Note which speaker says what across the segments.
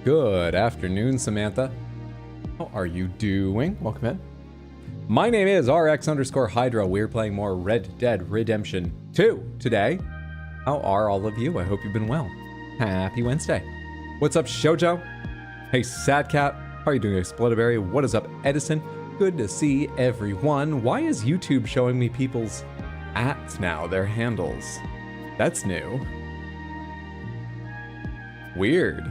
Speaker 1: Good afternoon, Samantha. How are you doing? Welcome in. My name is RX_Hydra. We're playing more Red Dead Redemption 2 today. How are all of you? I hope you've been well. Happy Wednesday. What's up, Shoujo? Hey, Sadcat. How are you doing, Explodaberry? What is up, Edison? Good to see everyone. Why is YouTube showing me people's @ now, their handles? That's new. Weird.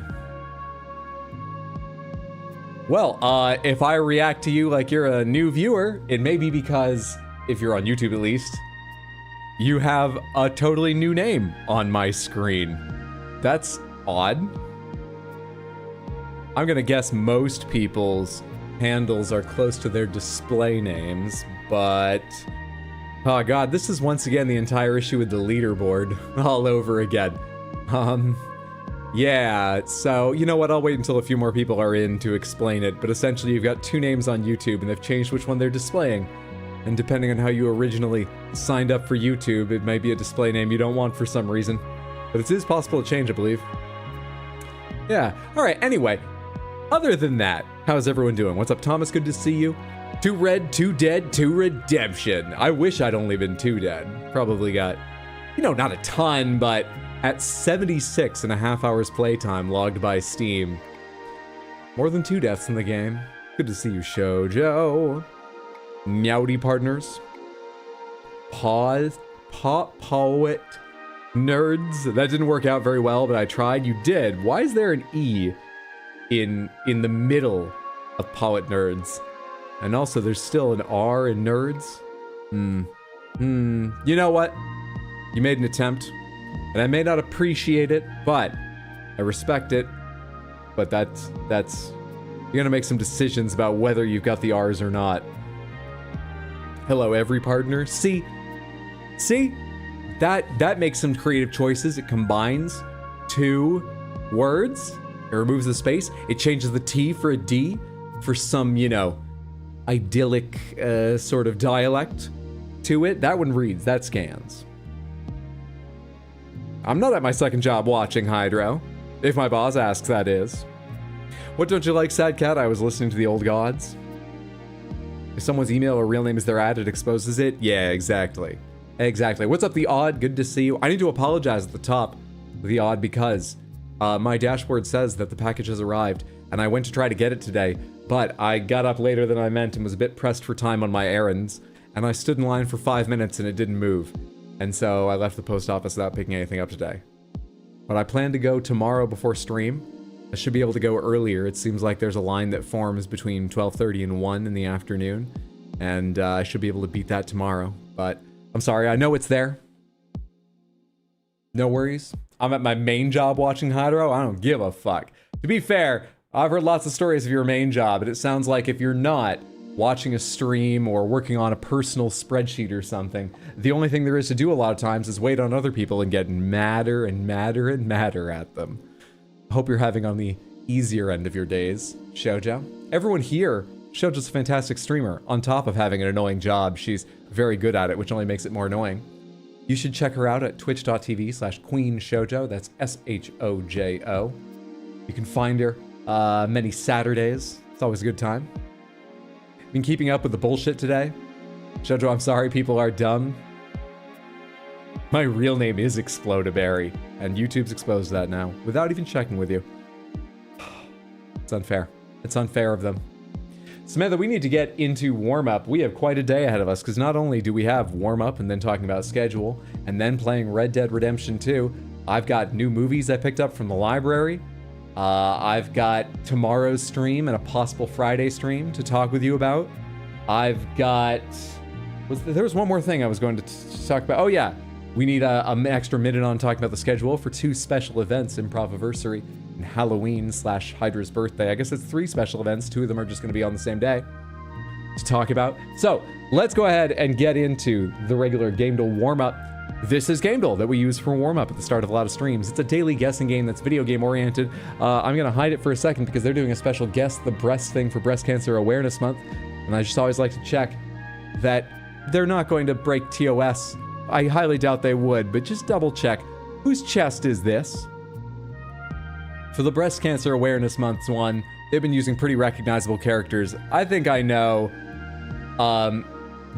Speaker 1: Well, if I react to you like you're a new viewer, it may be because, if you're on YouTube at least, you have a totally new name on my screen. That's odd. I'm gonna guess most people's handles are close to their display names, but... oh god, this is once again the entire issue with the leaderboard all over again. Yeah, so you know what, I'll wait until a few more people are in to explain it, but essentially you've got two names on YouTube and they've changed which one they're displaying. And depending on how you originally signed up for YouTube, it may be a display name you don't want for some reason. But it is possible to change, I believe. Yeah, alright, anyway. Other than that, how's everyone doing? What's up, Thomas? Good to see you. 2 Red, 2 Dead, 2 Redemption. I wish I'd only been 2 dead. Probably got, you know, not a ton, but at 76.5 hours playtime logged by Steam. More than 2 deaths in the game. Good to see you, Shoujo. Meowdy partners. Poet nerds. That didn't work out very well, but I tried. You did. Why is there an E in the middle of poet nerds? And also there's still an R in nerds. You know what? You made an attempt, and I may not appreciate it, but I respect it. But that's you're gonna make some decisions about whether you've got the R's or not. Hello, every partner. See, that makes some creative choices. It combines 2 words. It removes the space. It changes the T for a D for some, you know, idyllic sort of dialect to it. That one reads, that scans. I'm not at my second job watching Hydro. If my boss asks, that is. What don't you like, Sad Cat? I was listening to the old gods. If someone's email or real name is their ad, it exposes it? Yeah, exactly. Exactly. What's up, The Odd? Good to see you. I need to apologize at the top, The Odd, because my dashboard says that the package has arrived, and I went to try to get it today, but I got up later than I meant and was a bit pressed for time on my errands, and I stood in line for 5 minutes and it didn't move. And so I left the post office without picking anything up today. But I plan to go tomorrow before stream. I should be able to go earlier. It seems like there's a line that forms between 12:30 and 1 in the afternoon. And I should be able to beat that tomorrow. But I'm sorry, I know it's there. No worries. I'm at my main job watching Hydro. I don't give a fuck. To be fair, I've heard lots of stories of your main job, and it sounds like if you're not watching a stream or working on a personal spreadsheet or something, the only thing there is to do a lot of times is wait on other people and get madder and madder and madder at them. I hope you're having on the easier end of your days, Shoujo. Everyone here, Shoujo's a fantastic streamer. On top of having an annoying job, she's very good at it, which only makes it more annoying. You should check her out at twitch.tv/QueenShoujo. That's SHOJO. You can find her many Saturdays. It's always a good time. Been keeping up with the bullshit today. Shoujo, I'm sorry people are dumb. My real name is Explodaberry, and YouTube's exposed that now, without even checking with you. It's unfair. It's unfair of them. Samantha, we need to get into warm-up. We have quite a day ahead of us, because not only do we have warm-up and then talking about schedule, and then playing Red Dead Redemption 2, I've got new movies I picked up from the library. I've got tomorrow's stream and a possible Friday stream to talk with you about. I've got... there was one more thing I was going to talk about. Oh yeah, we need an extra minute on talking about the schedule for 2 special events, Improviversary and Halloween/Hydra's birthday. I guess it's 3 special events. 2 of them are just going to be on the same day to talk about. So let's go ahead and get into the regular gamedle warm-up. This is gamedle that we use for warm-up at the start of a lot of streams. It's a daily guessing game that's video game oriented. I'm going to hide it for a second because they're doing a special Guess the Breast thing for Breast Cancer Awareness Month. And I just always like to check that they're not going to break TOS. I highly doubt they would, but just double check. Whose chest is this? For the Breast Cancer Awareness Month one, they've been using pretty recognizable characters. I think I know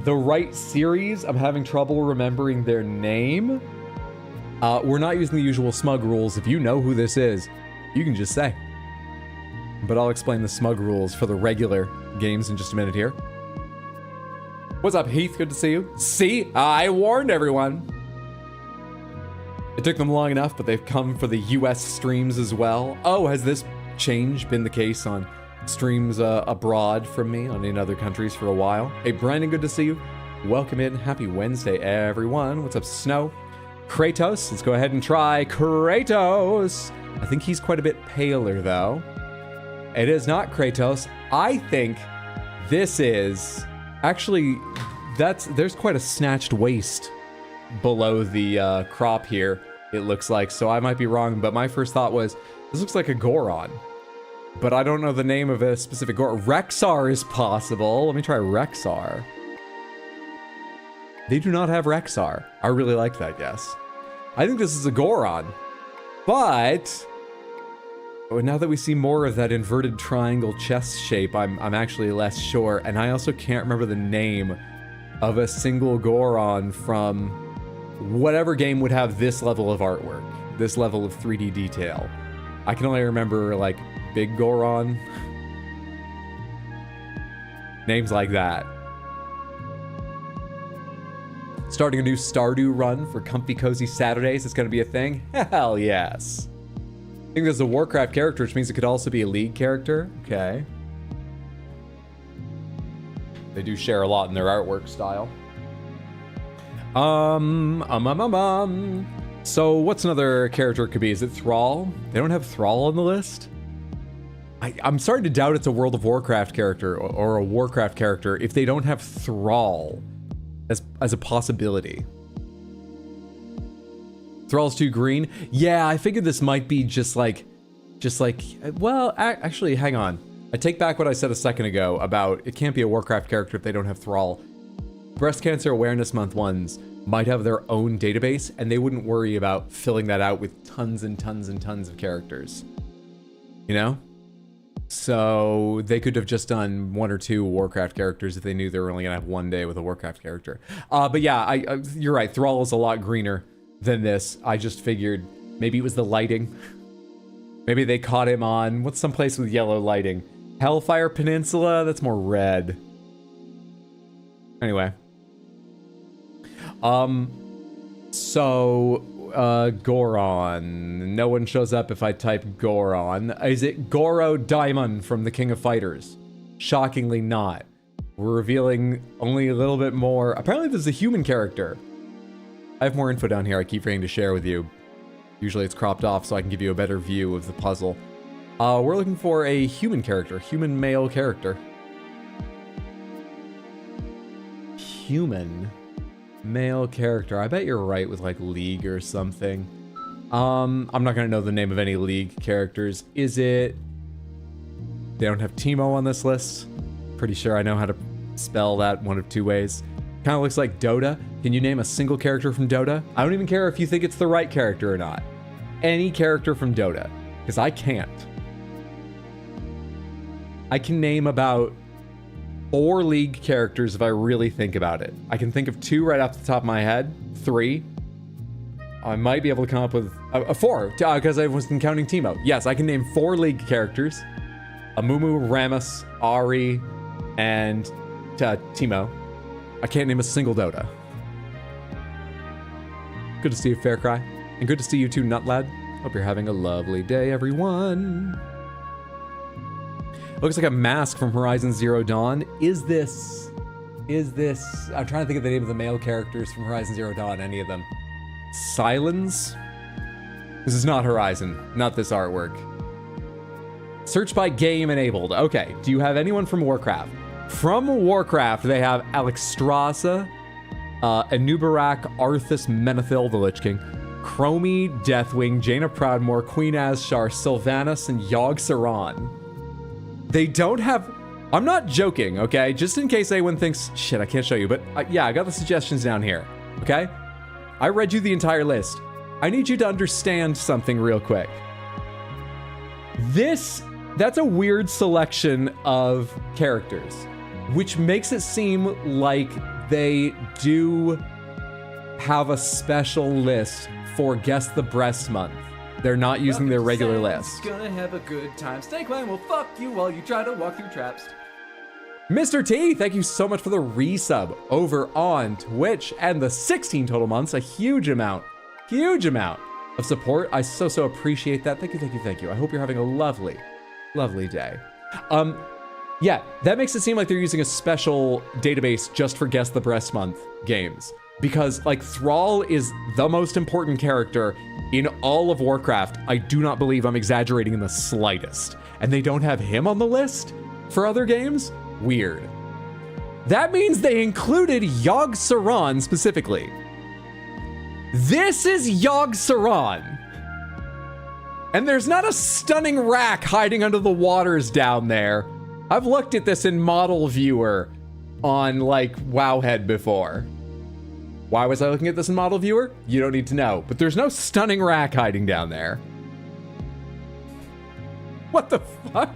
Speaker 1: the right series. I'm having trouble remembering their name. We're not using the usual smug rules. If you know who this is, you can just say. But I'll explain the smug rules for the regular games in just a minute here. What's up, Heath? Good to see you. See, I warned everyone. It took them long enough, but they've come for the US streams as well. Oh, has this change been the case on streams abroad from me on in other countries for a while? Hey, Brandon, good to see you. Welcome in. Happy Wednesday, everyone. What's up, Snow? Kratos, let's go ahead and try Kratos. I think he's quite a bit paler, though. It is not Kratos. I think this is... Actually, there's quite a snatched waist below the crop here, it looks like. So I might be wrong, but my first thought was, this looks like a Goron. But I don't know the name of a specific Goron. Rexar is possible. Let me try Rexar. They do not have Rexar. I really like that guess. I think this is a Goron. But now that we see more of that inverted triangle chest shape, I'm actually less sure. And I also can't remember the name of a single Goron from whatever game would have this level of artwork, this level of 3D detail. I can only remember like Big Goron. Names like that. Starting a new Stardew run for Comfy Cozy Saturdays. It's going to be a thing? Hell yes. I think there's a Warcraft character, which means it could also be a League character. Okay. They do share a lot in their artwork style. So what's another character it could be? Is it Thrall? They don't have Thrall on the list? I'm starting to doubt it's a World of Warcraft character or a Warcraft character if they don't have Thrall as a possibility. Thrall's too green? Yeah, I figured this might be just like, well, actually, hang on. I take back what I said a second ago about it can't be a Warcraft character if they don't have Thrall. Breast Cancer Awareness Month ones might have their own database, and they wouldn't worry about filling that out with tons and tons and tons of characters. You know? So they could have just done 1 or 2 Warcraft characters if they knew they were only gonna have one day with a Warcraft character. But yeah, you're right. Thrall is a lot greener than this. I just figured maybe it was the lighting. Maybe they caught him on what's someplace with yellow lighting? Hellfire Peninsula? That's more red. Anyway. Goron. No one shows up if I type Goron. Is it Goro Daimon from the King of Fighters? Shockingly not. We're revealing only a little bit more. Apparently this is a human character. I have more info down here I keep forgetting to share with you. Usually it's cropped off so I can give you a better view of the puzzle. We're looking for a human character. Human male character. Human male character. I bet you're right with like League or something. I'm not gonna know the name of any League characters. Is it... They don't have Teemo on this list. Pretty sure I know how to spell that one of 2 ways. Kind of looks like Dota. Can you name a single character from Dota? I don't even care if you think it's the right character or not. Any character from Dota. Because I can't. I can name about 4 League characters if I really think about it. I can think of 2 right off the top of my head. 3. I might be able to come up with 4, because I wasn't counting Teemo. Yes, I can name 4 League characters. Amumu, Rammus, Ahri, and Teemo. I can't name a single Dota. Good to see you, Faircry. And good to see you too, Nutlad. Hope you're having a lovely day, everyone. Looks like a mask from Horizon Zero Dawn. Is this... I'm trying to think of the name of the male characters from Horizon Zero Dawn, any of them. Silence? This is not Horizon. Not this artwork. Search by game enabled. Okay, do you have anyone from Warcraft? From Warcraft, they have Alexstrasza, Anubarak, Arthas, Menethil, the Lich King, Chromie, Deathwing, Jaina Proudmoore, Queen Azshar, Sylvanas, and Yogg Saron. They don't have... I'm not joking, okay? Just in case anyone thinks, shit, I can't show you, but yeah, I got the suggestions down here, okay? I read you the entire list. I need you to understand something real quick. That's a weird selection of characters, which makes it seem like they do have a special list for Guess the Breast Month. They're not using their regular list.
Speaker 2: Gonna have a good time. Snake Line will fuck you while you try to walk through traps.
Speaker 1: Mr. T, thank you so much for the resub over on Twitch and the 16 total months. A huge amount of support. I so appreciate that. Thank you. I hope you're having a lovely day. Yeah, that makes it seem like they're using a special database just for Guess the Breast Month games. Because, like, Thrall is the most important character in all of Warcraft. I do not believe I'm exaggerating in the slightest. And they don't have him on the list for other games? Weird. That means they included Yogg-Saron specifically. This is Yogg-Saron. And there's not a stunning rack hiding under the waters down there. I've looked at this in Model Viewer on, like, Wowhead before. Why was I looking at this in Model Viewer? You don't need to know. But there's no stunning rack hiding down there. What the fuck?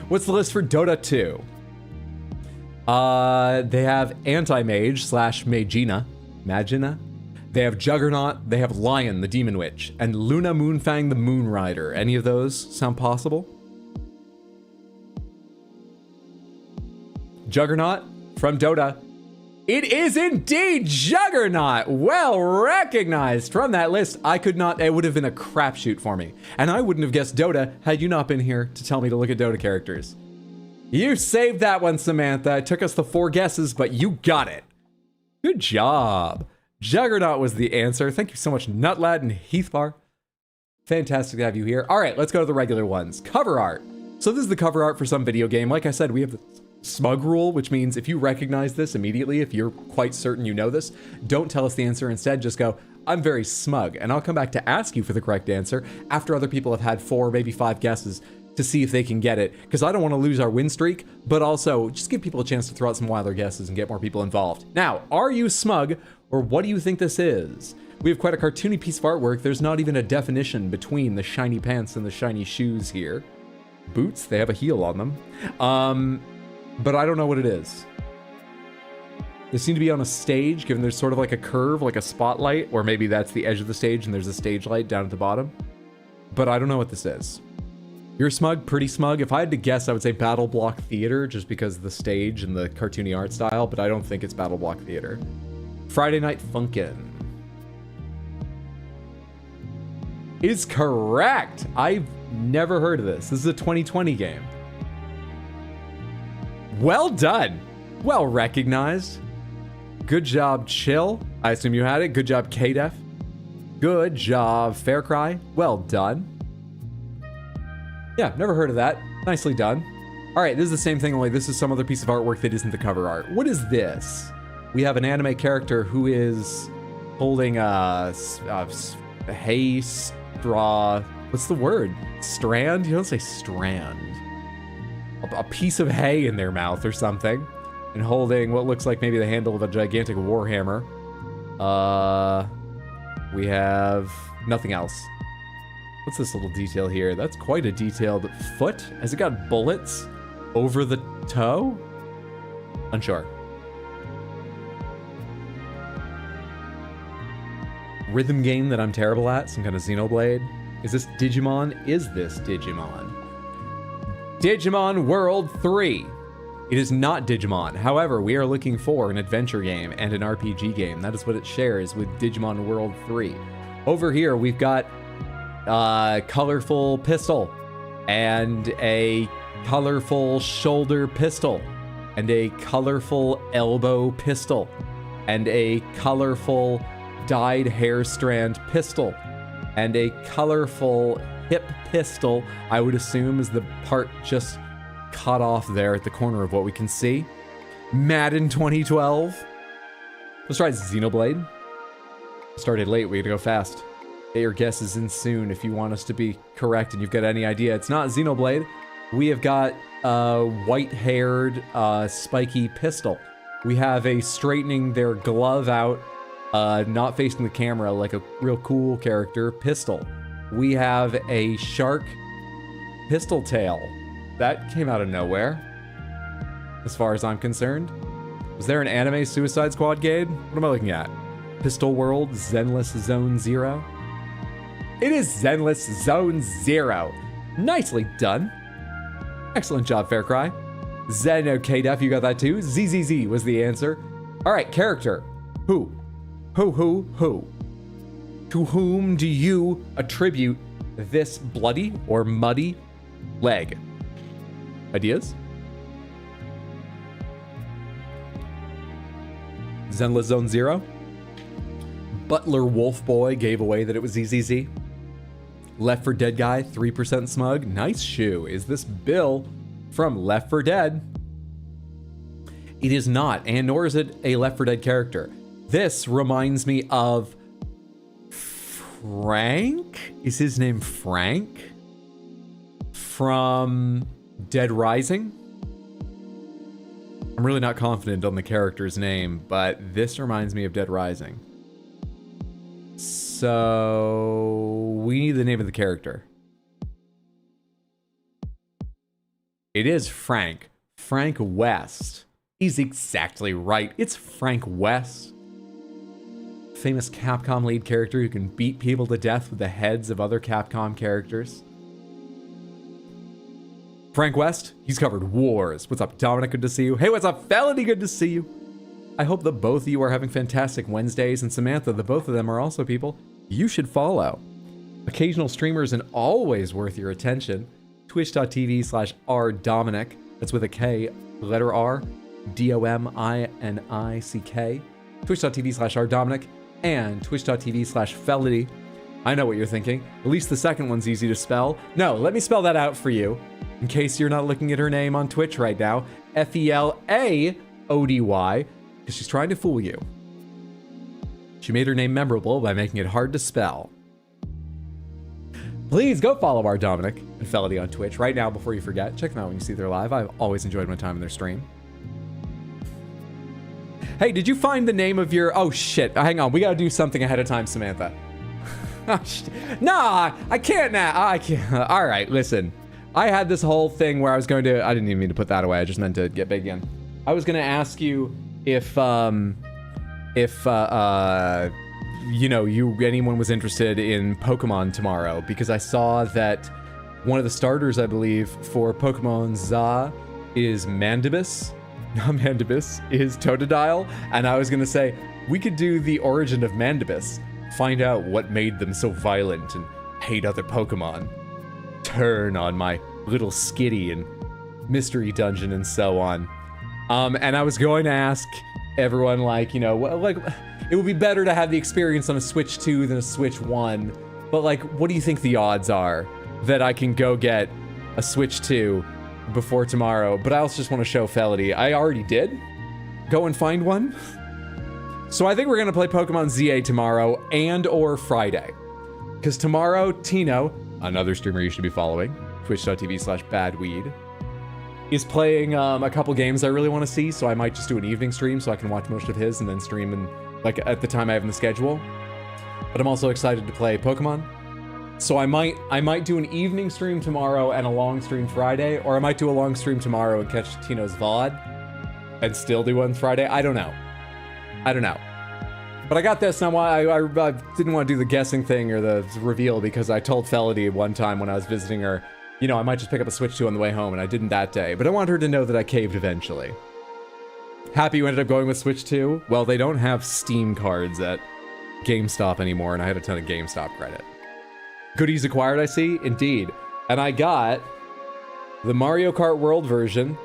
Speaker 1: What's the list for Dota 2? They have Anti-Mage / Magina. They have Juggernaut. They have Lion, the Demon Witch. And Luna Moonfang, the Moon Rider. Any of those sound possible? Juggernaut from Dota. It is indeed Juggernaut! Well recognized from that list. It would have been a crapshoot for me. And I wouldn't have guessed Dota had you not been here to tell me to look at Dota characters. You saved that one, Samantha. It took us the 4 guesses, but you got it. Good job. Juggernaut was the answer. Thank you so much, Nutlad and Heathbar. Fantastic to have you here. All right, let's go to the regular ones. Cover art. So this is the cover art for some video game. Like I said, we have the smug rule, which means if you recognize this immediately, if you're quite certain you know this, don't tell us the answer. Instead, just go, I'm very smug. And I'll come back to ask you for the correct answer after other people have had 4, maybe 5 guesses to see if they can get it. Because I don't want to lose our win streak, but also just give people a chance to throw out some wilder guesses and get more people involved. Now, are you smug, or what do you think this is? We have quite a cartoony piece of artwork. There's not even a definition between the shiny pants and the shiny shoes here. Boots, they have a heel on them. But I don't know what it is. They seem to be on a stage, given there's sort of like a curve, like a spotlight, or maybe that's the edge of the stage and there's a stage light down at the bottom. But I don't know what this is. You're smug, pretty smug. If I had to guess, I would say Battle Block Theater, just because of the stage and the cartoony art style, but I don't think it's Battle Block Theater. Friday Night Funkin' is correct. I've never heard of this. This is a 2020 game. Well done. Well recognized. Good job, Chill. I assume you had it. Good job, KDEF. Good job, Faircry. Well done. Yeah, never heard of that. Nicely done. All right, this is the same thing, only this is some other piece of artwork that isn't the cover art. What is this? We have an anime character who is holding a hay straw. What's the word? Strand? You don't say strand. A piece of hay in their mouth or something, and holding what looks like maybe the handle of a gigantic warhammer. We have nothing else. What's this little detail here? That's quite a detailed foot. Has it got bullets over the toe? Unsure. Rhythm game that I'm terrible at, some kind of Xenoblade. Is this Digimon? Is this Digimon? Digimon World 3. It is not Digimon. However, we are looking for an adventure game and an RPG game. That is what it shares with Digimon World 3. Over here, we've got a colorful pistol and a colorful shoulder pistol and a colorful elbow pistol and a colorful dyed hair strand pistol and a colorful hip pistol, I would assume is the part just cut off there at the corner of what we can see. Madden 2012. Let's try Xenoblade. Started late, we gotta go fast. Get your guesses in soon if you want us to be correct and you've got any idea. It's not Xenoblade. We have got a white-haired, spiky pistol. We have a straightening their glove out not facing the camera like a real cool character, Pistol. We have a shark pistol tail. That came out of nowhere, as far as I'm concerned. Was there an anime Suicide Squad game? What am I looking at? Pistol World, Zenless Zone Zero. It is Zenless Zone Zero. Nicely done. Excellent job, Faircry. Zen, okay, Def, you got that too. ZZZ was the answer. All right, character. Who? Who? To whom do you attribute this bloody or muddy leg? Ideas? Zenless Zone Zero. Butler Wolf Boy gave away that it was ZZZ. Left 4 Dead guy, 3% smug. Nice shoe. Is this Bill from Left 4 Dead? It is not, and nor is it a Left 4 Dead character. This reminds me of Frank? Is his name Frank? From Dead Rising? I'm really not confident on the character's name, but this reminds me of Dead Rising. So we need the name of the character. It is Frank. Frank West. He's exactly right. It's Frank West. Famous Capcom lead character who can beat people to death with the heads of other Capcom characters. Frank West, he's covered wars. What's up, Dominic? Good to see you. Hey, what's up, Felony? Good to see you. I hope that both of you are having fantastic Wednesdays, and Samantha, the both of them are also people you should follow. Occasional streamers and always worth your attention. Twitch.tv/rdominic. That's with a K, letter R, DOMINICK. Twitch.tv/rdominic and Twitch.tv/felony. I know what you're thinking. At least the second one's easy to spell. No, let me spell that out for you. In case you're not looking at her name on Twitch right now. FELAODY. Because she's trying to fool you. She made her name memorable by making it hard to spell. Please go follow our Dominic and Felony on Twitch right now before you forget. Check them out when you see they're live. I've always enjoyed my time in their stream. Hey, did you find the name of your... Oh, shit. Hang on. We got to do something ahead of time, Samantha. Nah, I can't now. I can't. All right, listen. I had this whole thing where I was going to... I didn't even mean to put that away. I just meant to get big again. I was going to ask you if anyone was interested in Pokemon tomorrow, because I saw that one of the starters, I believe, for Pokemon Za is Mandibus. Not Mandibus, is Totodile. And I was going to say, we could do the origin of Mandibus. Find out what made them so violent and hate other Pokemon. Turn on my little skitty and mystery dungeon and so on. And I was going to ask everyone, like, it would be better to have the experience on a Switch 2 than a Switch 1. But, like, what do you think the odds are that I can go get a Switch 2 before tomorrow? But I also just want to show Felony. I already did go and find one. So I think we're going to play Pokemon ZA tomorrow and or Friday. Because tomorrow, Tino, another streamer you should be following, twitch.tv/badweed, is playing a couple games I really want to see, so I might just do an evening stream so I can watch most of his and then stream and like at the time I have in the schedule. But I'm also excited to play Pokemon. So I might do an evening stream tomorrow and a long stream Friday, or I might do a long stream tomorrow and catch Tino's VOD and still do one Friday. I don't know. But I got this, and I didn't want to do the guessing thing or the reveal because I told Felony one time when I was visiting her, I might just pick up a Switch 2 on the way home, and I didn't that day. But I wanted her to know that I caved eventually. Happy you ended up going with Switch 2? Well, they don't have Steam cards at GameStop anymore, and I had a ton of GameStop credit. Goodies acquired, I see? Indeed. And I got the Mario Kart World version.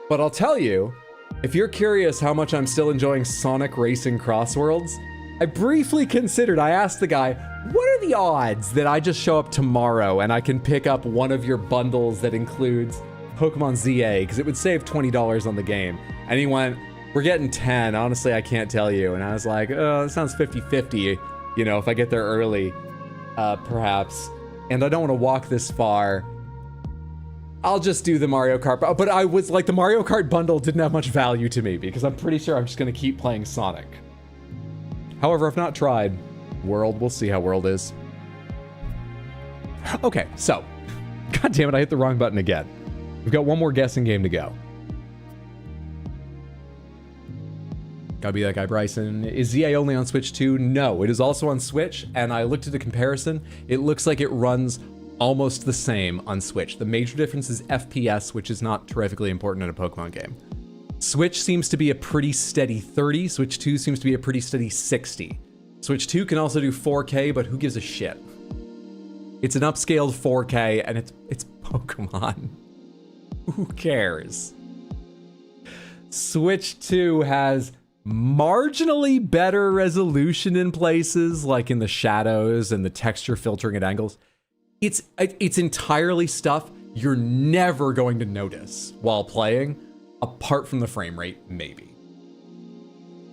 Speaker 1: But I'll tell you, if you're curious how much I'm still enjoying Sonic Racing Cross Worlds, I briefly considered, I asked the guy, what are the odds that I just show up tomorrow and I can pick up one of your bundles that includes Pokemon ZA, because it would save $20 on the game. And he went, we're getting 10, honestly I can't tell you. And I was like, oh, that sounds 50-50, if I get there early, perhaps. And I don't want to walk this far. I'll just do the Mario Kart, but I was like, the Mario Kart bundle didn't have much value to me because I'm pretty sure I'm just going to keep playing Sonic. However, I've not tried World. We'll see how World is. Okay, so, god damn it, I hit the wrong button again. We've got one more guessing game to go. Gotta be that guy, Bryson. Is ZA only on Switch 2? No, it is also on Switch, and I looked at the comparison. It looks like it runs almost the same on Switch. The major difference is FPS, which is not terrifically important in a Pokemon game. Switch seems to be a pretty steady 30. Switch 2 seems to be a pretty steady 60. Switch 2 can also do 4K, but who gives a shit? It's an upscaled 4K, and it's Pokemon. Who cares? Switch 2 has marginally better resolution in places, like in the shadows and the texture filtering at angles. It's entirely stuff you're never going to notice while playing, apart from the frame rate, maybe.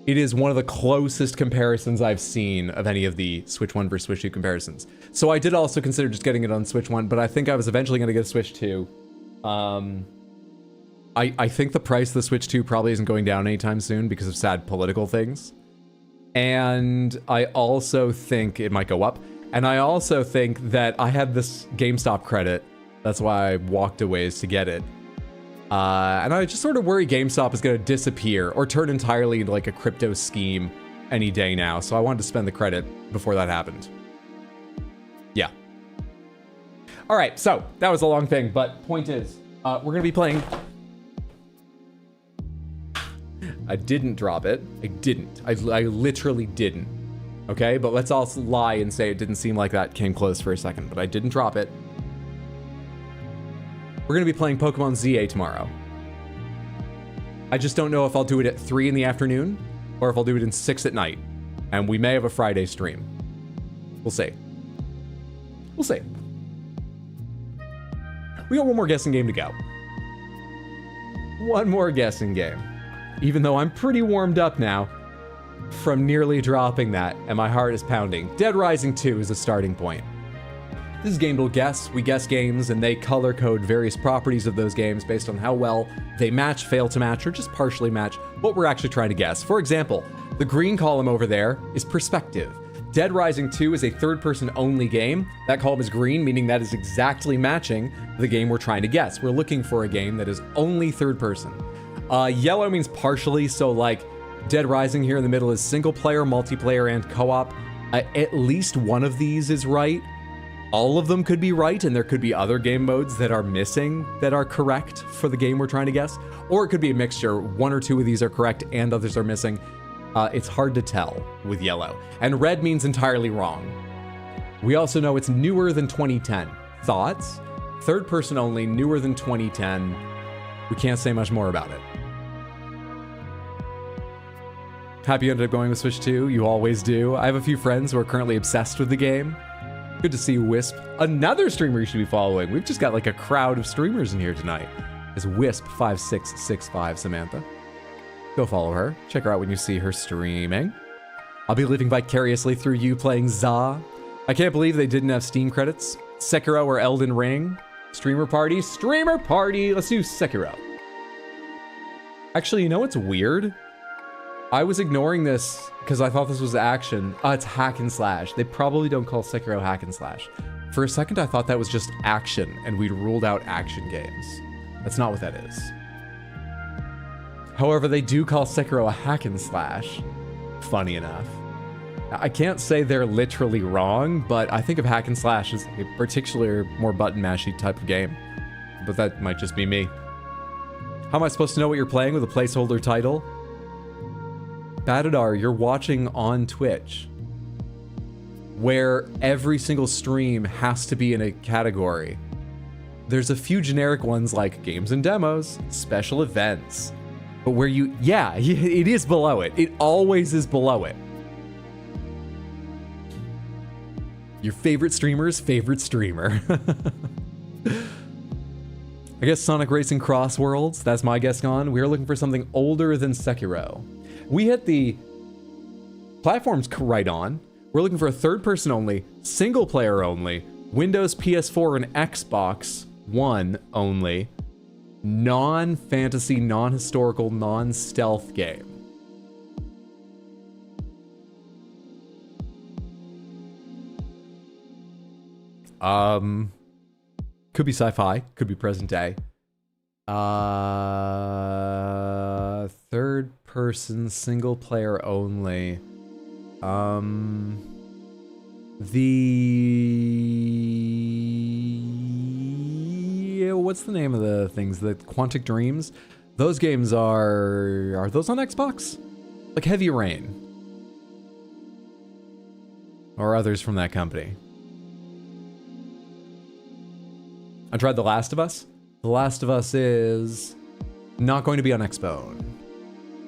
Speaker 1: It is one of the closest comparisons I've seen of any of the Switch 1 versus Switch 2 comparisons. So I did also consider just getting it on Switch 1, but I think I was eventually going to get Switch 2. I think the price of the Switch 2 probably isn't going down anytime soon because of sad political things. And I also think it might go up. And I also think that I had this GameStop credit. That's why I walked a ways to get it. And I just sort of worry GameStop is going to disappear or turn entirely into like a crypto scheme any day now. So I wanted to spend the credit before that happened. Yeah. All right, so that was a long thing, but point is, we're going to be playing... I didn't drop it. I didn't. I literally didn't. Okay, but let's also lie and say it didn't seem like that came close for a second, but I didn't drop it. We're going to be playing Pokemon ZA tomorrow. I just don't know if I'll do it at 3 in the afternoon or if I'll do it in 6 at night. And we may have a Friday stream. We'll see. We'll see. We got one more guessing game to go. One more guessing game. Even though I'm pretty warmed up now from nearly dropping that and my heart is pounding. Dead Rising 2 is a starting point. This is gamedle Guess. We guess games and they color code various properties of those games based on how well they match, fail to match, or just partially match what we're actually trying to guess. For example, the green column over there is perspective. Dead Rising 2 is a third-person only game. That column is green, meaning that is exactly matching the game we're trying to guess. We're looking for a game that is only third person. Yellow means partially, so like Dead Rising here in the middle is single player, multiplayer, and co-op. At least one of these is right. All of them could be right, and there could be other game modes that are missing that are correct for the game we're trying to guess. Or it could be a mixture. One or two of these are correct and others are missing. It's hard to tell with yellow. And red means entirely wrong. We also know it's newer than 2010. Thoughts? Third person only, newer than 2010. We can't say much more about it. Happy you ended up going with Switch 2. You always do. I have a few friends who are currently obsessed with the game. Good to see Wisp, another streamer you should be following. We've just got like a crowd of streamers in here tonight. Is Wisp5665 Samantha. Go follow her. Check her out when you see her streaming. I'll be living vicariously through you playing Za. I can't believe they didn't have Steam credits. Sekiro or Elden Ring. Streamer party. Streamer party. Let's do Sekiro. Actually, you know what's weird? I was ignoring this because I thought this was action. It's hack and slash. They probably don't call Sekiro hack and slash. For a second, I thought that was just action and we'd ruled out action games. That's not what that is. However, they do call Sekiro a hack and slash. Funny enough. I can't say they're literally wrong, but I think of hack and slash as a particular more button mashy type of game. But that might just be me. How am I supposed to know what you're playing with a placeholder title? Batadar, you're watching on Twitch, where every single stream has to be in a category. There's a few generic ones like games and demos, special events, but where you, yeah, it is below it. It always is below it. Your favorite streamer's favorite streamer. I guess Sonic Racing Cross Worlds, that's my guess gone. We're looking for something older than Sekiro. We hit the platforms right on. We're looking for a third person only, single player only, Windows, PS4, and Xbox One only, non-fantasy, non-historical, non-stealth game. Could be sci-fi, could be present day. Third person, single player only. What's the name of the things? The Quantic Dreams? Those games are those on Xbox? Like Heavy Rain. Or others from that company. I tried The Last of Us. The Last of Us is not going to be on Xbone.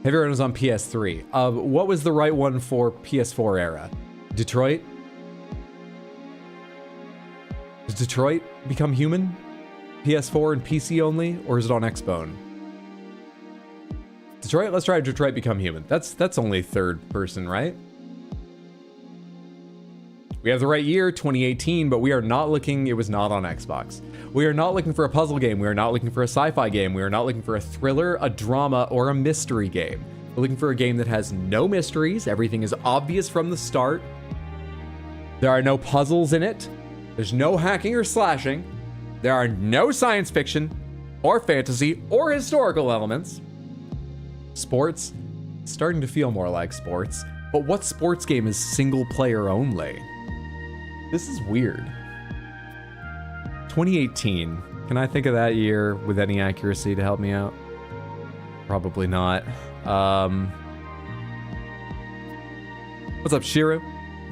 Speaker 1: Heavy Rain was on PS3. What was the right one for PS4 era? Detroit? Does Detroit become human? PS4 and PC only? Or is it on Xbone? Detroit? Let's try Detroit Become Human. That's only third person, right? We have the right year, 2018, but we are not looking, it was not on Xbox. We are not looking for a puzzle game. We are not looking for a sci-fi game. We are not looking for a thriller, a drama, or a mystery game. We're looking for a game that has no mysteries. Everything is obvious from the start. There are no puzzles in it. There's no hacking or slashing. There are no science fiction, or fantasy, or historical elements. Sports, starting to feel more like sports. But what sports game is single player only? This is weird. 2018. Can I think of that year with any accuracy to help me out? Probably not. What's up, Shiru?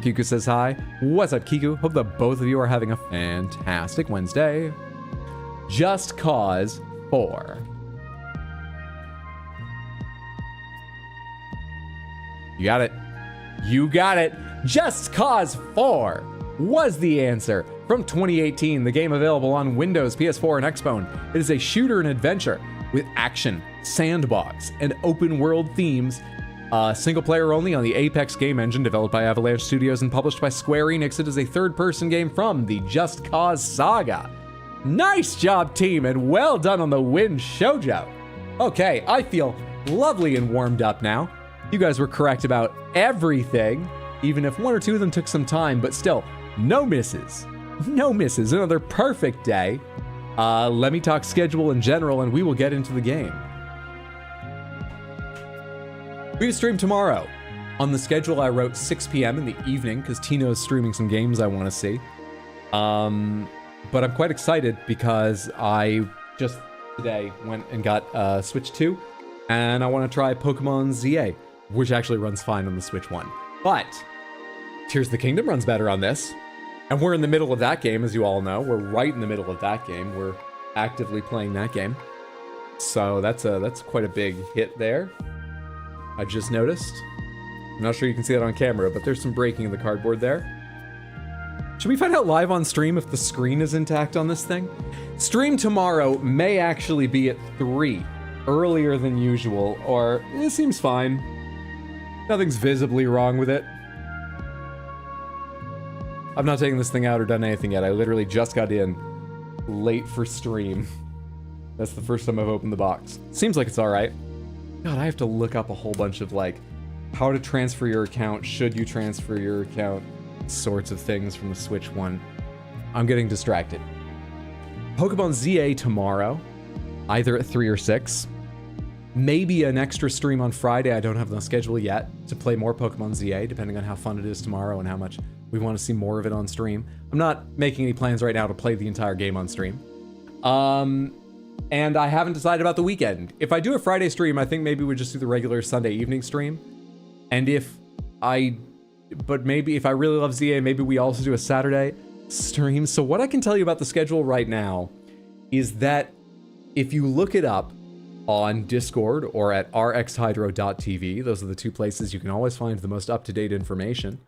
Speaker 1: Kiku says hi. What's up, Kiku? Hope that both of you are having a fantastic Wednesday. Just Cause 4. You got it. You got it. Just Cause 4 was the answer. From 2018, the game available on Windows, PS4, and Xbone. It is a shooter and adventure with action, sandbox, and open world themes. Single player only on the Apex game engine, developed by Avalanche Studios and published by Square Enix. It is a third-person game from the Just Cause saga. Nice job, team, and well done on the win, Shoujo. Okay, I feel lovely and warmed up now. You guys were correct about everything, even if one or two of them took some time, but still, no misses. No misses. Another perfect day. Let me talk schedule in general, and we will get into the game. We stream tomorrow. On the schedule, I wrote 6 p.m. in the evening because Tino's streaming some games I want to see. But I'm quite excited because I just today went and got Switch 2, and I want to try Pokemon ZA, which actually runs fine on the Switch 1. But Tears of the Kingdom runs better on this. And we're in the middle of that game, as you all know. We're right in the middle of that game. We're actively playing that game. So that's quite a big hit there. I just noticed. I'm not sure you can see that on camera, but there's some breaking in the cardboard there. Should we find out live on stream if the screen is intact on this thing? Stream tomorrow may actually be at 3, earlier than usual, or it seems fine. Nothing's visibly wrong with it. I've not taken this thing out or done anything yet. I literally just got in late for stream. That's the first time I've opened the box. Seems like it's all right. God, I have to look up a whole bunch of like how to transfer your account, should you transfer your account, sorts of things from the Switch 1. I'm getting distracted. Pokemon ZA tomorrow, either at 3 or 6. Maybe an extra stream on Friday. I don't have the schedule yet to play more Pokemon ZA, depending on how fun it is tomorrow and how much we want to see more of it on stream. I'm not making any plans right now to play the entire game on stream. And I haven't decided about the weekend. If I do a Friday stream, I think maybe we just do the regular Sunday evening stream. And but maybe if I really love ZA, maybe we also do a Saturday stream. So what I can tell you about the schedule right now is that if you look it up on Discord or at rxhydro.tv, those are the two places you can always find the most up-to-date information.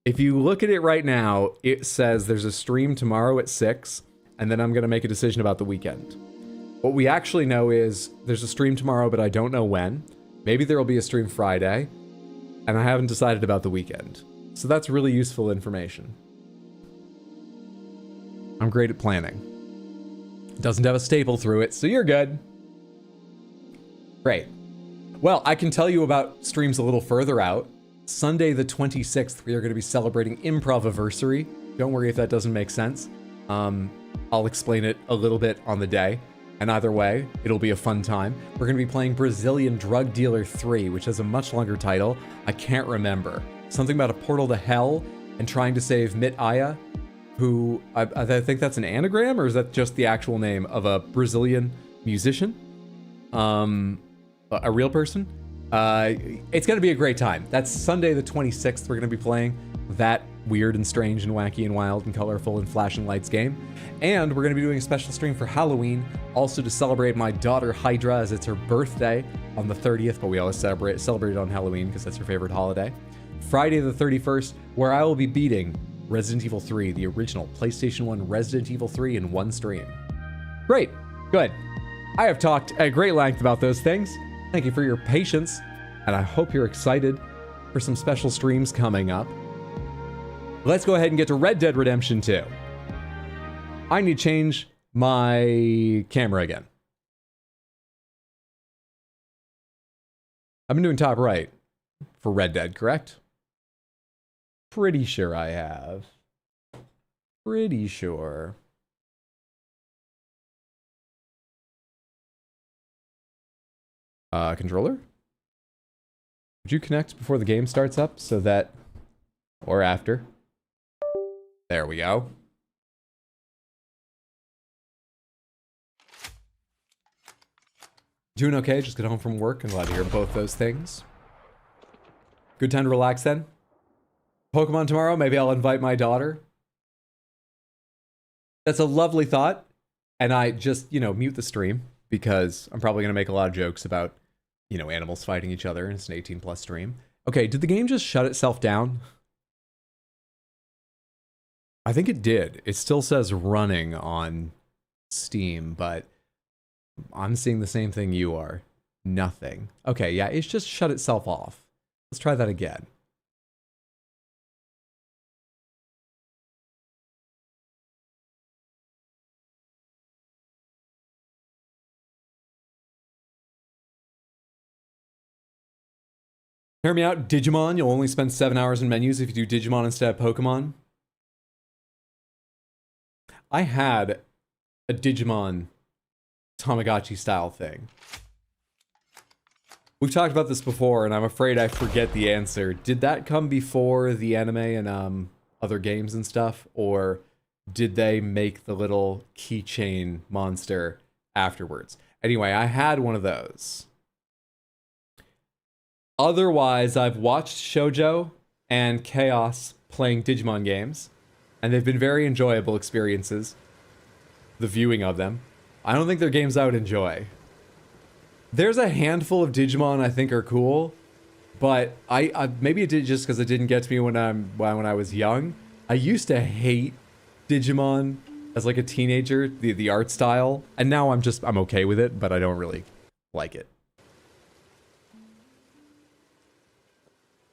Speaker 1: If you look at it right now, it says there's a stream tomorrow at 6, and then I'm going to make a decision about the weekend. What we actually know is there's a stream tomorrow, but I don't know when. Maybe there will be a stream Friday, and I haven't decided about the weekend. So that's really useful information. I'm great at planning. It doesn't have a staple through it, so you're good. Great. Well, I can tell you about streams a little further out. Sunday the 26th, we are going to be celebrating Improviversary. Don't worry if that doesn't make sense. I'll explain it a little bit on the day. And either way, it'll be a fun time. We're going to be playing Brazilian Drug Dealer 3, which has a much longer title. I can't remember. Something about a portal to hell and trying to save Mit Aya, who I think that's an anagram, or is that just the actual name of a Brazilian musician? A real person? It's going to be a great time. That's Sunday the 26th. We're going to be playing that weird and strange and wacky and wild and colorful and flashing lights game. And we're going to be doing a special stream for Halloween, also to celebrate my daughter Hydra, as it's her birthday on the 30th, but we always celebrate it on Halloween because that's her favorite holiday. Friday the 31st, where I will be beating Resident Evil 3, the original PlayStation 1 Resident Evil 3 in one stream. Great. Good. I have talked at great length about those things. Thank you for your patience, and I hope you're excited for some special streams coming up. Let's go ahead and get to Red Dead Redemption 2. I need to change my camera again. I've been doing top right for Red Dead, correct? Pretty sure I have. Pretty sure. Controller? Would you connect before the game starts up so that... or after? There we go. Doing okay, just got home from work and glad to hear both those things. Good time to relax then. Pokemon tomorrow, maybe I'll invite my daughter. That's a lovely thought. And I just, mute the stream because I'm probably going to make a lot of jokes about, animals fighting each other, and it's an 18+ stream. Okay, did the game just shut itself down? I think it did. It still says running on Steam, but I'm seeing the same thing you are. Nothing. Okay, yeah, it's just shut itself off. Let's try that again. Hear me out, Digimon, you'll only spend 7 hours in menus if you do Digimon instead of Pokemon. I had a Digimon Tamagotchi style thing. We've talked about this before, and I'm afraid I forget the answer. Did that come before the anime and other games and stuff, or did they make the little keychain monster afterwards? Anyway, I had one of those. Otherwise, I've watched Shoujo and Chaos playing Digimon games, and they've been very enjoyable experiences, the viewing of them. I don't think they're games I would enjoy. There's a handful of Digimon I think are cool, but I maybe it did just because it didn't get to me when I was young. I used to hate Digimon as like a teenager, the art style, and now I'm okay with it, but I don't really like it.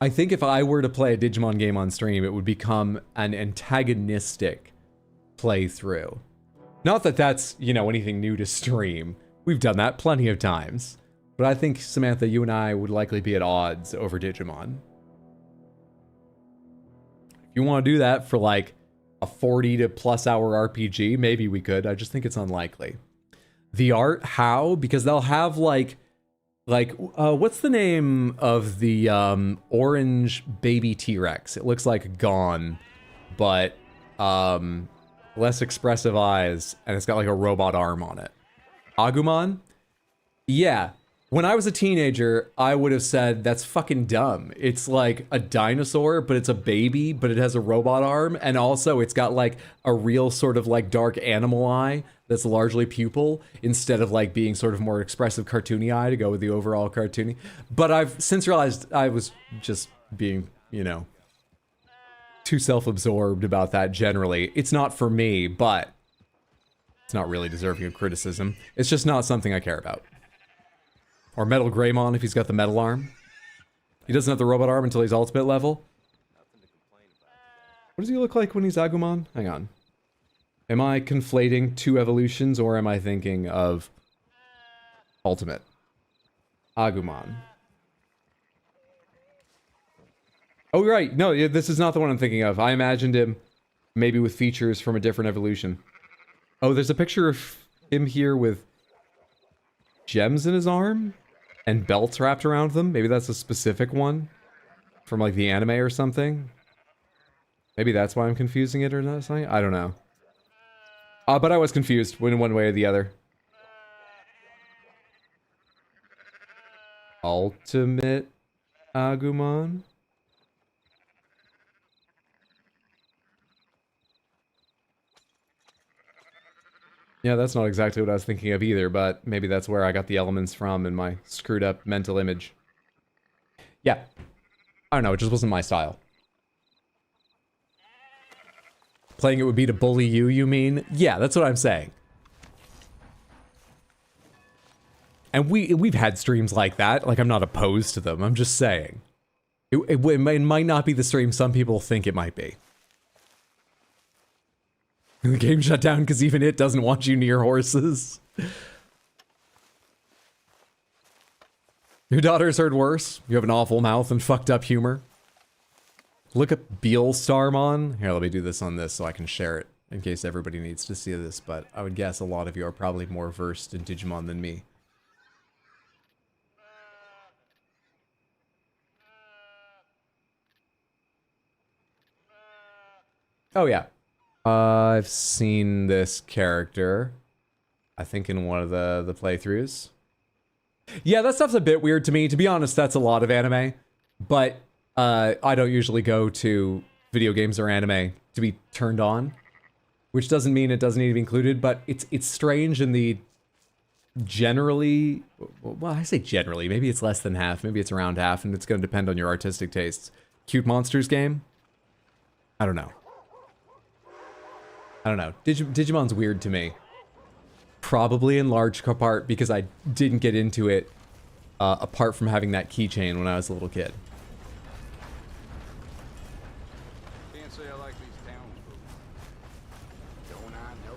Speaker 1: I think if I were to play a Digimon game on stream, it would become an antagonistic playthrough. Not that that's, anything new to stream. We've done that plenty of times. But I think, Samantha, you and I would likely be at odds over Digimon. If you want to do that for like a 40+ hour RPG, maybe we could. I just think it's unlikely. The art, how? Because they'll have what's the name of the orange baby T-Rex? It looks like Gone, but less expressive eyes, and it's got like a robot arm on it. Agumon? Yeah. When I was a teenager, I would have said that's fucking dumb. It's like a dinosaur, but it's a baby, but it has a robot arm, and also it's got like a real sort of like dark animal eye that's largely pupil, instead of like being sort of more expressive cartoony eye to go with the overall cartoony. But I've since realized I was just being, too self-absorbed about that generally. It's not for me, but it's not really deserving of criticism. It's just not something I care about. Or Metal Greymon if he's got the metal arm. He doesn't have the robot arm until he's ultimate level. What does he look like when he's Agumon? Hang on. Am I conflating two evolutions, or am I thinking of ultimate? Agumon. Oh, right. No, this is not the one I'm thinking of. I imagined him Maybe with features from a different evolution. Oh, there's a picture of him here with gems in his arm and belts wrapped around them. Maybe that's a specific one from like the anime or something. Maybe that's why I'm confusing it or something. I don't know. But I was confused in one way or the other. Ultimate Agumon? Yeah, that's not exactly what I was thinking of either, but maybe that's where I got the elements from in my screwed up mental image. Yeah. I don't know, it just wasn't my style. Playing it would be to bully you, you mean? Yeah, that's what I'm saying. And we've had streams like that. Like, I'm not opposed to them. I'm just saying. It might not be the stream some people think it might be. The game shut down because even it doesn't want you near horses. Your daughter's heard worse. You have an awful mouth and fucked up humor. Look up Beal Starmon. Here, let me do this on this so I can share it in case everybody needs to see this, but I would guess a lot of you are probably more versed in Digimon than me. Oh yeah. I've seen this character, I think in one of the playthroughs. Yeah, that stuff's a bit weird to me. To be honest, that's a lot of anime. But I don't usually go to video games or anime to be turned on. Which doesn't mean it doesn't need to be included, but it's strange in the generally... Well, I say generally. Maybe it's less than half. Maybe it's around half, and it's going to depend on your artistic tastes. Cute Monsters game? I don't know. I don't know. Digimon's weird to me. Probably in large part because I didn't get into it apart from having that keychain when I was a little kid.
Speaker 3: Can't say I like these townsfolk. Don't I know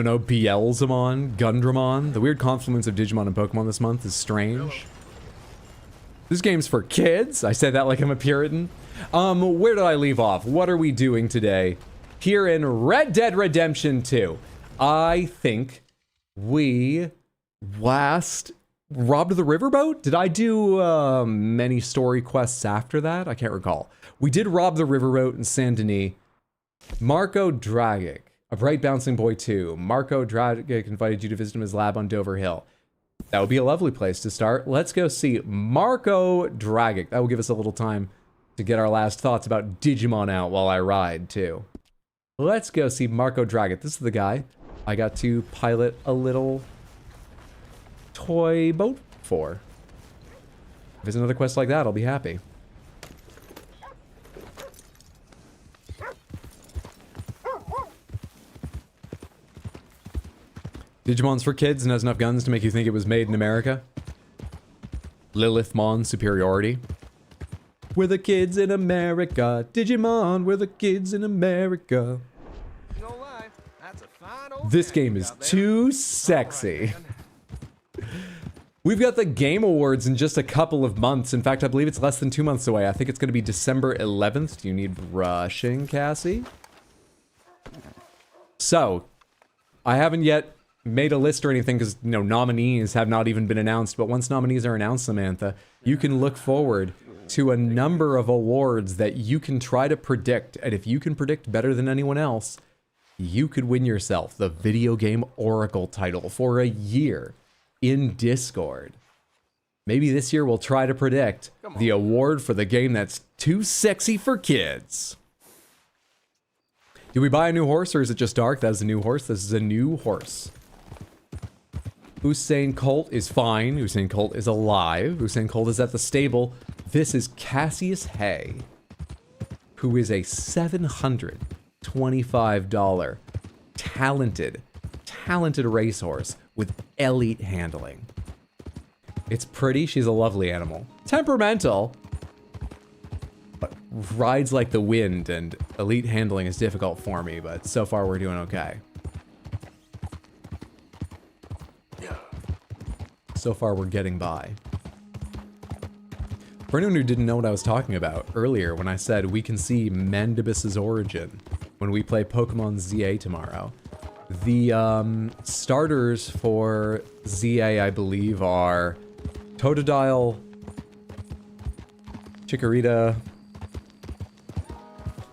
Speaker 3: it?
Speaker 1: No, Beelzemon, Gundramon. The weird confluence of Digimon and Pokemon this month is strange. This game's for kids. I say that like I'm a Puritan. Where did I leave off? What are we doing today? Here in Red Dead Redemption 2. I think we last robbed the riverboat? Did I do many story quests after that? I can't recall. We did rob the riverboat in Saint Denis. Marco Dragic, a bright bouncing boy too. Marco Dragic invited you to visit him in his lab on Dover Hill. That would be a lovely place to start. Let's go see Marco Dragic. That will give us a little time to get our last thoughts about Digimon out while I ride, too. Let's go see Marco Dragic. This is the guy I got to pilot a little toy boat for. If there's another quest like that, I'll be happy. Digimon's for kids and has enough guns to make you think it was made in America. Lilithmon superiority. We're the kids in America. Digimon, we're the kids in America.
Speaker 3: No lie, that's a fine old
Speaker 1: This
Speaker 3: thing
Speaker 1: game
Speaker 3: you
Speaker 1: is
Speaker 3: got there.
Speaker 1: too sexy. We've got the Game Awards in just a couple of months. In fact, I believe it's less than 2 months away. I think it's going to be December 11th. Do you need brushing, Cassie? So, I haven't yet made a list or anything because, you know, nominees have not even been announced. But once nominees are announced, Samantha, you can look forward to a number of awards that you can try to predict. And if you can predict better than anyone else, you could win yourself the Video Game Oracle title for a year in Discord. Maybe this year we'll try to predict the award for the game that's too sexy for kids. Do we buy a new horse or is it just dark? That is a new horse. This is a new horse. Usain Colt is fine. Usain Colt is alive. Usain Colt is at the stable. This is Cassius Hay, who is a $725 talented racehorse with elite handling. It's pretty. She's a lovely animal. Temperamental, but rides like the wind, and elite handling is difficult for me, but so far we're doing okay. So far we're getting by. For anyone who didn't know what I was talking about earlier when I said we can see Mandibus's origin when we play Pokemon ZA tomorrow, the starters for ZA, I believe, are Totodile, Chikorita,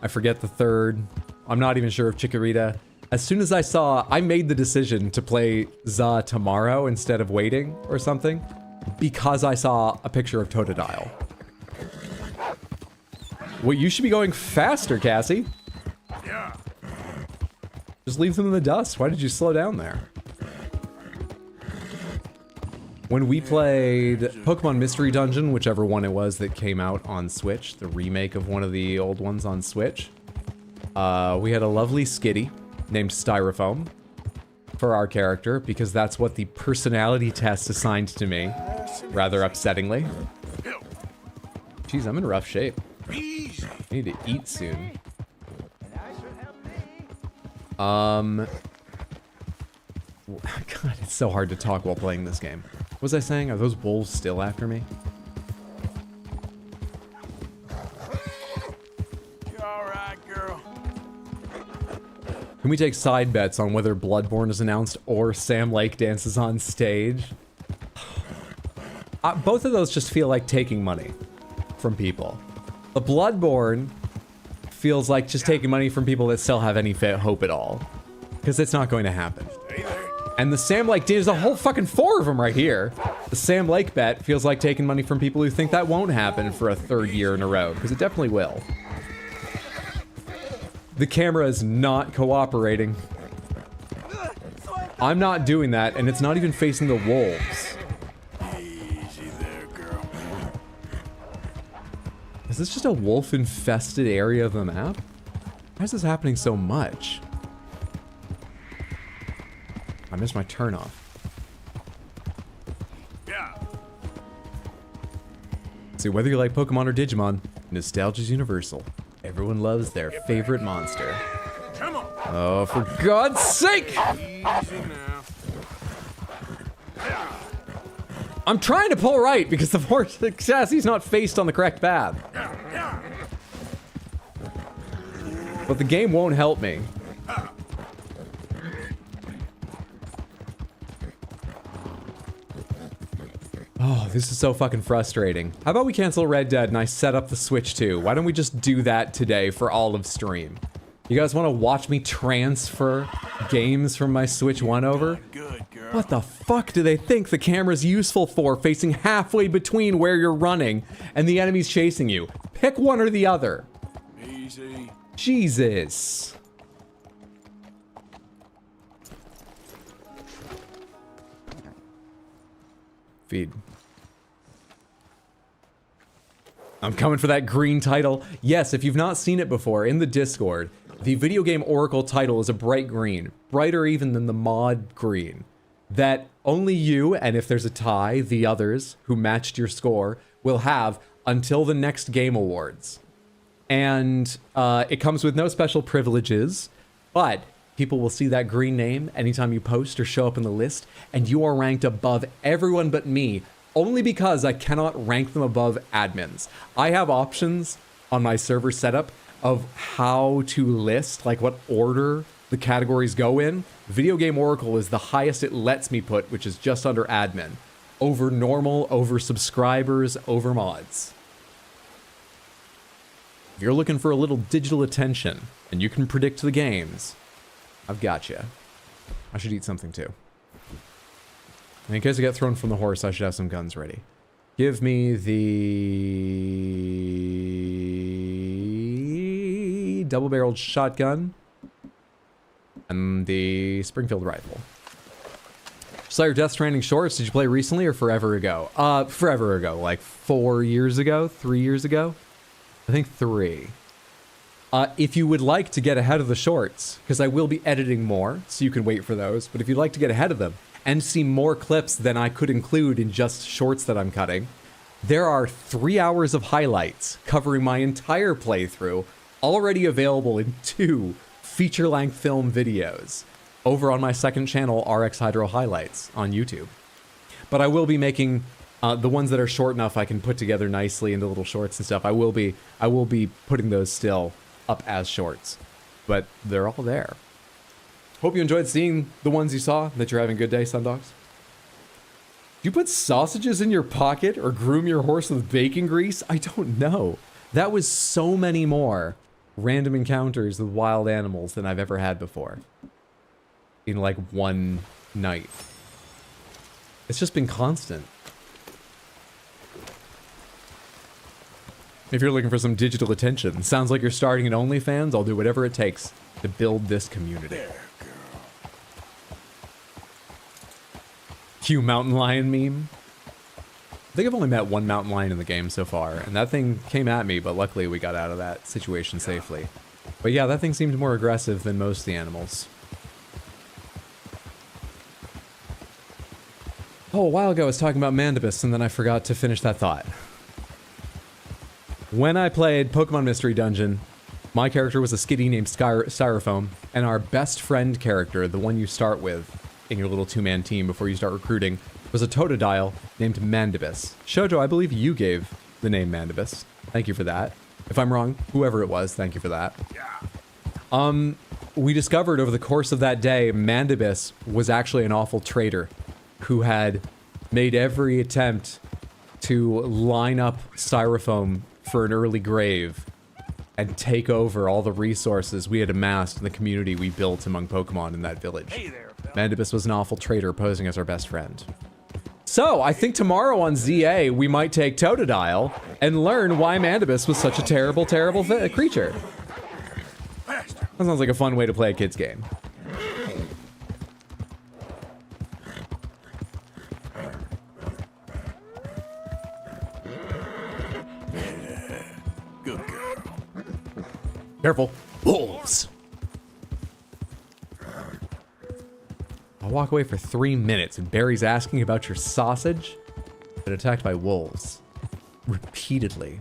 Speaker 1: I forget the third. I'm not even sure if Chikorita. As soon as I made the decision to play ZA tomorrow instead of waiting or something, because I saw a picture of Totodile. Well, you should be going faster, Cassie.
Speaker 3: Yeah.
Speaker 1: Just leave them in the dust. Why did you slow down there? When we played Pokemon Mystery Dungeon, whichever one it was that came out on Switch, the remake of one of the old ones on Switch, we had a lovely Skitty named Styrofoam for our character, because that's what the personality test assigned to me, rather upsettingly. Jeez, I'm in rough shape. I need to eat soon. God, it's so hard to talk while playing this game. What was I saying? Are those wolves still after me?
Speaker 3: You alright, girl?
Speaker 1: Can we take side bets on whether Bloodborne is announced or Sam Lake dances on stage? Both of those just feel like taking money from people. The Bloodborne feels like just taking money from people that still have any hope at all. Because it's not going to happen. And the Sam Lake, there's a whole fucking 4 of them right here. The Sam Lake bet feels like taking money from people who think that won't happen for a 3rd year in a row. Because it definitely will. The camera is not cooperating. I'm not doing that, and it's not even facing the wolves.
Speaker 3: Easy there, girl.
Speaker 1: Is this just a wolf-infested area of the map? Why is this happening so much? I missed my turn off.
Speaker 3: Yeah.
Speaker 1: See, whether you like Pokemon or Digimon, nostalgia's universal. Everyone loves their favorite monster.
Speaker 3: Come on.
Speaker 1: Oh, for God's sake!
Speaker 3: Easy now.
Speaker 1: I'm trying to pull right because the chassis's not faced on the correct path. But the game won't help me. Oh, this is so fucking frustrating. How about we cancel Red Dead and I set up the Switch too? Why don't we just do that today for all of stream? You guys want to watch me transfer games from my Switch 1 over?
Speaker 3: Good, girl.
Speaker 1: What the fuck do they think the camera's useful for, facing halfway between where you're running and the enemy's chasing you? Pick one or the other.
Speaker 3: Easy.
Speaker 1: Jesus. Feed. I'm coming for that green title. Yes, if you've not seen it before, in the Discord, the Video Game Oracle title is a bright green, brighter even than the mod green, that only you, and if there's a tie, the others who matched your score, will have until the next Game Awards. And it comes with no special privileges, but people will see that green name anytime you post or show up in the list, and you are ranked above everyone but me, only because I cannot rank them above admins. I have options on my server setup of how to list, like what order the categories go in. Video Game Oracle is the highest it lets me put, which is just under admin. Over normal, over subscribers, over mods. If you're looking for a little digital attention, and you can predict the games, I've got you. I should eat something too. And in case I get thrown from the horse, I should have some guns ready. Give me the double-barreled shotgun and the Springfield rifle. Saw your Death Stranding shorts. Did you play recently or forever ago? Forever ago, like 4 years ago, 3 years ago. I think 3. If you would like to get ahead of the shorts, because I will be editing more, so you can wait for those, but if you'd like to get ahead of them and see more clips than I could include in just shorts that I'm cutting, there are 3 hours of highlights covering my entire playthrough, already available in 2 feature-length film videos over on my second channel, RX Hydro Highlights, on YouTube. But I will be making The ones that are short enough I can put together nicely into little shorts and stuff. I will be putting those still up as shorts, but they're all there. Hope you enjoyed seeing the ones you saw, that you're having a good day, Sundogs. Do you put sausages in your pocket or groom your horse with bacon grease? I don't know. That was so many more random encounters with wild animals than I've ever had before. In like one night. It's just been constant. If you're looking for some digital attention, sounds like you're starting an OnlyFans, I'll do whatever it takes to build this community. Cue mountain lion meme. I think I've only met one mountain lion in the game so far, and that thing came at me, but luckily we got out of that situation safely. But yeah, that thing seemed more aggressive than most of the animals. Oh, a while ago I was talking about Mandibus, and then I forgot to finish that thought. When I played Pokemon Mystery Dungeon, my character was a skitty named Styrofoam, and our best friend character, the one you start with in your little two-man team before you start recruiting, was a Totodile named Mandibus. Shoujo, I believe you gave the name Mandibus. Thank you for that. If I'm wrong, whoever it was, thank you for that. We discovered over the course of that day, Mandibus was actually an awful traitor who had made every attempt to line up Styrofoam for an early grave and take over all the resources we had amassed in the community we built among Pokemon in that village. Hey there, Mandibus was an awful traitor posing as our best friend. So, I think tomorrow on ZA, we might take Totodile and learn why Mandibus was such a terrible, terrible creature. That sounds like a fun way to play a kid's game.
Speaker 4: Good girl.
Speaker 1: Careful. Wolves! I'll walk away for 3 minutes and Barry's asking about your sausage. Been attacked by wolves. Repeatedly.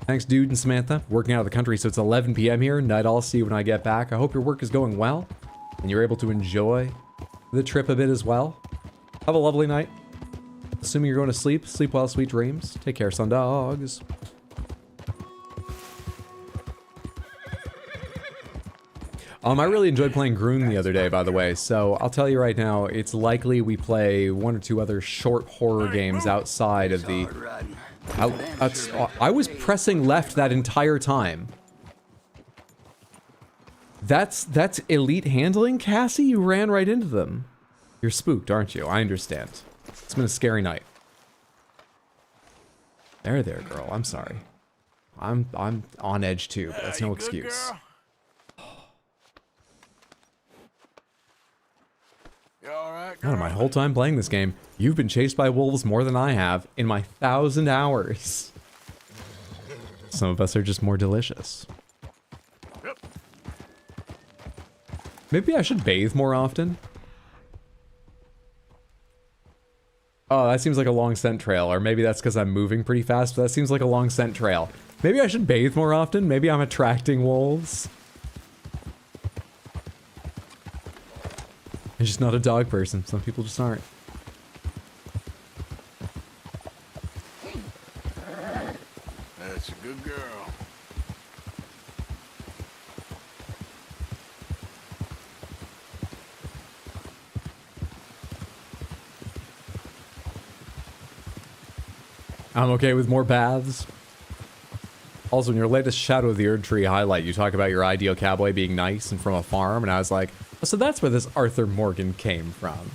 Speaker 1: Thanks, dude and Samantha. Working out of the country, so it's 11 p.m. here. Night, I'll see you when I get back. I hope your work is going well and you're able to enjoy the trip a bit as well. Have a lovely night. Assuming you're going to sleep, sleep well, sweet dreams. Take care, Sundogs. I really enjoyed playing Groon the other day, by the way, so I'll tell you right now, it's likely we play 1 or 2 other short horror games outside of the... I was pressing left that entire time. That's elite handling, Cassie? You ran right into them. You're spooked, aren't you? I understand. It's been a scary night. There, girl. I'm sorry. I'm on edge too, but that's no excuse. God, my whole time playing this game, you've been chased by wolves more than I have in my 1,000 hours. Some of us are just more delicious. Maybe I should bathe more often. Oh, that seems like a long scent trail, or maybe that's because I'm moving pretty fast, but that seems like a long scent trail. Maybe I should bathe more often? Maybe I'm attracting wolves? I'm just not a dog person. Some people just aren't.
Speaker 4: That's a good girl.
Speaker 1: I'm okay with more baths. Also, in your latest Shadow of the Erdtree highlight, you talk about your ideal cowboy being nice and from a farm, and I was like, oh, so that's where this Arthur Morgan came from.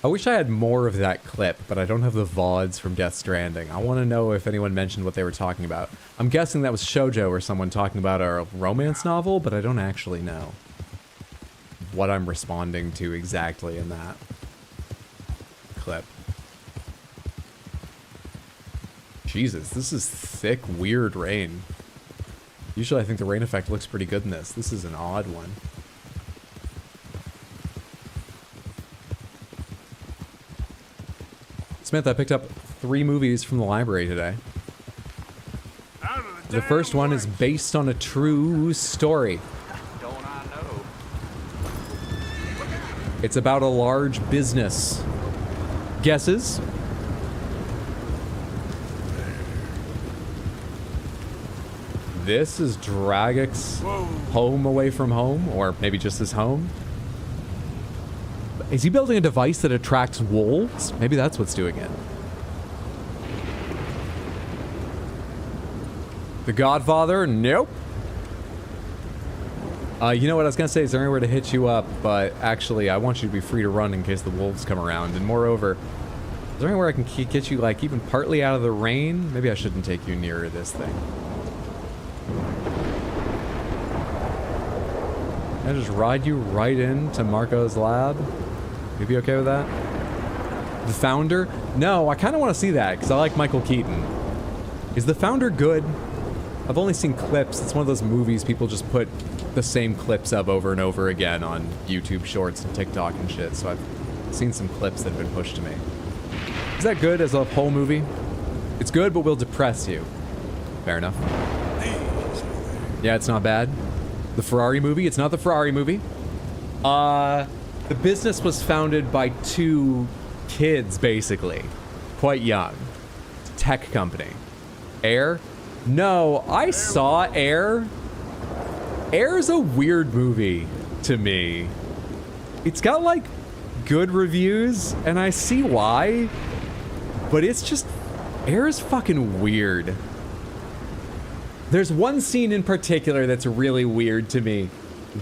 Speaker 1: I wish I had more of that clip, but I don't have the VODs from Death Stranding. I want to know if anyone mentioned what they were talking about. I'm guessing that was Shoujo or someone talking about a romance novel, but I don't actually know what I'm responding to exactly in that clip. Jesus, this is thick, weird rain. Usually I think the rain effect looks pretty good in this. This is an odd one. Samantha, I picked up 3 movies from the library today. The first one is based on a true story.
Speaker 3: Don't I know?
Speaker 1: It's about a large business. Guesses? This is Dragic's home away from home, or maybe just his home. Is he building a device that attracts wolves? Maybe that's what's doing it. The Godfather? Nope. You know what I was gonna say? Is there anywhere to hit you up? But actually, I want you to be free to run in case the wolves come around. And moreover, is there anywhere I can get you, like, even partly out of the rain? Maybe I shouldn't take you nearer this thing. Can I just ride you right into Marco's lab? You be okay with that? The Founder? No, I kind of want to see that because I like Michael Keaton. Is The Founder good? I've only seen clips. It's one of those movies people just put the same clips of over and over again on YouTube Shorts and TikTok and shit, so I've seen some clips that have been pushed to me. Is that good as a whole movie? It's good, but will depress you. Fair enough. Yeah, it's not bad. The Ferrari movie? It's not the Ferrari movie. The business was founded by two kids, basically. Quite young. It's a tech company. Air? No, I saw Air. Air's a weird movie to me. It's got, like, good reviews, and I see why. But it's just... Air is fucking weird. There's one scene in particular that's really weird to me,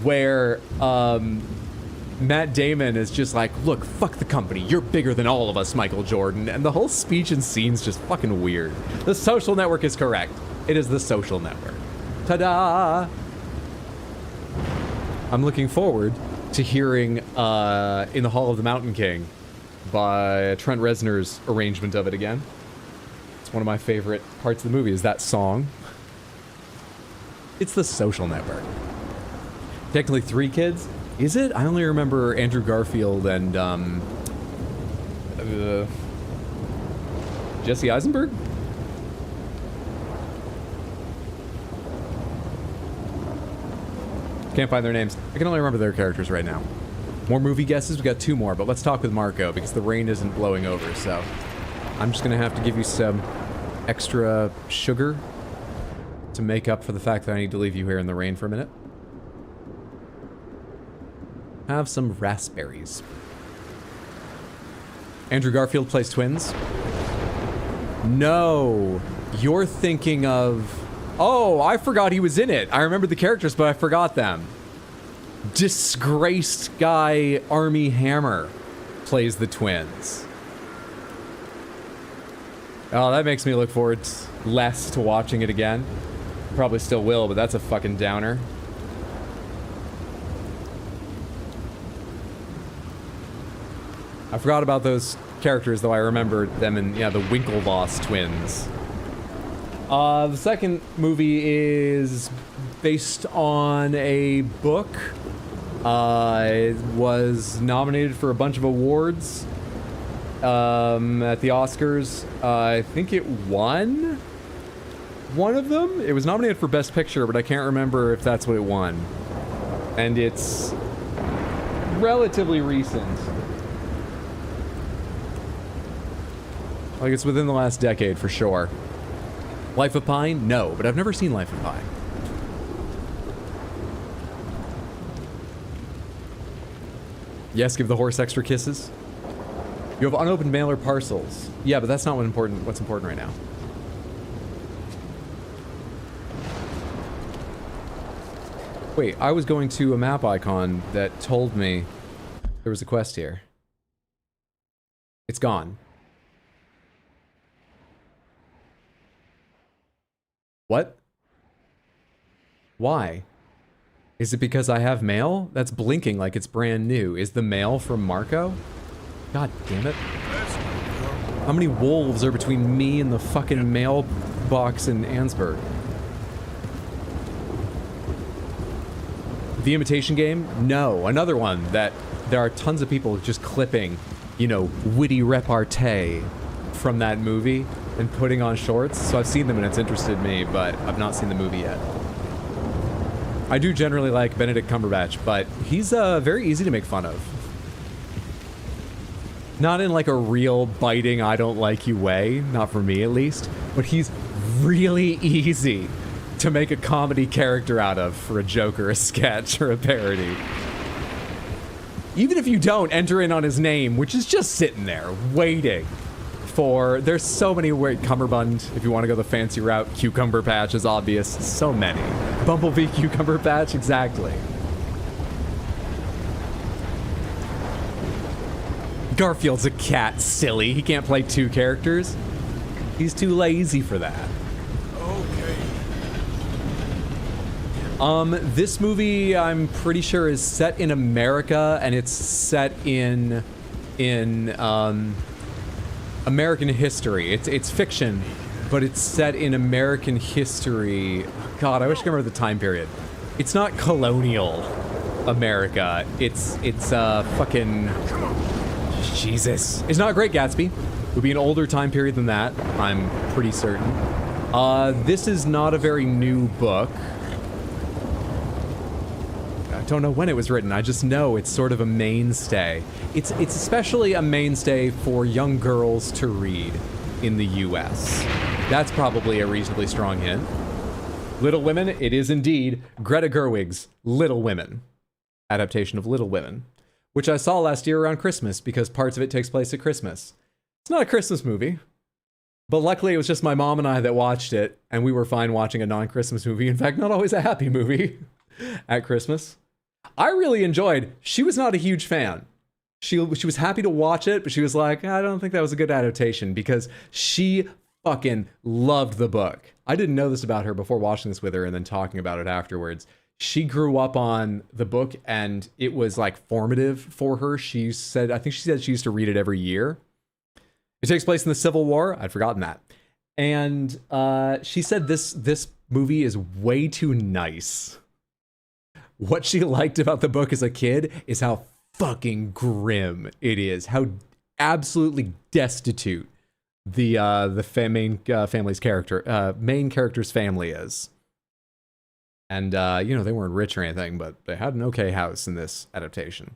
Speaker 1: where, Matt Damon is just like, look, fuck the company. You're bigger than all of us, Michael Jordan. And the whole speech and scene's just fucking weird. The Social Network is correct. It is The Social Network. Ta-da! I'm looking forward to hearing In the Hall of the Mountain King by Trent Reznor's arrangement of it again. It's one of my favorite parts of the movie is that song. It's The Social Network. Technically 3 kids. Is it? I only remember Andrew Garfield and, Jesse Eisenberg? Can't find their names. I can only remember their characters right now. More movie guesses? We got 2 more, but let's talk with Marco because the rain isn't blowing over, so I'm just gonna have to give you some extra sugar to make up for the fact that I need to leave you here in the rain for a minute. Have some raspberries. Andrew Garfield plays twins. No, you're thinking of... Oh, I forgot he was in it. I remember the characters, but I forgot them. Disgraced guy Armie Hammer plays the twins. Oh, that makes me look forward less to watching it again. Probably still will, but that's a fucking downer. I forgot about those characters, though I remembered them in, yeah, the Winklevoss twins. The second movie is based on a book. It was nominated for a bunch of awards at the Oscars. I think it won one of them. It was nominated for Best Picture, but I can't remember if that's what it won. And it's relatively recent. Like, it's within the last decade, for sure. Life of Pi? No, but I've never seen Life of Pi. Yes, give the horse extra kisses. You have unopened mail or parcels. Yeah, but that's not what's important right now. Wait, I was going to a map icon that told me there was a quest here. It's gone. What? Why? Is it because I have mail? That's blinking like it's brand new. Is the mail from Marco? God damn it. How many wolves are between me and the fucking mailbox in Ansburg? The Imitation Game? No. Another one that there are tons of people just clipping, you know, witty repartee from that movie and putting on shorts. So I've seen them and it's interested me, but I've not seen the movie yet. I do generally like Benedict Cumberbatch, but he's very easy to make fun of. Not in like a real biting, I don't like you way, not for me at least, but he's really easy to make a comedy character out of for a joke or a sketch or a parody. Even if you don't enter in on his name, which is just sitting there waiting for, there's so many, Cumberbund, if you want to go the fancy route, Cucumber Patch is obvious, so many. Bumblebee Cucumber Patch, exactly. Garfield's a cat, silly. He can't play two characters. He's too lazy for that.
Speaker 4: Okay.
Speaker 1: This movie, I'm pretty sure, is set in America, and it's set in American history. It's fiction, but it's set in American history. God, I wish I could remember the time period. It's not colonial America. It's fucking... Jesus. It's not Great Gatsby. It would be an older time period than that, I'm pretty certain. This is not a very new book. I don't know when it was written. I just know it's sort of a mainstay. It's especially a mainstay for young girls to read in the US. That's probably a reasonably strong hint. Little Women, it is indeed Greta Gerwig's Little Women, adaptation of Little Women, which I saw last year around Christmas because parts of it takes place at Christmas. It's not a Christmas movie, but luckily it was just my mom and I that watched it, and we were fine watching a non-Christmas movie. In fact, not always a happy movie at Christmas. I really enjoyed. She was not a huge fan. She was happy to watch it, but she was like, I don't think that was a good adaptation because she fucking loved the book. I didn't know this about her before watching this with her and then talking about it afterwards. She grew up on the book and it was like formative for her. She said, I think she said she used to read it every year. It takes place in the Civil War. I'd forgotten that. And she said this movie is way too nice. What she liked about the book as a kid is how fucking grim it is. How absolutely destitute the main character's family is. And, you know, they weren't rich or anything, but they had an okay house in this adaptation.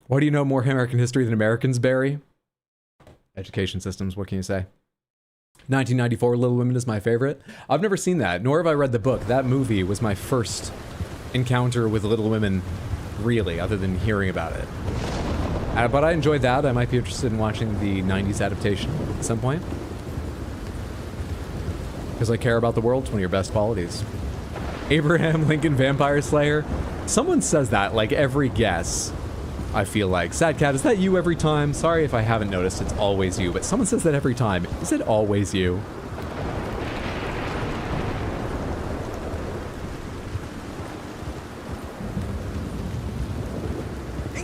Speaker 1: Why do you know more American history than Americans, Barry? Education systems, what can you say? 1994, Little Women is my favorite. I've never seen that, nor have I read the book. That movie was my first encounter with Little Women, really, other than hearing about it. But I enjoyed that. I might be interested in watching the 90s adaptation at some point. Because I care about the world. It's one of your best qualities. Abraham Lincoln Vampire Slayer. Someone says that like every guess, I feel like. Sad Cat, is that you every time? Sorry if I haven't noticed, it's always you. But someone says that every time. Is it always you?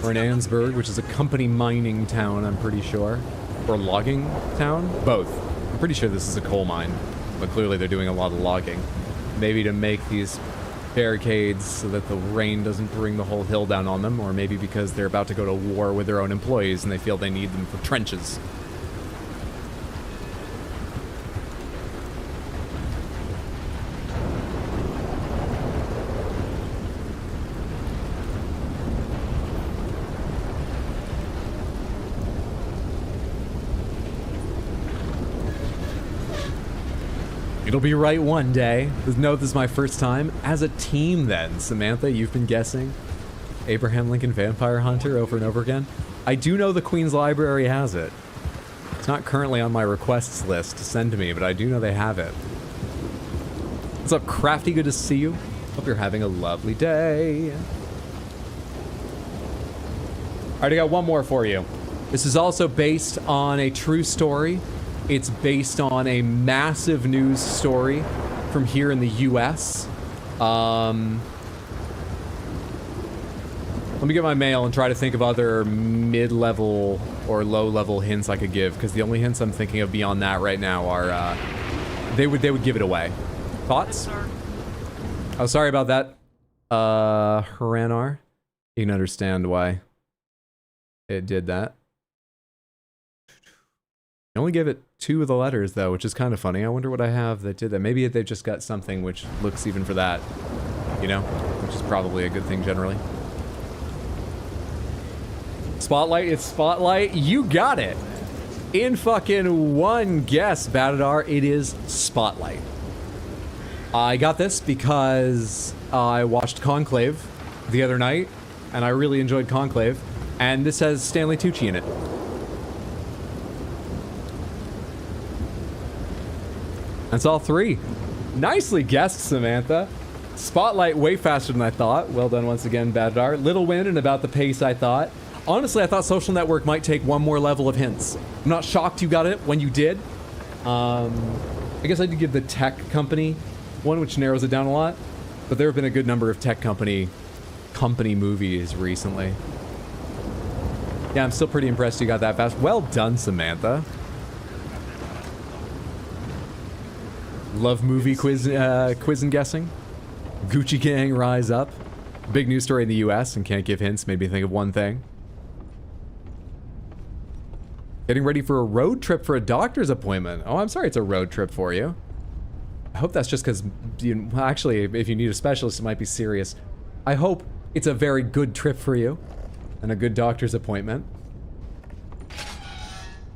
Speaker 1: Renandsburg, which is a company mining town, I'm pretty sure. Or logging town? Both. I'm pretty sure this is a coal mine. But clearly they're doing a lot of logging. Maybe to make these barricades so that the rain doesn't bring the whole hill down on them, or maybe because they're about to go to war with their own employees and they feel they need them for trenches. It'll be right one day. Note this is my first time as a team then. Samantha, you've been guessing Abraham Lincoln Vampire Hunter over and over again. I do know the Queen's Library has it. It's not currently on my requests list to send to me, but I do know they have it. What's up, Crafty? Good to see you. Hope you're having a lovely day. Alright, I got one more for you. This is also based on a true story. It's based on a massive news story from here in the US. Let me get my mail and try to think of other mid-level or low-level hints I could give, because the only hints I'm thinking of beyond that right now are, they would give it away. Thoughts? Oh, sorry about that, Haranar. You can understand why it did that. I only gave it 2 of the letters, though, which is kind of funny. I wonder what I have that did that. Maybe they've just got something which looks even for that, you know? Which is probably a good thing generally. Spotlight, it's Spotlight. You got it. In fucking one guess, Batadar, it is Spotlight. I got this because I watched Conclave the other night, and I really enjoyed Conclave, and this has Stanley Tucci in it. That's all three. Nicely guessed, Samantha. Spotlight way faster than I thought. Well done once again, Badar. Little win and about the pace I thought. Honestly, I thought Social Network might take one more level of hints. I'm not shocked you got it when you did. I guess I did give the tech company one, which narrows it down a lot. But there have been a good number of tech company movies recently. Yeah, I'm still pretty impressed you got that fast. Well done, Samantha. Love movie quiz and guessing. Gucci Gang rise up. Big news story in the US and can't give hints. Made me think of one thing. Getting ready for a road trip for a doctor's appointment. Oh, I'm sorry it's a road trip for you. I hope that's just because, well, actually, if you need a specialist, it might be serious. I hope it's a very good trip for you and a good doctor's appointment.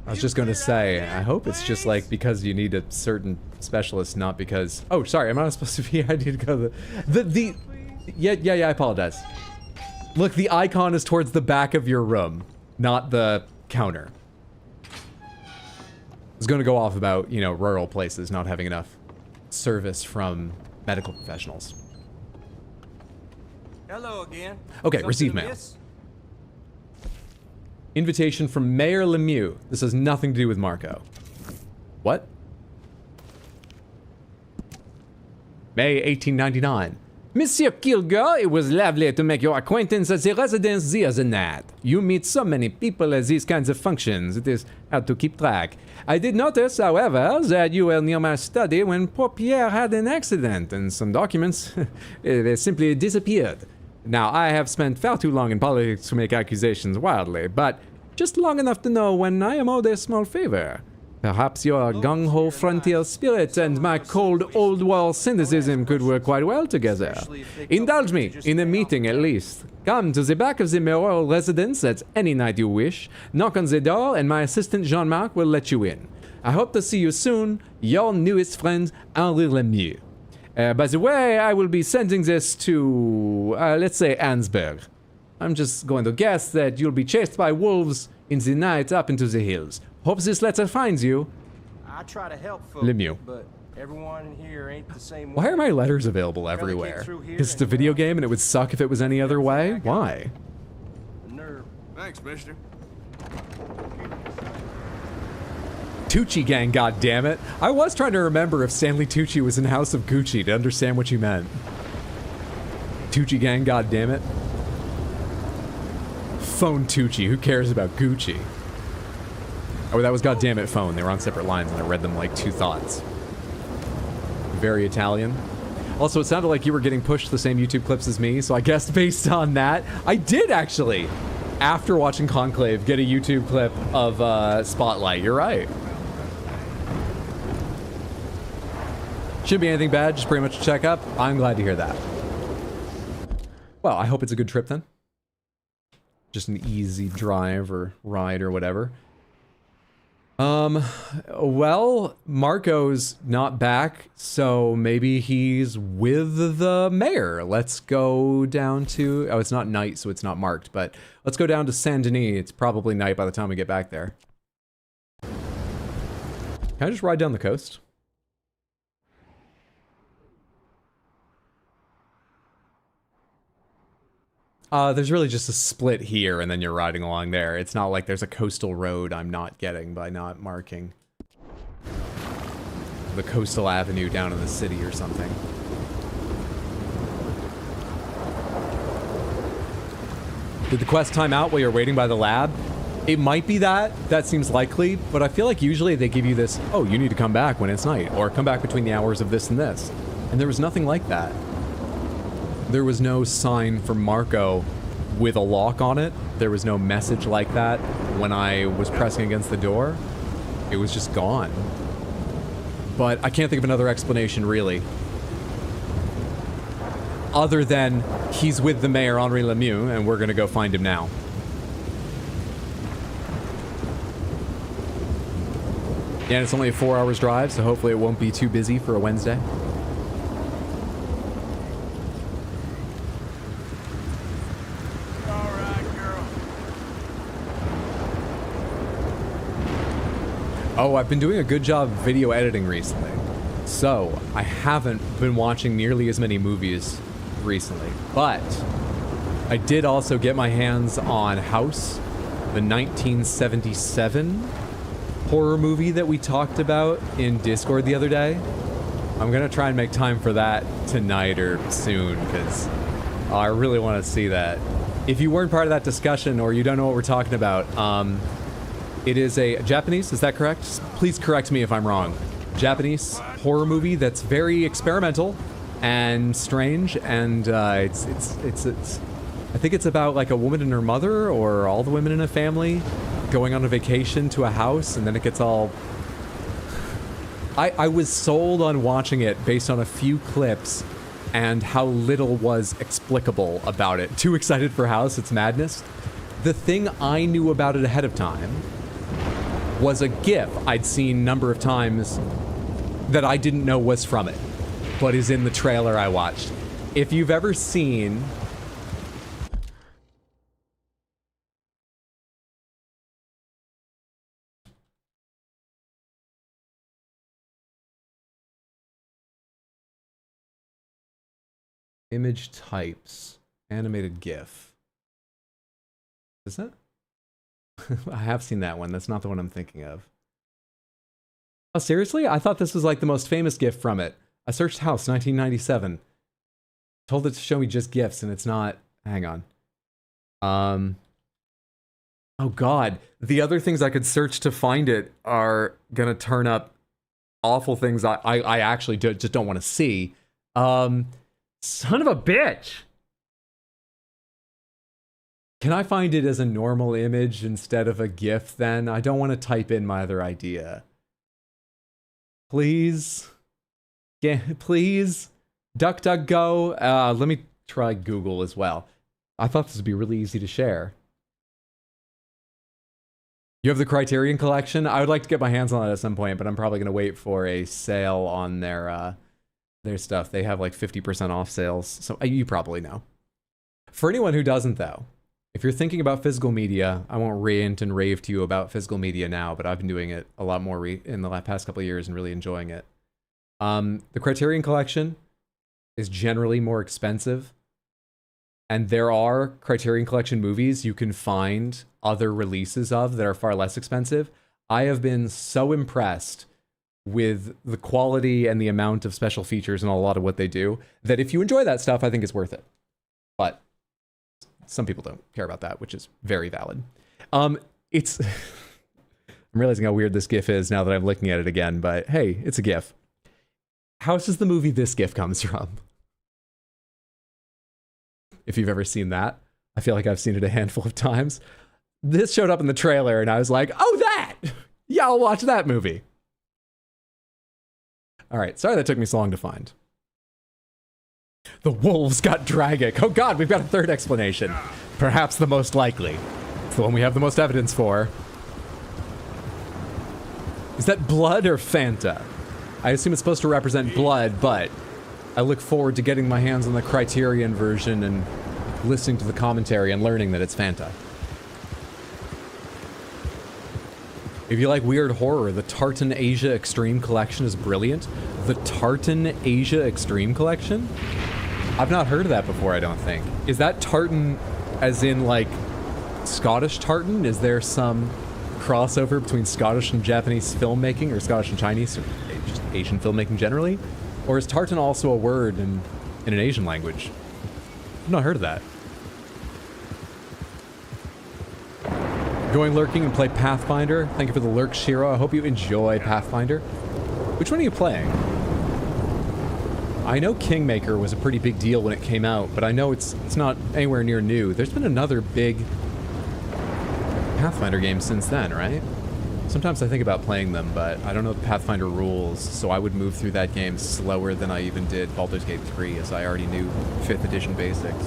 Speaker 1: I was just going to say, I hope it's just like because you need a certain specialist, not because... Oh, sorry, I'm not supposed to be... I need to go to the... Yeah, I apologize. Look, the icon is towards the back of your room, not the counter. I was going to go off about, you know, rural places not having enough service from medical professionals.
Speaker 5: Hello again.
Speaker 1: Okay, receive mail. Invitation from Mayor Lemieux. This has nothing to do with Marco. What? May 1899. Monsieur Kilgore, it was lovely to make your acquaintance at the residence the other night. You meet so many people at these kinds of functions, it is hard to keep track. I did notice, however, that you were near my study when poor Pierre had an accident, and some documents, they simply disappeared. Now, I have spent far too long in politics to make accusations wildly, but just long enough to know when I am owed a small favor. Perhaps your gung-ho frontier spirit and my cold old-world cynicism could work quite well together. Indulge me, in a meeting at least. Come to the back of the mayoral residence at any night you wish, knock on the door, and my assistant Jean-Marc will let you in. I hope to see you soon, your newest friend, Henri Lemieux. By the way, I will be sending this to, let's say, Ansberg. I'm just going to guess that you'll be chased by wolves in the night up into the hills. Hope this letter finds you.
Speaker 5: I try to help folks,
Speaker 1: Lemieux.
Speaker 5: but everyone here ain't the same way.
Speaker 1: Why are my letters available everywhere? It's a video game and it would suck if it was any other way? Why?
Speaker 5: Nerve.
Speaker 4: Thanks, mister.
Speaker 1: Tucci Gang, goddammit. I was trying to remember if Stanley Tucci was in House of Gucci to understand what you meant. Tucci Gang, goddammit. Phone Tucci, who cares about Gucci? Oh, that was goddammit phone. They were on separate lines and I read them like two thoughts. Very Italian. Also, it sounded like you were getting pushed the same YouTube clips as me, so I guess based on that, I did actually, after watching Conclave, get a YouTube clip of Spotlight. You're right. Shouldn't be anything bad, just pretty much a checkup. I'm glad to hear that. Well, I hope it's a good trip then. Just an easy drive or ride or whatever. Well, Marco's not back, so maybe he's with the mayor. Let's go down to... Oh, it's not night, so it's not marked, but let's go down to Saint Denis. It's probably night by the time we get back there. Can I just ride down the coast? There's really just a split here, and then you're riding along there. It's not like there's a coastal road I'm not getting by not marking the coastal avenue down in the city or something. Did the quest time out while you're waiting by the lab? It might be that. That seems likely, but I feel like usually they give you this, oh, you need to come back when it's night, or come back between the hours of this and this. And there was nothing like that. There was no sign for Marco with a lock on it. There was no message like that when I was pressing against the door. It was just gone. But I can't think of another explanation, really. Other than he's with the mayor, Henri Lemieux, and we're gonna go find him now. Yeah, it's only a 4 hours drive, so hopefully it won't be too busy for a Wednesday.
Speaker 4: All right, girl.
Speaker 1: Oh, I've been doing a good job of video editing recently. So, I haven't been watching nearly as many movies recently. But, I did also get my hands on House, the 1977 horror movie that we talked about in Discord the other day. I'm gonna try and make time for that tonight or soon, because I really want to see that. If you weren't part of that discussion or you don't know what we're talking about, it is a Japanese, is that correct? Please correct me if I'm wrong. Japanese horror movie that's very experimental and strange, and it's I think it's about like a woman and her mother, or all the women in a family, going on a vacation to a house, and then it gets all... I was sold on watching it based on a few clips and how little was explicable about it. Too excited for House, it's madness. The thing I knew about it ahead of time was a GIF I'd seen a number of times that I didn't know was from it, but is in the trailer I watched. If you've ever seen... Image types, animated GIF. Is that? I have seen that one. That's not the one I'm thinking of. Oh, seriously? I thought this was like the most famous GIF from it. I searched House 1997. Told it to show me just GIFs, and it's not. Hang on. Oh God. The other things I could search to find it are gonna turn up awful things I actually just don't want to see. Son of a bitch! Can I find it as a normal image instead of a GIF then? I don't want to type in my other idea. Please? Yeah, please? DuckDuckGo? Let me try Google as well. I thought this would be really easy to share. You have the Criterion Collection? I would like to get my hands on it at some point, but I'm probably going to wait for a sale on their stuff. They have like 50% off sales, so you probably know. For anyone who doesn't though, if you're thinking about physical media, I won't rant and rave to you about physical media now, but I've been doing it a lot more in the past couple of years and really enjoying it. The Criterion Collection is generally more expensive, and there are Criterion Collection movies you can find other releases of that are far less expensive. I have been so impressed with the quality and the amount of special features and a lot of what they do, that if you enjoy that stuff, I think it's worth it. But some people don't care about that, which is very valid. It's... I'm realizing how weird this GIF is now that I'm looking at it again, but hey, it's a GIF. House is the movie this GIF comes from. If you've ever seen that, I feel like I've seen it a handful of times. This showed up in the trailer and I was like, oh, that! Yeah, I'll watch that movie. All right, sorry that took me so long to find. The wolves got Dragic. Oh God, we've got a third explanation. Perhaps the most likely. It's the one we have the most evidence for. Is that blood or Fanta? I assume it's supposed to represent blood, but I look forward to getting my hands on the Criterion version and listening to the commentary and learning that it's Fanta. If you like weird horror, the Tartan Asia Extreme Collection is brilliant. The Tartan Asia Extreme Collection? I've not heard of that before, I don't think. Is that tartan as in, like, Scottish tartan? Is there some crossover between Scottish and Japanese filmmaking, or Scottish and Chinese, or just Asian filmmaking generally? Or is tartan also a word in an Asian language? I've not heard of that. Going lurking and play Pathfinder. Thank you for the lurk, Shiro. I hope you enjoy Pathfinder. Which one are you playing? I know Kingmaker was a pretty big deal when it came out, but I know it's not anywhere near new. There's been another big Pathfinder game since then, right? Sometimes I think about playing them, but I don't know the Pathfinder rules, so I would move through that game slower than I even did Baldur's Gate 3, as I already knew 5th edition basics.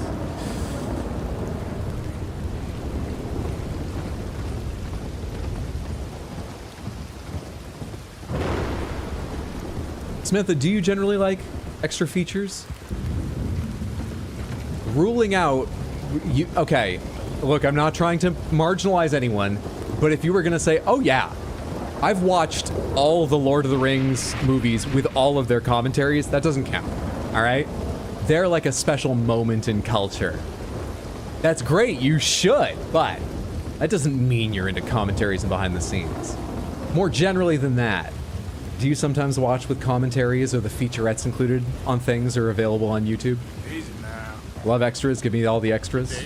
Speaker 1: Samantha, do you generally like extra features? Ruling out, okay, look, I'm not trying to marginalize anyone, but if you were gonna say, oh yeah, I've watched all the Lord of the Rings movies with all of their commentaries, that doesn't count, all right? They're like a special moment in culture. That's great, you should, but that doesn't mean you're into commentaries and behind the scenes. More generally than that, do you sometimes watch with commentaries or the featurettes included on things or available on YouTube?
Speaker 4: Easy now.
Speaker 1: Love extras, give me all the extras.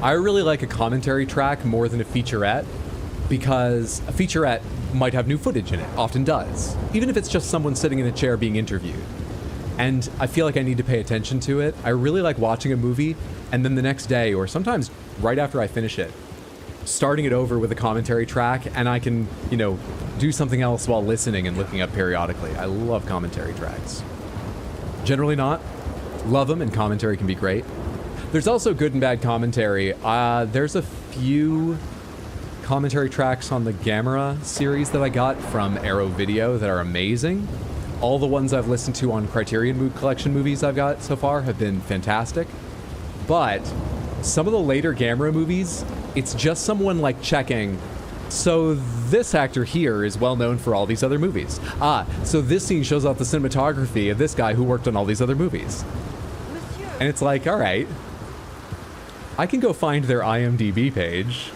Speaker 1: I really like a commentary track more than a featurette because a featurette might have new footage in it, often does, even if it's just someone sitting in a chair being interviewed. And I feel like I need to pay attention to it. I really like watching a movie and then the next day, or sometimes right after I finish it, starting it over with a commentary track, and I can, you know, do something else while listening and looking up periodically. I love commentary tracks. Generally not. Love them, and commentary can be great. There's also good and bad commentary. There's a few commentary tracks on the Gamera series that I got from Arrow Video that are amazing. All the ones I've listened to on Criterion Mood Collection movies I've got so far have been fantastic. But some of the later Gamera movies, it's just someone like checking, so this actor here is well known for all these other movies. So this scene shows off the cinematography of this guy who worked on all these other movies. And it's like, all right, I can go find their IMDb page.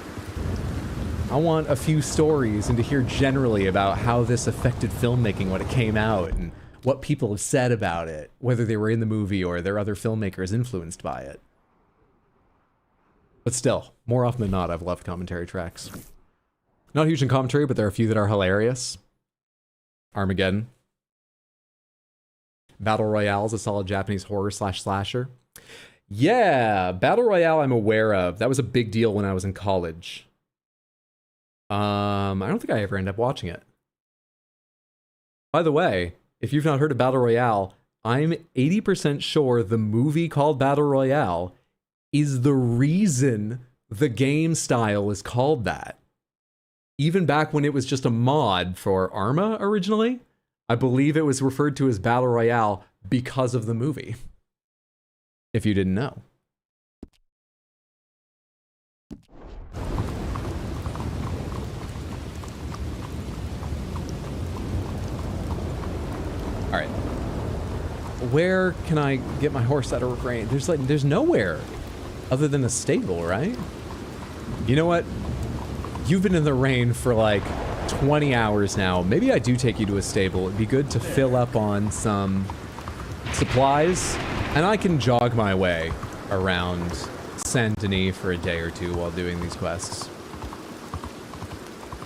Speaker 1: I want a few stories and to hear generally about how this affected filmmaking when it came out and what people have said about it, whether they were in the movie or their other filmmakers influenced by it. But still, more often than not, I've loved commentary tracks. Not huge in commentary, but there are a few that are hilarious. Armageddon. Battle Royale is a solid Japanese horror slash slasher. Yeah, Battle Royale I'm aware of. That was a big deal when I was in college. I don't think I ever ended up watching it. By the way, if you've not heard of Battle Royale, I'm 80% sure the movie called Battle Royale is the reason the game style is called that. Even back when it was just a mod for Arma originally, I believe it was referred to as Battle Royale because of the movie. If you didn't know. All right. Where can I get my horse out of rain? There's nowhere other than a stable, right? You know what? You've been in the rain for like 20 hours now. Maybe I do take you to a stable. It'd be good to fill up on some supplies, and I can jog my way around Saint Denis for a day or two while doing these quests.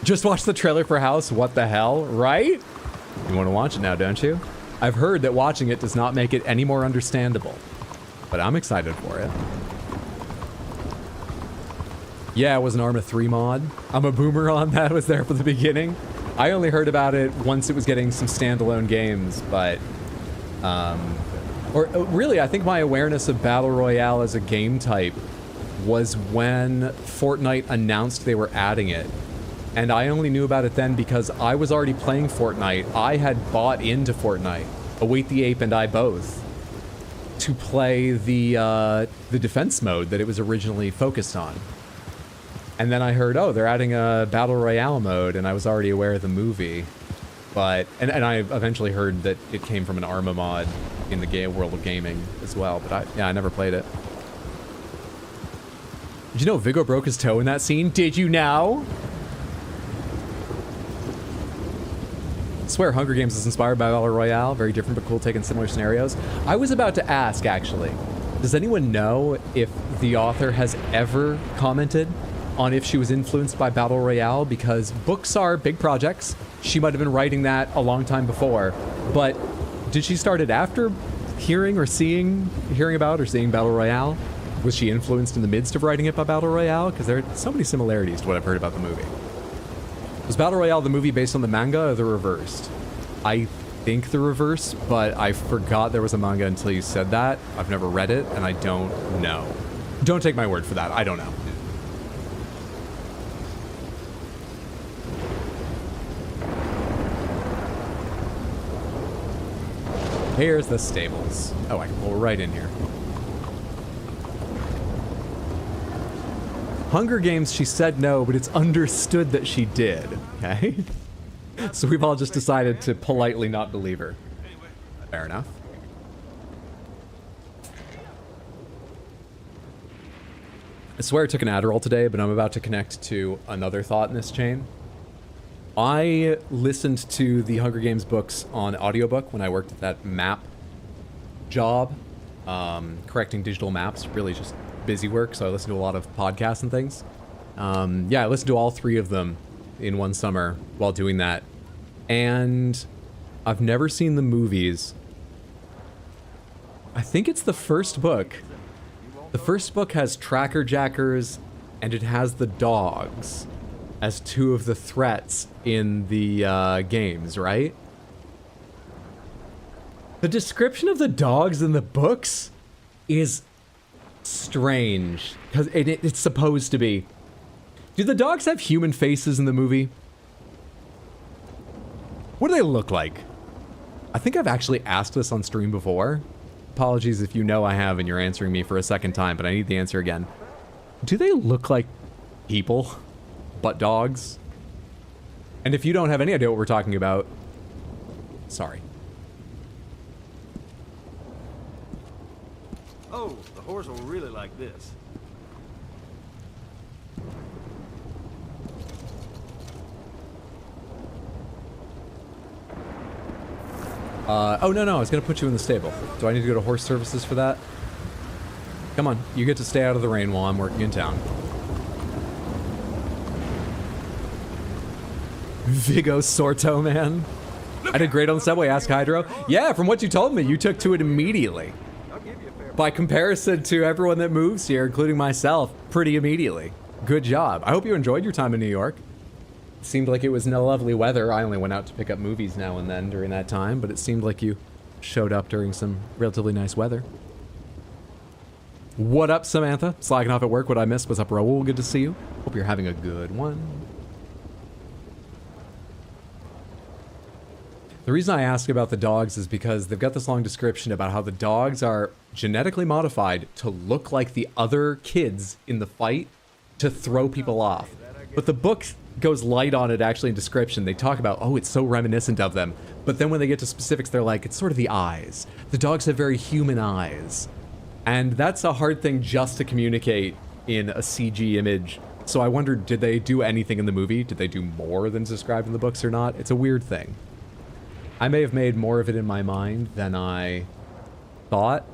Speaker 1: Just watched the trailer for House. What the hell, right? You want to watch it now, don't you? I've heard that watching it does not make it any more understandable, but I'm excited for it. Yeah, it was an Arma 3 mod. I'm a boomer on that. Was there from the beginning. I only heard about it once it was getting some standalone games, but really, I think my awareness of Battle Royale as a game type was when Fortnite announced they were adding it. And I only knew about it then because I was already playing Fortnite. I had bought into Fortnite, Await the Ape and I both, to play the defense mode that it was originally focused on. And then I heard, oh, they're adding a Battle Royale mode, and I was already aware of the movie. But, and I eventually heard that it came from an Arma mod in the world of gaming as well, but I never played it. Did you know Viggo broke his toe in that scene? Did you now? I swear Hunger Games is inspired by Battle Royale. Very different but cool take in similar scenarios. I was about to ask, actually, does anyone know if the author has ever commented on if she was influenced by Battle Royale? Because books are big projects. She might have been writing that a long time before, but did she start it after hearing about or seeing Battle Royale? Was she influenced in the midst of writing it by Battle Royale? Because there are so many similarities to what I've heard about the movie. Was Battle Royale the movie based on the manga or the reversed? I think the reverse, but I forgot there was a manga until you said that. I've never read it, and I don't know. Don't take my word for that. I don't know. Here's the stables. Oh, I can pull right in here. Hunger Games, she said no, but it's understood that she did, okay? So we've all just decided to politely not believe her. Fair enough. I swear I took an Adderall today, but I'm about to connect to another thought in this chain. I listened to the Hunger Games books on audiobook when I worked at that map job, correcting digital maps, really just busy work, so I listened to a lot of podcasts and things. Yeah, I listened to all 3 of them in one summer while doing that, and I've never seen the movies. I think it's the first book. The first book has tracker jackers, and it has the dogs as 2 of the threats in the games, right? The description of the dogs in the books is strange, because it's supposed to be. Do the dogs have human faces in the movie? What do they look like? I think I've actually asked this on stream before. Apologies if you know I have and you're answering me for a second time, but I need the answer again. Do they look like people, but dogs? And if you don't have any idea what we're talking about, sorry.
Speaker 5: Oh, the horse will really like this.
Speaker 1: Oh, no, I was gonna put you in the stable. Do I need to go to horse services for that? Come on, you get to stay out of the rain while I'm working in town. Vigo Sorto, man. I did great on the subway, ask Hydro. Yeah, from what you told me, you took to it immediately. By comparison to everyone that moves here, including myself, pretty immediately. Good job. I hope you enjoyed your time in New York. It seemed like it was no lovely weather. I only went out to pick up movies now and then during that time, but it seemed like you showed up during some relatively nice weather. What up, Samantha? Slacking off at work. What I missed? What's up, Raoul? Good to see you. Hope you're having a good one. The reason I ask about the dogs is because they've got this long description about how the dogs are genetically modified to look like the other kids in the fight to throw people off. But the book goes light on it actually in description. They talk about, oh, it's so reminiscent of them. But then when they get to specifics, they're like, it's sort of the eyes. The dogs have very human eyes. And that's a hard thing just to communicate in a CG image. So I wondered, did they do anything in the movie? Did they do more than described in the books or not? It's a weird thing. I may have made more of it in my mind than I thought.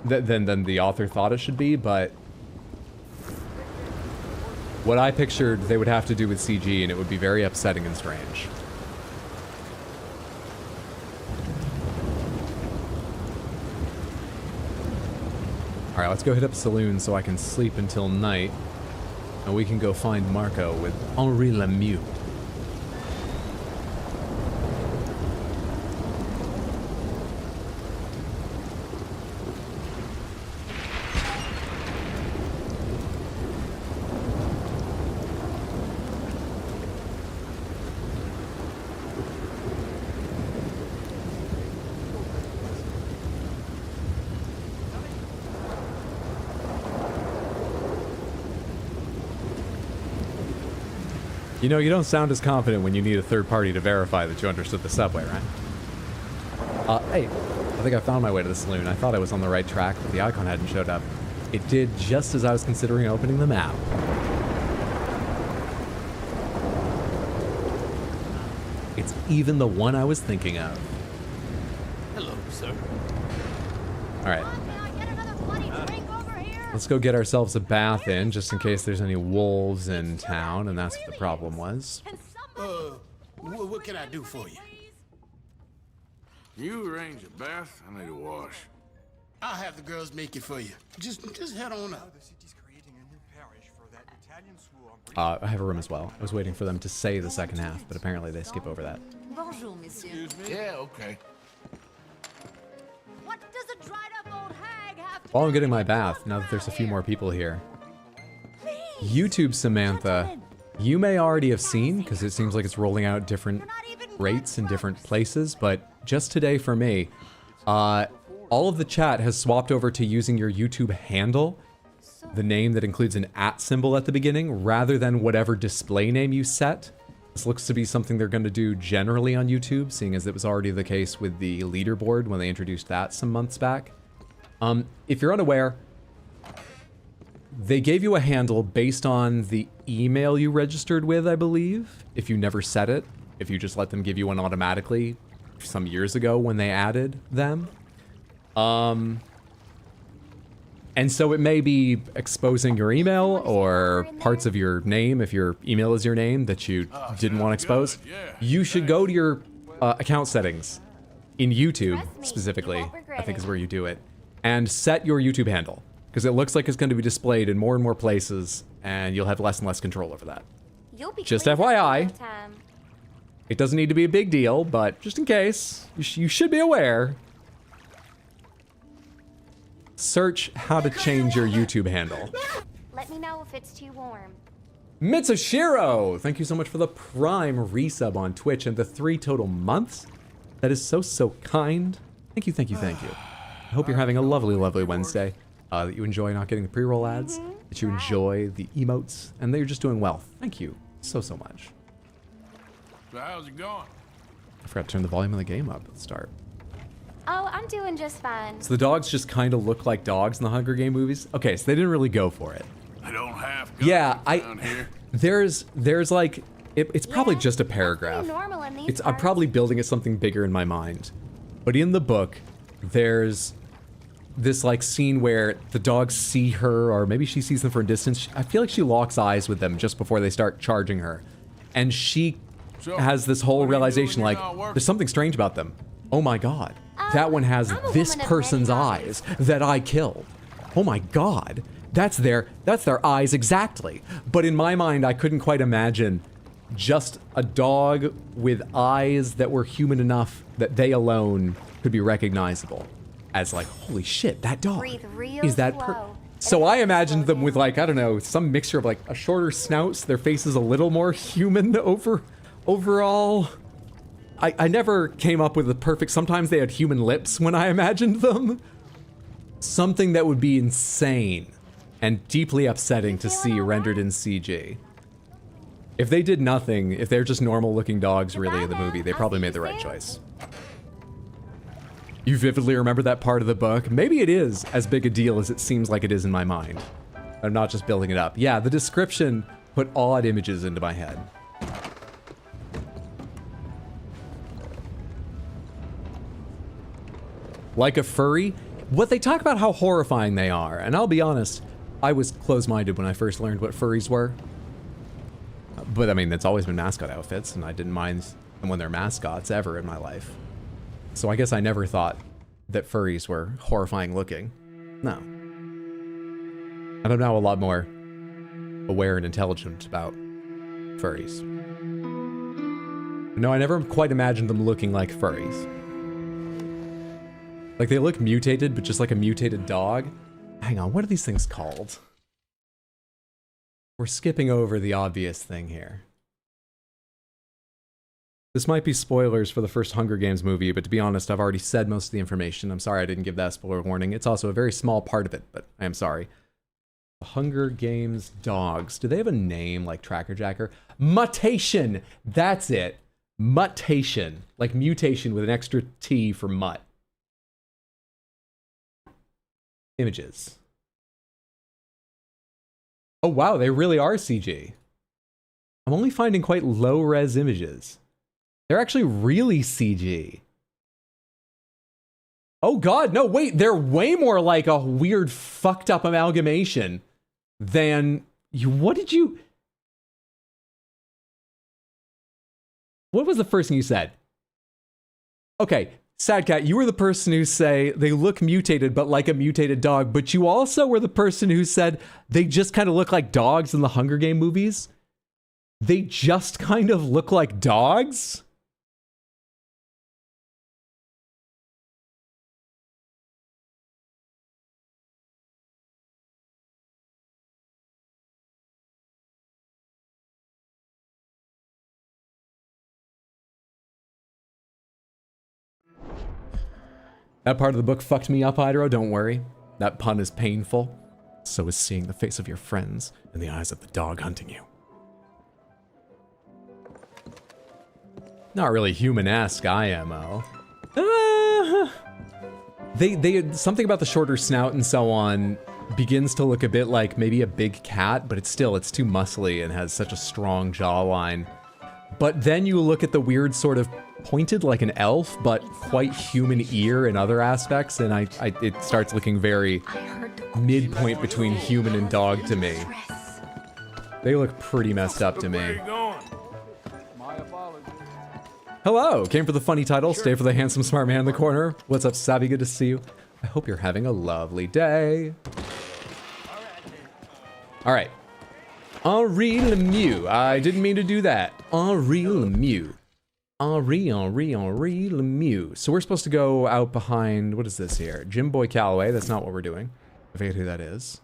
Speaker 1: Than the author thought it should be, but what I pictured they would have to do with CG, and it would be very upsetting and strange. Alright, let's go hit up Saloon so I can sleep until night, and we can go find Marco with Henri Lemieux. You know, you don't sound as confident when you need a third party to verify that you understood the subway, right? Hey, I think I found my way to the saloon. I thought I was on the right track, but the icon hadn't showed up. It did just as I was considering opening the map. It's even the one I was thinking of.
Speaker 4: Hello, sir.
Speaker 1: Alright. Let's go get ourselves a bath in, just in case there's any wolves in town, and that's what the problem was.
Speaker 4: What can I do for you?
Speaker 3: You arrange a bath? I need a wash.
Speaker 4: I'll have the girls make it for you. Just head on up.
Speaker 1: I have a room as well. I was waiting for them to say the second half, but apparently they skip over that.
Speaker 6: Bonjour, monsieur.
Speaker 4: Yeah, okay.
Speaker 6: What does a dried up old hag have to
Speaker 1: While I'm
Speaker 6: do
Speaker 1: getting my
Speaker 6: with
Speaker 1: bath,
Speaker 6: what's
Speaker 1: now that there's a few
Speaker 6: around
Speaker 1: more
Speaker 6: here?
Speaker 1: people here.
Speaker 6: Please,
Speaker 1: YouTube Samantha,
Speaker 6: gentlemen.
Speaker 1: you may already have seen, because it seems like it's rolling out different rates in different places, but just today for me, all of the chat has swapped over to using your YouTube handle, the name that includes an @ symbol at the beginning, rather than whatever display name you set. This looks to be something they're going to do generally on YouTube, seeing as it was already the case with the leaderboard when they introduced that some months back. If you're unaware, they gave you a handle based on the email you registered with, I believe, if you never set it, if you just let them give you one automatically some years ago when they added them. And so it may be exposing your email or parts of your name, if your email is your name, that you didn't want to expose. You should go to your account settings in YouTube, specifically, I think is where you do it, and set your YouTube handle, because it looks like it's going to be displayed in more and more places, and you'll have less and less control over that. Just FYI. It doesn't need to be a big deal, but just in case, you should be aware. Search how to change your YouTube handle.
Speaker 7: Let me know if it's too warm.
Speaker 1: Mitsushiro! Thank you so much for the Prime resub on Twitch and the 3 total months. That is so kind. Thank you, thank you, thank you. I hope you're having a lovely, lovely Wednesday. That you enjoy not getting the pre-roll ads, that you enjoy the emotes, and that you're just doing well. Thank you so much.
Speaker 3: So how's it going?
Speaker 1: I forgot to turn the volume of the game up at the start.
Speaker 7: Oh, I'm doing just fine.
Speaker 1: So the dogs just kind of look like dogs in the Hunger Game movies? Okay, so they didn't really go for it.
Speaker 3: I don't have guns down here.
Speaker 1: There's like, it's probably just a paragraph.
Speaker 7: Normal in these
Speaker 1: I'm probably building it something bigger in my mind. But in the book, there's this like scene where the dogs see her, or maybe she sees them from a distance. I feel like she locks eyes with them just before they start charging her. And she has this whole realization like, there's something strange about them. Oh my God. That one has this person's eyes that I killed. Oh my God. That's their eyes exactly. But in my mind, I couldn't quite imagine just a dog with eyes that were human enough that they alone could be recognizable as like, holy shit, that dog is that So I imagined them with like, I don't know, some mixture of like a shorter snout, so their face is a little more human overall. I never came up with the perfect, sometimes they had human lips when I imagined them. Something that would be insane and deeply upsetting to see rendered in CG. If they did nothing, if they're just normal looking dogs really in the movie, they probably made the right choice. You vividly remember that part of the book? Maybe it is as big a deal as it seems like it is in my mind. I'm not just building it up. Yeah, the description put odd images into my head. Like a furry? What they talk about how horrifying they are, and I'll be honest, I was closed-minded when I first learned what furries were. But I mean, that's always been mascot outfits, and I didn't mind them when they're mascots ever in my life. So I guess I never thought that furries were horrifying looking. No. And I'm now a lot more aware and intelligent about furries. No, I never quite imagined them looking like furries. Like, they look mutated, but just like a mutated dog. Hang on, what are these things called? We're skipping over the obvious thing here. This might be spoilers for the first Hunger Games movie, but to be honest, I've already said most of the information. I'm sorry I didn't give that spoiler warning. It's also a very small part of it, but I am sorry. Hunger Games dogs. Do they have a name like Tracker Jacker? Mutation! That's it. Mutation. Like mutation with an extra T for mutt. Images. Oh wow, they really are CG. I'm only finding quite low-res images. They're actually really CG. Oh God, no, wait, they're way more like a weird fucked up amalgamation than you. What was the first thing you said? Okay, Sad Cat, you were the person who say they look mutated, but like a mutated dog, but you also were the person who said they just kind of look like dogs in the Hunger Game movies. They just kind of look like dogs? That part of the book fucked me up, Hydro, don't worry. That pun is painful. So is seeing the face of your friends in the eyes of the dog hunting you. Not really human-esque, IMO. They something about the shorter snout and so on begins to look a bit like maybe a big cat, but it's too muscly and has such a strong jawline. But then you look at the weird sort of pointed like an elf, but quite human ear in other aspects, and it starts looking very midpoint between human and dog to me. They look pretty messed up to me.
Speaker 3: My apologies.
Speaker 1: Hello, came for the funny title, stay for the handsome smart man in the corner. What's up, Savvy? Good to see you. I hope you're having a lovely day. All right. Henri Lemieux. I didn't mean to do that. Henri Lemieux. Henri Lemieux. So we're supposed to go out behind, what is this here? Jim Boy Calloway. That's not what we're doing. I forget who that is.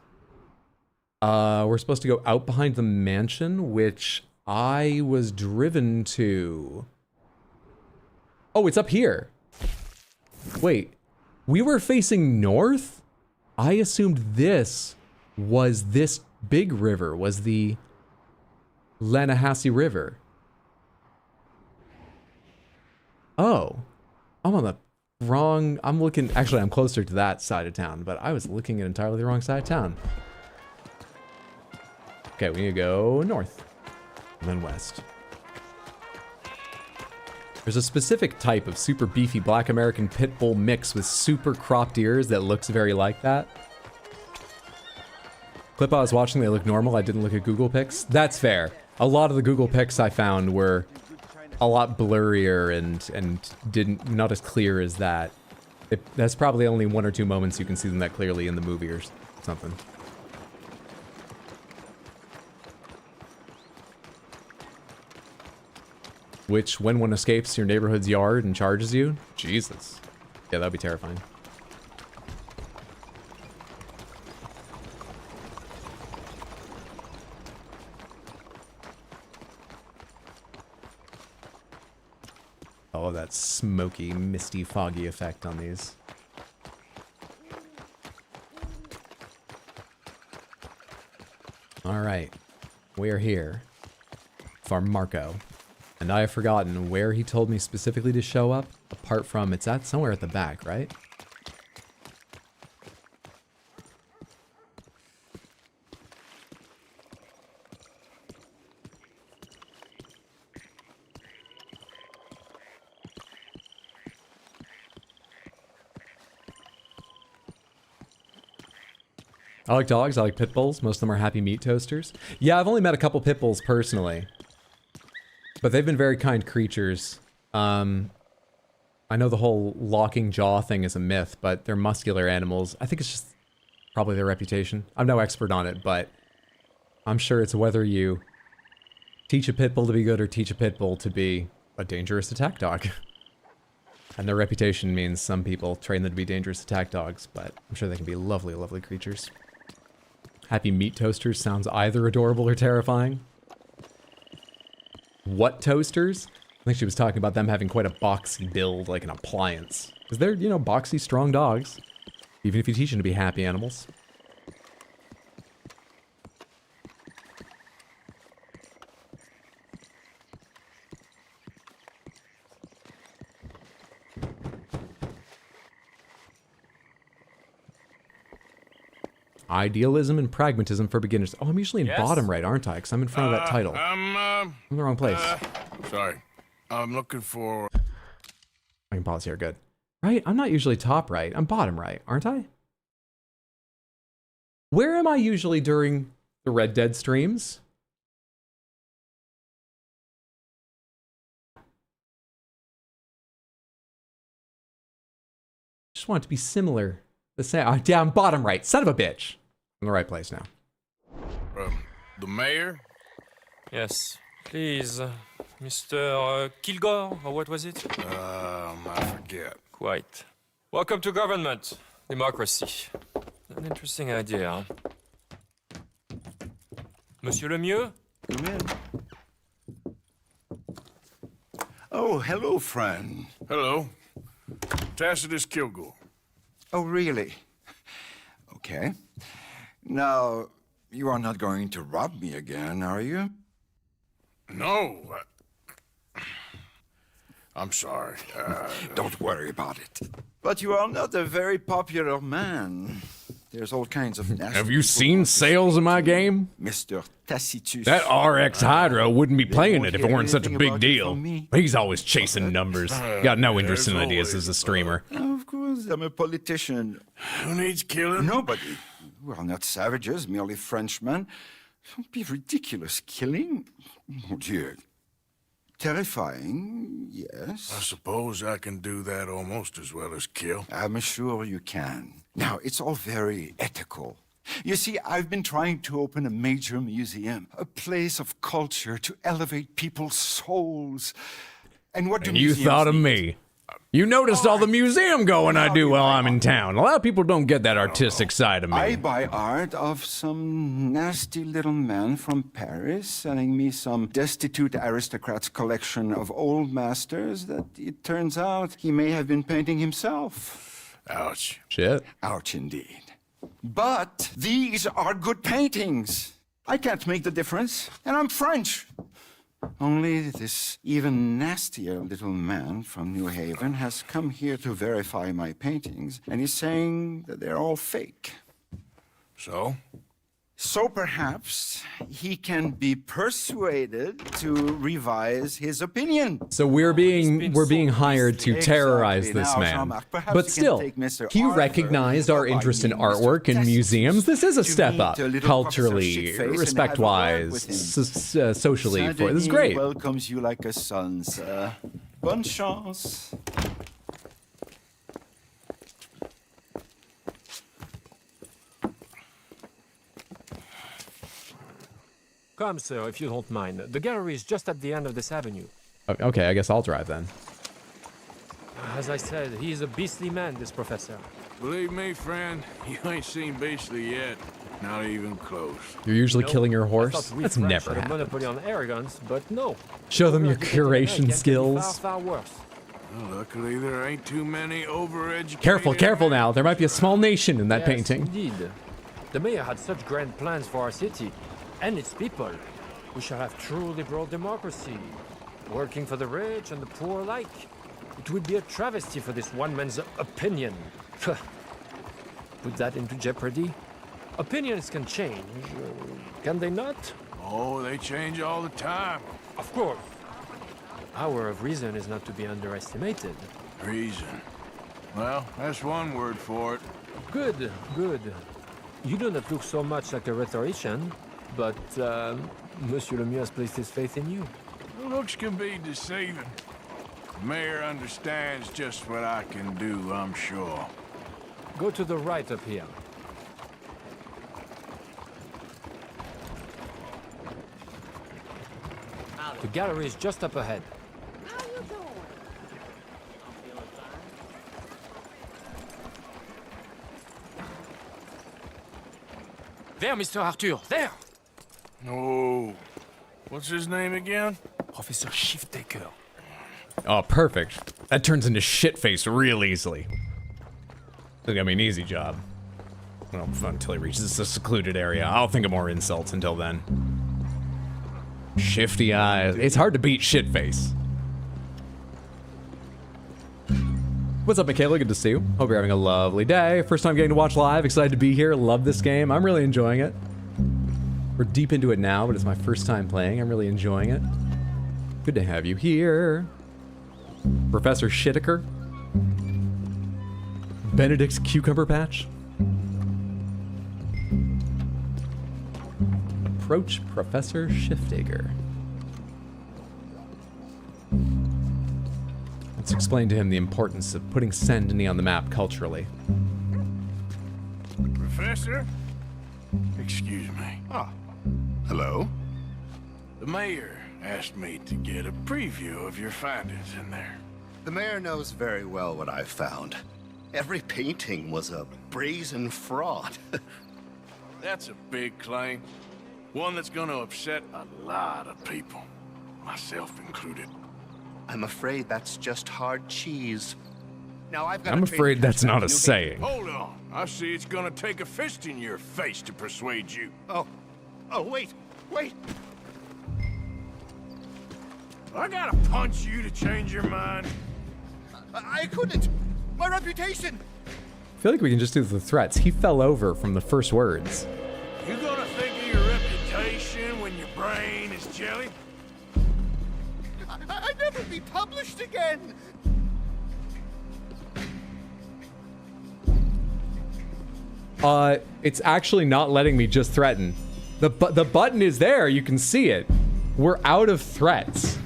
Speaker 1: We're supposed to go out behind the mansion, which I was driven to. Oh, it's up here. Wait, we were facing north? I assumed this was this big river, was the Lannahechee River. Oh, I'm on the wrong, actually I'm closer to that side of town, but I was looking at entirely the wrong side of town. Okay, we need to go north and then west. There's a specific type of super beefy black American pit bull mix with super cropped ears that looks very like that. Clip I was watching, they look normal. I didn't look at Google pics. That's fair. A lot of the Google pics I found were a lot blurrier and not as clear as that. That's probably only 1 or 2 moments you can see them that clearly in the movie or something. Which, when one escapes your neighborhood's yard and charges you? Jesus. Yeah, that'd be terrifying. Oh, that smoky, misty, foggy effect on these. Alright. We're here. For Marco. And I have forgotten where he told me specifically to show up, apart from it's at somewhere at the back, right? I like dogs, I like pit bulls. Most of them are happy meat toasters. Yeah, I've only met a couple pit bulls personally. But they've been very kind creatures. I know the whole locking jaw thing is a myth, but they're muscular animals. I think it's just probably their reputation. I'm no expert on it, but I'm sure it's whether you teach a pit bull to be good or teach a pit bull to be a dangerous attack dog. And their reputation means some people train them to be dangerous attack dogs, but I'm sure they can be lovely, lovely creatures. Happy meat toasters sounds either adorable or terrifying. What toasters? I think she was talking about them having quite a boxy build, like an appliance. Because they're, you know, boxy, strong dogs. Even if you teach them to be happy animals. Idealism and pragmatism for beginners. Oh, I'm usually in bottom right, aren't I? Because I'm in front of that title. I'm in the wrong place.
Speaker 4: Sorry. I'm looking for...
Speaker 1: I can pause here, good. Right? I'm not usually top right. I'm bottom right, aren't I? Where am I usually during the Red Dead streams? Just want it to be similar. The same. Yeah, I'm bottom right. Son of a bitch. I'm in the right place now.
Speaker 4: The mayor?
Speaker 8: Yes, please, Mr. Kilgore, or what was it?
Speaker 4: I forget.
Speaker 8: Quite. Welcome to government. Democracy. An interesting idea, huh? Monsieur Lemieux?
Speaker 4: Come in. Oh, hello, friend. Hello. Tacitus Kilgore.
Speaker 9: Oh, really? Okay. Now, you are not going to rob me again, are you?
Speaker 3: No. I'm sorry.
Speaker 9: Don't worry about it. But you are not a very popular man. There's all kinds of nasty
Speaker 1: Have you
Speaker 9: people
Speaker 1: seen
Speaker 9: want to
Speaker 1: sales in my
Speaker 9: speak to you,
Speaker 1: game?
Speaker 9: Mr. Tacitus.
Speaker 1: That RX Hydro wouldn't be
Speaker 9: They
Speaker 1: playing
Speaker 9: won't
Speaker 1: it if it
Speaker 9: hear
Speaker 1: weren't such a
Speaker 9: anything
Speaker 1: big
Speaker 9: about it
Speaker 1: deal.
Speaker 9: from me.
Speaker 1: He's always chasing numbers. Got no interest in
Speaker 3: there's
Speaker 1: ideas
Speaker 3: always,
Speaker 1: as a streamer.
Speaker 9: Of course, I'm a politician.
Speaker 3: Who needs killing?
Speaker 9: Nobody. We are not savages, merely Frenchmen. Don't be ridiculous. Killing? Oh, dear. Terrifying,
Speaker 3: I
Speaker 9: yes.
Speaker 3: suppose I can do that almost as well as kill.
Speaker 9: I'm sure you can. Now, it's all very ethical. You see, I've been trying to open a major museum, a place of culture to elevate people's souls. And what do
Speaker 1: And you
Speaker 9: museums
Speaker 1: thought of
Speaker 9: need?
Speaker 1: me. You noticed all the museum going I do while I'm in town. A lot of people don't get that artistic side of me.
Speaker 9: I buy art of some nasty little man from Paris selling me some destitute aristocrat's collection of old masters that it turns out he may have been painting himself.
Speaker 3: Ouch.
Speaker 1: Shit.
Speaker 9: Ouch indeed. But these are good paintings. I can't make the difference, and I'm French. Only this even nastier little man from New Haven has come here to verify my paintings, and he's saying that they're all fake.
Speaker 3: So?
Speaker 9: So perhaps he can be persuaded to revise his opinion.
Speaker 1: So we're being hired to terrorize
Speaker 9: Exactly.
Speaker 1: this
Speaker 9: Now,
Speaker 1: man.
Speaker 9: Jean-Marc, perhaps
Speaker 1: But
Speaker 9: you can
Speaker 1: still,
Speaker 9: take Mr.
Speaker 1: he
Speaker 9: Arthur
Speaker 1: recognized our
Speaker 9: or
Speaker 1: interest in
Speaker 9: I mean Mr.
Speaker 1: artwork and
Speaker 9: Tacitus
Speaker 1: museums. This is a
Speaker 9: to
Speaker 1: step
Speaker 9: meet
Speaker 1: up,
Speaker 9: a little
Speaker 1: culturally,
Speaker 9: Professor Shitface and have a word
Speaker 1: respect-wise,
Speaker 9: with him.
Speaker 1: socially. This is
Speaker 9: Saint-Denis
Speaker 1: great.
Speaker 9: welcomes you like a son, sir. Bonne chance.
Speaker 10: Come, sir, if you don't mind. The gallery is just at the end of this avenue.
Speaker 1: Okay, I guess I'll drive then.
Speaker 10: As I said, he is a beastly man, this professor.
Speaker 3: Believe me, friend, you ain't seen beastly yet. Not even close.
Speaker 1: You're usually
Speaker 10: No,
Speaker 1: killing your
Speaker 10: I
Speaker 1: horse?
Speaker 10: thought we
Speaker 1: That's
Speaker 10: French
Speaker 1: never
Speaker 10: had a
Speaker 1: happened.
Speaker 10: monopoly on arrogance, but no.
Speaker 1: Show them your
Speaker 10: Overeducated
Speaker 1: curation
Speaker 10: man can be
Speaker 1: skills.
Speaker 10: Far, far worse.
Speaker 3: Well, luckily, there ain't too many overeducated...
Speaker 1: Careful now. There might be a small nation in that
Speaker 10: Yes,
Speaker 1: painting.
Speaker 10: Indeed. The mayor had such grand plans for our city and its people. We shall have true liberal democracy, working for the rich and the poor alike. It would be a travesty for this one man's opinion. Put that into jeopardy. Opinions can change, can they not?
Speaker 3: Oh, they change all the time.
Speaker 10: Of course. Power of reason is not to be underestimated.
Speaker 3: Reason. Well, that's one word for it.
Speaker 10: Good, good. You do not look so much like a rhetorician, but Monsieur Lemieux has placed his faith in you.
Speaker 3: Looks can be deceiving. The mayor understands just what I can do, I'm sure.
Speaker 10: Go to the right up here. The gallery is just up ahead.
Speaker 6: How you doing?
Speaker 8: There, Mr. Arthur, there!
Speaker 3: Oh, what's his name again?
Speaker 8: Professor Shiftaker.
Speaker 1: Oh, perfect. That turns into shitface real easily. I mean, easy job. Well, until he reaches a secluded area. I'll think of more insults until then. Shifty eyes. It's hard to beat shitface. What's up, Michaela? Good to see you. Hope you're having a lovely day. First time getting to watch live. Excited to be here. Love this game. I'm really enjoying it. We're deep into it now, but it's my first time playing. I'm really enjoying it. Good to have you here. Professor Shitaker. Benedict's Cucumber Patch. Approach Professor Shiftaker. Let's explain to him the importance of putting Saint-Denis on the map culturally.
Speaker 3: Professor? Excuse me.
Speaker 4: Ah, hello.
Speaker 3: The mayor asked me to get a preview of your findings in there.
Speaker 4: The mayor knows very well what I've found. Every painting was a brazen fraud.
Speaker 3: That's a big claim. One that's gonna upset a lot of people, myself included.
Speaker 4: I'm afraid that's just hard cheese. now. I've got
Speaker 1: I'm afraid that's not a saying.
Speaker 3: Hold on. I see it's gonna take a fist in your face to persuade you.
Speaker 4: Oh, wait.
Speaker 3: I gotta punch you to change your mind.
Speaker 4: I couldn't. My reputation.
Speaker 1: I feel like we can just do the threats. He fell over from the first words.
Speaker 3: You gonna think of your reputation when your brain is jelly?
Speaker 4: I'd never be published again.
Speaker 1: It's actually not letting me just threaten. The button is there. You can see it. We're out of threats.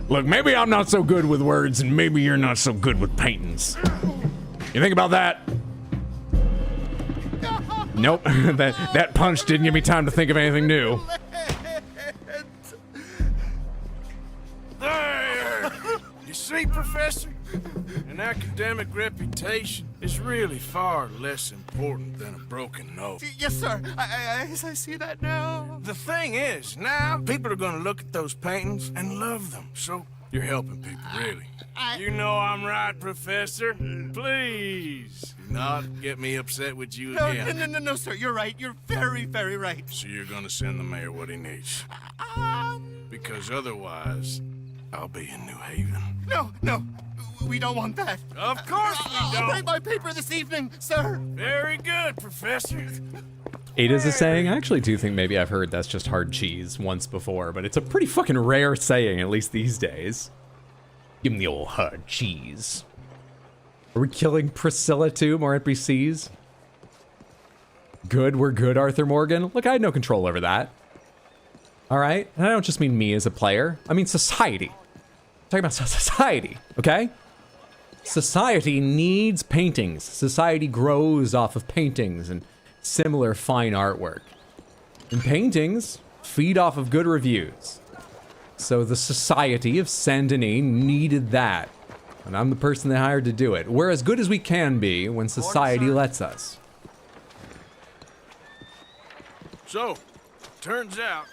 Speaker 1: Look, maybe I'm not so good with words, and maybe you're not so good with paintings. You think about that? Nope. that punch didn't give me time to think of anything new.
Speaker 3: There! You see, Professor? An academic reputation is really far less important than a broken nose.
Speaker 4: Yes, sir. I see that now.
Speaker 3: The thing is, now people are gonna look at those paintings and love them. So you're helping people, really. You know I'm right, Professor. Please do not get me upset with you again.
Speaker 4: No, sir. You're right. You're very, very right.
Speaker 3: So you're gonna send the mayor what he needs. Because otherwise, I'll be in New Haven.
Speaker 4: No. We don't want that.
Speaker 3: Of course we
Speaker 4: I'll
Speaker 3: don't.
Speaker 4: write my paper this evening, sir.
Speaker 3: Very good, Professor.
Speaker 1: Ada's a saying. I actually do think maybe I've heard that's just hard cheese once before, but it's a pretty fucking rare saying, at least these days. Give me the old hard cheese. Are we killing Priscilla too? More NPCs? Good, we're good, Arthur Morgan. Look, I had no control over that. All right, and I don't just mean me as a player. I mean society. I'm talking about society, okay? Society needs paintings. Society grows off of paintings and similar fine artwork. And paintings feed off of good reviews. So the Society of Saint Denis needed that. And I'm the person they hired to do it. We're as good as we can be when society lets us.
Speaker 3: So, turns out,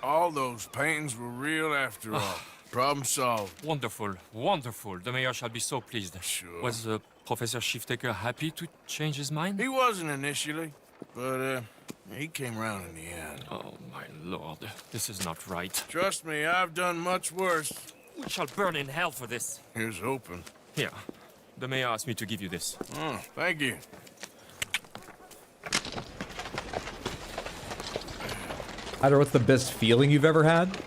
Speaker 3: all those paintings were real after all. Problem solved.
Speaker 8: Wonderful, wonderful. The mayor shall be so pleased.
Speaker 3: Sure.
Speaker 8: Was Professor Shiftaker happy to change his mind?
Speaker 3: He wasn't initially, but he came round in the end.
Speaker 8: Oh, my lord. This is not right.
Speaker 3: Trust me, I've done much worse.
Speaker 8: We shall burn in hell for this.
Speaker 3: Here's hoping.
Speaker 8: Here. The mayor asked me to give you this.
Speaker 3: Oh, thank you.
Speaker 1: Hyder, what's the best feeling you've ever had?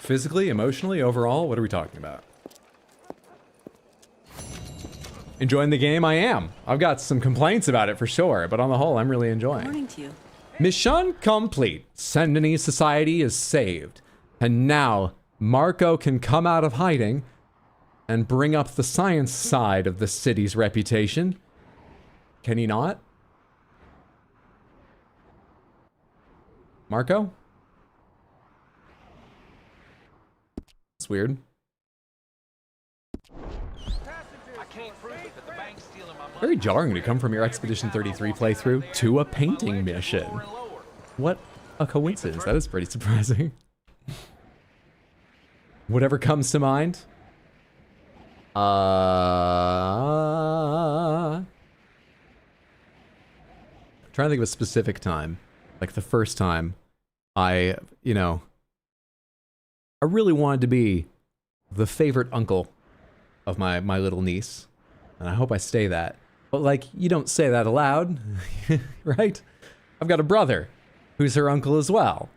Speaker 1: Physically, emotionally, overall? What are we talking about? Enjoying the game? I am. I've got some complaints about it for sure, but on the whole, I'm really enjoying.
Speaker 6: Morning to you.
Speaker 1: Mission complete. Saint Denis Society is saved. And now, Marco can come out of hiding and bring up the science side of the city's reputation. Can he not? Marco? It's weird. Very jarring to come from your Expedition 33 playthrough to a painting mission. What a coincidence. That is pretty surprising. Whatever comes to mind. I'm trying to think of a specific time. Like the first time I really wanted to be the favorite uncle of my little niece. And I hope I stay that. But like, you don't say that aloud, right? I've got a brother who's her uncle as well.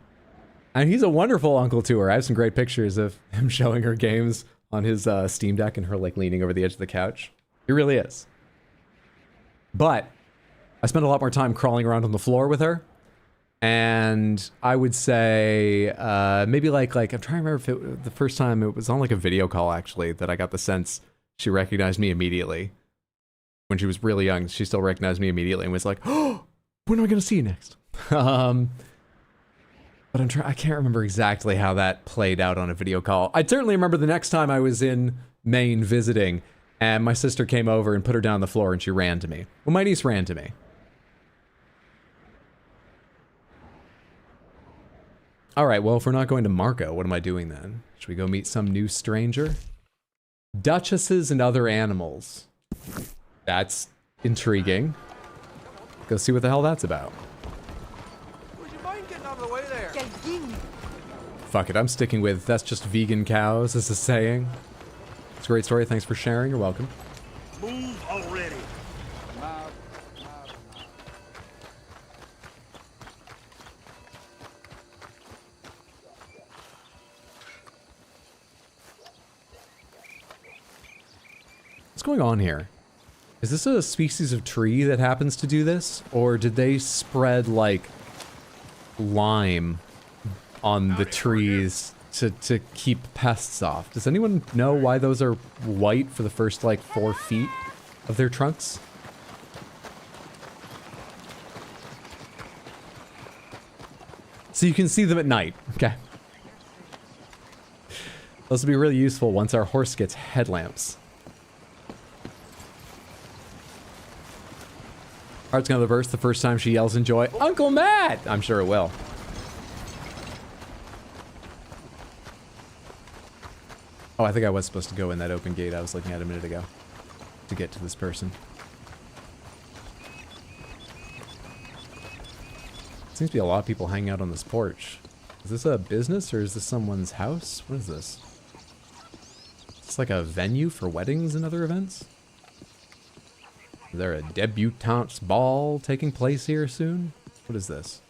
Speaker 1: And he's a wonderful uncle to her. I have some great pictures of him showing her games on his Steam Deck and her like leaning over the edge of the couch. He really is. But I spent a lot more time crawling around on the floor with her. And I would say maybe like I'm trying to remember if the first time it was on like a video call actually that I got the sense she recognized me immediately. When she was really young, she still recognized me immediately and was like, "Oh, when am I gonna see you next?" But I can't remember exactly how that played out on a video call. I certainly remember the next time I was in Maine visiting, and my sister came over and put her down on the floor, and she ran to me. Well, my niece ran to me. All right, well, if we're not going to Marco, what am I doing then? Should we go meet some new stranger? Duchesses and other animals. That's intriguing. Go see what the hell that's about.
Speaker 5: Would you mind getting out of the way there?
Speaker 1: Fuck it, I'm sticking with that's just vegan cows as a saying. It's a great story, thanks for sharing, you're welcome.
Speaker 5: Move already.
Speaker 1: What's going on here? Is this a species of tree that happens to do this? Or did they spread, like, lime on the trees to keep pests off? Does anyone know why those are white for the first, like, 4 feet of their trunks? So you can see them at night. Okay. Those will be really useful once our horse gets headlamps. Heart's gonna burst the first time she yells in joy. Uncle Matt! I'm sure it will. Oh, I think I was supposed to go in that open gate I was looking at a minute ago to get to this person. Seems to be a lot of people hanging out on this porch. Is this a business or is this someone's house? What is this? It's like a venue for weddings and other events? Is there a debutante's ball taking place here soon? What is this?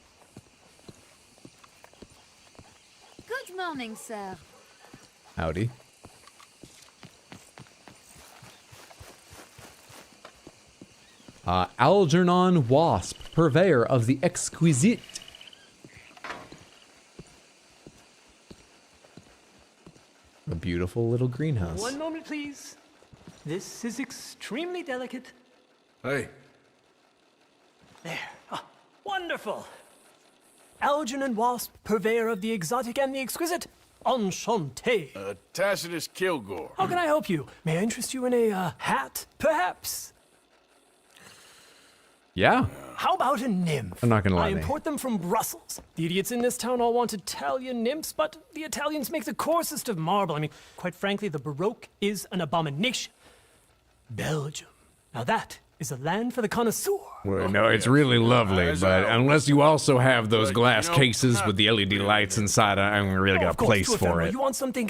Speaker 6: Good morning, sir.
Speaker 1: Howdy. Algernon Wasp, purveyor of the exquisite. A beautiful little greenhouse.
Speaker 11: One moment, please. This is extremely delicate.
Speaker 3: Hey.
Speaker 11: There. Ah, wonderful. Algernon Wasp, purveyor of the exotic and the exquisite. Enchanté.
Speaker 3: Tacitus Kilgore.
Speaker 11: How can I help you? May I interest you in a hat, perhaps?
Speaker 1: Yeah.
Speaker 11: How about a nymph?
Speaker 1: I'm not gonna lie,
Speaker 11: I
Speaker 1: mate.
Speaker 11: import them from Brussels. The idiots in this town all want Italian nymphs, but the Italians make the coarsest of marble. I mean, quite frankly, the Baroque is an abomination. Belgium. Now that is a land for the connoisseur.
Speaker 1: Well, no, it's really lovely, but unless you also have those glass cases with the LED lights inside, I haven't really got a place for it.
Speaker 11: You want something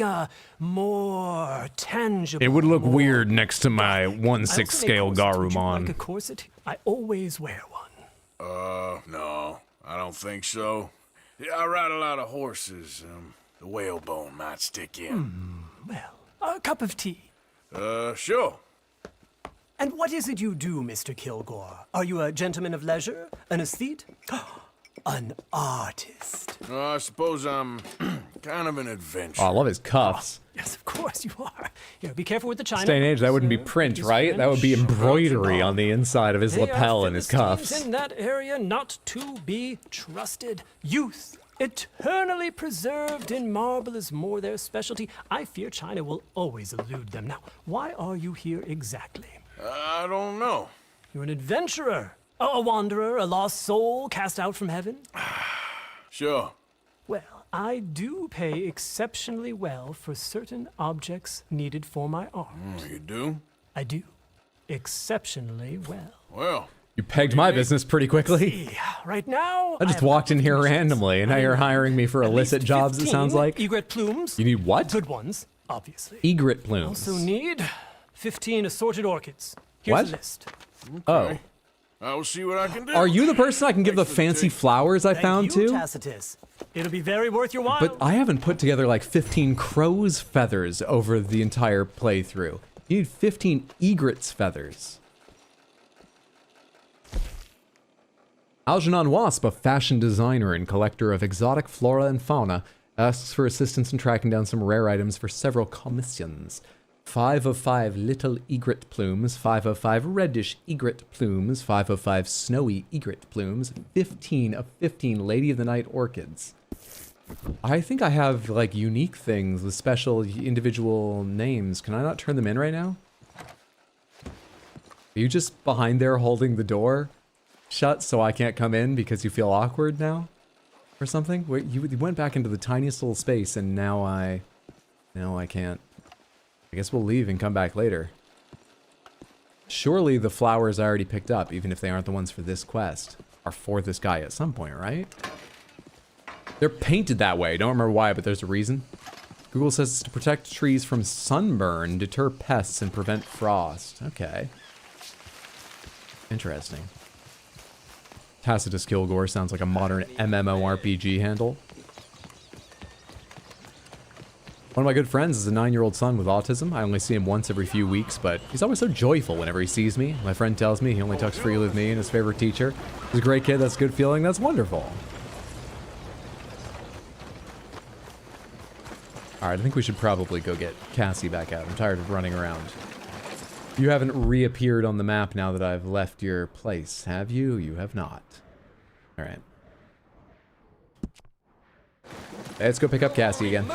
Speaker 11: more tangible.
Speaker 1: It would look
Speaker 11: more...
Speaker 1: weird next to my
Speaker 11: I
Speaker 1: 1/6
Speaker 11: also make
Speaker 1: scale
Speaker 11: corsets. Would you
Speaker 1: Garumon.
Speaker 11: like a corset? I always wear one.
Speaker 3: No, I don't think so. Yeah, I ride a lot of horses. The whalebone might stick in.
Speaker 11: Well, a cup of tea.
Speaker 3: Sure.
Speaker 11: And what is it you do, Mr. Kilgore? Are you a gentleman of leisure? An aesthete? An artist?
Speaker 3: I suppose I'm kind of an adventurer.
Speaker 1: Oh, I love his cuffs.
Speaker 11: Yes, of course you are. Here, be careful with the china.
Speaker 1: Day and age, that wouldn't be
Speaker 11: Sir,
Speaker 1: print,
Speaker 11: it is
Speaker 1: right? That would be
Speaker 11: French.
Speaker 1: embroidery on the inside of his
Speaker 11: They are
Speaker 1: lapel and his
Speaker 11: Philistines
Speaker 1: cuffs.
Speaker 11: in that area not to be trusted. Youth, eternally preserved in marble, is more their specialty. I fear China will always elude them. Now, why are you here exactly?
Speaker 3: I don't know.
Speaker 11: You're an adventurer, a wanderer, a lost soul cast out from heaven?
Speaker 3: Sure.
Speaker 11: Well, I do pay exceptionally well for certain objects needed for my art.
Speaker 3: You do?
Speaker 11: I do. Exceptionally well.
Speaker 3: Well,
Speaker 1: You pegged my business pretty quickly.
Speaker 11: Yeah, right now,
Speaker 1: I just
Speaker 11: have
Speaker 1: walked in here
Speaker 11: commissions.
Speaker 1: randomly, and now you're hiring me for
Speaker 11: At
Speaker 1: illicit
Speaker 11: least
Speaker 1: jobs, it
Speaker 11: 15
Speaker 1: sounds like.
Speaker 11: egret plumes.
Speaker 1: You need what?
Speaker 11: Good ones, obviously.
Speaker 1: Egret plumes.
Speaker 11: Also need 15 assorted orchids. Here's
Speaker 1: What?
Speaker 11: a list.
Speaker 1: Oh.
Speaker 3: I will see what I can do.
Speaker 1: Are you the person I can give the fancy flowers I
Speaker 11: Thank
Speaker 1: found
Speaker 11: you,
Speaker 1: to?
Speaker 11: Tacitus. It'll be very worth your while.
Speaker 1: But I haven't put together like 15 crow's feathers over the entire playthrough. You need 15 egret's feathers. Algernon Wasp, a fashion designer and collector of exotic flora and fauna, asks for assistance in tracking down some rare items for several commissions. 5 of 5 little egret plumes, 5 of 5 reddish egret plumes, 5 of 5 snowy egret plumes, 15 of 15 Lady of the Night orchids. I think I have like unique things with special individual names. Can I not turn them in right now? Are you just behind there holding the door shut so I can't come in because you feel awkward now? or something? Wait, you went back into the tiniest little space and now I can't. I guess we'll leave and come back later. Surely the flowers I already picked up, even if they aren't the ones for this quest, are for this guy at some point, right? They're painted that way. Don't remember why, but there's a reason. Google says it's to protect trees from sunburn, deter pests, and prevent frost. Okay. Interesting. Tacitus Kilgore sounds like a modern MMORPG handle. One of my good friends is a 9-year-old son with autism. I only see him once every few weeks, but he's always so joyful whenever he sees me. My friend tells me he only talks freely with me and his favorite teacher. He's a great kid, that's a good feeling, that's wonderful. Alright, I think we should probably go get Cassie back out. I'm tired of running around. You haven't reappeared on the map now that I've left your place, have you? You have not. Alright. Let's go pick up Cassie again.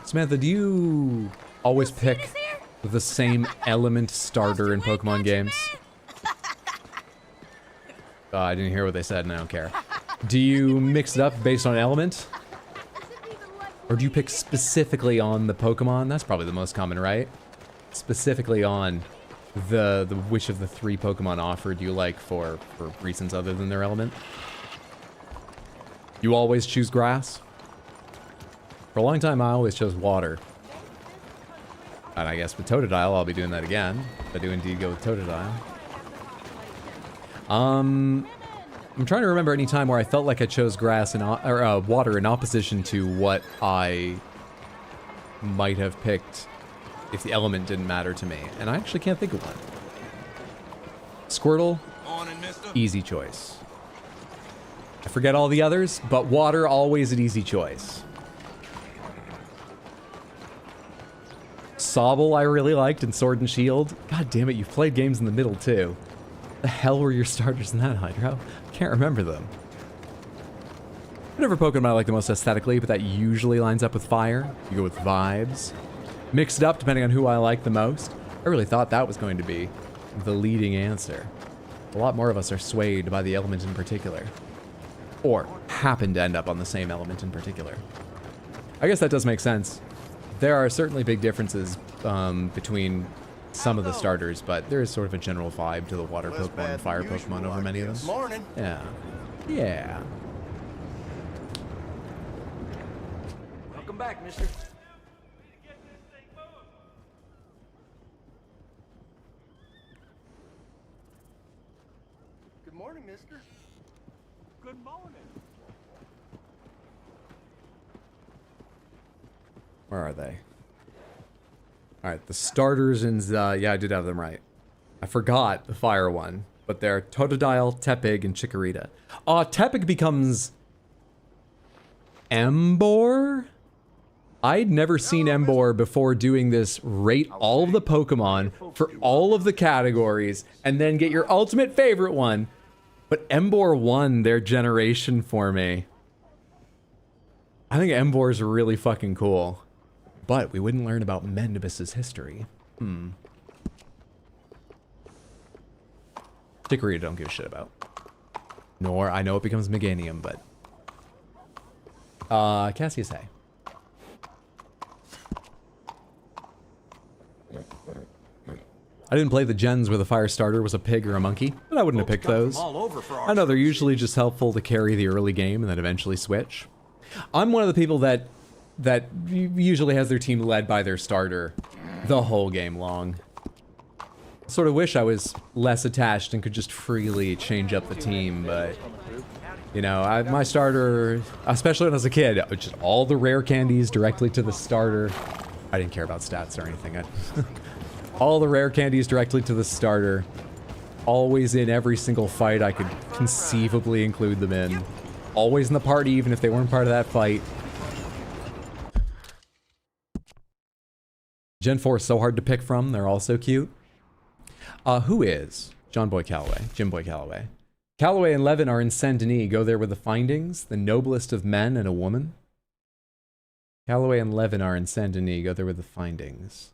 Speaker 1: Samantha, do you always pick the same element starter in Pokemon games? I didn't hear what they said and I don't care. Do you mix it up based on element? Or do you pick specifically on the Pokemon? That's probably the most common, right? Specifically on the which of the 3 Pokemon offered you like for reasons other than their element? You always choose grass? For a long time, I always chose water. And I guess with Totodile, I'll be doing that again. If I do indeed go with Totodile. I'm trying to remember any time where I felt like I chose grass and water in opposition to what I might have picked if the element didn't matter to me. And I actually can't think of one. Squirtle, easy choice. I forget all the others, but water, always an easy choice. Sobble I really liked in Sword and Shield. God damn it, you've played games in the middle too. The hell were your starters in that, Hydro? I can't remember them. Whatever Pokemon I like the most aesthetically, but that usually lines up with fire. You go with vibes. Mix it up depending on who I like the most. I really thought that was going to be the leading answer. A lot more of us are swayed by the element in particular. Or happen to end up on the same element in particular. I guess that does make sense. There are certainly big differences between some of the starters, but there is sort of a general vibe to the water Pokemon and fire Pokemon over many of them.
Speaker 3: Morning.
Speaker 1: Yeah. Yeah.
Speaker 5: Welcome back, mister. Good morning, mister. Good morning.
Speaker 1: Where are they? Alright, the starters and yeah, I did have them right. I forgot the fire one, but they're Totodile, Tepig, and Chikorita. Tepig becomes Emboar? I'd never seen Emboar before doing this rate all of the Pokemon for all of the categories and then get your ultimate favorite one. But Emboar won their generation for me. I think Emboar is really fucking cool. But we wouldn't learn about Mendibus's history. Chikorita don't give a shit about. Nor, I know it becomes Meganium, but... Cassius Hay. I didn't play the gens where the fire starter was a pig or a monkey, but I wouldn't have picked those. I know they're usually just helpful to carry the early game and then eventually switch. I'm one of the people that usually has their team led by their starter the whole game long. Sort of wish I was less attached and could just freely change up the team, but you know, my starter, especially when I was a kid, just all the rare candies directly to the starter. I didn't care about stats or anything. All the rare candies directly to the starter. Always in every single fight I could conceivably include them in. Always in the party, even if they weren't part of that fight. Gen 4 is so hard to pick from. They're all so cute. Who is John Boy Calloway? Jim Boy Calloway. Calloway and Levin are in Saint Denis. Go there with the findings. The noblest of men and a woman. Calloway and Levin are in Saint Denis. Go there with the findings.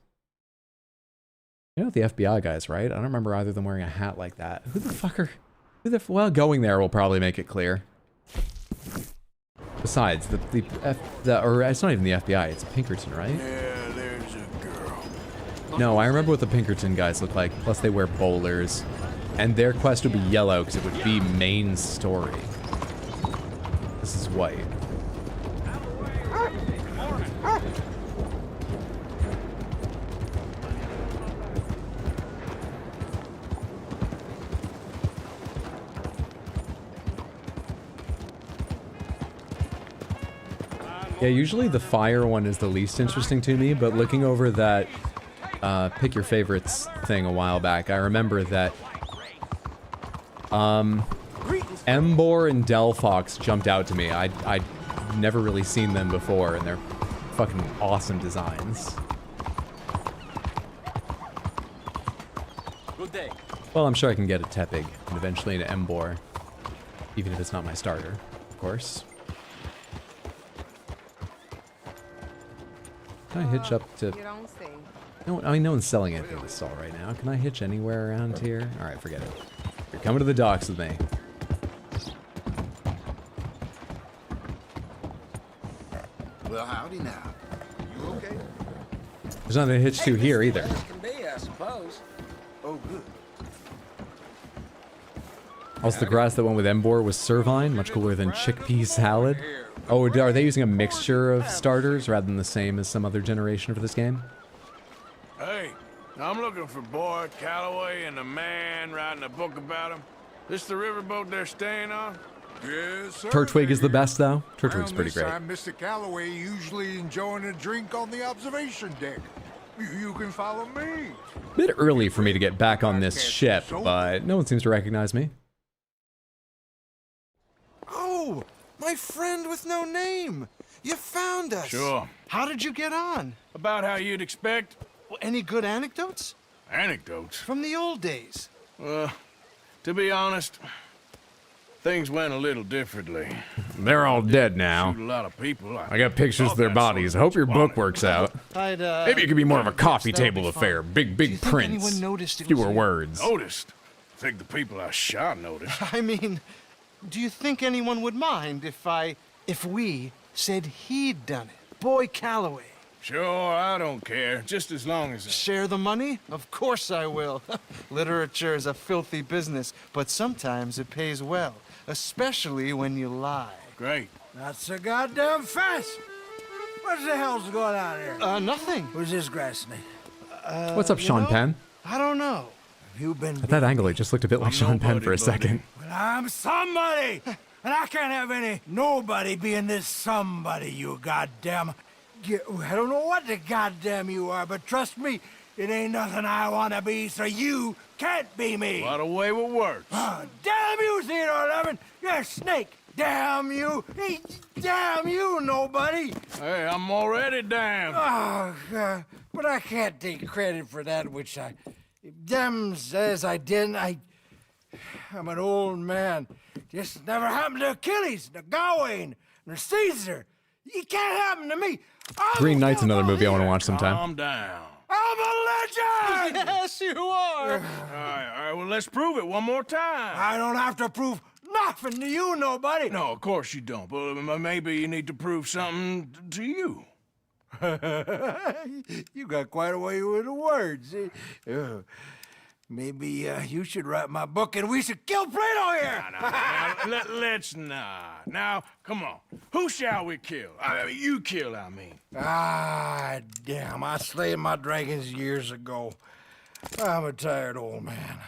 Speaker 1: You know the FBI guys, right? I don't remember either of them wearing a hat like that. Who the fuck are... Well, going there will probably make it clear. Besides, or it's not even the FBI, it's Pinkerton, right?
Speaker 3: Yeah, there's a girl.
Speaker 1: No, I remember what the Pinkerton guys look like. Plus they wear bowlers. And their quest would be yellow, because it would be main story. This is white. Yeah, usually the fire one is the least interesting to me, but looking over that pick your favorites thing a while back, I remember that Embor and Delphox jumped out to me. I'd never really seen them before, and they're fucking awesome designs.
Speaker 10: Good day.
Speaker 1: Well, I'm sure I can get a Tepig and eventually an Embor, even if it's not my starter, of course. Can I hitch up to... No, I mean, no one's selling anything to sell right now. Can I hitch anywhere around here? Alright, forget it. You're coming to the docks with me.
Speaker 4: Well, howdy now. You okay?
Speaker 1: There's nothing to hitch to here either.
Speaker 5: Can be, I suppose.
Speaker 4: Oh, good.
Speaker 1: Also, the grass that went with Embor was Servine, much cooler than chickpea salad. Oh, are they using a mixture of starters rather than the same as some other generation for this game?
Speaker 3: Hey, I'm looking for Boyd Calloway and the man writing a book about him. This the riverboat they're staying on?
Speaker 12: Yes, sir.
Speaker 1: Turtwig is the best, though. Turtwig's pretty great.
Speaker 12: Mr. Calloway usually enjoying a drink on the observation deck. You can follow me.
Speaker 1: Bit early for me to get back on this ship, but no one seems to recognize me.
Speaker 13: Oh, my friend with no name. You found us.
Speaker 3: Sure.
Speaker 13: How did you get on?
Speaker 3: About how you'd expect.
Speaker 13: Well, any good anecdotes?
Speaker 3: Anecdotes?
Speaker 13: From the old days.
Speaker 3: Well, to be honest, things went a little differently.
Speaker 1: They're all dead now.
Speaker 3: Shoot a lot of people.
Speaker 1: I got pictures of their bodies. I hope your book works out. Maybe it could be more of a coffee table affair. Big prints.
Speaker 13: Anyone noticed it
Speaker 1: Fewer
Speaker 13: was
Speaker 1: words.
Speaker 3: Noticed? I think the people I shot noticed.
Speaker 13: I mean, do you think anyone would mind if we said he'd done it? Boy Calloway.
Speaker 3: Sure, I don't care. Just as long as...
Speaker 13: Share the money? Of course I will. Literature is a filthy business, but sometimes it pays well. Especially when you lie.
Speaker 3: Great.
Speaker 5: Not so goddamn fast. What the hell's going on here?
Speaker 13: Nothing.
Speaker 5: Who's this grass snake?
Speaker 1: What's up, Sean Penn?
Speaker 13: I don't know.
Speaker 5: You've been...
Speaker 1: At that angle, it just looked a bit like Sean Penn for a second.
Speaker 5: Well, I'm somebody! And I can't have any nobody being this somebody, you goddamn... I don't know what the goddamn you are, but trust me, it ain't nothing I want to be, so you can't be me.
Speaker 3: What a way with words.
Speaker 5: Damn you, Theodore Levin! You're a snake! Damn you! Hey, damn you, nobody!
Speaker 3: Hey, I'm already damned.
Speaker 5: Oh, God. But I can't take credit for that which I... Them says I didn't. I'm an old man. Just never happened to Achilles, to Gawain, or Caesar. It can't happen to me.
Speaker 1: Green Knight's another movie I want to watch sometime.
Speaker 3: Calm down.
Speaker 5: I'm a legend!
Speaker 13: Yes, you are.
Speaker 3: All right, well, let's prove it one more time.
Speaker 5: I don't have to prove nothing to you, nobody.
Speaker 3: No, of course you don't, but maybe you need to prove something to you.
Speaker 5: You got quite a way with the words. Maybe you should write my book and we should kill Plato here!
Speaker 3: Let's not. Now, come on. Who shall we kill? I mean, you kill, I mean.
Speaker 5: Ah, damn. I slayed my dragons years ago. I'm a tired old man.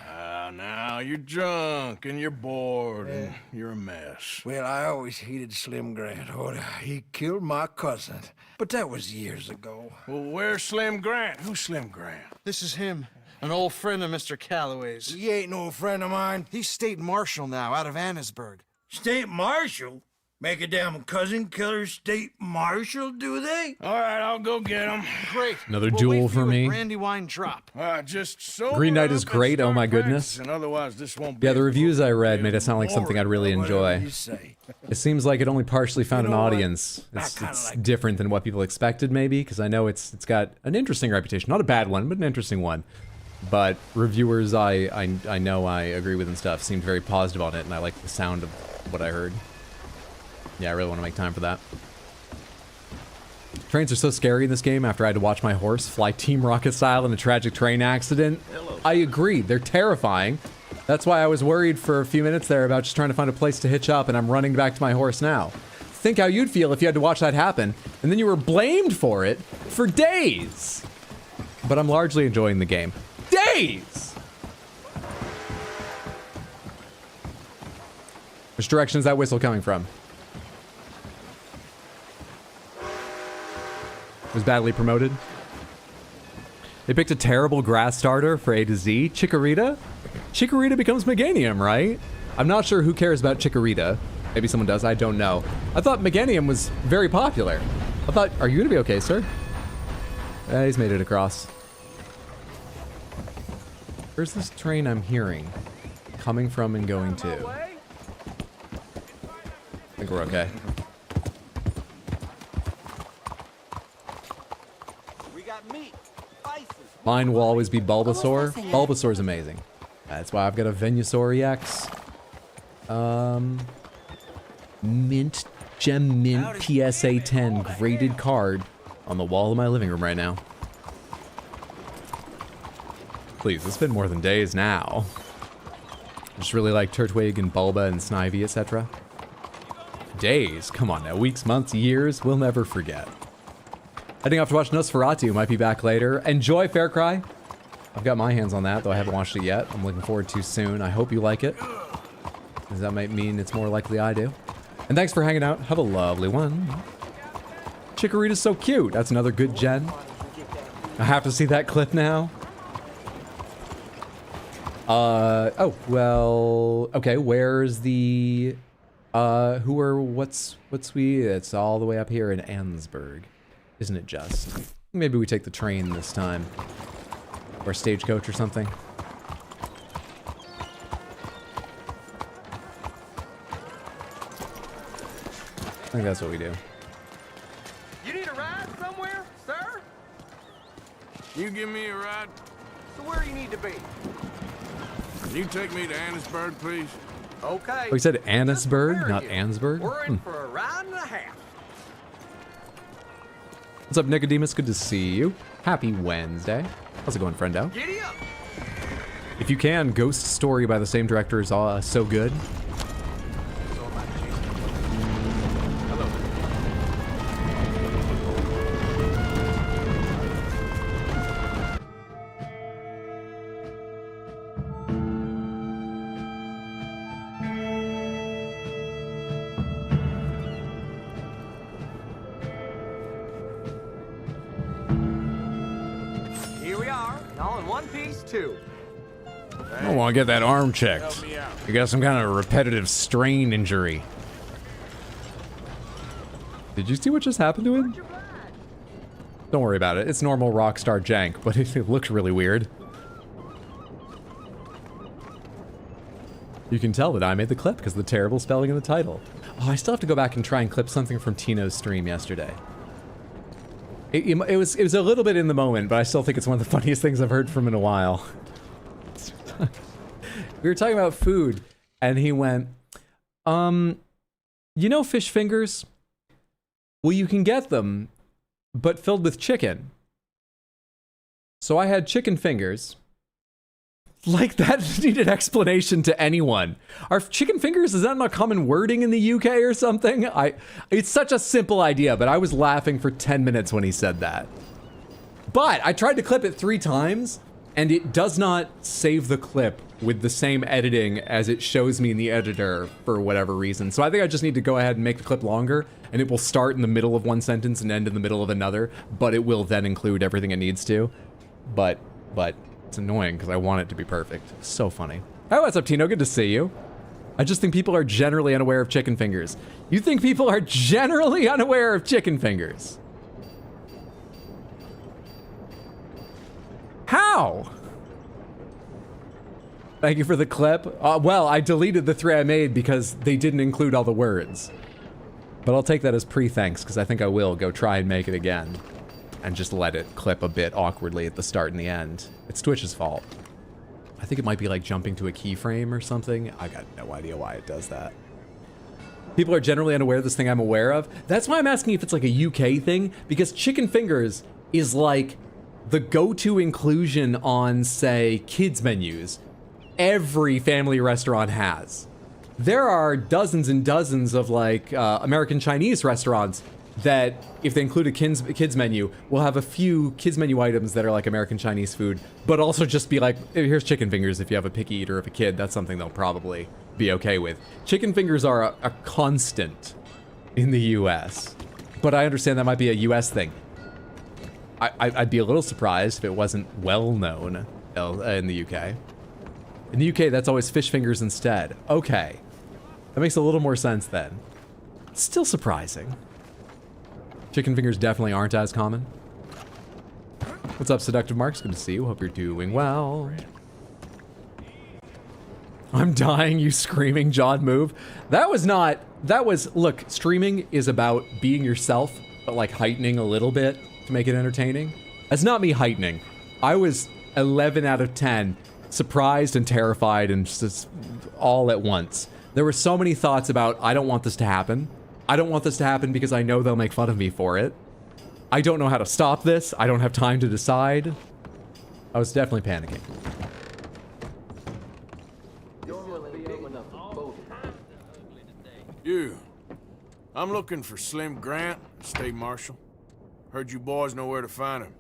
Speaker 3: Now, you're drunk and you're bored and you're a mess.
Speaker 5: Well, I always hated Slim Grant. Oh, he killed my cousin. But that was years ago.
Speaker 3: Well, where's Slim Grant? Who's Slim Grant?
Speaker 13: This is him. An old friend of Mr. Calloway's.
Speaker 5: He ain't no friend of mine.
Speaker 13: He's state marshal now, out of Annesburg.
Speaker 5: State marshal? Make a damn cousin killer state marshal, do they?
Speaker 3: All right, I'll go get him.
Speaker 13: Great.
Speaker 1: Another
Speaker 13: We'll
Speaker 1: duel
Speaker 13: wait
Speaker 1: for
Speaker 13: you at
Speaker 1: me.
Speaker 13: Brandywine Drop.
Speaker 3: Just sober
Speaker 1: Green Knight is
Speaker 3: up and
Speaker 1: great, oh
Speaker 3: start
Speaker 1: my goodness.
Speaker 3: practicing, otherwise this won't be
Speaker 1: Yeah, the
Speaker 3: a
Speaker 1: reviews I read
Speaker 3: full
Speaker 1: made it sound like something I'd really enjoy.
Speaker 5: You say.
Speaker 1: It seems like it only partially found
Speaker 5: You
Speaker 1: an
Speaker 5: know what?
Speaker 1: audience.
Speaker 5: I
Speaker 1: It's,
Speaker 5: kinda
Speaker 1: it's
Speaker 5: like-
Speaker 1: different than what people expected, maybe, because I know it's got an interesting reputation. Not a bad one, but an interesting one. But reviewers I know I agree with and stuff seemed very positive on it, and I like the sound of what I heard. Yeah, I really want to make time for that. Trains are so scary in this game after I had to watch my horse fly Team Rocket style in a tragic train accident. I agree, they're terrifying. That's why I was worried for a few minutes there about just trying to find a place to hitch up, and I'm running back to my horse now. Think how you'd feel if you had to watch that happen, and then you were blamed for it for days. But I'm largely enjoying the game. Days! Which direction is that whistle coming from? Was badly promoted. They picked a terrible grass starter for A to Z. Chikorita? Chikorita becomes Meganium, right? I'm not sure who cares about Chikorita. Maybe someone does, I don't know. I thought Meganium was very popular. I thought, are you gonna be okay, sir? He's made it across. Where's this train I'm hearing? Coming from and going to? I think we're okay. Mine will always be Bulbasaur. Bulbasaur's amazing. That's why I've got a Venusaur EX. Mint Gem Mint PSA 10 graded card on the wall of my living room right now. Please, it's been more than days now. I just really like Turtwig and Bulba and Snivy, etc. Days? Come on now. Weeks, months, years, we'll never forget. Heading off to watch Nosferatu, might be back later. Enjoy Fair Cry. I've got my hands on that, though I haven't watched it yet. I'm looking forward to soon. I hope you like it. Because that might mean it's more likely I do. And thanks for hanging out. Have a lovely one. Chikorita's so cute. That's another good gen. I have to see that clip now. Oh, well, okay, where's the, it's all the way up here in Ansburg, isn't it just? Maybe we take the train this time, or stagecoach or something. I think that's what we do.
Speaker 13: You need a ride somewhere, sir?
Speaker 3: You give me a ride?
Speaker 13: So where you need to be?
Speaker 3: Can you take me to Annisburg, please?
Speaker 13: Okay.
Speaker 1: Oh, he said Annisburg, not Ansburg?
Speaker 13: We're in for a ride and a half.
Speaker 1: What's up, Nicodemus? Good to see you. Happy Wednesday. How's it going, friendo?
Speaker 13: Giddy up.
Speaker 1: If you can, Ghost Story by the same director is so good. I want to get that arm checked. You got some kind of repetitive strain injury. Did you see what just happened to him? Don't worry about it. It's normal Rockstar jank, but it looks really weird. You can tell that I made the clip because of the terrible spelling in the title. Oh, I still have to go back and try and clip something from Tino's stream yesterday. It was a little bit in the moment, but I still think it's one of the funniest things I've heard from him in a while. We were talking about food, and he went, you know fish fingers? Well, you can get them, but filled with chicken. So I had chicken fingers. Like, that needed explanation to anyone. Are chicken fingers, is that not common wording in the UK or something? It's such a simple idea, but I was laughing for 10 minutes when he said that. But I tried to clip it 3 times, and it does not save the clip with the same editing as it shows me in the editor for whatever reason. So I think I just need to go ahead and make the clip longer, and it will start in the middle of one sentence and end in the middle of another, but it will then include everything it needs to. But it's annoying because I want it to be perfect. So funny. Hey, what's up, Tino? Good to see you. I just think people are generally unaware of chicken fingers. You think people are generally unaware of chicken fingers? How? Thank you for the clip. Well, I deleted the 3 I made because they didn't include all the words. But I'll take that as pre-thanks because I think I will go try and make it again. And just let it clip a bit awkwardly at the start and the end. It's Twitch's fault. I think it might be like jumping to a keyframe or something. I got no idea why it does that. People are generally unaware of this thing I'm aware of. That's why I'm asking if it's like a UK thing, because chicken fingers is like the go-to inclusion on, say, kids menus. Every family restaurant has. There are dozens and dozens of like American Chinese restaurants that, if they include a kids menu, will have a few kids menu items that are like American Chinese food, but also just be like, here's chicken fingers if you have a picky eater of a kid. That's something they'll probably be okay with. Chicken fingers are a constant in the US, but I understand that might be a US thing. I'd be a little surprised if it wasn't well known in the UK. In the UK, that's always fish fingers instead. Okay, that makes a little more sense then. Still surprising. Chicken fingers definitely aren't as common. What's up, Seductive Marks? Good to see you. Hope you're doing well. I'm dying, you screaming, John move. Look, streaming is about being yourself, but like heightening a little bit to make it entertaining. That's not me heightening. I was 11 out of 10, surprised and terrified and just all at once. There were so many thoughts about, I don't want this to happen. I don't want this to happen because I know they'll make fun of me for it. I don't know how to stop this. I don't have time to decide. I was definitely panicking.
Speaker 3: You. I'm looking for Slim Grant, State Marshal. Heard you boys know where to find him.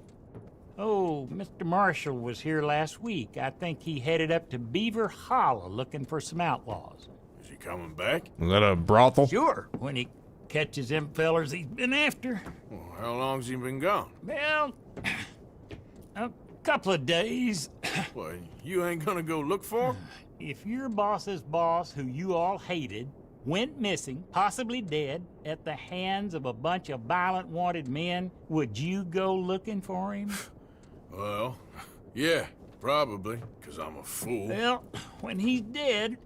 Speaker 14: Oh, Mr. Marshall was here last week. I think he headed up to Beaver Hollow looking for some outlaws.
Speaker 3: Is he coming back?
Speaker 1: Is that a brothel?
Speaker 14: Sure, when he catches them fellers he's been after.
Speaker 3: Well, how long's he been gone?
Speaker 14: Well, a couple of days.
Speaker 3: Well, you ain't gonna go look for him?
Speaker 14: If your boss's boss, who you all hated, went missing, possibly dead, at the hands of a bunch of violent wanted men, would you go looking for him?
Speaker 3: Well, yeah, probably, because I'm a fool.
Speaker 14: Well, when he's dead,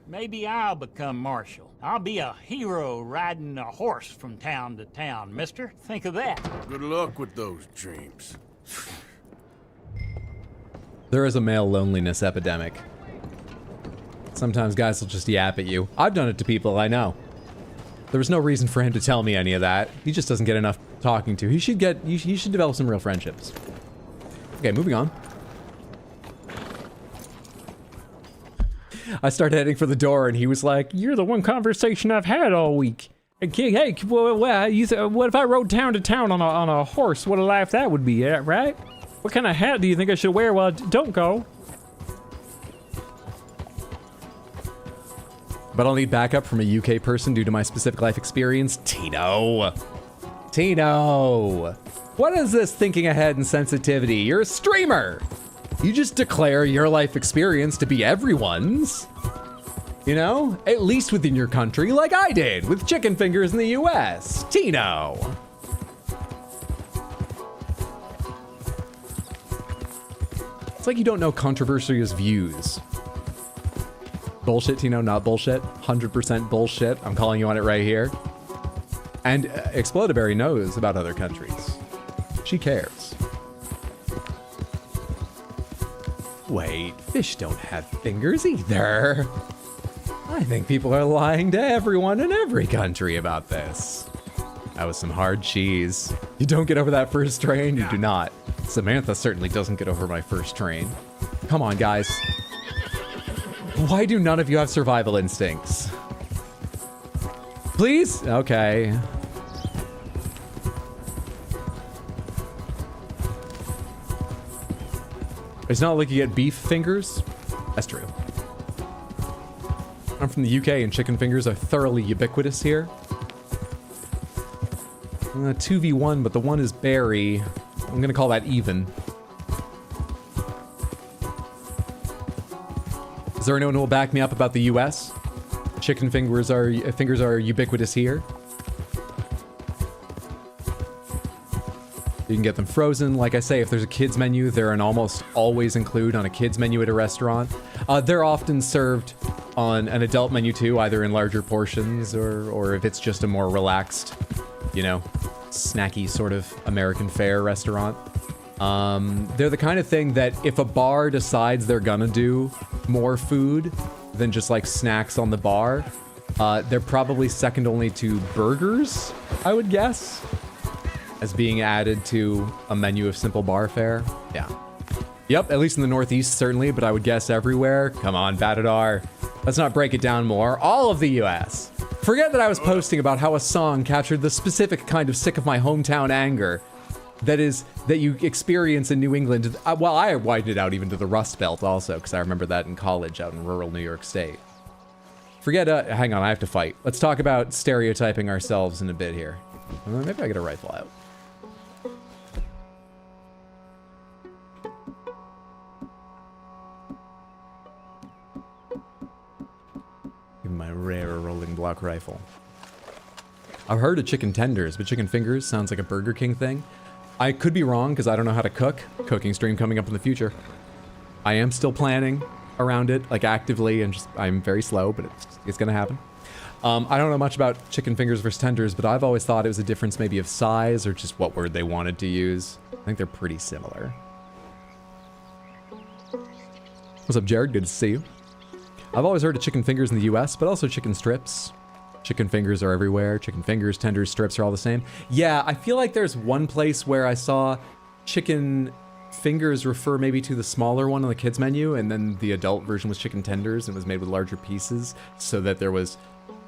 Speaker 14: maybe I'll become marshal. I'll be a hero riding a horse from town to town, mister. Think of that.
Speaker 3: Good luck with those dreams.
Speaker 1: There is a male loneliness epidemic. Sometimes guys will just yap at you. I've done it to people I know. There was no reason for him to tell me any of that. He just doesn't get enough talking to. He should develop some real friendships. Okay, moving on. I started heading for the door and he was like, "You're the one conversation I've had all week. And hey, what if I rode town to town on a horse? What a life that would be, right? What kind of hat do you think I should wear while I don't go?" But I'll need backup from a UK person due to my specific life experience. Tino! What is this thinking ahead and sensitivity? You're a streamer! You just declare your life experience to be everyone's. You know? At least within your country, like I did with chicken fingers in the US. Tino! It's like you don't know Controversial's views. Bullshit, Tino, not bullshit. 100% bullshit. I'm calling you on it right here. And Explodaberry knows about other countries. She cares. Wait, fish don't have fingers either. I think people are lying to everyone in every country about this. That was some hard cheese. You don't get over that first train, you do not. Samantha certainly doesn't get over my first train. Come on, guys. Why do none of you have survival instincts? Please? Okay. It's not like you get beef fingers. That's true. I'm from the UK and chicken fingers are thoroughly ubiquitous here. 2v1, but the one is Barry. I'm gonna call that even. Is there anyone who will back me up about the US? Chicken fingers are ubiquitous here. You can get them frozen. Like I say, if there's a kids menu, they're an almost always include on a kids menu at a restaurant. They're often served on an adult menu too, either in larger portions or if it's just a more relaxed, you know, snacky sort of American fare restaurant. They're the kind of thing that if a bar decides they're gonna do more food than just like snacks on the bar, they're probably second only to burgers, I would guess, as being added to a menu of simple bar fare. Yeah. Yep, at least in the Northeast, certainly, but I would guess everywhere. Come on, Batadar. Let's not break it down more. All of the US. Forget that I was posting about how a song captured the specific kind of sick of my hometown anger that you experience in New England. Well, I widened it out even to the Rust Belt also, because I remember that in college out in rural New York State. Forget, hang on, I have to fight. Let's talk about stereotyping ourselves in a bit here. Maybe I get a rifle out. Even my rare rolling block rifle. I've heard of chicken tenders, but chicken fingers sounds like a Burger King thing. I could be wrong because I don't know how to cook. Cooking stream coming up in the future. I am still planning around it, like actively, and I'm very slow, but it's gonna happen. I don't know much about chicken fingers versus tenders, but I've always thought it was a difference maybe of size or just what word they wanted to use. I think they're pretty similar. What's up, Jared? Good to see you. I've always heard of chicken fingers in the US, but also chicken strips. Chicken fingers are everywhere. Chicken fingers, tenders, strips are all the same. Yeah, I feel like there's one place where I saw chicken fingers refer maybe to the smaller one on the kids menu, and then the adult version was chicken tenders and was made with larger pieces so that there was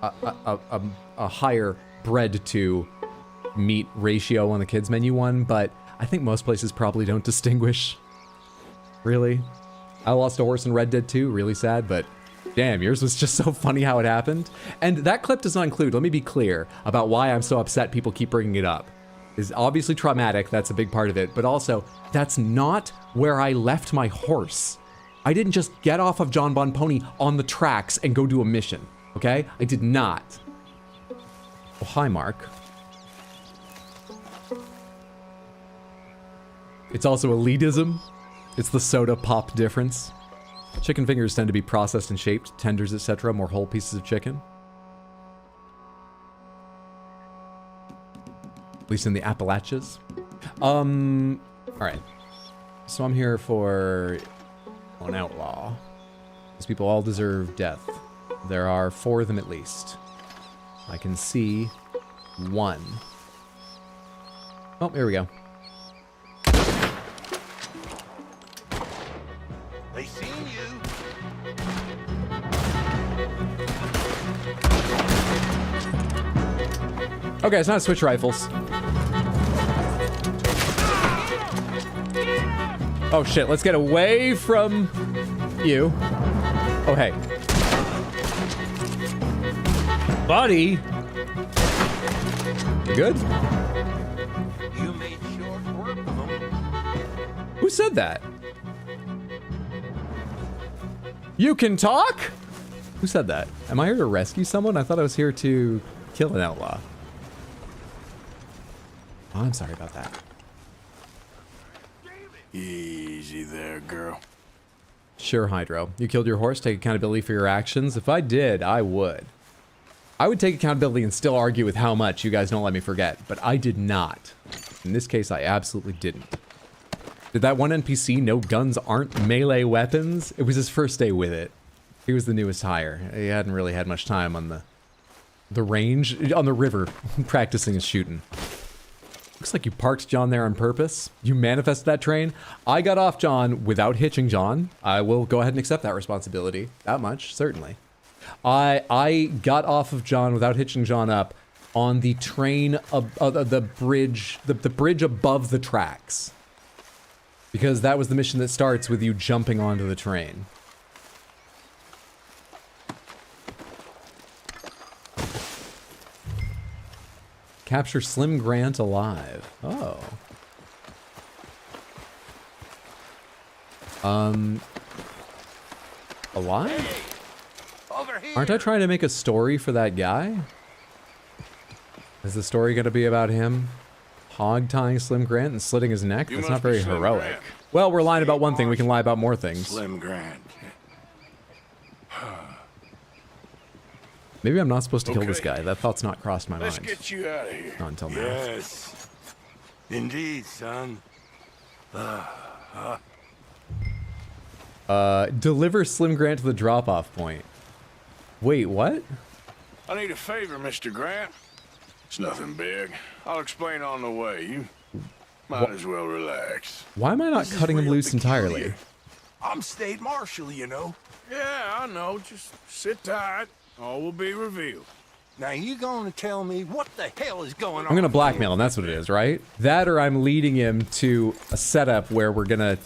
Speaker 1: a higher bread to meat ratio on the kids menu one, but I think most places probably don't distinguish. Really? I lost a horse in Red Dead 2, really sad, but damn, yours was just so funny how it happened. And that clip does not include, let me be clear about why I'm so upset people keep bringing it up. It's obviously traumatic, that's a big part of it, but also, that's not where I left my horse. I didn't just get off of John Bon Pony on the tracks and go do a mission, okay? I did not. Oh, hi, Mark. It's also elitism. It's the soda pop difference. Chicken fingers tend to be processed and shaped, tenders, etc., more whole pieces of chicken. At least in the Appalachians. Alright. So I'm here for an outlaw. These people all deserve death. There are 4 of them at least. I can see 1. Oh, here we go.
Speaker 3: They seen you.
Speaker 1: Okay, it's not switch rifles. Oh shit, let's get away from you. Oh hey. Buddy! You good?
Speaker 3: You made short work of them.
Speaker 1: Who said that? You can talk? Who said that? Am I here to rescue someone? I thought I was here to kill an outlaw. Oh, I'm sorry about that.
Speaker 3: Easy there, girl.
Speaker 1: Sure, Hydro. You killed your horse, take accountability for your actions. If I did, I would. I would take accountability and still argue with how much you guys don't let me forget, but I did not. In this case, I absolutely didn't. Did that one NPC know guns aren't melee weapons? It was his first day with it. He was the newest hire. He hadn't really had much time on the range, on the river, practicing his shooting. Looks like you parked John there on purpose. You manifested that train. I got off John without hitching John. I will go ahead and accept that responsibility. That much, certainly. I got off of John without hitching John up on the train of the bridge, the bridge above the tracks. Because that was the mission that starts with you jumping onto the train. Capture Slim Grant alive. Oh. Alive?
Speaker 3: Over here.
Speaker 1: Aren't I trying to make a story for that guy? Is the story going to be about him hog tying Slim Grant and slitting his neck? That's not very heroic. Well, we're lying about one thing. We can lie about more things.
Speaker 3: Slim Grant.
Speaker 1: Maybe I'm not supposed to kill this guy. That thought's not crossed my
Speaker 3: Let's
Speaker 1: mind.
Speaker 3: get you out of here.
Speaker 1: Not until now.
Speaker 3: Yes. Indeed, son.
Speaker 1: Deliver Slim Grant to the drop-off point. Wait, what?
Speaker 3: I need a favor, Mr. Grant. It's nothing big. I'll explain on the way. You might as well relax.
Speaker 1: Why am I not cutting him loose entirely?
Speaker 3: I'm state marshal, you know. Yeah, I know. Just sit tight. All will be revealed.
Speaker 12: Now you gonna tell me what the hell is going on?
Speaker 1: I'm gonna blackmail him, that's what it is, right? That or I'm leading him to a setup where we're gonna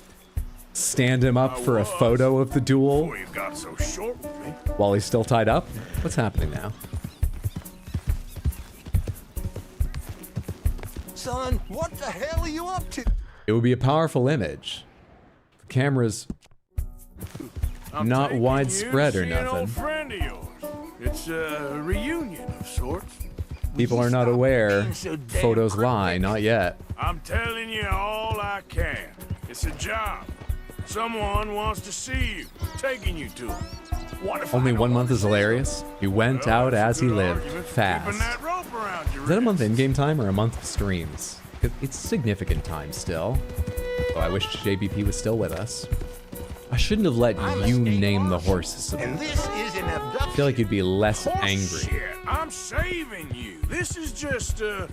Speaker 1: stand him up for a photo of the duel
Speaker 3: Boy, you got so short with me.
Speaker 1: while he's still tied up. What's happening now?
Speaker 12: Son, what the hell are you up to?
Speaker 1: It would be a powerful image. The camera's not widespread or
Speaker 3: See an old
Speaker 1: nothing.
Speaker 3: friend of yours. It's a reunion of sorts.
Speaker 1: People are not aware. Photos lie, not yet.
Speaker 3: I'm telling you all I can. It's a job. Someone wants to see you. Taking you to him. What if
Speaker 1: Only
Speaker 3: I
Speaker 1: 1
Speaker 3: don't
Speaker 1: month is hilarious. He went
Speaker 3: Well,
Speaker 1: out
Speaker 3: that's
Speaker 1: as
Speaker 3: a
Speaker 1: he
Speaker 3: good
Speaker 1: lived,
Speaker 3: argument for
Speaker 1: fast.
Speaker 3: keeping that rope around your
Speaker 1: Is that a month
Speaker 3: wrist.
Speaker 1: in-game time or a month of streams? It's significant time still. Oh, I wish JBP was still with us. I shouldn't have let you name the horses.
Speaker 12: And this is an abduction.
Speaker 1: I feel like you'd be less
Speaker 3: Horse
Speaker 1: angry.
Speaker 3: Shit, I'm saving you. This is just a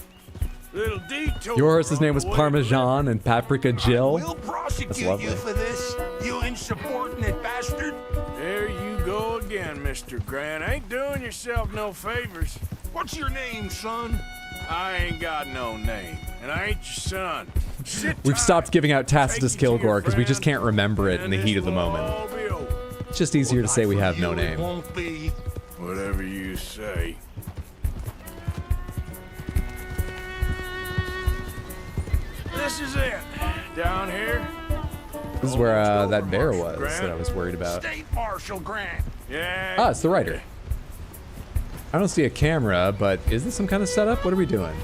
Speaker 3: little detour.
Speaker 1: Your horse's name was
Speaker 3: on the way.
Speaker 1: Parmesan and Paprika Jill.
Speaker 12: We'll
Speaker 1: That's
Speaker 12: prosecute
Speaker 1: lovely.
Speaker 12: you for this, you insubordinate bastard.
Speaker 3: There you go again, Mr. Grant. Ain't doing yourself no favors.
Speaker 12: What's your name, son?
Speaker 3: I ain't got no name, and I ain't your son. Sit
Speaker 1: We've
Speaker 3: tight.
Speaker 1: stopped giving out
Speaker 3: Take
Speaker 1: Tacitus
Speaker 3: you to your
Speaker 1: Kilgore because we just
Speaker 3: friend,
Speaker 1: can't remember it in the
Speaker 3: and
Speaker 1: heat
Speaker 3: this
Speaker 1: of the
Speaker 3: will
Speaker 1: moment.
Speaker 3: all be over.
Speaker 1: It's just easier to say we have no
Speaker 12: It
Speaker 1: name.
Speaker 12: won't be.
Speaker 3: Whatever you say. This is it. Down here.
Speaker 1: This is where that bear was that I was worried about.
Speaker 12: State Marshal Grant.
Speaker 3: Yeah.
Speaker 1: Ah, it's the writer. I don't see a camera, but is this some kind of setup? What are we doing?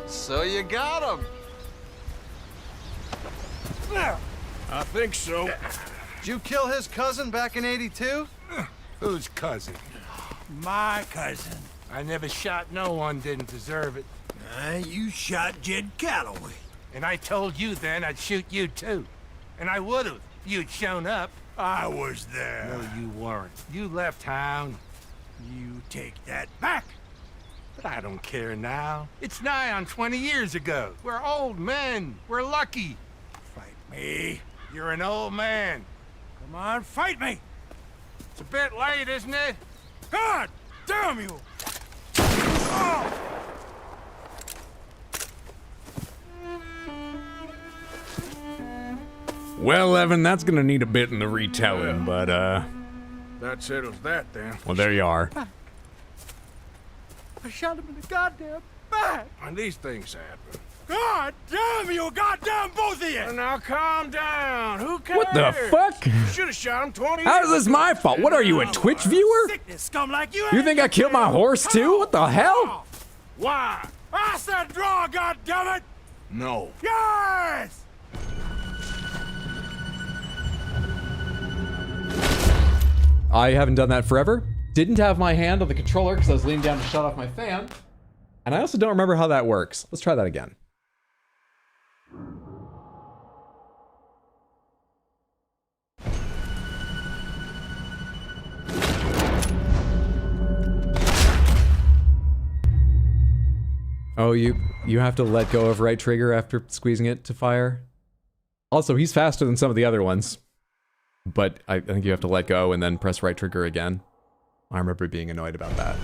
Speaker 13: So you got him.
Speaker 3: I think so.
Speaker 13: Did you kill his cousin back in '82?
Speaker 12: Whose cousin? My cousin.
Speaker 15: I never shot no one didn't deserve it.
Speaker 12: You shot Jed Calloway.
Speaker 15: And I told you then I'd shoot you too. And I would've. You'd shown up.
Speaker 12: I was there.
Speaker 15: No, you weren't. You left town.
Speaker 12: You take that back.
Speaker 15: But I don't care now. It's nigh on 20 years ago. We're old men. We're lucky.
Speaker 12: Fight me.
Speaker 15: You're an old man.
Speaker 12: Come on, fight me.
Speaker 15: It's a bit late, isn't it?
Speaker 12: God damn you. Oh!
Speaker 1: Well, Evan, that's gonna need a bit in the retelling, but
Speaker 3: That settles that then.
Speaker 1: well, there you are.
Speaker 12: I shot him in the goddamn back.
Speaker 3: And these things happen.
Speaker 12: God damn you, goddamn both of you.
Speaker 3: Now calm down. Who cares?
Speaker 1: What the fuck?
Speaker 3: You should have shot him 20
Speaker 1: How
Speaker 3: years
Speaker 1: is this
Speaker 3: ago.
Speaker 1: my fault? What are you, a Twitch viewer?
Speaker 12: Sickness scum like you.
Speaker 1: You think I killed my horse too? What the hell?
Speaker 3: Why?
Speaker 12: I said draw, goddammit.
Speaker 3: No.
Speaker 12: Yes.
Speaker 1: I haven't done that forever. Didn't have my hand on the controller because I was leaning down to shut off my fan. And I also don't remember how that works. Let's try that again. Oh, you have to let go of right trigger after squeezing it to fire? Also, he's faster than some of the other ones. But I think you have to let go and then press right trigger again. I remember being annoyed about that.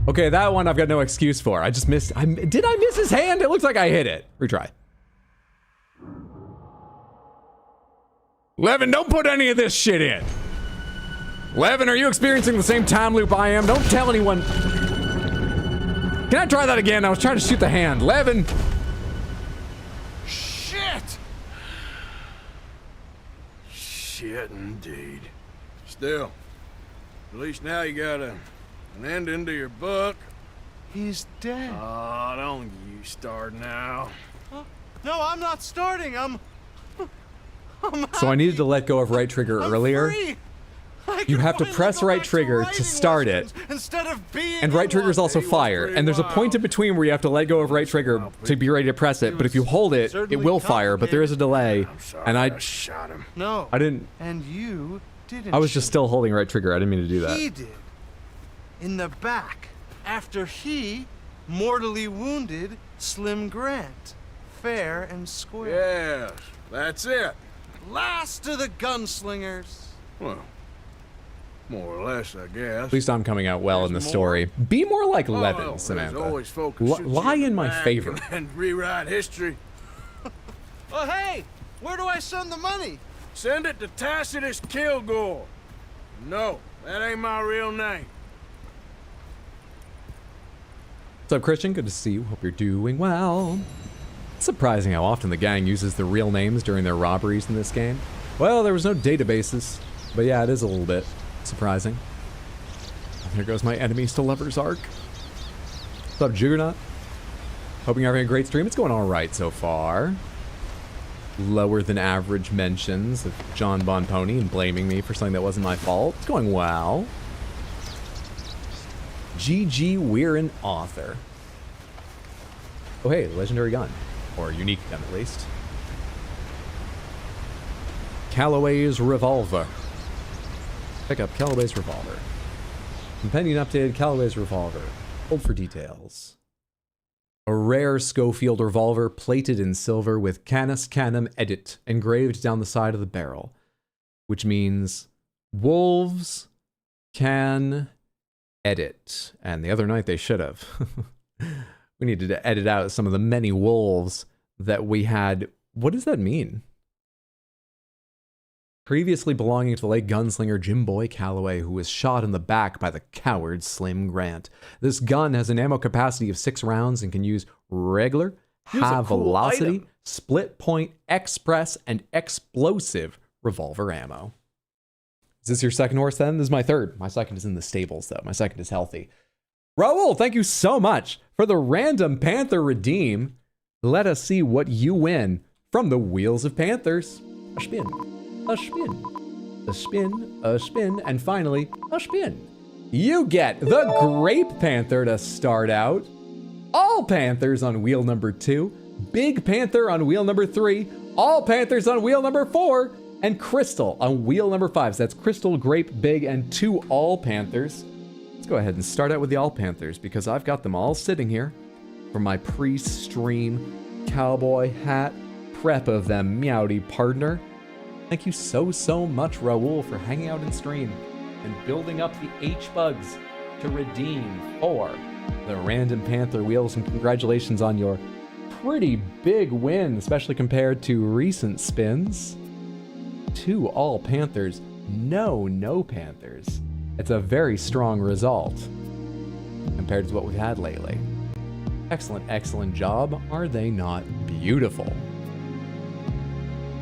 Speaker 1: Okay, that one I've got no excuse for. I just missed. Did I miss his hand? It looks like I hit it. Retry. Levin, don't put any of this shit in. Levin, are you experiencing the same time loop I am? Don't tell anyone. Can I try that again? I was trying to shoot the hand. Levin.
Speaker 3: Shit! Shit indeed. Still, at least now you got an ending to your book.
Speaker 13: He's dead.
Speaker 3: Oh, don't you start now.
Speaker 13: No, I'm not starting. I'm
Speaker 1: So I needed to let go of right trigger earlier.
Speaker 13: free.
Speaker 1: You have to press right trigger to start it.
Speaker 13: Instead of being
Speaker 1: And right trigger is also fire. And there's a point in between where you have to let go of right trigger to be ready to press it. But if you hold it, it will fire. But there is a delay. And I
Speaker 3: shot him.
Speaker 13: No.
Speaker 1: I didn't.
Speaker 13: And you didn't.
Speaker 1: I was just still holding right trigger. I didn't mean to do that.
Speaker 13: He did. In the back. After he mortally wounded Slim Grant. Fair and square.
Speaker 3: Yes, that's it.
Speaker 13: Last of the gunslingers.
Speaker 3: Well, more or less, I guess.
Speaker 1: At least I'm coming out well in the story. Be more like Levin, Samantha.
Speaker 3: Always folk who shoot
Speaker 1: Lie
Speaker 3: you
Speaker 1: in my
Speaker 3: back
Speaker 1: favor.
Speaker 3: and rewrite history.
Speaker 13: Oh, hey! Where do I send the money?
Speaker 3: Send it to Tacitus Kilgore. No, that ain't my real name.
Speaker 1: What's up, Christian? Good to see you. Hope you're doing well. It's surprising how often the gang uses the real names during their robberies in this game. Well, there was no databases, but yeah, it is a little bit surprising. There goes my enemies to lovers arc. What's up, Juggernaut? Hoping you're having a great stream. It's going all right so far. Lower than average mentions of John Bon Pony and blaming me for something that wasn't my fault. It's going well. GG, we're an author. Oh hey, legendary gun. Or unique gun at least. Callaway's revolver. Pick up Callaway's revolver. Companion updated Callaway's revolver. Hold for details. A rare Schofield revolver plated in silver with Canis Canum Edit engraved down the side of the barrel. Which means wolves can edit. And the other night they should have. We needed to edit out some of the many wolves that we had. What does that mean? Previously belonging to the late gunslinger Jim Boy Calloway, who was shot in the back by the coward Slim Grant. This gun has an ammo capacity of 6 rounds and can use regular, high velocity, split point, express, and explosive revolver ammo. Is this your second horse then? This is my third. My second is in the stables though. My second is healthy. Raul, thank you so much for the random Panther redeem. Let us see what you win from the Wheels of Panthers. A spin, a spin, a spin, a spin, and finally, a spin. You get the Grape Panther to start out, All Panthers on wheel number 2, Big Panther on wheel number 3, All Panthers on wheel number 4, and Crystal on wheel number 5. So that's Crystal, Grape, Big, and 2 All Panthers. Let's go ahead and start out with the All Panthers because I've got them all sitting here for my pre-stream cowboy hat prep of them meowdy partner. Thank you so much, Raul, for hanging out in stream and building up the H-Bugs to redeem for the Random Panther wheels. And congratulations on your pretty big win, especially compared to recent spins. 2 All Panthers, no Panthers. It's a very strong result compared to what we've had lately. Excellent job. Are they not beautiful?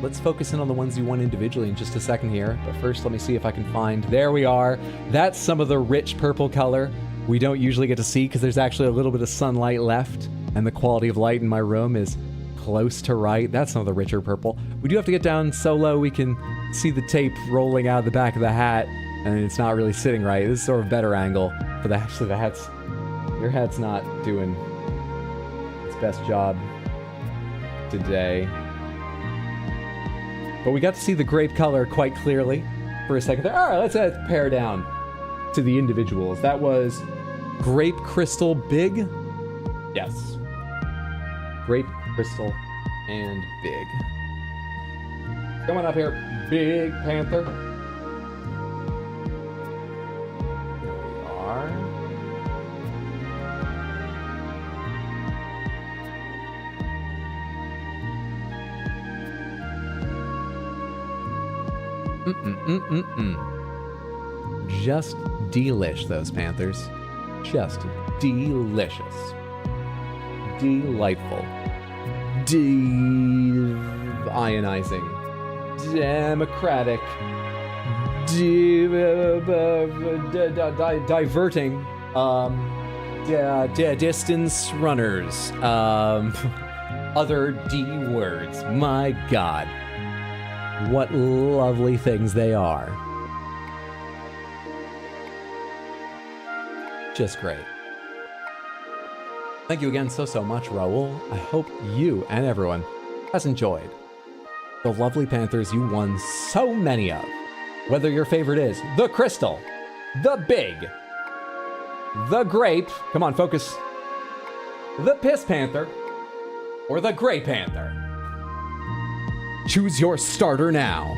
Speaker 1: Let's focus in on the ones you won individually in just a second here. But first, let me see if I can find... There we are. That's some of the rich purple color we don't usually get to see because there's actually a little bit of sunlight left. And the quality of light in my room is close to right. That's some of the richer purple. We do have to get down so low we can see the tape rolling out of the back of the hat. And it's not really sitting right. This is sort of a better angle. But actually the hat's... Your hat's not doing its best job today. But we got to see the grape color quite clearly for a second there. All right, let's pare down to the individuals. That was Grape, Crystal, Big. Yes. Grape, Crystal, and Big. Coming up here, Big Panther. Here we are. Just delish, those Panthers. Just delicious. Delightful. Ionizing. Democratic. Diverting. Distance runners. Other D words. My God. What lovely things they are. Just great. Thank you again so much, Raul. I hope you and everyone has enjoyed the lovely Panthers you won so many of. Whether your favorite is the Crystal, the Big, the Grape, come on, focus, the Piss Panther, or the Gray Panther. Choose your starter now.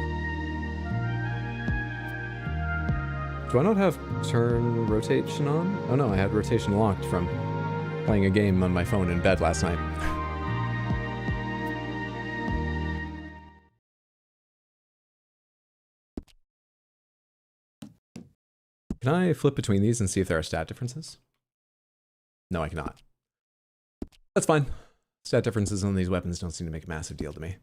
Speaker 1: Do I not have turn rotation on? Oh no, I had rotation locked from playing a game on my phone in bed last night. Can I flip between these and see if there are stat differences? No, I cannot. That's fine. Stat differences on these weapons don't seem to make a massive deal to me.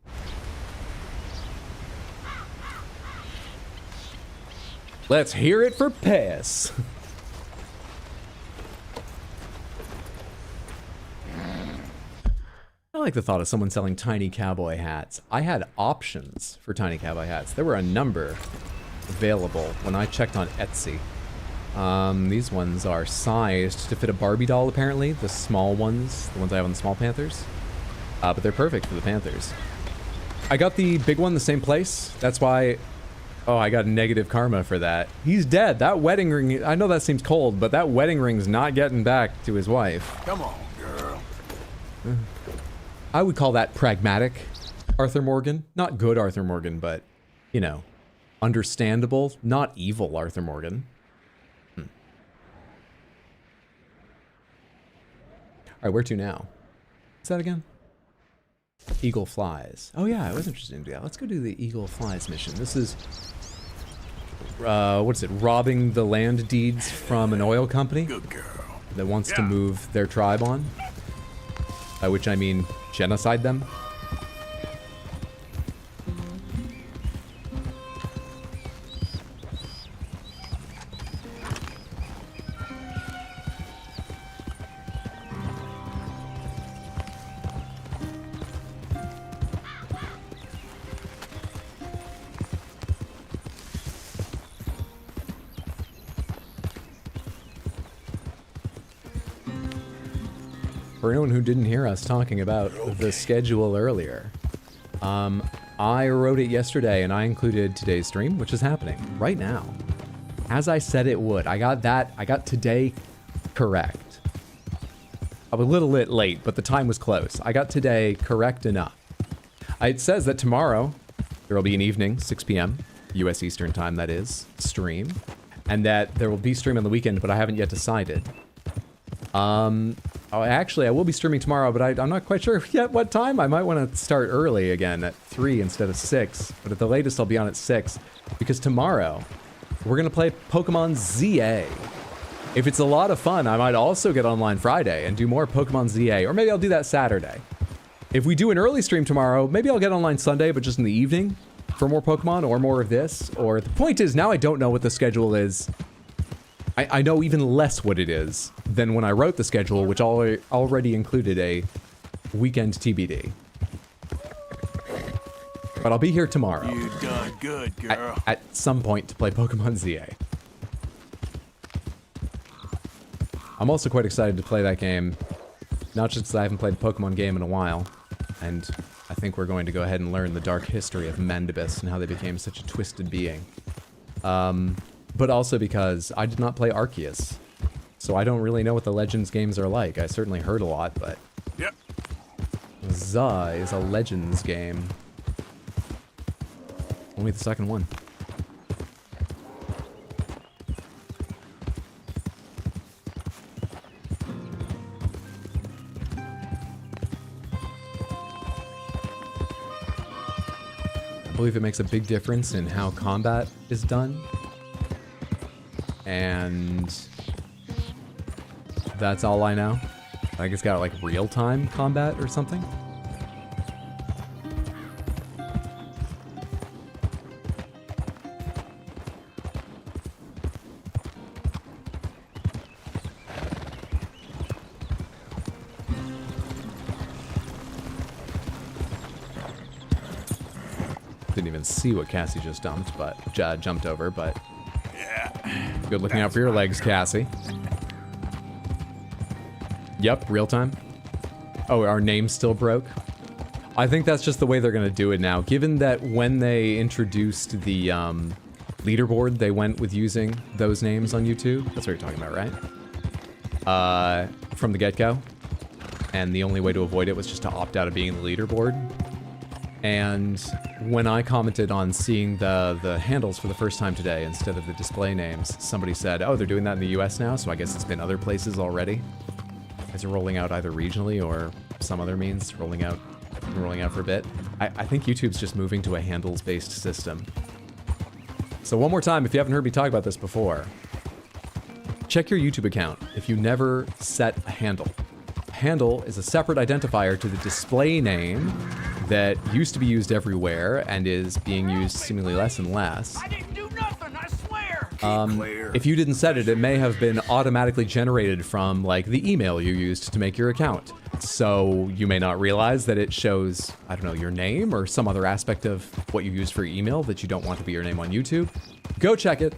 Speaker 1: Let's hear it for Piss. I like the thought of someone selling tiny cowboy hats. I had options for tiny cowboy hats. There were a number available when I checked on Etsy. These ones are sized to fit a Barbie doll, apparently. The small ones, the ones I have on the small Panthers. But they're perfect for the Panthers. I got the big one the same place. That's why... Oh, I got negative karma for that. He's dead. That wedding ring... I know that seems cold, but that wedding ring's not getting back to his wife.
Speaker 3: Come on, girl.
Speaker 1: I would call that pragmatic Arthur Morgan. Not good Arthur Morgan, but, you know, understandable. Not evil Arthur Morgan. Alright, where to now? What's that again? Eagle Flies. Oh yeah, I was interested in that. Let's go do the Eagle Flies mission. This is... what is it? Robbing the land deeds from an oil company?
Speaker 3: Good girl.
Speaker 1: That wants to move their tribe on. By which I mean genocide them. For anyone who didn't hear us talking about the schedule earlier, I wrote it yesterday and I included today's stream, which is happening right now. As I said it would. I got today correct. I was a little bit late, but the time was close. I got today correct enough. It says that tomorrow there will be an evening, 6 p.m. US Eastern time, that is, stream. And that there will be stream on the weekend, but I haven't yet decided. Oh, actually, I will be streaming tomorrow, but I'm not quite sure yet what time. I might want to start early again at 3 instead of 6. But at the latest, I'll be on at 6. Because tomorrow, we're going to play Pokemon ZA. If it's a lot of fun, I might also get online Friday and do more Pokemon ZA. Or maybe I'll do that Saturday. If we do an early stream tomorrow, maybe I'll get online Sunday, but just in the evening for more Pokemon or more of this. Or the point is, now I don't know what the schedule is. I know even less what it is than when I wrote the schedule, which already included a weekend TBD. But I'll be here tomorrow.
Speaker 3: You done good, girl.
Speaker 1: At some point to play Pokemon ZA. I'm also quite excited to play that game, not just because I haven't played a Pokemon game in a while, and I think we're going to go ahead and learn the dark history of Mandibus and how they became such a twisted being. But also because I did not play Arceus, so I don't really know what the Legends games are like. I certainly heard a lot, but...
Speaker 3: Yep.
Speaker 1: ZA is a Legends game. Only the second one. I believe it makes a big difference in how combat is done. And that's all I know. I think it's got like real-time combat or something. Didn't even see what Cassie just dumped, but jumped over, but good looking out for your legs, Cassie. Yep, real time. Oh, our name's still broke. I think that's just the way they're gonna do it now. Given that when they introduced the leaderboard, they went with using those names on YouTube. That's what you're talking about, right? From the get-go. And the only way to avoid it was just to opt out of being the leaderboard. And when I commented on seeing the handles for the first time today instead of the display names, somebody said, oh, they're doing that in the US now, so I guess it's been other places already. Is it rolling out either regionally or some other means, rolling out for a bit? I think YouTube's just moving to a handles-based system. So one more time, if you haven't heard me talk about this before, check your YouTube account if you never set a handle. A handle is a separate identifier to the display name that used to be used everywhere and is being used seemingly less and less.
Speaker 3: I didn't do nothing, I swear.
Speaker 1: If you didn't set it, it may have been automatically generated from like the email you used to make your account. So you may not realize that it shows, I don't know, your name or some other aspect of what you use for your email that you don't want to be your name on YouTube. Go check it.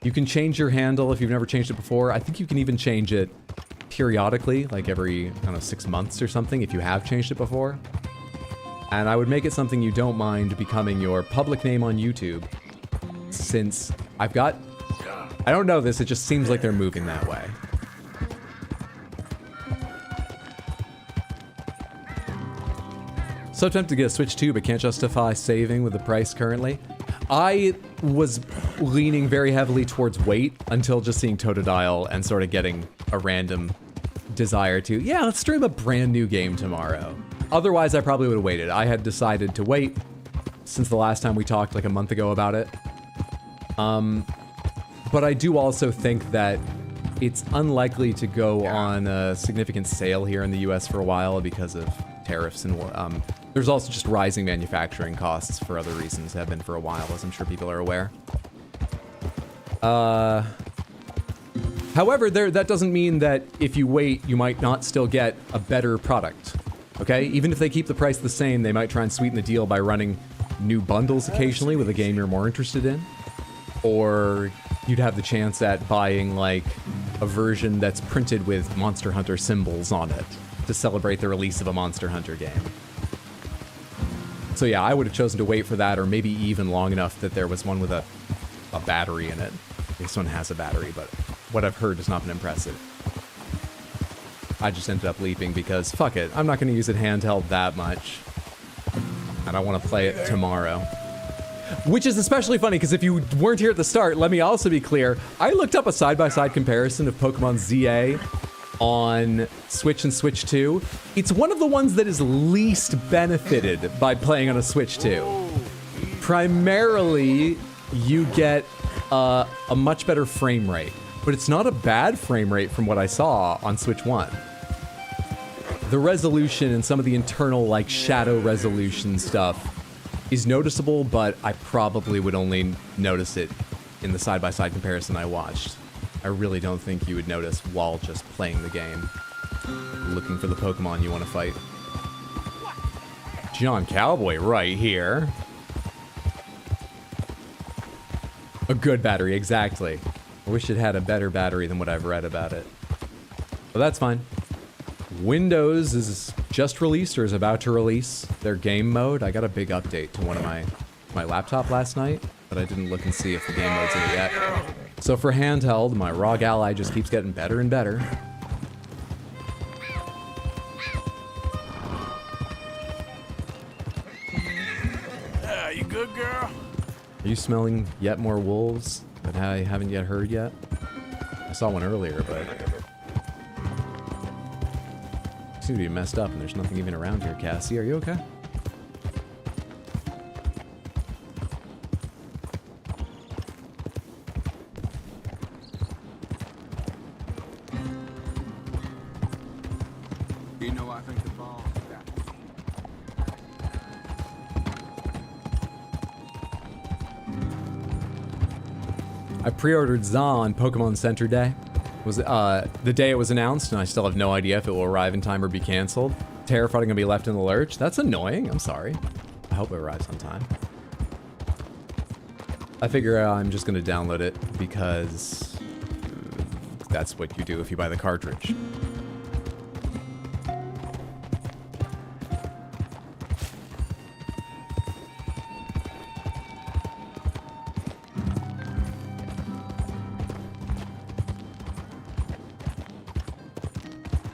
Speaker 1: You can change your handle if you've never changed it before. I think you can even change it periodically, like every, I don't know, 6 months or something if you have changed it before. And I would make it something you don't mind becoming your public name on YouTube, since I've got, I don't know this, it just seems like they're moving that way. So tempted to get a Switch 2, but can't justify saving with the price currently. I was leaning very heavily towards wait until just seeing Totodile and sort of getting a random desire to, yeah, let's stream a brand new game tomorrow. Otherwise, I probably would have waited. I had decided to wait since the last time we talked like a month ago about it. But I do also think that it's unlikely to go on a significant sale here in the US for a while because of tariffs and there's also just rising manufacturing costs for other reasons, have been for a while, as I'm sure people are aware. However, that doesn't mean that if you wait, you might not still get a better product. Okay? Even if they keep the price the same, they might try and sweeten the deal by running new bundles occasionally with a game you're more interested in. Or you'd have the chance at buying, like, a version that's printed with Monster Hunter symbols on it to celebrate the release of a Monster Hunter game. So yeah, I would have chosen to wait for that, or maybe even long enough that there was one with a battery in it. This one has a battery, but what I've heard has not been impressive. I just ended up leaping because, fuck it, I'm not going to use it handheld that much. And I want to play it tomorrow. Which is especially funny, because if you weren't here at the start, let me also be clear, I looked up a side-by-side comparison of Pokemon ZA on Switch and Switch 2. It's one of the ones that is least benefited by playing on a Switch 2. Primarily, you get a much better frame rate, but it's not a bad frame rate from what I saw on Switch 1. The resolution and some of the internal, like, shadow resolution stuff is noticeable, but I probably would only notice it in the side-by-side comparison I watched. I really don't think you would notice while just playing the game, looking for the Pokemon you want to fight. John Cowboy right here. A good battery, exactly. I wish it had a better battery than what I've read about it. But that's fine. Windows is just released or is about to release their game mode. I got a big update to one of my laptop last night, but I didn't look and see if the game mode's in it yet. So for handheld, my ROG Ally just keeps getting better and better.
Speaker 3: You good, girl?
Speaker 1: Are you smelling yet more wolves that I haven't yet heard yet? I saw one earlier, but you seem to be messed up and there's nothing even around here, Cassie. Are you okay? I pre-ordered ZA on Pokemon Center Day. It was the day it was announced, and I still have no idea if it will arrive in time or be canceled. Terrified I'm gonna be left in the lurch. That's annoying. I'm sorry. I hope it arrives on time. I figure I'm just gonna download it because that's what you do if you buy the cartridge.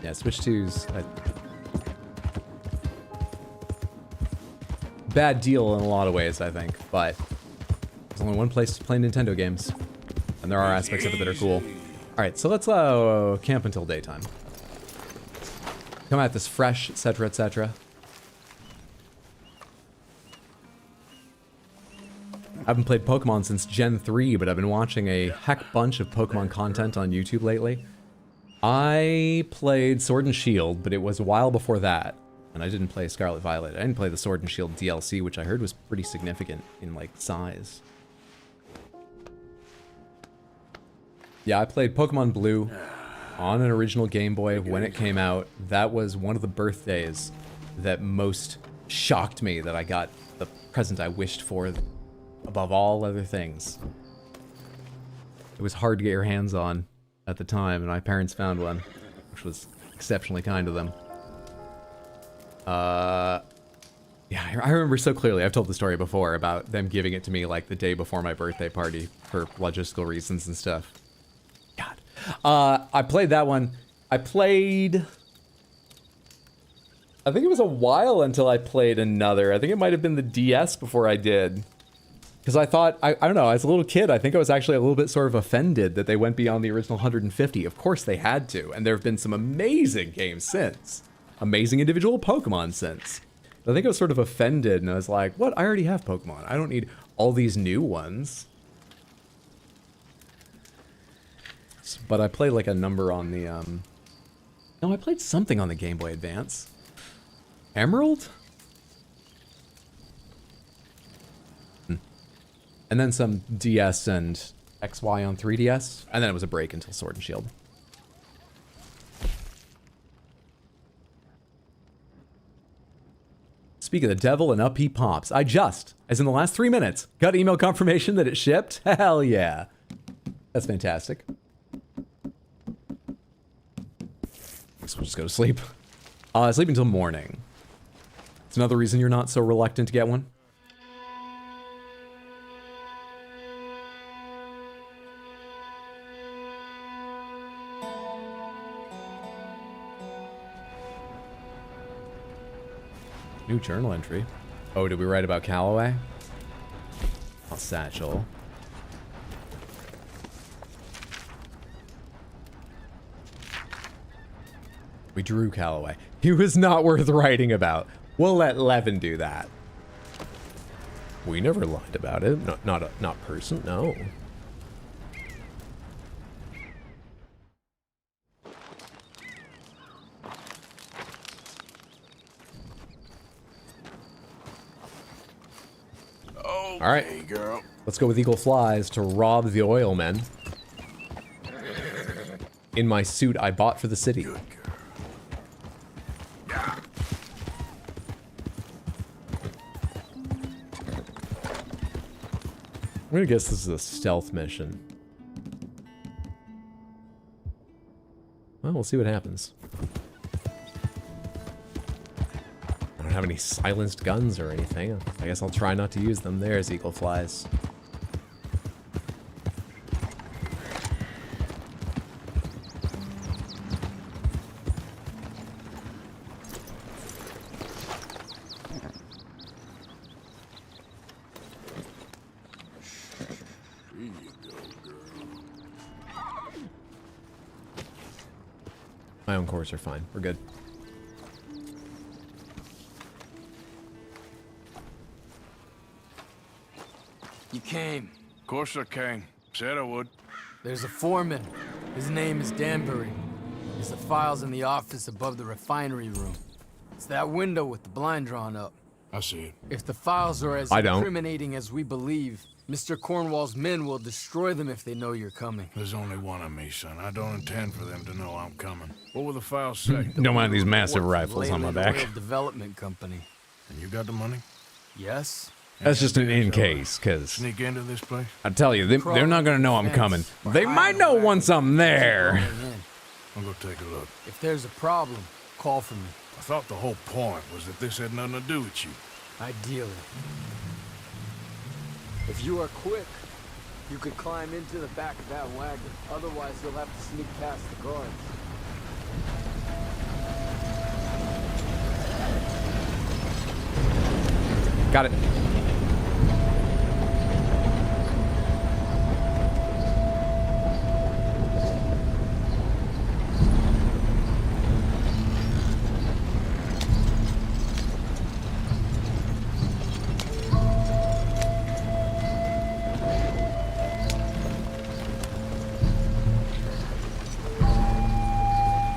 Speaker 1: Yeah, Switch 2's a bad deal in a lot of ways, I think, but there's only one place to play Nintendo games, and there are aspects of it that are cool. Alright, so let's camp until daytime. Come at this fresh, etc., etc. I haven't played Pokemon since Gen 3, but I've been watching a heck bunch of Pokemon content on YouTube lately. I played Sword and Shield, but it was a while before that. And I didn't play Scarlet Violet. I didn't play the Sword and Shield DLC, which I heard was pretty significant in, like, size. Yeah, I played Pokemon Blue on an original Game Boy when it came out. That was one of the birthdays that most shocked me that I got the present I wished for above all other things. It was hard to get your hands on at the time, and my parents found one, which was exceptionally kind of them. Yeah, I remember so clearly. I've told the story before about them giving it to me like the day before my birthday party for logistical reasons and stuff. God. I played that one. I think it was a while until I played another. I think it might have been the DS before I did. Because I thought, I don't know, as a little kid, I think I was actually a little bit sort of offended that they went beyond the original 150. Of course they had to, and there have been some amazing games since. Amazing individual Pokemon since. I think I was sort of offended, and I was like, what? I already have Pokemon. I don't need all these new ones. But I played like a number on the, no, I played something on the Game Boy Advance. Emerald? And then some DS and XY on 3DS, and then it was a break until Sword and Shield. Speak of the devil, and up he pops. I just, as in the last 3 minutes, got email confirmation that it shipped. Hell yeah. That's fantastic. Guess we'll just go to sleep. Sleep until morning. It's another reason you're not so reluctant to get one. New journal entry. Oh, did we write about Callaway? Oh, Satchel. We drew Callaway. He was not worth writing about. We'll let Levin do that. We never lied about it. Not person, no. All right, girl. Let's go with Eagle Flies to rob the oil men. In my suit I bought for the city. Good girl. Yeah. I'm gonna guess this is a stealth mission. Well, we'll see what happens. I don't have any silenced guns or anything. I guess I'll try not to use them. There's Eagle Flies. My own cores are fine. We're good.
Speaker 16: You came.
Speaker 3: Of course I came. Said I would.
Speaker 16: There's a foreman. His name is Danbury. There's the files in the office above the refinery room. It's that window with the blind drawn up.
Speaker 3: I see it.
Speaker 16: If the files are as
Speaker 1: I don't.
Speaker 16: incriminating as we believe, Mr. Cornwall's men will destroy them if they know you're coming.
Speaker 3: There's only one of me, son. I don't intend for them to know I'm coming. What will the files say?
Speaker 1: Don't mind these massive rifles on my
Speaker 16: Leyland
Speaker 1: back.
Speaker 16: Oil Development Company.
Speaker 3: And you got the money?
Speaker 16: Yes.
Speaker 1: That's just an in case, because
Speaker 3: Sneak into this place?
Speaker 1: I tell you, they're not going to know I'm coming. They might know once I'm there.
Speaker 3: I'll go take a look.
Speaker 16: If there's a problem, call for me.
Speaker 3: I thought the whole point was that this had nothing to do with you.
Speaker 16: Ideally. If you are quick, you could climb into the back of that wagon. Otherwise, you'll have to sneak past the guards.
Speaker 1: Got it.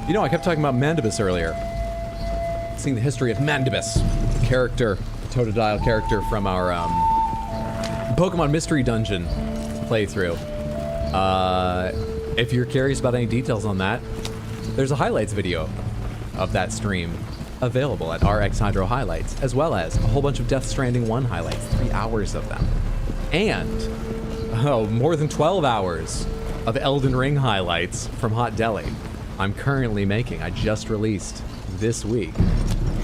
Speaker 1: You know, I kept talking about Mandibus earlier. Seeing the history of Mandibus, the character, the Totodile character from our Pokemon Mystery Dungeon playthrough. If you're curious about any details on that, there's a highlights video of that stream available at RX Hydro Highlights, as well as a whole bunch of Death Stranding 1 highlights, 3 hours of them. And, more than 12 hours of Elden Ring highlights from Hot Deli. I'm currently making. I just released this week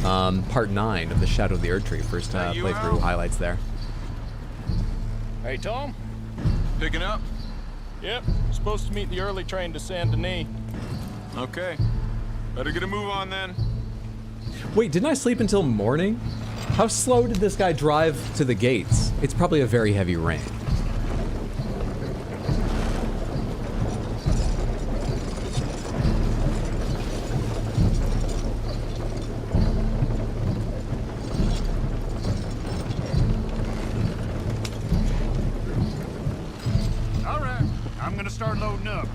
Speaker 1: part 9 of the Shadow of the Erdtree. First playthrough highlights there.
Speaker 17: Hey, Tom?
Speaker 18: Picking up?
Speaker 17: Yep. Supposed to meet the early train to Saint Denis.
Speaker 18: Okay. Better get a move on then.
Speaker 1: Wait, didn't I sleep until morning? How slow did this guy drive to the gates? It's probably a very heavy rain.
Speaker 17: Start loading up.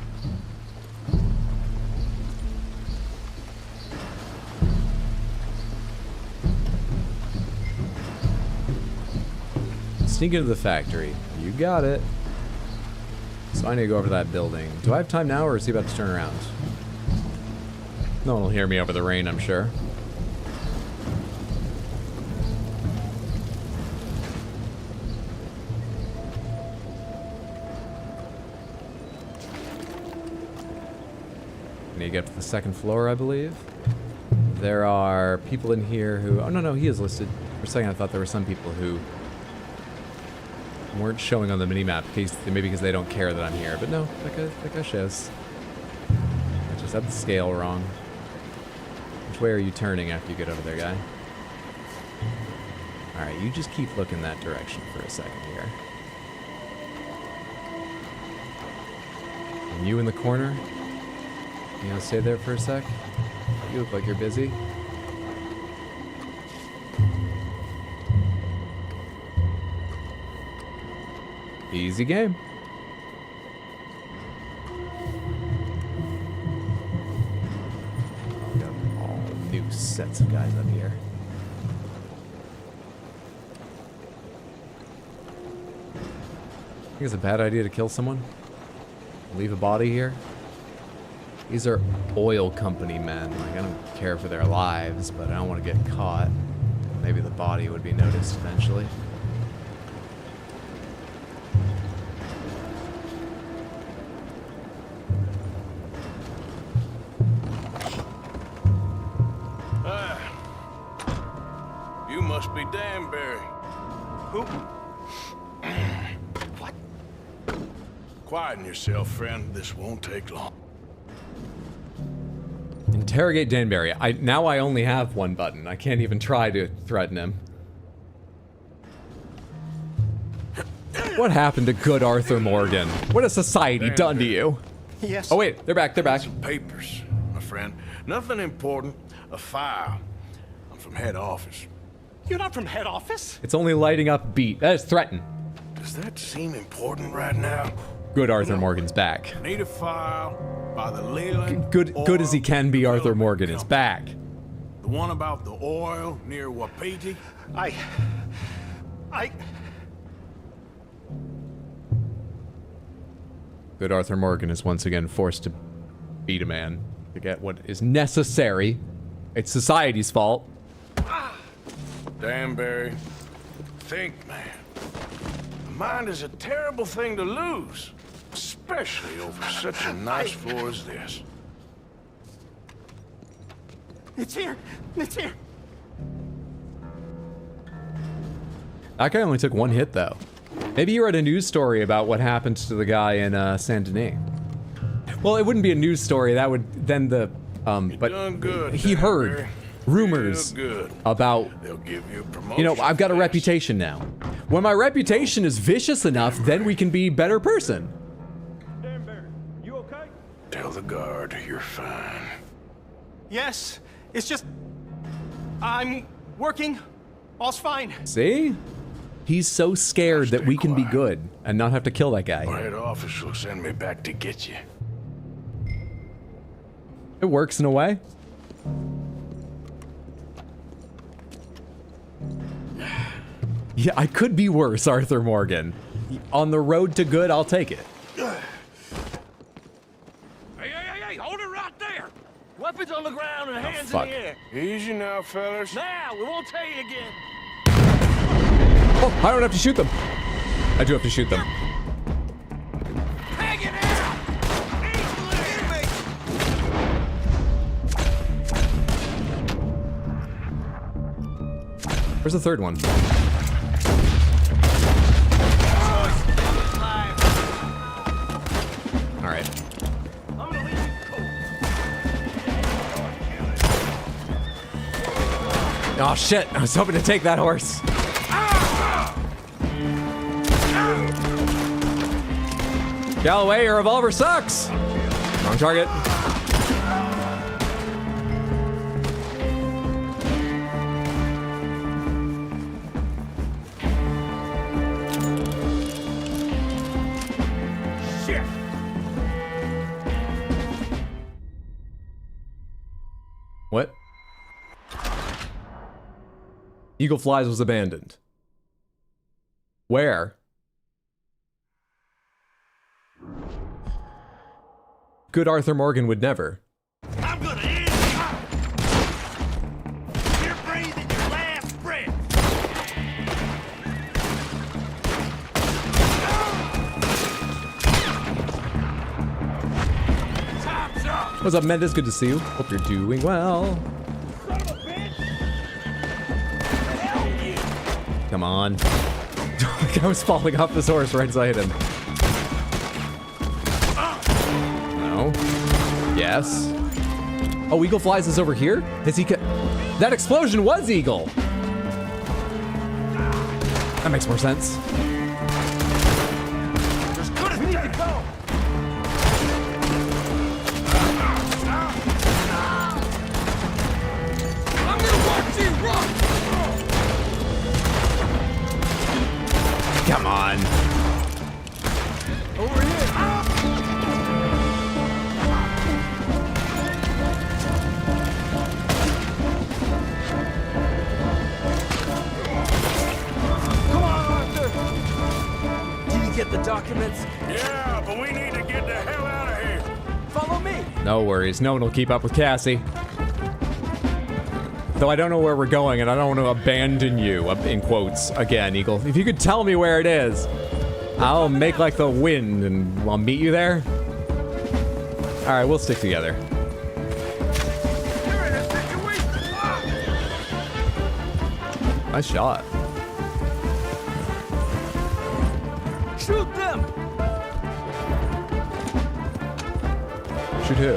Speaker 1: Sneak into the factory. You got it. So I need to go over to that building. Do I have time now, or is he about to turn around? No one will hear me over the rain, I'm sure. Need to get to the second floor, I believe. There are people in here who... Oh, no, he is listed. For a second, I thought there were some people who weren't showing on the minimap, maybe because they don't care that I'm here. But no, that guy shows. I just had the scale wrong. Which way are you turning after you get over there, guy? Alright, you just keep looking that direction for a second here. And you in the corner? You gonna stay there for a sec? You look like you're busy. Easy game. We got all new sets of guys up here. Think it's a bad idea to kill someone? Leave a body here? These are oil company men. Like, I don't care for their lives, but I don't want to get caught. Maybe the body would be noticed eventually.
Speaker 3: You must be Danbury. Who? What? Quieten yourself, friend. This won't take long.
Speaker 1: Interrogate Danbury. Now I only have one button. I can't even try to threaten him. What happened to good Arthur Morgan? What has society done to you?
Speaker 3: Yes.
Speaker 1: Oh wait, they're back. They're back.
Speaker 3: Some papers, my friend. Nothing important. A file. I'm from head office.
Speaker 17: You're not from head office?
Speaker 1: It's only lighting up beat. That is threaten.
Speaker 3: Does that seem important right now?
Speaker 1: Good Arthur Morgan's back.
Speaker 3: Need a file by the Leyland
Speaker 1: Good as he can be, Arthur Morgan is back.
Speaker 3: The one about the oil near Wapiti?
Speaker 9: I...
Speaker 1: Good Arthur Morgan is once again forced to beat a man to get what is necessary. It's society's fault.
Speaker 3: Danbury, think, man. The mind is a terrible thing to lose, especially over such a nice floor as this.
Speaker 16: It's here! It's here!
Speaker 1: That guy only took one hit, though. Maybe you read a news story about what happened to the guy in Saint Denis. Well, it wouldn't be a news story. That would then the but
Speaker 3: done good,
Speaker 1: he heard rumors about.
Speaker 3: They'll give you a promotion.
Speaker 1: You know, I've got a reputation now. When my reputation is vicious enough, then we can be better person.
Speaker 3: Danbury, you okay? Tell the guard you're fine.
Speaker 16: Yes, it's just... I'm working. All's fine.
Speaker 1: See? He's so scared that we can be good and not have to kill that guy.
Speaker 3: My head office will send me back to get you.
Speaker 1: It works in a way. Yeah, I could be worse, Arthur Morgan. On the road to good, I'll take it.
Speaker 15: Hey, hold it right there!
Speaker 16: Weapons on the ground and hands
Speaker 1: fuck.
Speaker 16: in the air.
Speaker 3: Easy now, fellas.
Speaker 16: Now, we won't tell you again.
Speaker 1: Oh, I don't have to shoot them. I do have to shoot them.
Speaker 16: Hang it out!
Speaker 1: Where's the third one? All right. Oh shit, I was hoping to take that horse. Galloway, your revolver sucks. Wrong target.
Speaker 16: Shit!
Speaker 1: What? Eagle Flies was abandoned. Where? Good Arthur Morgan would never.
Speaker 16: I'm gonna end you! You're breathing your last breath! Time's up!
Speaker 1: What's up, Mendes? Good to see you. Hope you're doing well.
Speaker 16: Son of a bitch! Hell you!
Speaker 1: Come on. I was falling off this horse right as I hit him. No. Yes. Oh, Eagle Flies is over here? Is he that explosion was Eagle! That makes more sense.
Speaker 16: We need to go! I'm gonna watch you run!
Speaker 1: Come on.
Speaker 16: Over here! Come on, Arthur! Did you get the documents?
Speaker 3: Yeah, but we need to get the hell out of here.
Speaker 16: Follow me!
Speaker 1: No worries, no one will keep up with Cassie. Though I don't know where we're going, and I don't want to abandon you, in quotes, again, Eagle. If you could tell me where it is, I'll make like the wind, and I'll meet you there. Alright, we'll stick together.
Speaker 16: You're in a situation!
Speaker 1: Nice shot.
Speaker 16: Shoot them!
Speaker 1: Shoot who?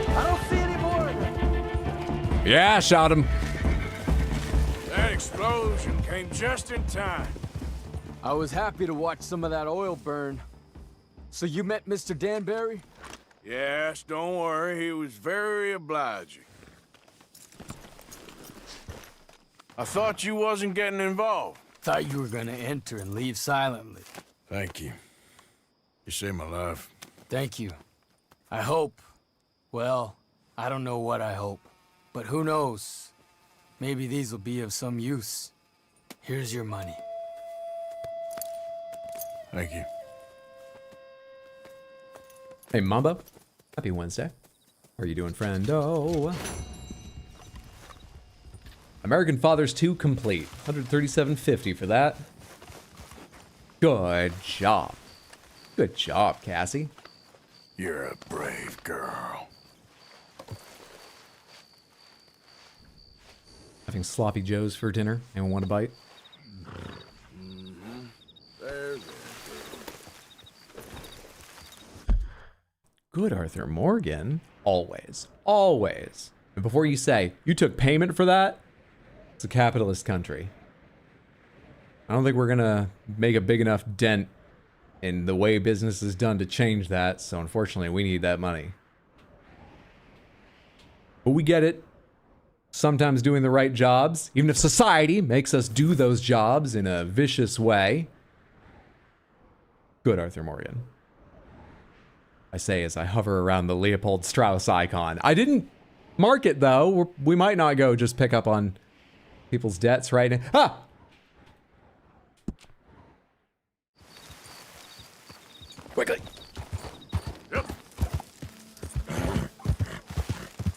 Speaker 16: I don't see any more of them.
Speaker 1: Yeah, shot him.
Speaker 3: That explosion came just in time.
Speaker 16: I was happy to watch some of that oil burn. So you met Mr. Danbury?
Speaker 3: Yes, don't worry. He was very obliging. I thought you wasn't getting involved.
Speaker 16: Thought you were gonna enter and leave silently.
Speaker 3: Thank you. You saved my life.
Speaker 16: Thank you. I hope. Well, I don't know what I hope. But who knows? Maybe these will be of some use. Here's your money.
Speaker 3: Thank you.
Speaker 1: Hey, Mamba. Happy Wednesday. How are you doing, friendo? American Fathers 2 complete. $137.50 for that. Good job. Good job, Cassie.
Speaker 3: You're a brave girl.
Speaker 1: Having sloppy joes for dinner. Anyone want a bite? Good, Arthur Morgan. Always. Always. And before you say, you took payment for that? It's a capitalist country. I don't think we're gonna make a big enough dent in the way business is done to change that, so unfortunately we need that money. But we get it. Sometimes doing the right jobs, even if society makes us do those jobs in a vicious way. Good, Arthur Morgan. I say as I hover around the Leopold Strauss icon. I didn't mark it though. We might not go just pick up on people's debts right now. Ah! Quickly.
Speaker 3: Yep.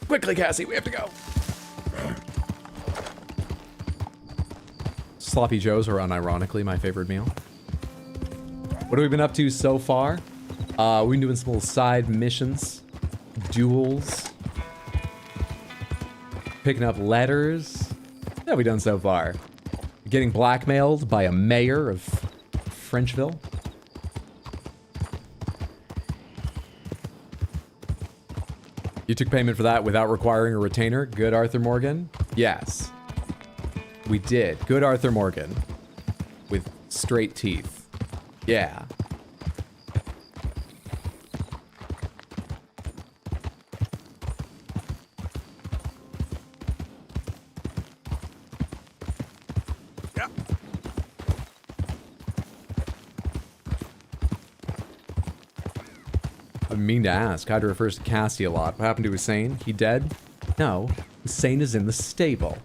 Speaker 1: Quickly, Cassie, we have to go. Sloppy Joes are unironically my favorite meal. What have we been up to so far? We've been doing some little side missions, duels, picking up letters. What have we done so far? Getting blackmailed by a mayor of Frenchville. You took payment for that without requiring a retainer. Good, Arthur Morgan. Yes. We did. Good, Arthur Morgan. With straight teeth. Yeah.
Speaker 3: Yep.
Speaker 1: I mean to ask. Hydra refers to Cassie a lot. What happened to Hussein? He dead? No. Hussein is in the stable.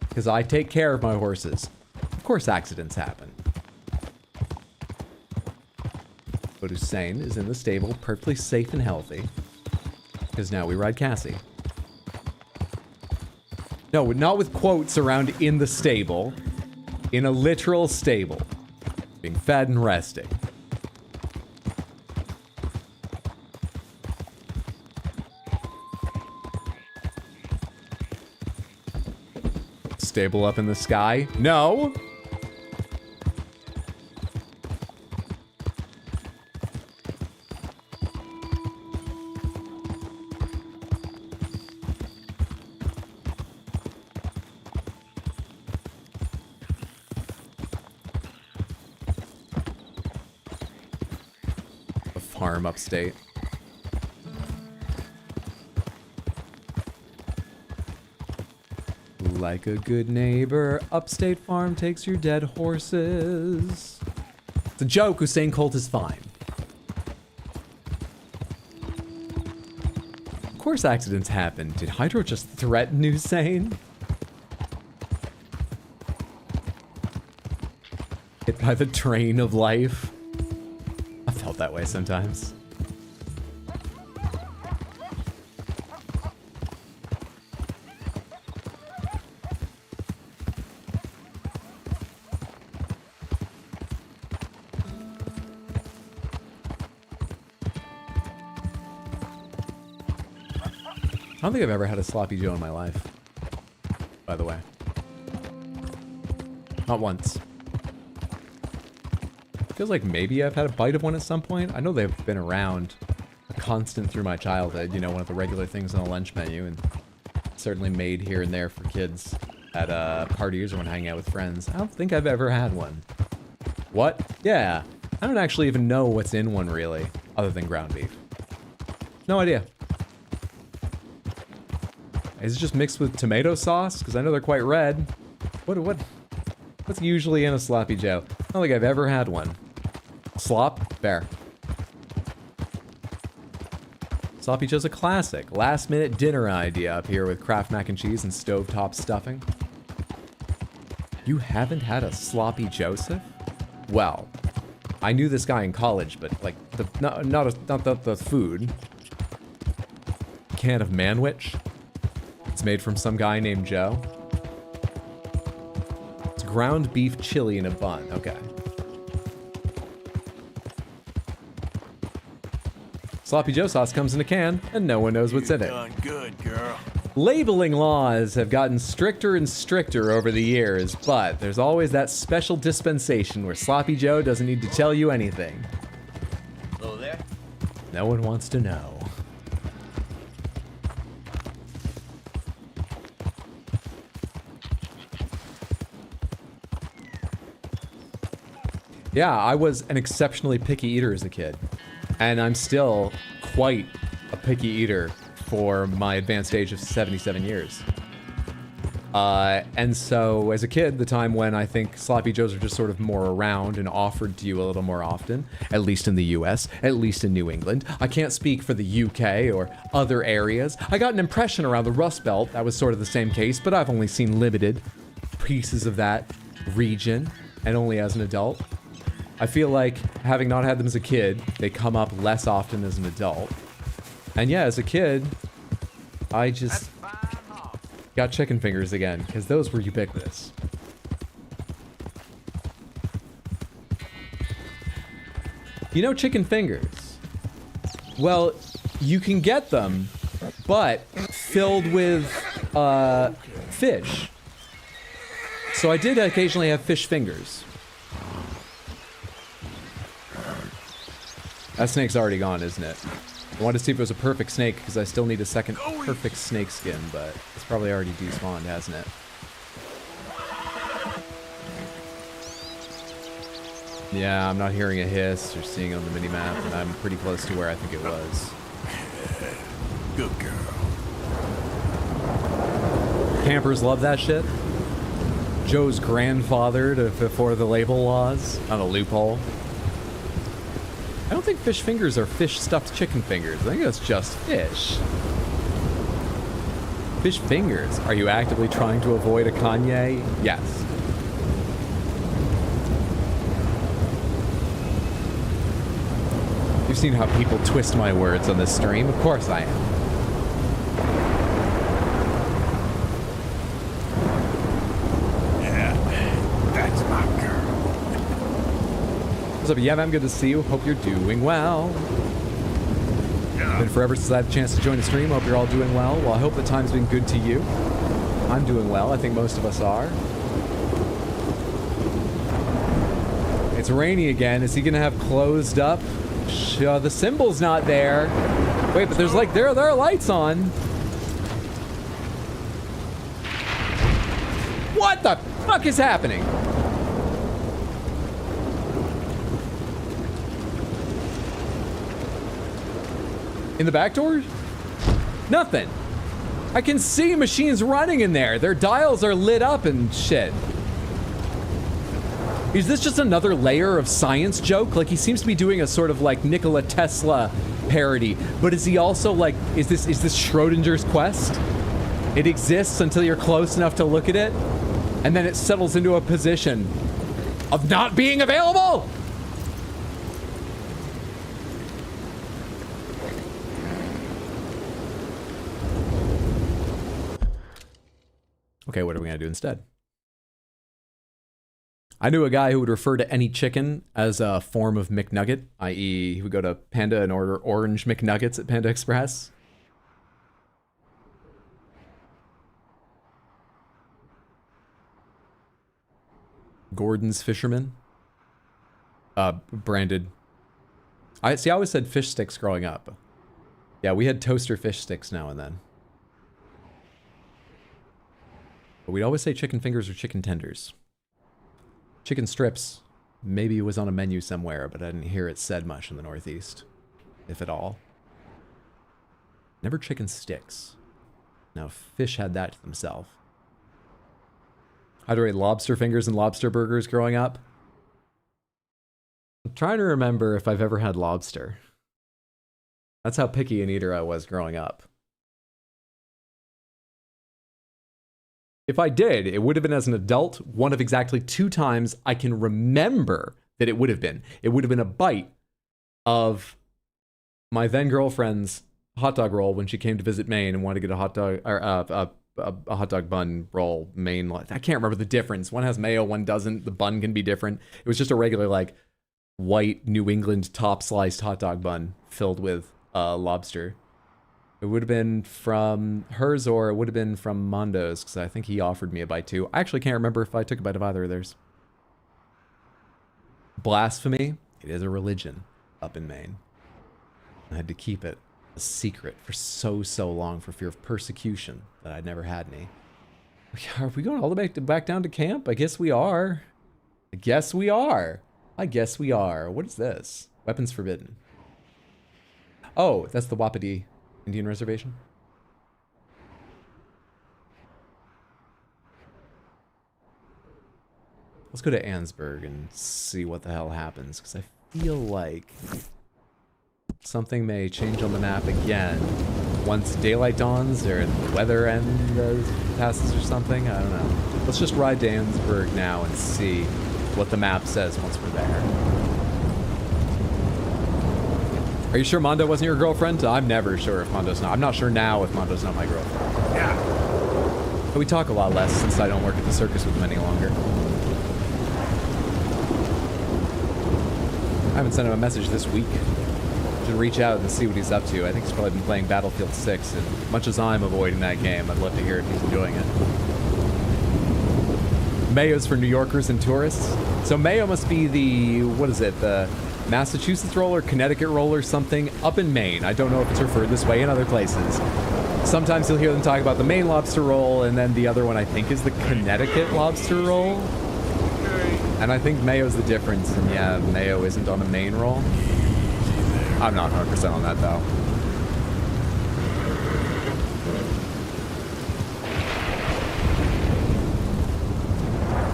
Speaker 1: Because I take care of my horses. Of course accidents happen. But Hussein is in the stable, perfectly safe and healthy. Because now we ride Cassie. No, not with quotes around in the stable. In a literal stable. Being fed and resting. Stable up in the sky? No! A farm upstate. Like a good neighbor, Upstate Farm takes your dead horses. It's a joke, Hussein Colt is fine. Of course accidents happen. Did Hydro just threaten Hussein? Hit by the train of life? I felt that way sometimes. I don't think I've ever had a sloppy Joe in my life, by the way. Not once. Feels like maybe I've had a bite of one at some point. I know they've been around, a constant through my childhood, you know, one of the regular things on the lunch menu, and certainly made here and there for kids at parties or when hanging out with friends. I don't think I've ever had one. What? Yeah. I don't actually even know what's in one, really, other than ground beef. No idea. Is it just mixed with tomato sauce? Because I know they're quite red. What's usually in a sloppy Joe? I don't think I've ever had one. Slop? Fair. Sloppy Joe's a classic. Last minute dinner idea up here with Kraft mac and cheese and stovetop stuffing. You haven't had a Sloppy Joseph? Well, I knew this guy in college, but like not the food. Can of Manwich. It's made from some guy named Joe. It's ground beef chili in a bun. Okay. Sloppy Joe sauce comes in a can, and no one knows what's in it.
Speaker 3: Done good, girl.
Speaker 1: Labeling laws have gotten stricter and stricter over the years, but there's always that special dispensation where Sloppy Joe doesn't need to tell you anything.
Speaker 4: Hello there.
Speaker 1: No one wants to know. Yeah, I was an exceptionally picky eater as a kid. And I'm still quite a picky eater for my advanced age of 77 years. And so as a kid, the time when I think Sloppy Joes are just sort of more around and offered to you a little more often, at least in the US, at least in New England. I can't speak for the UK or other areas. I got an impression around the Rust Belt that was sort of the same case, but I've only seen limited pieces of that region, and only as an adult. I feel like, having not had them as a kid, they come up less often as an adult. And yeah, as a kid, I just got chicken fingers again, because those were ubiquitous. You know chicken fingers? Well, you can get them, but filled with fish. So I did occasionally have fish fingers. That snake's already gone, isn't it? I wanted to see if it was a perfect snake, because I still need a second perfect snake skin, but it's probably already despawned, hasn't it? Yeah, I'm not hearing a hiss or seeing it on the minimap, and I'm pretty close to where I think it was.
Speaker 3: Good girl.
Speaker 1: Campers love that shit. Joe's grandfathered before the label laws on a loophole. I don't think fish fingers are fish stuffed chicken fingers. I think that's just fish. Fish fingers. Are you actively trying to avoid a Kanye? Yes. You've seen how people twist my words on this stream. Of course I am. What's up, Yev? I'm good to see you. Hope you're doing well. Been forever since I had a chance to join the stream. Hope you're all doing well. Well, I hope the time's been good to you. I'm doing well. I think most of us are. It's rainy again. Is he gonna have closed up? The symbol's not there. Wait, but there's like there are lights on. What the fuck is happening? In the back door? Nothing. I can see machines running in there. Their dials are lit up and shit. Is this just another layer of science joke? Like, he seems to be doing a sort of like Nikola Tesla parody, but is he also like, is this Schrodinger's quest? It exists until you're close enough to look at it, and then it settles into a position of not being available? Okay, what are we gonna do instead? I knew a guy who would refer to any chicken as a form of McNugget, i.e. he would go to Panda and order orange McNuggets at Panda Express. Gordon's Fisherman. Branded. I always said fish sticks growing up. Yeah, we had toaster fish sticks now and then. But we'd always say chicken fingers or chicken tenders. Chicken strips maybe was on a menu somewhere, but I didn't hear it said much in the Northeast, if at all. Never chicken sticks. Now, fish had that to themselves. I'd rate lobster fingers and lobster burgers growing up. I'm trying to remember if I've ever had lobster. That's how picky an eater I was growing up. If I did, it would have been as an adult, one of exactly 2 times I can remember that it would have been. It would have been a bite of my then girlfriend's hot dog roll when she came to visit Maine and wanted to get a hot dog or a hot dog bun roll. Maine, I can't remember the difference. One has mayo, one doesn't. The bun can be different. It was just a regular like white New England top sliced hot dog bun filled with lobster. It would have been from hers or it would have been from Mondo's because I think he offered me a bite too. I actually can't remember if I took a bite of either of theirs. Blasphemy, it is a religion up in Maine. I had to keep it a secret for so long for fear of persecution that I'd never had any. Are we going all the way back down to camp? I guess we are. I guess we are. What is this? Weapons forbidden. Oh, that's the Wapiti Indian Reservation. Let's go to Ansburg and see what the hell happens, because I feel like something may change on the map again once daylight dawns or the weather end passes or something. I don't know. Let's just ride to Ansburg now and see what the map says once we're there. Are you sure Mondo wasn't your girlfriend? I'm never sure if Mondo's not. I'm not sure now if Mondo's not my girlfriend.
Speaker 3: Yeah.
Speaker 1: But we talk a lot less since I don't work at the circus with him any longer. I haven't sent him a message this week. Should reach out and see what he's up to. I think he's probably been playing Battlefield 6, and much as I'm avoiding that game, I'd love to hear if he's enjoying it. Mayo's for New Yorkers and tourists. So Mayo must be the, what is it, the Massachusetts roll or Connecticut roll or something up in Maine. I don't know if it's referred this way in other places. Sometimes you'll hear them talk about the Maine lobster roll, and then the other one I think is the Connecticut lobster roll. And I think Mayo's the difference, and yeah, Mayo isn't on a Maine roll. I'm not 100% on that though.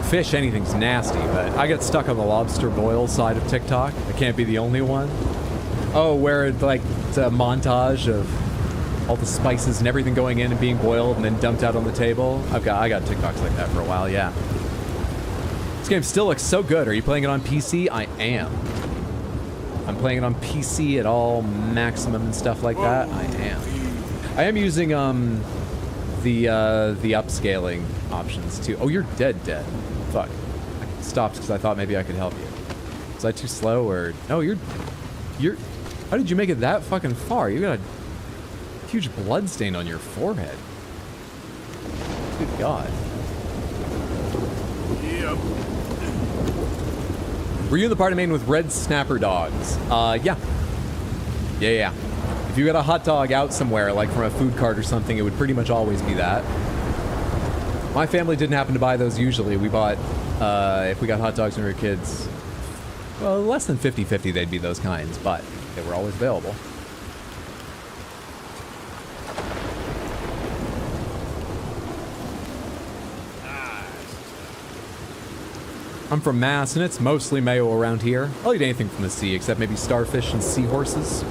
Speaker 1: Fish, anything's nasty, but I get stuck on the lobster boil side of TikTok. I can't be the only one. Oh, where it's like it's a montage of all the spices and everything going in and being boiled and then dumped out on the table. I got TikToks like that for a while, yeah. This game still looks so good. Are you playing it on PC? I am. I'm playing it on PC at all maximum and stuff like that. I am using the upscaling options too. Oh, you're dead. Fuck. I stopped because I thought maybe I could help you. Was I too slow or no? You're. How did you make it that fucking far? You got a huge blood stain on your forehead. Good God.
Speaker 3: Yep.
Speaker 1: Were you in the part of Maine with red snapper dogs? Yeah. Yeah. If you got a hot dog out somewhere, like from a food cart or something, it would pretty much always be that. My family didn't happen to buy those usually. We bought, if we got hot dogs when we were kids, well, less than 50-50 they'd be those kinds, but they were always available. I'm from Mass, and it's mostly Mayo around here. I'll eat anything from the sea, except maybe starfish and seahorses.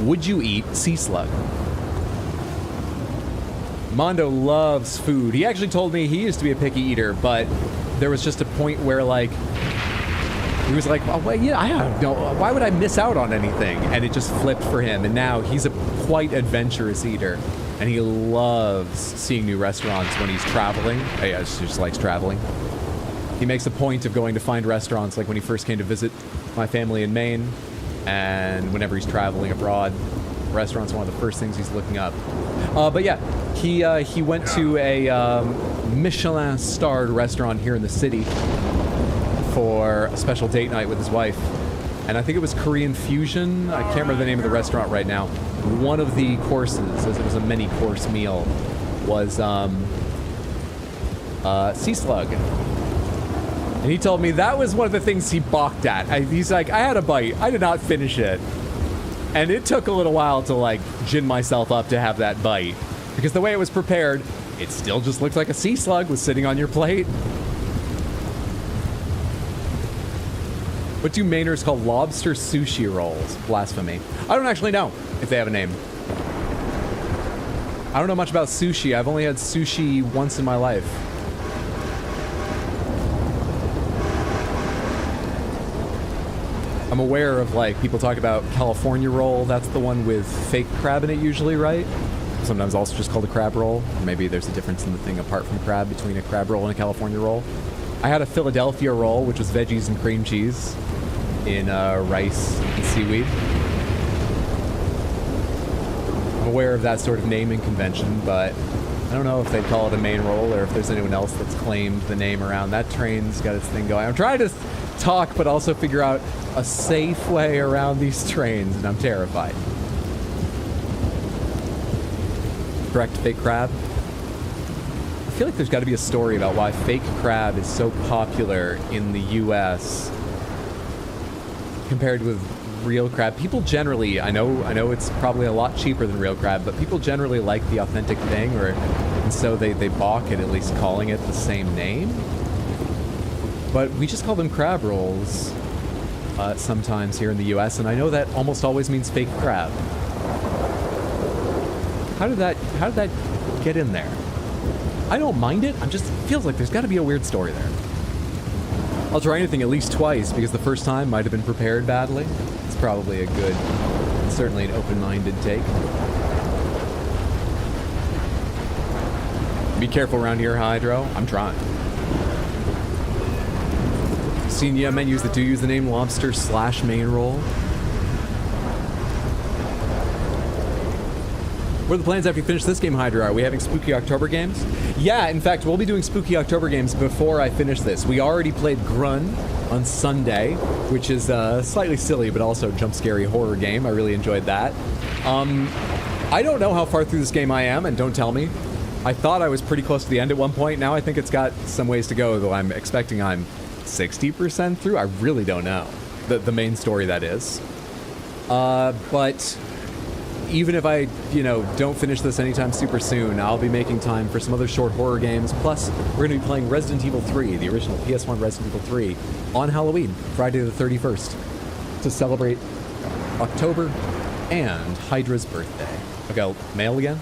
Speaker 1: Would you eat sea slug? Mondo loves food. He actually told me he used to be a picky eater, but there was just a point where, like, he was like, well, yeah, I don't know. Why would I miss out on anything? And it just flipped for him, and now he's a quite adventurous eater, and he loves seeing new restaurants when he's traveling. He just likes traveling. He makes a point of going to find restaurants, like when he first came to visit my family in Maine, and whenever he's traveling abroad, restaurants are one of the first things he's looking up. But yeah, he went to a Michelin-starred restaurant here in the city for a special date night with his wife, and I think it was Korean fusion. I can't remember the name of the restaurant right now. One of the courses, as it was a many-course meal, was sea slug. And he told me that was one of the things he balked at. He's like, I had a bite. I did not finish it. And it took a little while to, like, gin myself up to have that bite. Because the way it was prepared, it still just looked like a sea slug was sitting on your plate. What do Mainers call lobster sushi rolls? Blasphemy. I don't actually know if they have a name. I don't know much about sushi. I've only had sushi once in my life. I'm aware of, like, people talk about California roll. That's the one with fake crab in it usually, right? Sometimes also just called a crab roll. Or maybe there's a difference in the thing apart from crab between a crab roll and a California roll. I had a Philadelphia roll, which was veggies and cream cheese in rice and seaweed. I'm aware of that sort of naming convention, but I don't know if they'd call it a main roll or if there's anyone else that's claimed the name around. That train's got its thing going. I'm trying to talk, but also figure out a safe way around these trains, and I'm terrified. Correct, fake crab? I feel like there's got to be a story about why fake crab is so popular in the US compared with real crab. People generally, I know it's probably a lot cheaper than real crab, but people generally like the authentic thing, and so they balk at least calling it the same name. But we just call them crab rolls sometimes here in the US, and I know that almost always means fake crab. How did that get in there? I don't mind it. It feels like there's got to be a weird story there. I'll try anything at least twice because the first time might have been prepared badly. It's probably a good, certainly an open-minded take. Be careful around here, Hydro. I'm trying. Seen menus that do use the name lobster/main roll. What are the plans after you finish this game, Hydra? Are we having Spooky October games? Yeah, in fact, we'll be doing Spooky October games before I finish this. We already played Grun on Sunday, which is slightly silly, but also a jump-scary horror game. I really enjoyed that. I don't know how far through this game I am, and don't tell me. I thought I was pretty close to the end at one point. Now I think it's got some ways to go, though I'm expecting I'm 60% through. I really don't know. The main story, that is. But even if I, don't finish this anytime super soon, I'll be making time for some other short horror games. Plus, we're going to be playing Resident Evil 3, the original PS1 Resident Evil 3, on Halloween, Friday the 31st, to celebrate October and Hydra's birthday. Okay, mail again?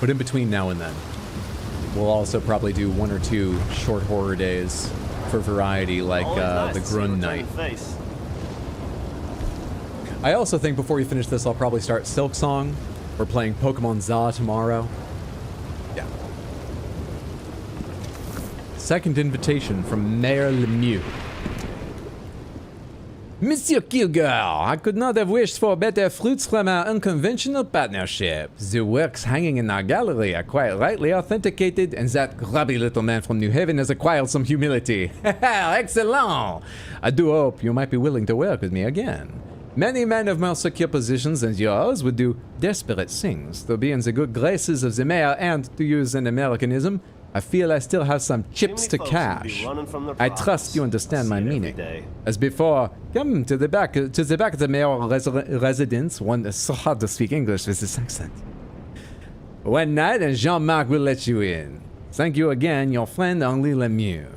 Speaker 1: But in between now and then, we'll also probably do 1 or 2 short horror days for variety, like the Grun Night. I also think before we finish this, I'll probably start Silksong. We're playing Pokemon Za tomorrow. Yeah. Second invitation from Mayor Lemieux. Monsieur Kilgore, I could not have wished for better fruits from our unconventional partnership. The works hanging in our gallery are quite rightly authenticated, and that grubby little man from New Haven has acquired some humility. Excellent! I do hope you might be willing to work with me again. Many men of more secure positions than yours would do desperate things to be in the good graces of the mayor, and, to use an Americanism, I feel I still have some chips to cash. I trust you understand my meaning. As before, come to the back of the mayor's residence. It's so hard to speak English with this accent. One night, and Jean-Marc will let you in. Thank you again, your friend Henri Lemieux.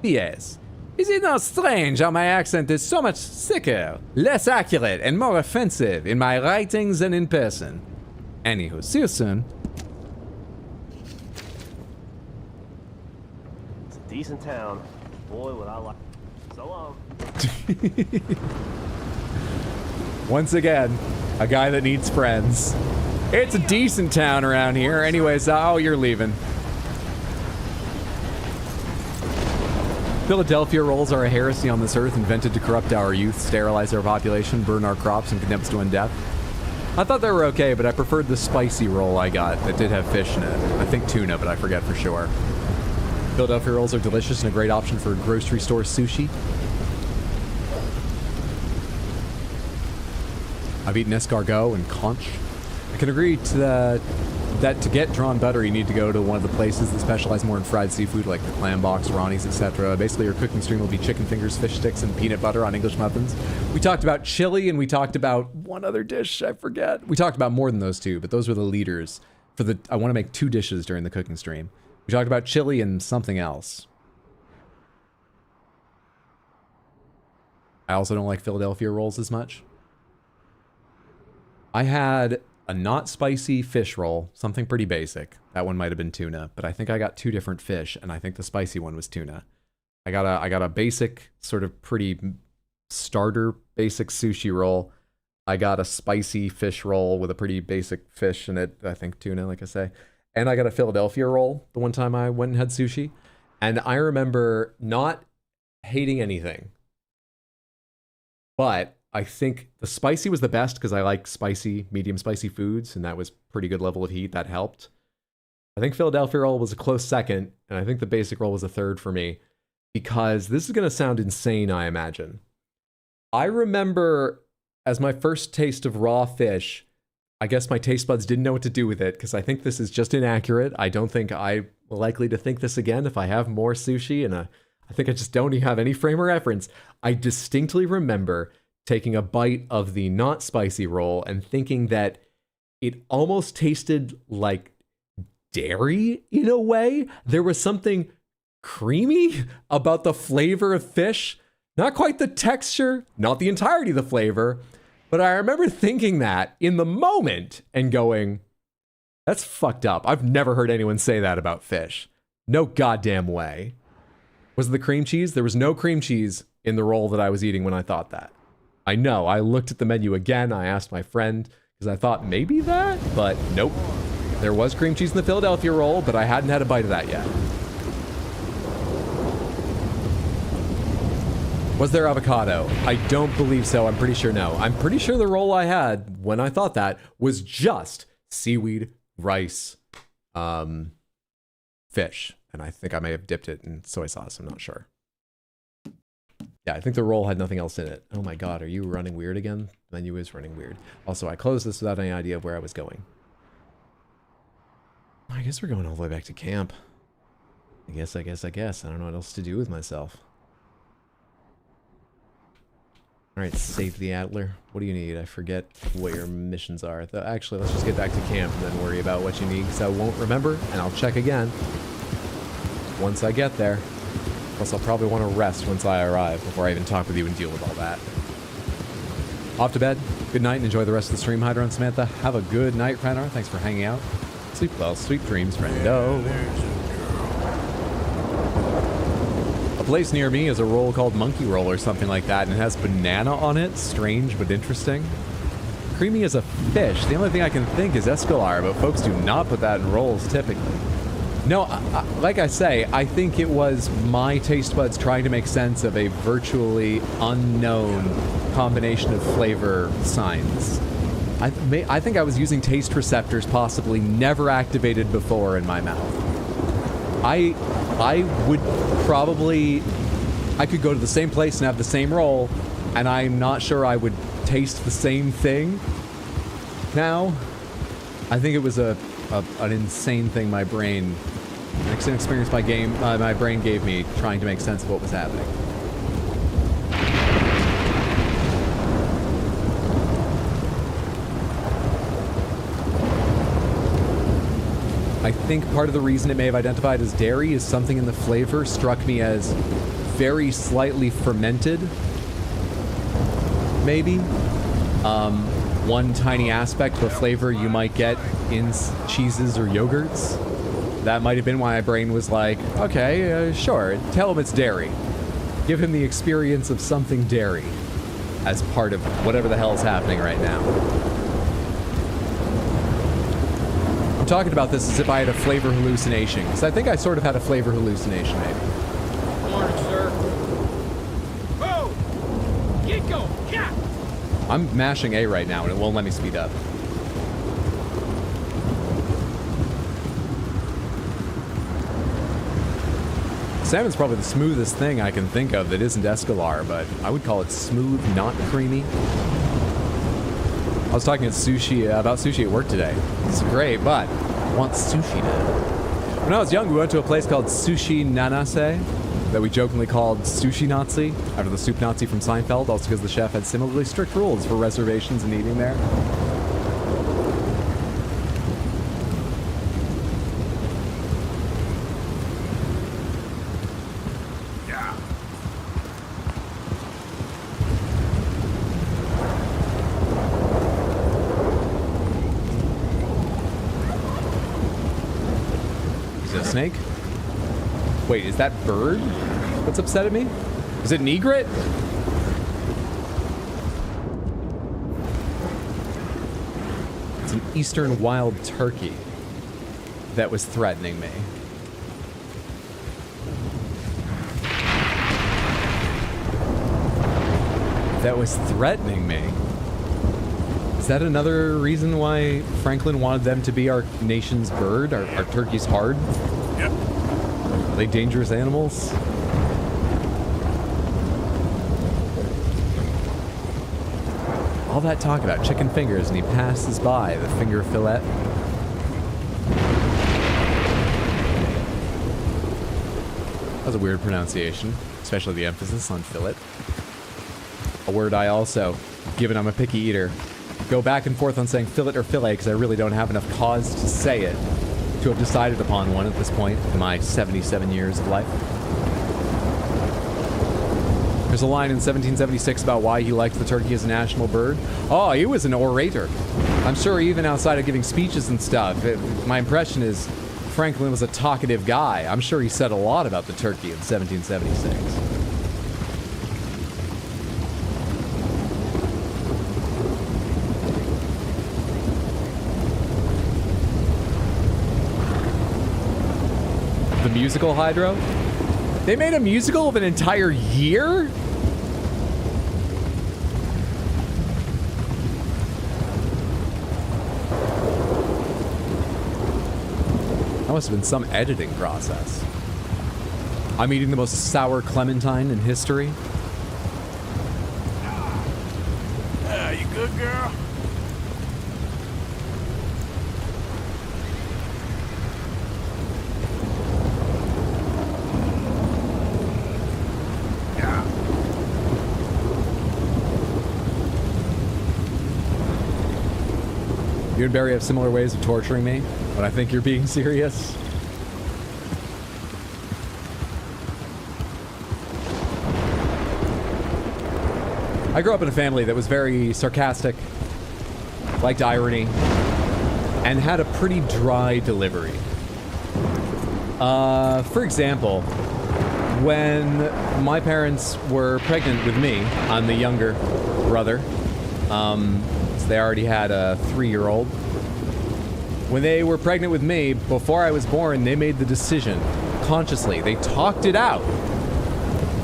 Speaker 1: P.S. Is it not strange how my accent is so much thicker, less accurate, and more offensive in my writings than in person? Anywho, see you soon.
Speaker 19: It's a decent town. Boy, would I like... So long.
Speaker 1: Once again, a guy that needs friends. It's a decent town around here. Anyways, oh, you're leaving. Philadelphia rolls are a heresy on this earth, invented to corrupt our youth, sterilize our population, burn our crops, and condemn us to death. I thought they were okay, but I preferred the spicy roll I got that did have fish in it. I think tuna, but I forget for sure. Philadelphia rolls are delicious and a great option for grocery store sushi. I've eaten escargot and conch. I can agree to that to get drawn butter, you need to go to one of the places that specialize more in fried seafood, like the Clam Box, Ronnie's, etc. Basically, your cooking stream will be chicken fingers, fish sticks, and peanut butter on English muffins. We talked about chili, and we talked about one other dish, I forget. We talked about more than those two, but those were the leaders. I want to make 2 dishes during the cooking stream. We talked about chili and something else. I also don't like Philadelphia rolls as much. I had a not spicy fish roll, something pretty basic. That one might have been tuna, but I think I got 2 different fish, and I think the spicy one was tuna. I got a basic, sort of pretty starter basic sushi roll. I got a spicy fish roll with a pretty basic fish in it, I think tuna, like I say. And I got a Philadelphia roll the one time I went and had sushi. And I remember not hating anything. But I think the spicy was the best because I like spicy, medium spicy foods, and that was pretty good level of heat. That helped. I think Philadelphia roll was a close second, and I think the basic roll was a third for me, because this is going to sound insane, I imagine. I remember as my first taste of raw fish, I guess my taste buds didn't know what to do with it, because I think this is just inaccurate. I don't think I'm likely to think this again if I have more sushi, and I think I just don't even have any frame of reference. I distinctly remember taking a bite of the not spicy roll and thinking that it almost tasted like dairy in a way. There was something creamy about the flavor of fish. Not quite the texture, not the entirety of the flavor, but I remember thinking that in the moment and going, that's fucked up. I've never heard anyone say that about fish. No goddamn way. Was it the cream cheese? There was no cream cheese in the roll that I was eating when I thought that. I know, I looked at the menu again, I asked my friend, because I thought maybe that, but nope. There was cream cheese in the Philadelphia roll, but I hadn't had a bite of that yet. Was there avocado? I don't believe so. I'm pretty sure no. I'm pretty sure the roll I had when I thought that was just seaweed, rice, fish. And I think I may have dipped it in soy sauce. I'm not sure. Yeah, I think the roll had nothing else in it. Oh my God, are you running weird again? The menu is running weird. Also, I closed this without any idea of where I was going. I guess we're going all the way back to camp. I guess. I don't know what else to do with myself. Alright, save the Adler. What do you need? I forget what your missions are. Actually, let's just get back to camp and then worry about what you need, because I won't remember, and I'll check again once I get there. Plus, I'll probably want to rest once I arrive before I even talk with you and deal with all that. Off to bed. Good night and enjoy the rest of the stream, Hydra and Samantha. Have a good night, Renar. Thanks for hanging out. Sleep well. Sweet dreams, friendo. A place near me is a roll called Monkey Roll or something like that, and it has banana on it. Strange, but interesting. Creamy as a fish. The only thing I can think is escalar, but folks do not put that in rolls typically. No, like I say, I think it was my taste buds trying to make sense of a virtually unknown combination of flavor signs. I think I was using taste receptors possibly never activated before in my mouth. I would probably... I could go to the same place and have the same roll, and I'm not sure I would taste the same thing now. I think it was an insane thing my brain... An experience my brain gave me trying to make sense of what was happening. I think part of the reason it may have identified as dairy is something in the flavor struck me as very slightly fermented. Maybe. One tiny aspect of a flavor you might get in cheeses or yogurts. That might have been why my brain was like, okay, sure, tell him it's dairy. Give him the experience of something dairy as part of whatever the hell is happening right now. I'm talking about this as if I had a flavor hallucination, because I think I sort of had a flavor hallucination, maybe.
Speaker 14: Morning, sir. Whoa! Get going! Yeah!
Speaker 1: I'm mashing A right now, and it won't let me speed up. Salmon's probably the smoothest thing I can think of that isn't escalar, but I would call it smooth, not creamy. I was talking about sushi at work today. It's great, but I want sushi now. When I was young, we went to a place called Sushi Nanase that we jokingly called Sushi Nazi, after the soup Nazi from Seinfeld, also because the chef had similarly strict rules for reservations and eating there. it a snake? Wait, is that bird what's upsetting me? Is it an egret? It's an eastern wild turkey that was threatening me. That was threatening me. Is that another reason why Franklin wanted them to be our nation's bird? Our turkey's hard?
Speaker 3: Yep.
Speaker 1: Are they dangerous animals? All that talk about chicken fingers and he passes by the finger fillet. That was a weird pronunciation, especially the emphasis on fillet. A word I also, given I'm a picky eater, go back and forth on saying fillet or fillet because I really don't have enough cause to say it to have decided upon one at this point in my 77 years of life. There's a line in 1776 about why he liked the turkey as a national bird. Oh, he was an orator. I'm sure even outside of giving speeches and stuff, my impression is Franklin was a talkative guy. I'm sure he said a lot about the turkey in 1776. The musical Hydro? They made a musical of an entire year? That must have been some editing process. I'm eating the most sour clementine in history.
Speaker 3: You good, girl?
Speaker 1: You and Barry have similar ways of torturing me when I think you're being serious. I grew up in a family that was very sarcastic, liked irony, and had a pretty dry delivery. For example, when my parents were pregnant with me, I'm the younger brother. They already had a 3-year-old. When they were pregnant with me, before I was born, they made the decision, consciously, they talked it out,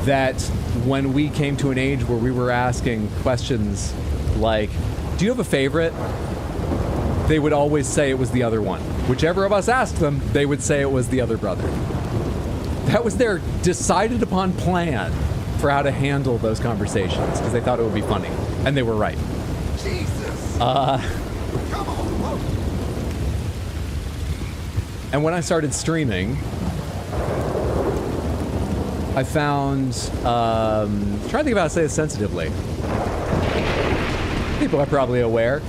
Speaker 1: that when we came to an age where we were asking questions like, do you have a favorite? They would always say it was the other one. Whichever of us asked them, they would say it was the other brother. That was their decided upon plan for how to handle those conversations, because they thought it would be funny. And they were right. And when I started streaming, I found, trying to think about how to say this sensitively. People are probably aware.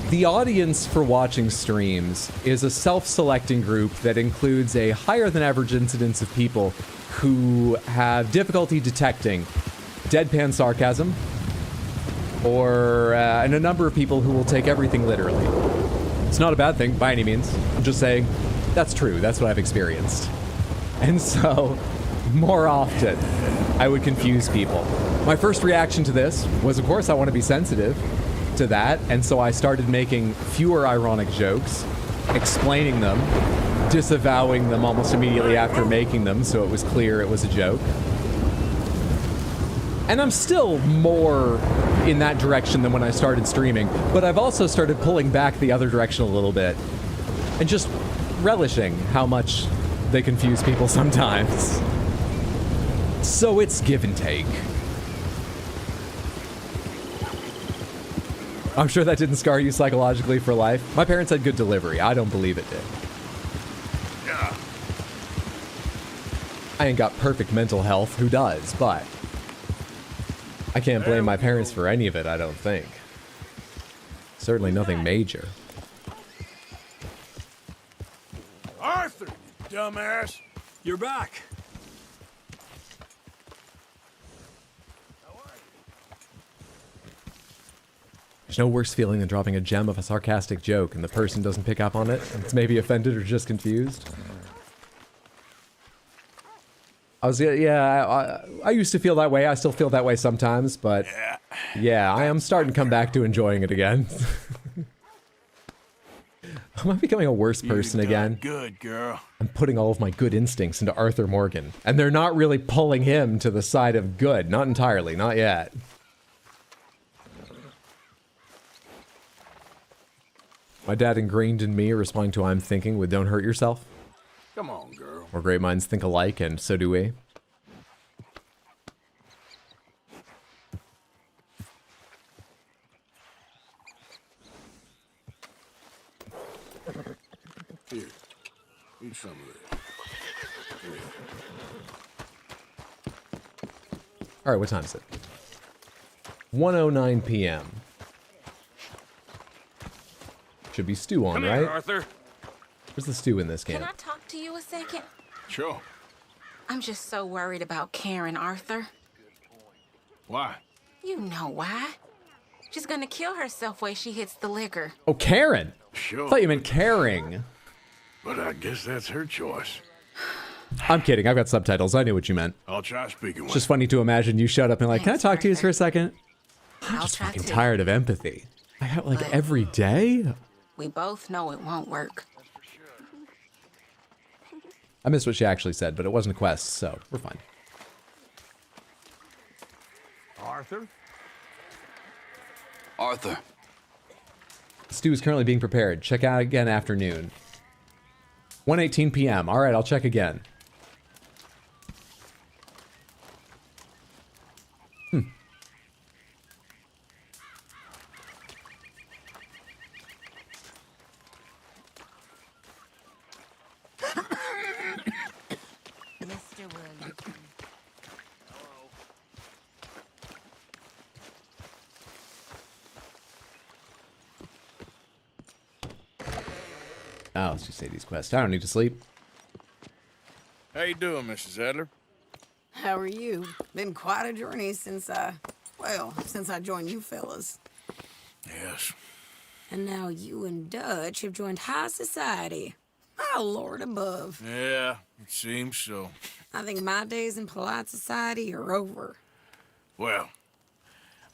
Speaker 1: The audience for watching streams is a self-selecting group that includes a higher than average incidence of people who have difficulty detecting deadpan sarcasm, and a number of people who will take everything literally. It's not a bad thing by any means. I'm just saying that's true. That's what I've experienced. And so, more often, I would confuse people. My first reaction to this was, of course, I want to be sensitive to that, and so I started making fewer ironic jokes, explaining them, disavowing them almost immediately after making them, so it was clear it was a joke. And I'm still more in that direction than when I started streaming, but I've also started pulling back the other direction a little bit and just relishing how much they confuse people sometimes. So it's give and take. I'm sure that didn't scar you psychologically for life. My parents had good delivery. I don't believe it did.
Speaker 3: Yeah.
Speaker 1: I ain't got perfect mental health. Who does? But I can't blame my parents for any of it, I don't think. Certainly nothing major.
Speaker 3: Arthur, you dumbass.
Speaker 10: You're back.
Speaker 1: There's no worse feeling than dropping a gem of a sarcastic joke and the person doesn't pick up on it. It's maybe offended or just confused. I used to feel that way. I still feel that way sometimes, but yeah, I am starting to come back to enjoying it again. Am I becoming a worse person again?
Speaker 3: Good girl.
Speaker 1: I'm putting all of my good instincts into Arthur Morgan, and they're not really pulling him to the side of good. Not entirely, not yet. My dad ingrained in me responding to I'm thinking with "Don't hurt yourself."
Speaker 3: Come on, girl.
Speaker 1: Or great minds think alike, and so do we.
Speaker 3: Here, eat some of this. Here.
Speaker 1: All right, what time is it? 1:09 p.m. Should be stew on,
Speaker 3: Come
Speaker 1: right?
Speaker 3: here, Arthur.
Speaker 1: Where's the stew in this game?
Speaker 20: Can I talk to you a second?
Speaker 3: Sure.
Speaker 20: I'm just so worried about Karen, Arthur.
Speaker 3: Why?
Speaker 20: You know why. She's gonna kill herself when she hits the liquor.
Speaker 1: Oh, Karen.
Speaker 3: Sure.
Speaker 1: I thought you meant caring.
Speaker 3: But I guess that's her choice.
Speaker 1: I'm kidding. I've got subtitles. I knew what you meant.
Speaker 3: I'll try speaking with
Speaker 1: It's just funny to imagine you showed up and like, can I talk to you for a second? I'm
Speaker 20: I'll
Speaker 1: just
Speaker 20: try
Speaker 1: fucking
Speaker 20: to.
Speaker 1: tired of empathy. I have like every day.
Speaker 20: We both know it won't work.
Speaker 1: I missed what she actually said, but it wasn't a quest, so we're fine.
Speaker 15: Arthur?
Speaker 21: Arthur.
Speaker 1: Stew is currently being prepared. Check out again afternoon. 1:18 p.m. All right, I'll check again.
Speaker 20: Mr. Williamson.
Speaker 1: Oh, let's just say these quests. I don't need to sleep.
Speaker 3: How you doing, Mrs. Adler?
Speaker 22: How are you? Been quite a journey since I joined you fellas.
Speaker 3: Yes.
Speaker 22: And now you and Dutch have joined high society. My lord above.
Speaker 3: Yeah, it seems so.
Speaker 22: I think my days in polite society are over.
Speaker 3: Well,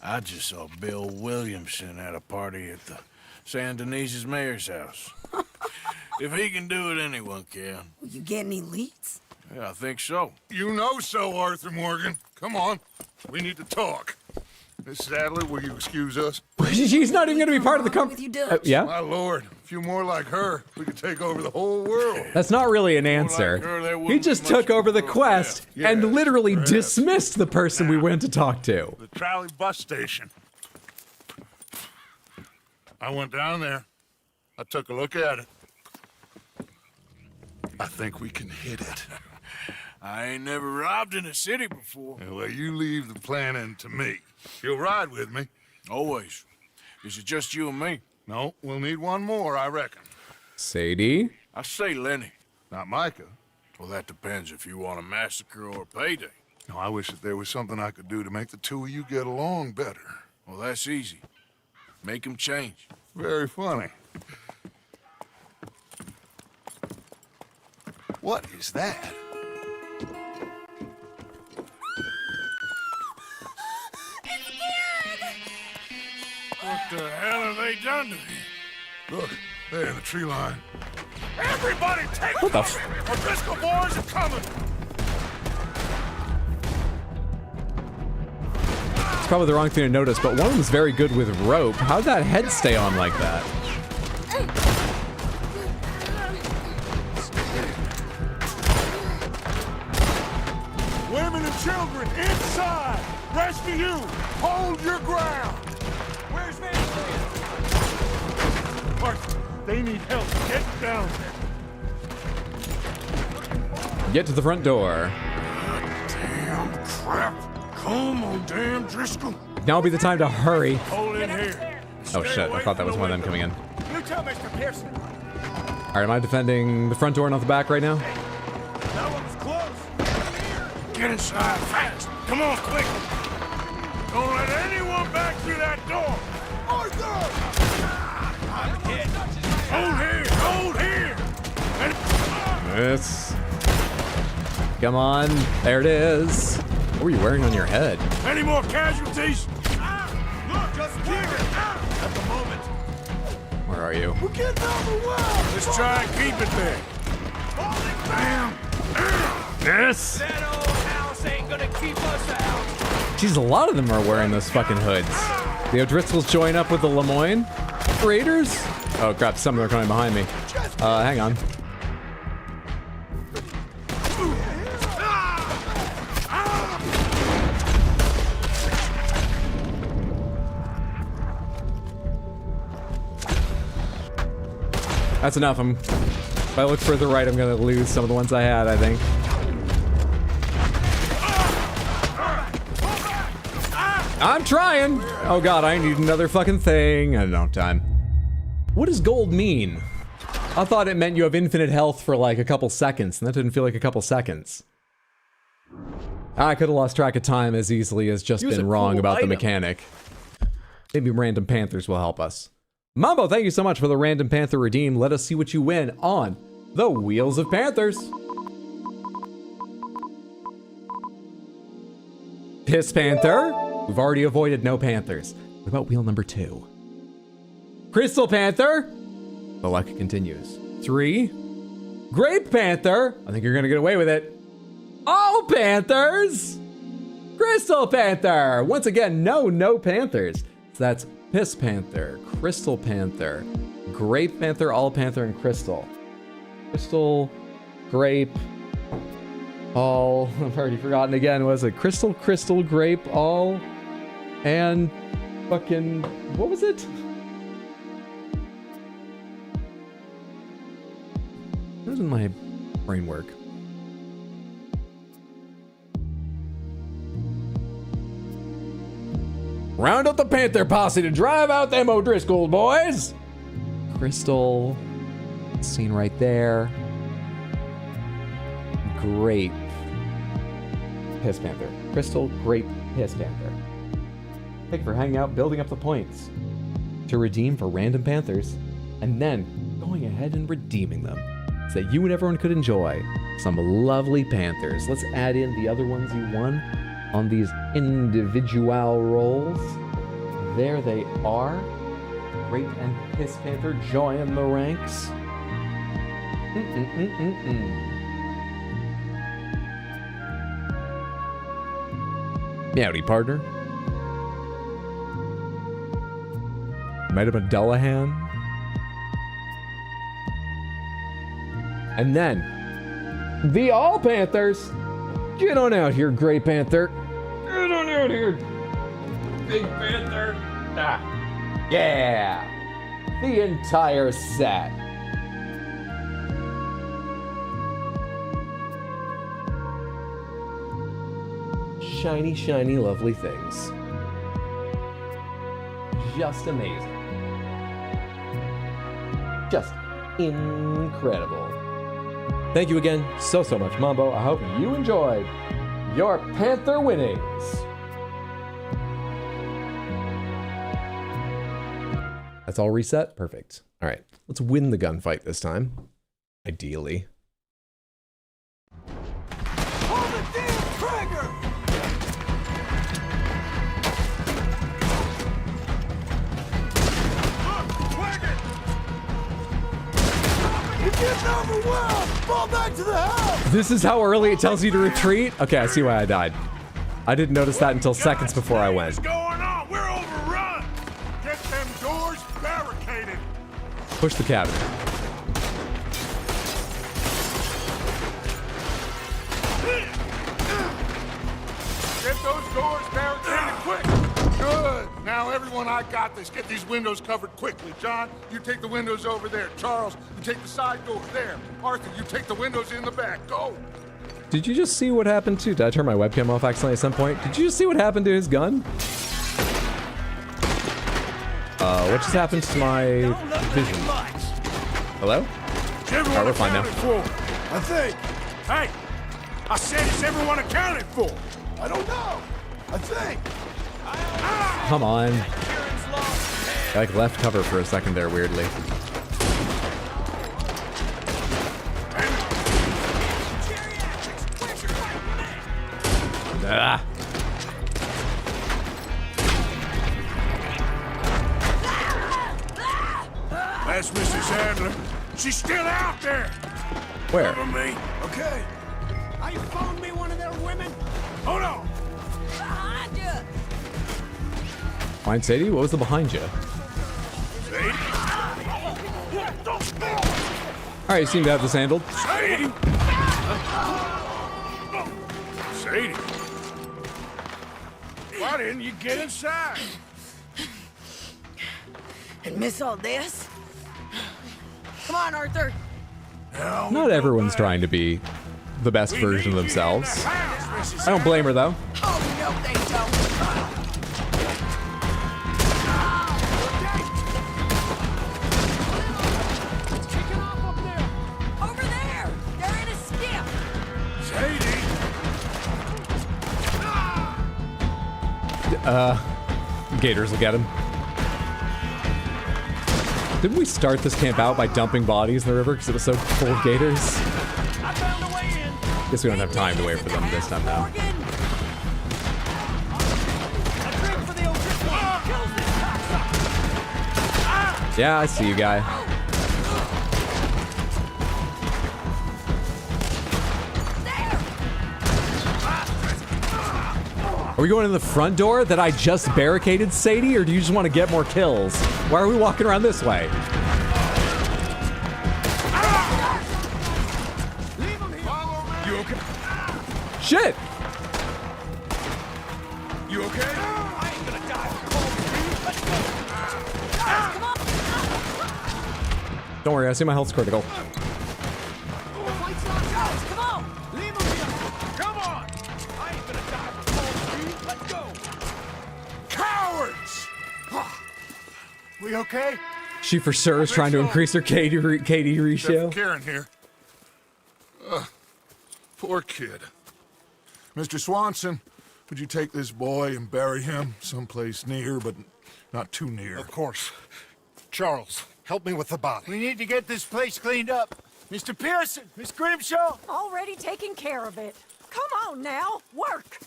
Speaker 3: I just saw Bill Williamson at a party at the San Denise's mayor's house. If he can do it, anyone can.
Speaker 22: Will you get any leads?
Speaker 3: Yeah, I think so.
Speaker 12: You know so, Arthur Morgan. Come on. We need to talk. Mrs. Adler, will you excuse us?
Speaker 1: She's not even going to be part of the company. Yeah?
Speaker 12: My lord, a few more like her, we could take over the whole world.
Speaker 1: That's not really an answer. He just took over the quest and literally dismissed the person we went to talk to.
Speaker 12: The trolley bus station. I went down there. I took a look at it. I think we can hit it.
Speaker 3: I ain't never robbed in a city before.
Speaker 12: Well, you leave the planning to me. You'll ride with me?
Speaker 3: Always. Is it just you and me?
Speaker 12: No, we'll need one more, I reckon.
Speaker 1: Sadie?
Speaker 3: I say Lenny.
Speaker 12: Not Micah.
Speaker 3: Well, that depends if you want a massacre or a payday.
Speaker 12: No, I wish that there was something I could do to make the two of you get along better.
Speaker 3: Well, that's easy. Make them change.
Speaker 12: Very funny. What is that?
Speaker 3: What the hell have they done to him?
Speaker 12: Look, there in the tree line.
Speaker 3: Everybody take
Speaker 1: What the
Speaker 3: cover! O'Driscoll boys are coming!
Speaker 1: It's probably the wrong thing to notice, but one of them's very good with rope. How'd that head stay on like that?
Speaker 12: Women and children inside! Rest of you, hold your ground! Where's Mansfield? Arthur, they need help. Get down there.
Speaker 1: Get to the front door.
Speaker 3: Damn crap. Come on, damn Driscoll.
Speaker 1: Now would be the time to hurry.
Speaker 3: Hold in here.
Speaker 1: Oh shit, I thought that was one of them coming in.
Speaker 3: You tell Mr. Pearson.
Speaker 1: Alright, am I defending the front door, not the back right now?
Speaker 3: That one's close. Get inside fast. Come on, quick. Don't let anyone back through that door. Arthur! I'm hit. Hold here. Hold here.
Speaker 1: This. Come on. There it is. What were you wearing on your head?
Speaker 3: Any more casualties? Look, just keep it at the moment.
Speaker 1: Where are you?
Speaker 3: We're getting overwhelmed. Let's try and keep it there. Bam.
Speaker 1: Yes.
Speaker 3: That old house ain't gonna keep us out.
Speaker 1: Jeez, a lot of them are wearing those fucking hoods. The O'Driscolls join up with the Lemoyne Raiders. Oh crap, some of them are coming behind me. Hang on. That's enough. If I look further right, I'm gonna lose some of the ones I had, I think. I'm trying! Oh god, I need another fucking thing. I don't have time. What does gold mean? I thought it meant you have infinite health for like a couple seconds, and that didn't feel like a couple seconds. I could have lost track of time as easily as just been wrong about the mechanic. Maybe Random Panthers will help us. Mambo, thank you so much for the Random Panther redeem. Let us see what you win on the Wheels of Panthers. Piss Panther. We've already avoided no Panthers. What about wheel number 2? Crystal Panther. The luck continues. 3. Grape Panther. I think you're gonna get away with it. All Panthers. Crystal Panther. Once again, no Panthers. So that's Piss Panther, Crystal Panther, Grape Panther, All Panther, and Crystal. Crystal, Grape, All. I've already forgotten again. Was it Crystal, Grape, All, and fucking, what was it? How doesn't my brain work? Round up the Panther posse to drive out them O'Driscoll boys! Crystal, scene right there. Grape, Piss Panther. Crystal, Grape, Piss Panther. Thank you for hanging out, building up the points to redeem for Random Panthers, and then going ahead and redeeming them so that you and everyone could enjoy some lovely Panthers. Let's add in the other ones you won on these individual rolls. There they are. Grape and Piss Panther join the ranks. Howdy, partner. Might have been Dullahan. And then the All Panthers. Get on out here, Grey Panther. Get on out here, Big Panther. Ah, yeah. The entire set. Shiny, shiny, lovely things. Just amazing. Just incredible. Thank you again so much, Mambo. I hope you enjoyed your Panther winnings. That's all reset? Perfect. All right, let's win the gunfight this time. Ideally.
Speaker 12: Pull the damn trigger! You're getting overwhelmed! Fall back to the house!
Speaker 1: This is how early it tells you to retreat? Okay, I see why I died. I didn't notice that until seconds before I went.
Speaker 3: What's going on? We're overrun! Get them doors barricaded!
Speaker 1: Push the cabinet.
Speaker 3: Get those doors barricaded quick! Good! Now everyone, I got this. Get these windows covered quickly. John, you take the windows over there. Charles, you take the side doors there. Arthur, you take the windows in the back. Go!
Speaker 1: Did you just see what happened to... Did I turn my webcam off accidentally at some point? Did you just see what happened to his gun? What just happened to my vision? Hello? Alright, we're fine now.
Speaker 3: I think. Hey! I said, is everyone accounted for? I don't know. I think.
Speaker 1: Come on. I like left cover for a second there, weirdly.
Speaker 3: She's still out there!
Speaker 1: Where?
Speaker 3: Cover me, okay?
Speaker 12: I found me one of their women.
Speaker 3: Hold on!
Speaker 22: Behind you!
Speaker 1: Find Sadie? What was the behind you?
Speaker 3: Sadie?
Speaker 1: Alright, you seem to have this handled.
Speaker 3: Sadie? Sadie? Why didn't you get inside?
Speaker 22: And miss all this? Come on, Arthur.
Speaker 1: Not everyone's trying to be the best version of themselves. I don't blame her though.
Speaker 22: Oh, no, they don't. Over there! They're in a skiff!
Speaker 3: Sadie!
Speaker 1: Gators will get him. Didn't we start this camp out by dumping bodies in the river because it was so full of gators? Guess we don't have time to wait for them this time now. Yeah, I see you, guy. Are we going in the front door that I just barricaded, Sadie, or do you just want to get more kills? Why are we walking around this way?
Speaker 3: You okay?
Speaker 1: Shit!
Speaker 3: You okay? I ain't gonna die of cold. Let's go!
Speaker 22: Come on!
Speaker 1: Don't worry, I see my health's critical.
Speaker 22: Come on!
Speaker 3: Leave him here! Come on! I ain't gonna die of cold. Let's go! Cowards! We okay?
Speaker 1: She for sure is trying to increase her KD ratio.
Speaker 12: Karen here. Poor kid. Mr. Swanson, would you take this boy and bury him someplace near, but not too near?
Speaker 5: Of course. Charles, help me with the body. We need to get this place cleaned up. Mr. Pearson, Miss Grimshaw.
Speaker 22: Already taking care of it. Come on now, work.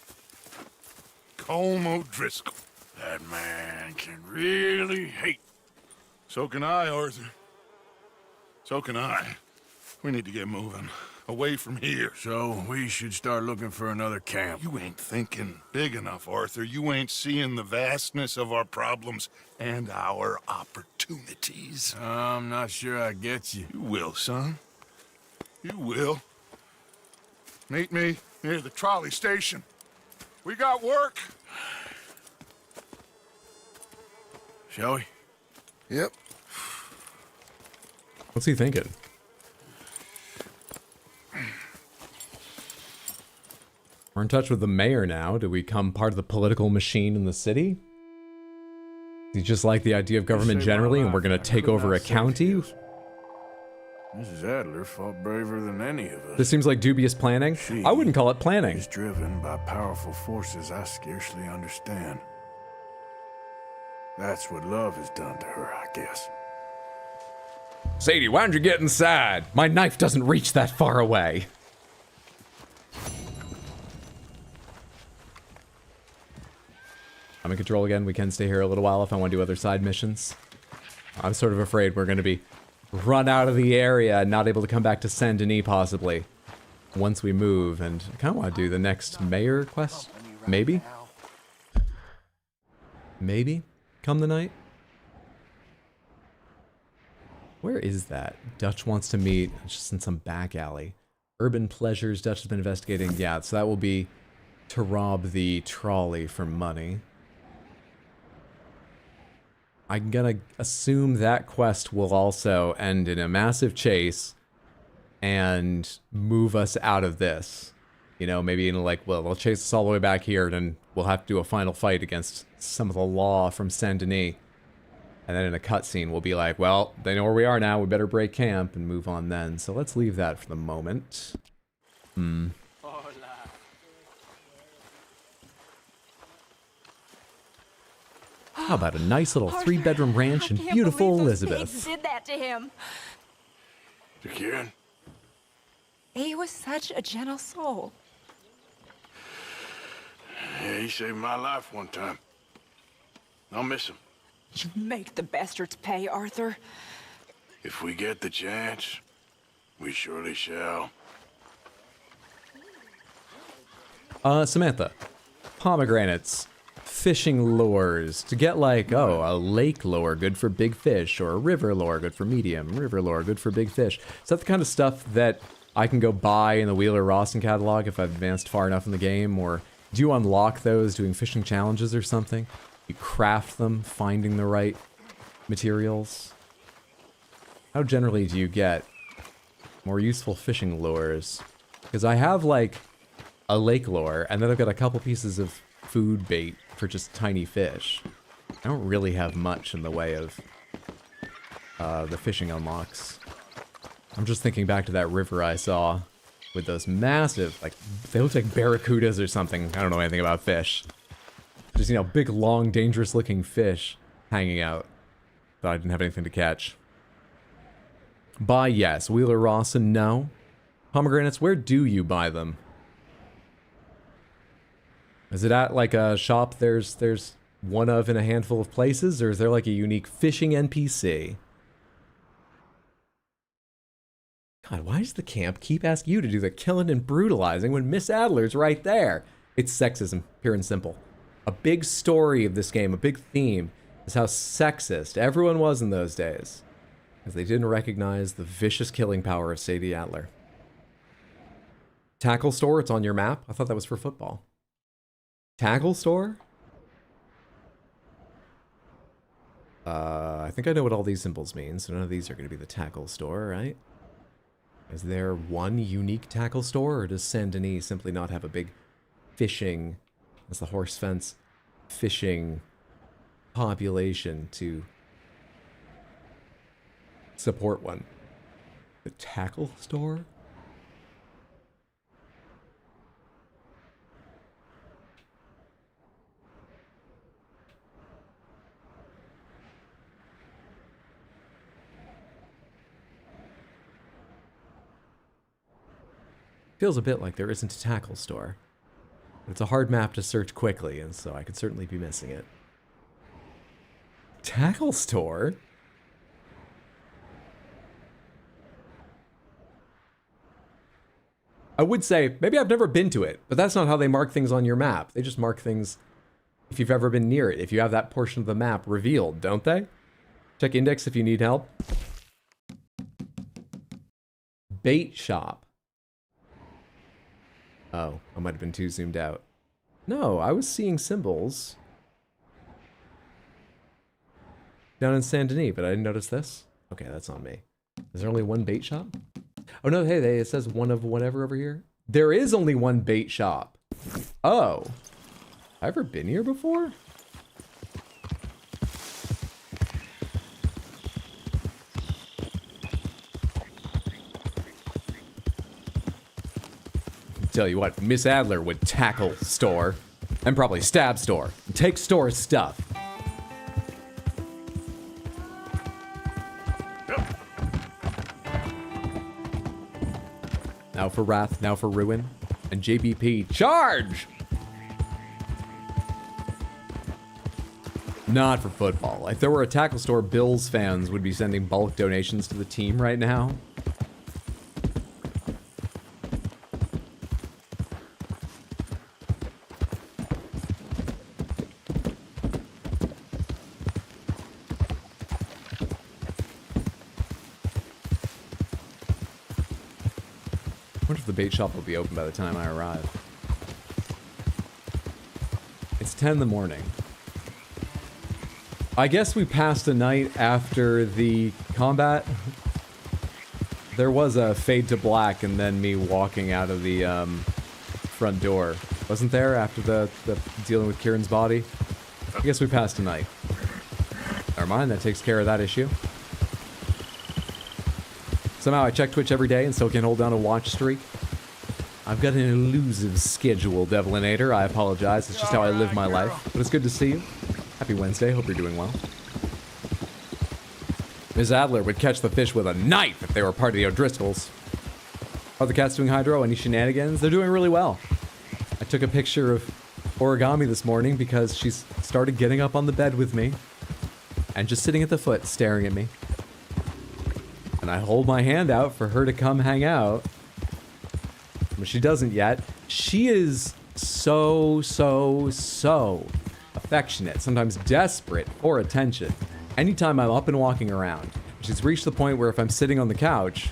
Speaker 12: Colm O'Driscoll.
Speaker 3: That man can really hate.
Speaker 12: So can I, Arthur. So can I. We need to get moving. Away from here.
Speaker 3: So we should start looking for another camp.
Speaker 12: You ain't thinking big enough, Arthur. You ain't seeing the vastness of our problems and our opportunities.
Speaker 3: I'm not sure I get you.
Speaker 12: You will, son. You will. Meet me near the trolley station. We got work.
Speaker 3: Shall we?
Speaker 12: Yep.
Speaker 1: What's he thinking? We're in touch with the mayor now. Do we become part of the political machine in the city? Do you just like the idea of government generally and we're going to take over a county?
Speaker 3: Mrs. Adler fought braver than any of us.
Speaker 1: This seems like dubious planning. I wouldn't call it planning.
Speaker 3: She's driven by powerful forces I scarcely understand. That's what love has done to her, I guess.
Speaker 1: Sadie, why don't you get inside? My knife doesn't reach that far away. I'm in control again. We can stay here a little while if I want to do other side missions. I'm sort of afraid we're going to be run out of the area and not able to come back to Saint Denis possibly once we move. And I kind of want to do the next mayor quest. Maybe? Maybe? Come the night? Where is that? Dutch wants to meet. It's just in some back alley. Urban pleasures. Dutch has been investigating. Yeah, so that will be to rob the trolley for money. I'm gonna assume that quest will also end in a massive chase and move us out of this. You know, maybe in like, well, they'll chase us all the way back here, and then we'll have to do a final fight against some of the law from Saint Denis. And then in a cutscene, we'll be like, well, they know where we are now. We better break camp and move on then. So let's leave that for the moment. How about a nice little 3-bedroom ranch in beautiful Elizabeth?
Speaker 6: Did that to him.
Speaker 3: To Kieran?
Speaker 6: He was such a gentle soul.
Speaker 3: Yeah, he saved my life one time. I'll miss him.
Speaker 6: You make the bastards pay, Arthur.
Speaker 3: If we get the chance, we surely shall.
Speaker 1: Samantha, pomegranates, fishing lures, to get like, oh, a lake lure good for big fish, or a river lure good for medium, river lure good for big fish. Is that the kind of stuff that I can go buy in the Wheeler-Rawson catalog if I've advanced far enough in the game, or do you unlock those doing fishing challenges or something? You craft them, finding the right materials? How generally do you get more useful fishing lures? Because I have like a lake lure, and then I've got a couple pieces of food bait for just tiny fish. I don't really have much in the way of the fishing unlocks. I'm just thinking back to that river I saw with those massive, like, they look like barracudas or something. I don't know anything about fish. Just, you know, big, long, dangerous-looking fish hanging out that I didn't have anything to catch. Buy, yes. Wheeler-Rawson, no. Pomegranates, where do you buy them? Is it at, like, a shop there's one of in a handful of places, or is there, like, a unique fishing NPC? God, why does the camp keep asking you to do the killing and brutalizing when Miss Adler's right there? It's sexism, pure and simple. A big story of this game, a big theme, is how sexist everyone was in those days, because they didn't recognize the vicious killing power of Sadie Adler. Tackle store, it's on your map? I thought that was for football. Tackle store? I think I know what all these symbols mean, so none of these are going to be the tackle store, right? Is there one unique tackle store, or does Saint Denis simply not have a big fishing, as the horse fence, fishing population to support one? The tackle store? Feels a bit like there isn't a tackle store. It's a hard map to search quickly, and so I could certainly be missing it. Tackle store? I would say, maybe I've never been to it, but that's not how they mark things on your map. They just mark things if you've ever been near it, if you have that portion of the map revealed, don't they? Check index if you need help. Bait shop. Oh, I might have been too zoomed out. No, I was seeing symbols down in Saint Denis, but I didn't notice this. Okay, that's on me. Is there only one bait shop? Oh no, hey, it says one of whatever over here. There is only one bait shop. Oh. Have I ever been here before? Tell you what, Miss Adler would tackle store, and probably stab store, and take store stuff. Now for wrath, now for ruin, and JBP, charge! Not for football. If there were a tackle store, Bills fans would be sending bulk donations to the team right now. I wonder if the bait shop will be open by the time I arrive. It's 10 in the morning. I guess we passed a night after the combat. There was a fade to black and then me walking out of the front door. Wasn't there after the dealing with Kieran's body? I guess we passed a night. Never mind, that takes care of that issue. Somehow I check Twitch every day and still can't hold down a watch streak. I've got an elusive schedule, Devilinator. I apologize. It's just how I live my life. But it's good to see you. Happy Wednesday. Hope you're doing well. Ms. Adler would catch the fish with a knife if they were part of the O'Driscolls. Are the cats doing hydro? Any shenanigans? They're doing really well. I took a picture of Origami this morning because she's started getting up on the bed with me and just sitting at the foot staring at me. And I hold my hand out for her to come hang out. But she doesn't yet. She is so affectionate, sometimes desperate for attention. Anytime I'm up and walking around, she's reached the point where if I'm sitting on the couch,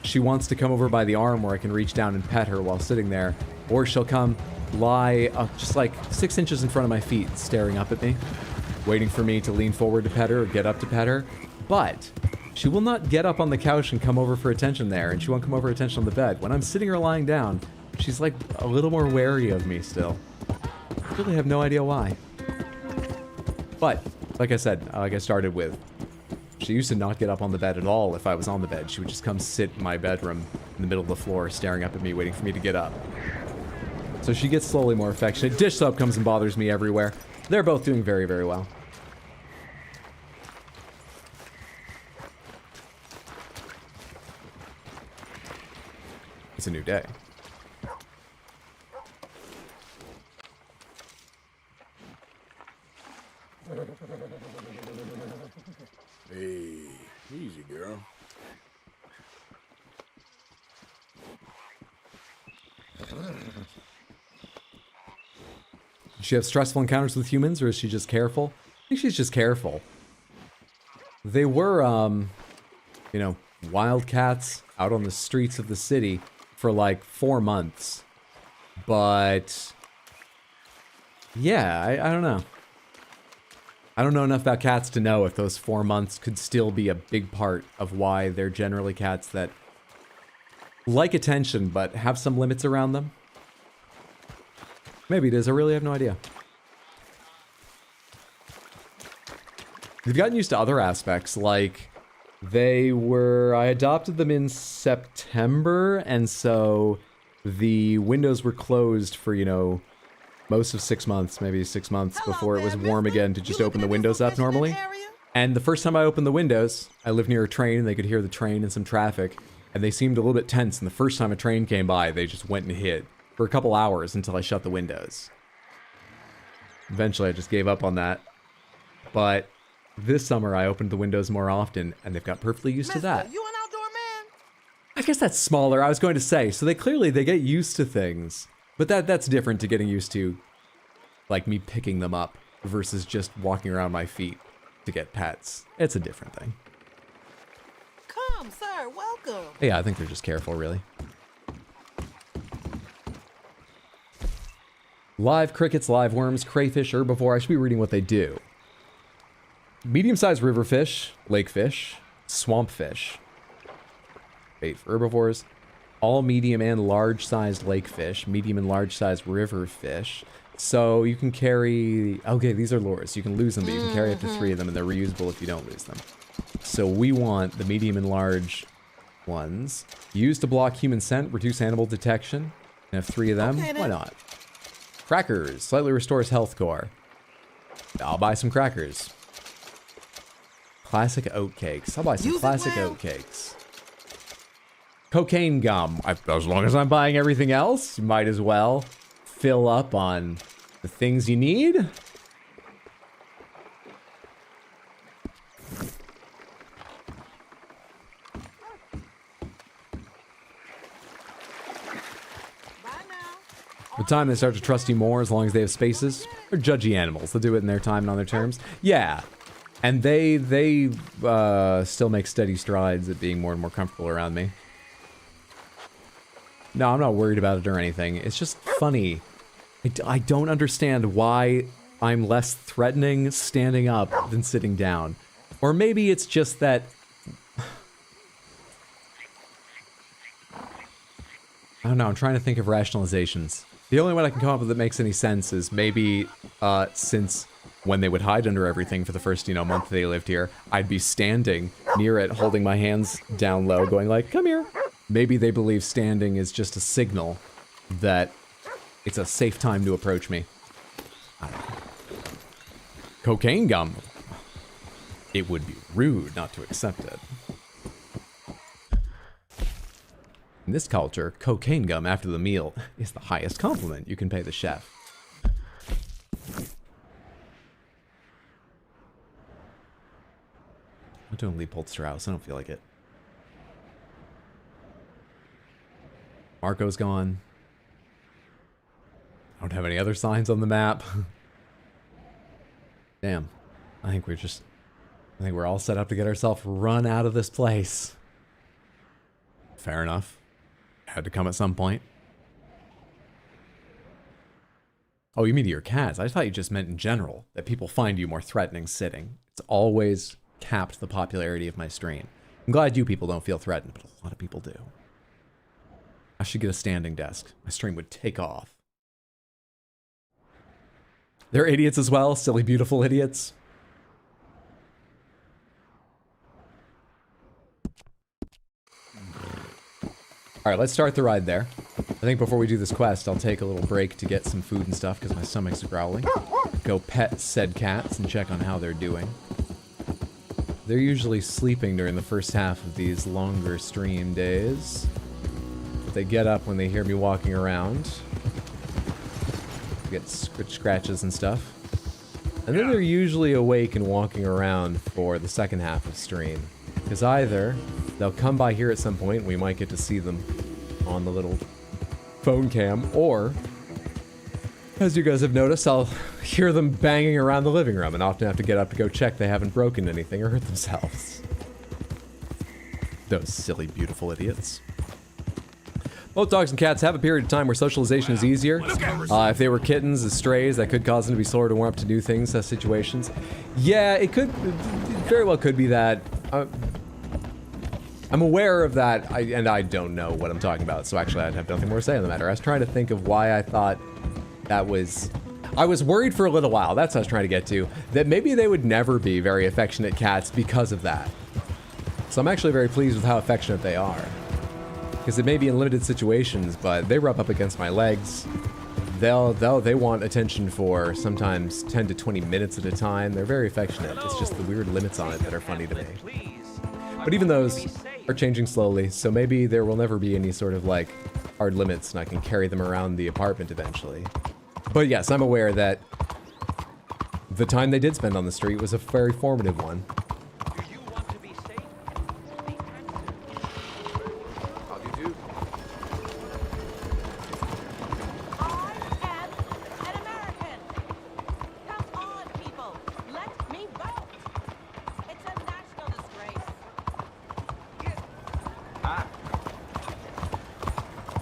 Speaker 1: she wants to come over by the arm where I can reach down and pet her while sitting there. Or she'll come lie up just like 6 inches in front of my feet, staring up at me, waiting for me to lean forward to pet her or get up to pet her. But she will not get up on the couch and come over for attention there, and she won't come over for attention on the bed. When I'm sitting or lying down, she's like a little more wary of me still. I really have no idea why. But, like I said, like I started with, she used to not get up on the bed at all if I was on the bed. She would just come sit in my bedroom in the middle of the floor, staring up at me, waiting for me to get up. So she gets slowly more affectionate. Dish soap comes and bothers me everywhere. They're both doing very, very well. It's a new day.
Speaker 3: Hey, easy, girl.
Speaker 1: Does she have stressful encounters with humans, or is she just careful? I think she's just careful. They were, you know, wildcats out on the streets of the city for like 4 months. But yeah, I don't know. I don't know enough about cats to know if those 4 months could still be a big part of why they're generally cats that like attention but have some limits around them. Maybe it is. I really have no idea. They've gotten used to other aspects, like I adopted them in September, and so the windows were closed for, you know, most of 6 months, maybe 6 months before it was warm again to just open the windows up normally. And the first time I opened the windows, I lived near a train and they could hear the train and some traffic, and they seemed a little bit tense, and the first time a train came by, they just went and hid for a couple hours until I shut the windows. Eventually I just gave up on that. But this summer I opened the windows more often, and they've got perfectly used to that.
Speaker 22: You an outdoor man?
Speaker 1: I guess that's smaller, I was going to say. So they get used to things. But that's different to getting used to, like, me picking them up versus just walking around my feet to get pets. It's a different thing.
Speaker 22: Come, sir, welcome.
Speaker 1: Yeah, I think they're just careful, really. Live crickets, live worms, crayfish, herbivore. I should be reading what they do. Medium-sized river fish, lake fish, swamp fish. Bait for herbivores. All medium and large-sized lake fish, medium and large-sized river fish. So you can carry... Okay, these are lures. You can lose them, but you can carry up to 3 of them, and they're reusable if you don't lose them. So we want the medium and large ones. Used to block human scent, reduce animal detection. And have 3 of them. Okay, why not? Crackers. Slightly restores health core. I'll buy some crackers. Classic oat cakes. I'll buy some classic oat cakes. Cocaine gum. As long as I'm buying everything else, you might as well fill up on the things you need. With time, they start to trust you more as long as they have spaces. They're judgy animals. They'll do it in their time and on their terms. Yeah. And they still make steady strides at being more and more comfortable around me. No, I'm not worried about it or anything. It's just funny. I don't understand why I'm less threatening standing up than sitting down. Or maybe it's just that... I don't know, I'm trying to think of rationalizations. The only one I can come up with that makes any sense is maybe since when they would hide under everything for the first, month they lived here, I'd be standing near it, holding my hands down low, going like, come here. Maybe they believe standing is just a signal that it's a safe time to approach me. I don't know. Cocaine gum. It would be rude not to accept it. In this culture, cocaine gum after the meal is the highest compliment you can pay the chef. I'm doing Leopold Strauss, I don't feel like it. Marco's gone. I don't have any other signs on the map. Damn. I think we're all set up to get ourselves run out of this place. Fair enough. Had to come at some point. Oh, you mean to your cats? I thought you just meant in general, that people find you more threatening sitting. It's always capped the popularity of my stream. I'm glad you people don't feel threatened, but a lot of people do. I should get a standing desk. My stream would take off. They're idiots as well, silly, beautiful idiots. All right, let's start the ride there. I think before we do this quest, I'll take a little break to get some food and stuff because my stomach's growling. Go pet said cats and check on how they're doing. They're usually sleeping during the first half of these longer stream days. But they get up when they hear me walking around. Get scratches and stuff. And then they're usually awake and walking around for the second half of stream. Because either they'll come by here at some point, we might get to see them on the little phone cam, or, as you guys have noticed, I'll hear them banging around the living room and often have to get up to go check they haven't broken anything or hurt themselves. Those silly, beautiful idiots. Both dogs and cats have a period of time where socialization is easier. If they were kittens as strays, that could cause them to be slower to warm up to new things, situations. Yeah, it very well could be that. I'm aware of that, and I don't know what I'm talking about, so actually I'd have nothing more to say on the matter. I was trying to think of why I thought that was... I was worried for a little while, that's what I was trying to get to, that maybe they would never be very affectionate cats because of that. So I'm actually very pleased with how affectionate they are. Because it may be in limited situations, but they rub up against my legs. They want attention for sometimes 10 to 20 minutes at a time. They're very affectionate. It's just the weird limits on it that are funny to me. But even those are changing slowly, so maybe there will never be any sort of like hard limits and I can carry them around the apartment eventually. But yes, I'm aware that the time they did spend on the street was a very formative one.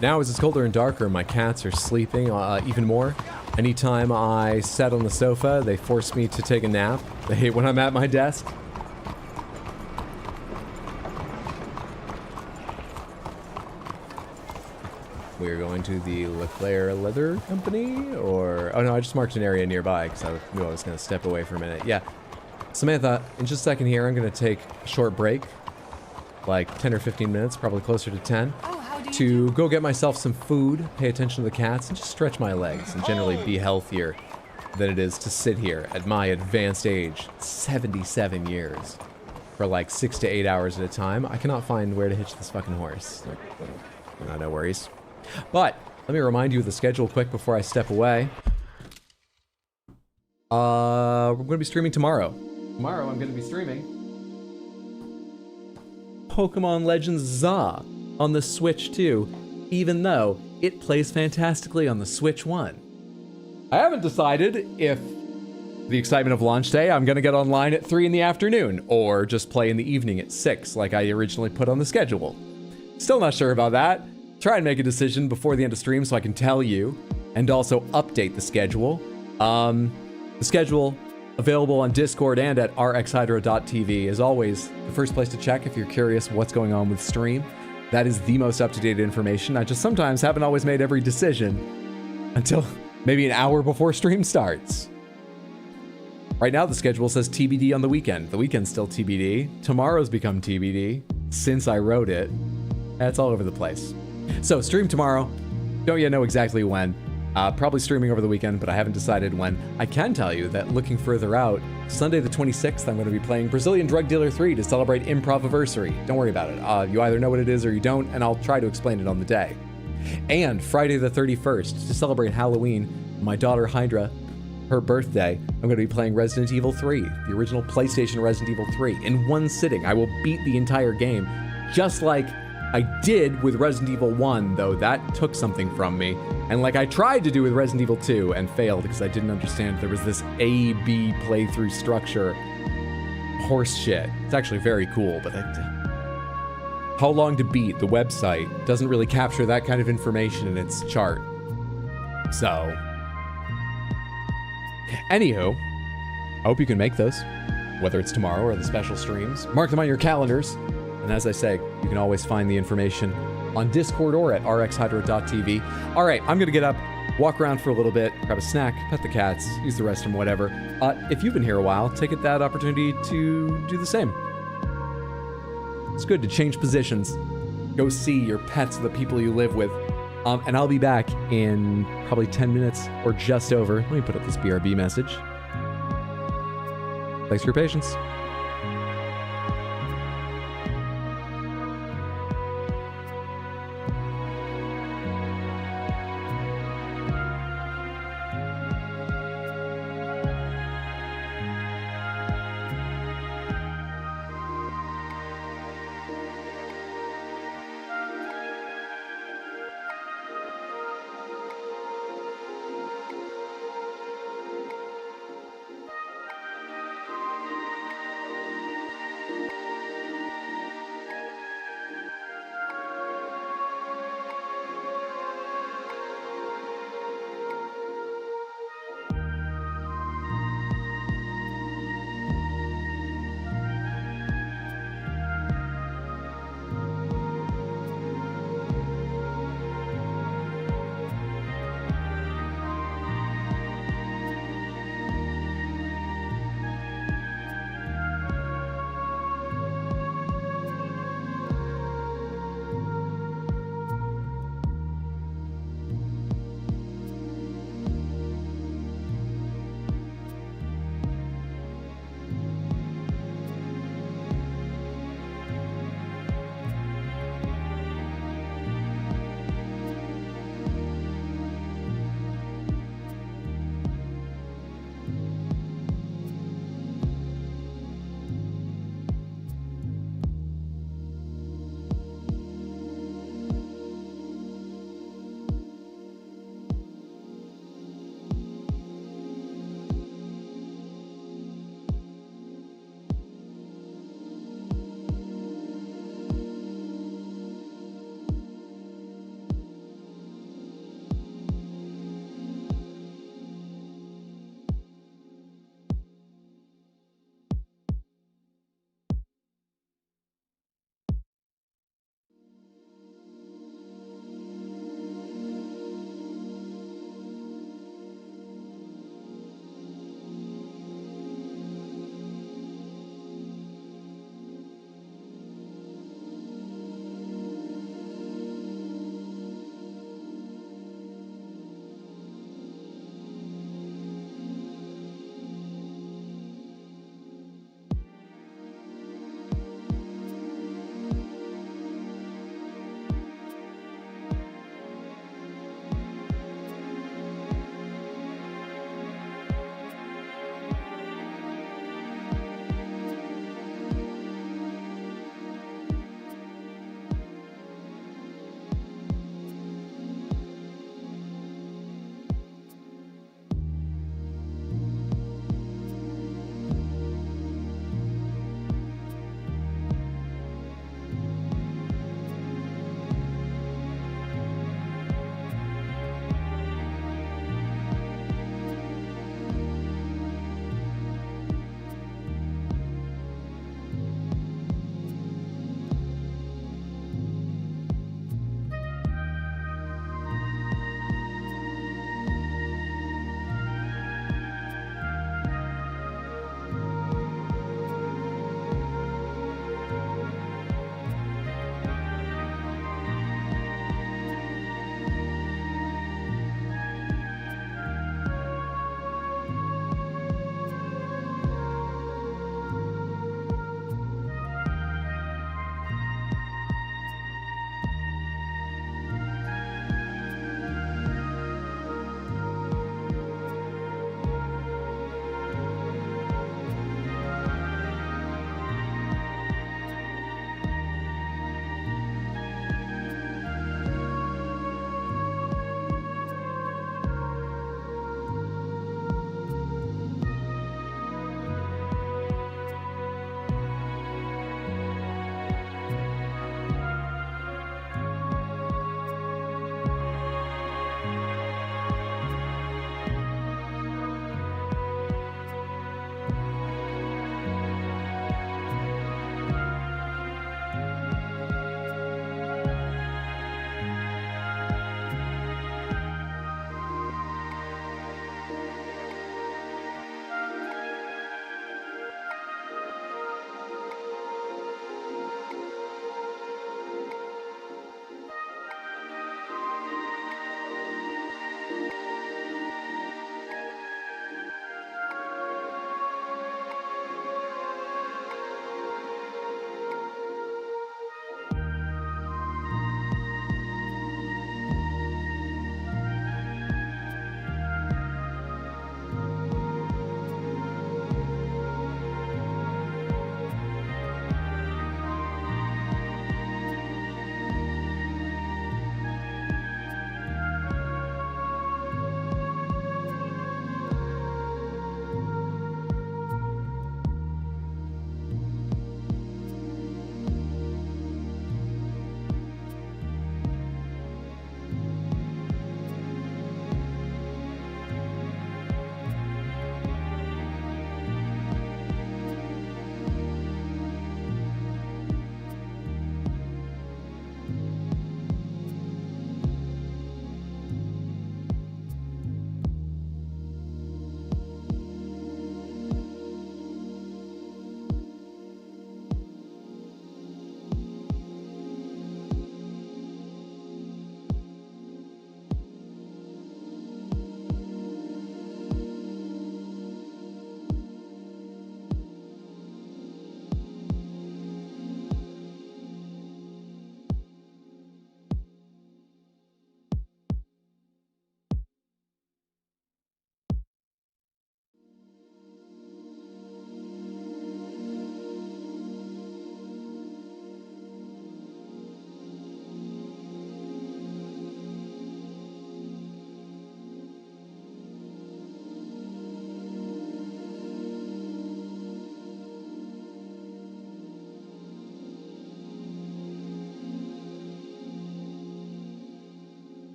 Speaker 1: Now, as it's colder and darker, my cats are sleeping even more. Anytime I sit on the sofa, they force me to take a nap. They hate when I'm at my desk. We're going to the LeClaire Leather Company, or... Oh no, I just marked an area nearby because I knew I was going to step away for a minute. Yeah. Samantha, in just a second here, I'm going to take a short break. Like 10 or 15 minutes, probably closer to 10. To go get myself some food, pay attention to the cats, and just stretch my legs and generally be healthier than it is to sit here at my advanced age, 77 years, for like 6 to 8 hours at a time. I cannot find where to hitch this fucking horse. No worries. But let me remind you of the schedule quick before I step away. We're going to be streaming tomorrow. Tomorrow I'm going to be streaming Pokemon Legends ZA on the Switch 2, even though it plays fantastically on the Switch 1. I haven't decided if the excitement of launch day I'm gonna get online at 3 in the afternoon, or just play in the evening at 6 like I originally put on the schedule. Still not sure about that. Try and make a decision before the end of stream so I can tell you, and also update the schedule. The schedule available on Discord and at rxhydro.tv is always the first place to check if you're curious what's going on with stream. That is the most up-to-date information. I just sometimes haven't always made every decision until maybe an hour before stream starts. Right now, the schedule says TBD on the weekend. The weekend's still TBD. Tomorrow's become TBD since I wrote it. It's all over the place. So, stream tomorrow. Don't yet know exactly when. Probably streaming over the weekend, but I haven't decided when. I can tell you that looking further out, Sunday the 26th, I'm going to be playing Brazilian Drug Dealer 3 to celebrate Improviversary. Don't worry about it. You either know what it is or you don't, and I'll try to explain it on the day. And Friday the 31st, to celebrate Halloween, my daughter Hydra, her birthday, I'm going to be playing Resident Evil 3, the original PlayStation Resident Evil 3, in one sitting. I will beat the entire game, just like I did with Resident Evil 1, though that took something from me. And like I tried to do with Resident Evil 2 and failed because I didn't understand there was this A-B playthrough structure. Horse shit. It's actually very cool, but how long to beat, the website, doesn't really capture that kind of information in its chart. So, anywho, I hope you can make those, whether it's tomorrow or the special streams. Mark them on your calendars. And as I say, you can always find the information on Discord or at rxhydro.tv. All right, I'm going to get up, walk around for a little bit, grab a snack, pet the cats, use the restroom, whatever. If you've been here a while, take it that opportunity to do the same. It's good to change positions. Go see your pets, the people you live with. And I'll be back in probably 10 minutes or just over. Let me put up this BRB message. Thanks for your patience.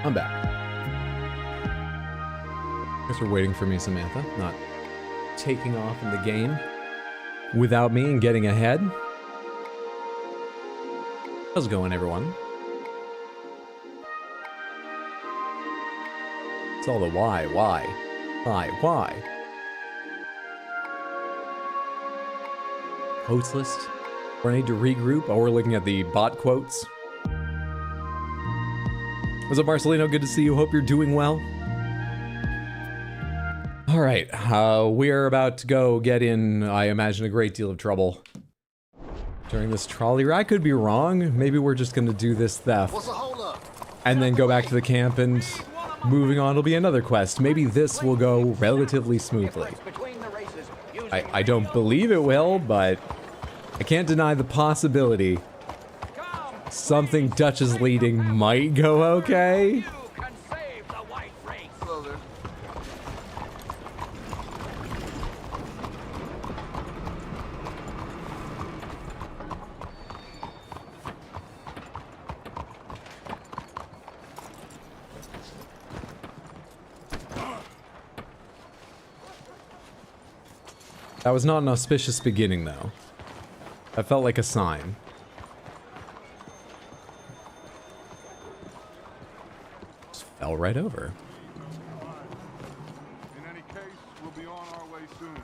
Speaker 1: I'm back. Guess we're waiting for me, Samantha. Not taking off in the game without me and getting ahead. How's it going, everyone? It's all the why. Quotes list. Or I need to regroup. Oh, we're looking at the bot quotes. What's up, Marcelino? Good to see you. Hope you're doing well. All right, we are about to go get in, I imagine, a great deal of trouble during this trolley ride. I could be wrong. Maybe we're just gonna do this theft and then go back to the camp, and moving on will be another quest. Maybe this will go relatively smoothly. I don't believe it will, but I can't deny the possibility something Dutch is leading might go okay. That was not an auspicious beginning, though. That felt like a sign. Just fell right over.
Speaker 12: In any case, we'll be on our way soon.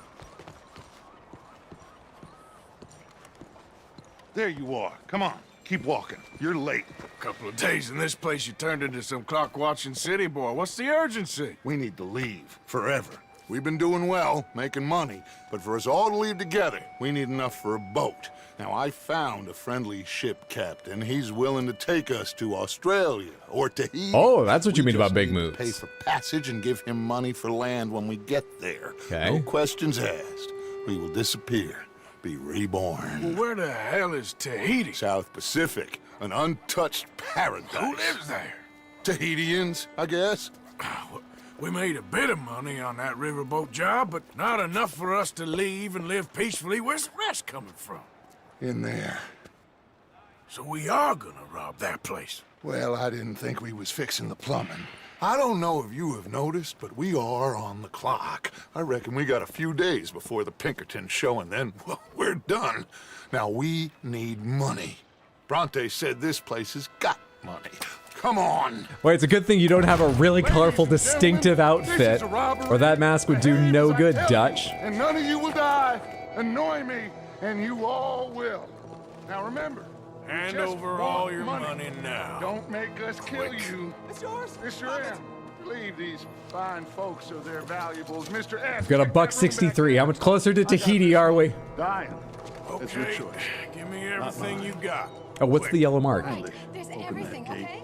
Speaker 12: There you are. Come on, keep walking. You're late.
Speaker 3: A couple of days in this place, you turned into some clock-watching city boy. What's the urgency?
Speaker 12: We need to leave. Forever. We've been doing well, making money, but for us all to leave together, we need enough for a boat. Now, I found a friendly ship captain. He's willing to take us to Australia or Tahiti.
Speaker 1: Oh, that's what you mean about big moves.
Speaker 12: Pay for passage and give him money for land when we get there.
Speaker 1: Okay.
Speaker 12: No questions asked. We will disappear, be reborn.
Speaker 3: Well, where the hell is Tahiti?
Speaker 12: South Pacific, an untouched paradise.
Speaker 3: Who lives there?
Speaker 12: Tahitians, I guess.
Speaker 3: We made a bit of money on that riverboat job, but not enough for us to leave and live peacefully. Where's the rest coming from?
Speaker 12: In there.
Speaker 3: So we are gonna rob that place.
Speaker 12: Well, I didn't think we was fixing the plumbing. I don't know if you have noticed, but we are on the clock. I reckon we got a few days before the Pinkertons show, and then, well, we're done. Now, we need money. Bronte said this place has got money. Come on.
Speaker 1: Well, it's a good thing you don't have a really colorful, distinctive outfit, or that mask would do no good, Dutch.
Speaker 12: And none of you will die. Annoy me, and you all will. Now remember,
Speaker 3: hand over all your money now.
Speaker 12: Don't make us kill you. It's yours. Mr. M, leave these fine folks of their valuables. Mr. F.
Speaker 1: We've got $1.63. How much closer to Tahiti are we?
Speaker 12: Dying. That's your
Speaker 3: Okay,
Speaker 12: choice.
Speaker 3: give me everything you got.
Speaker 1: Oh, what's the yellow mark?
Speaker 6: There's everything, okay?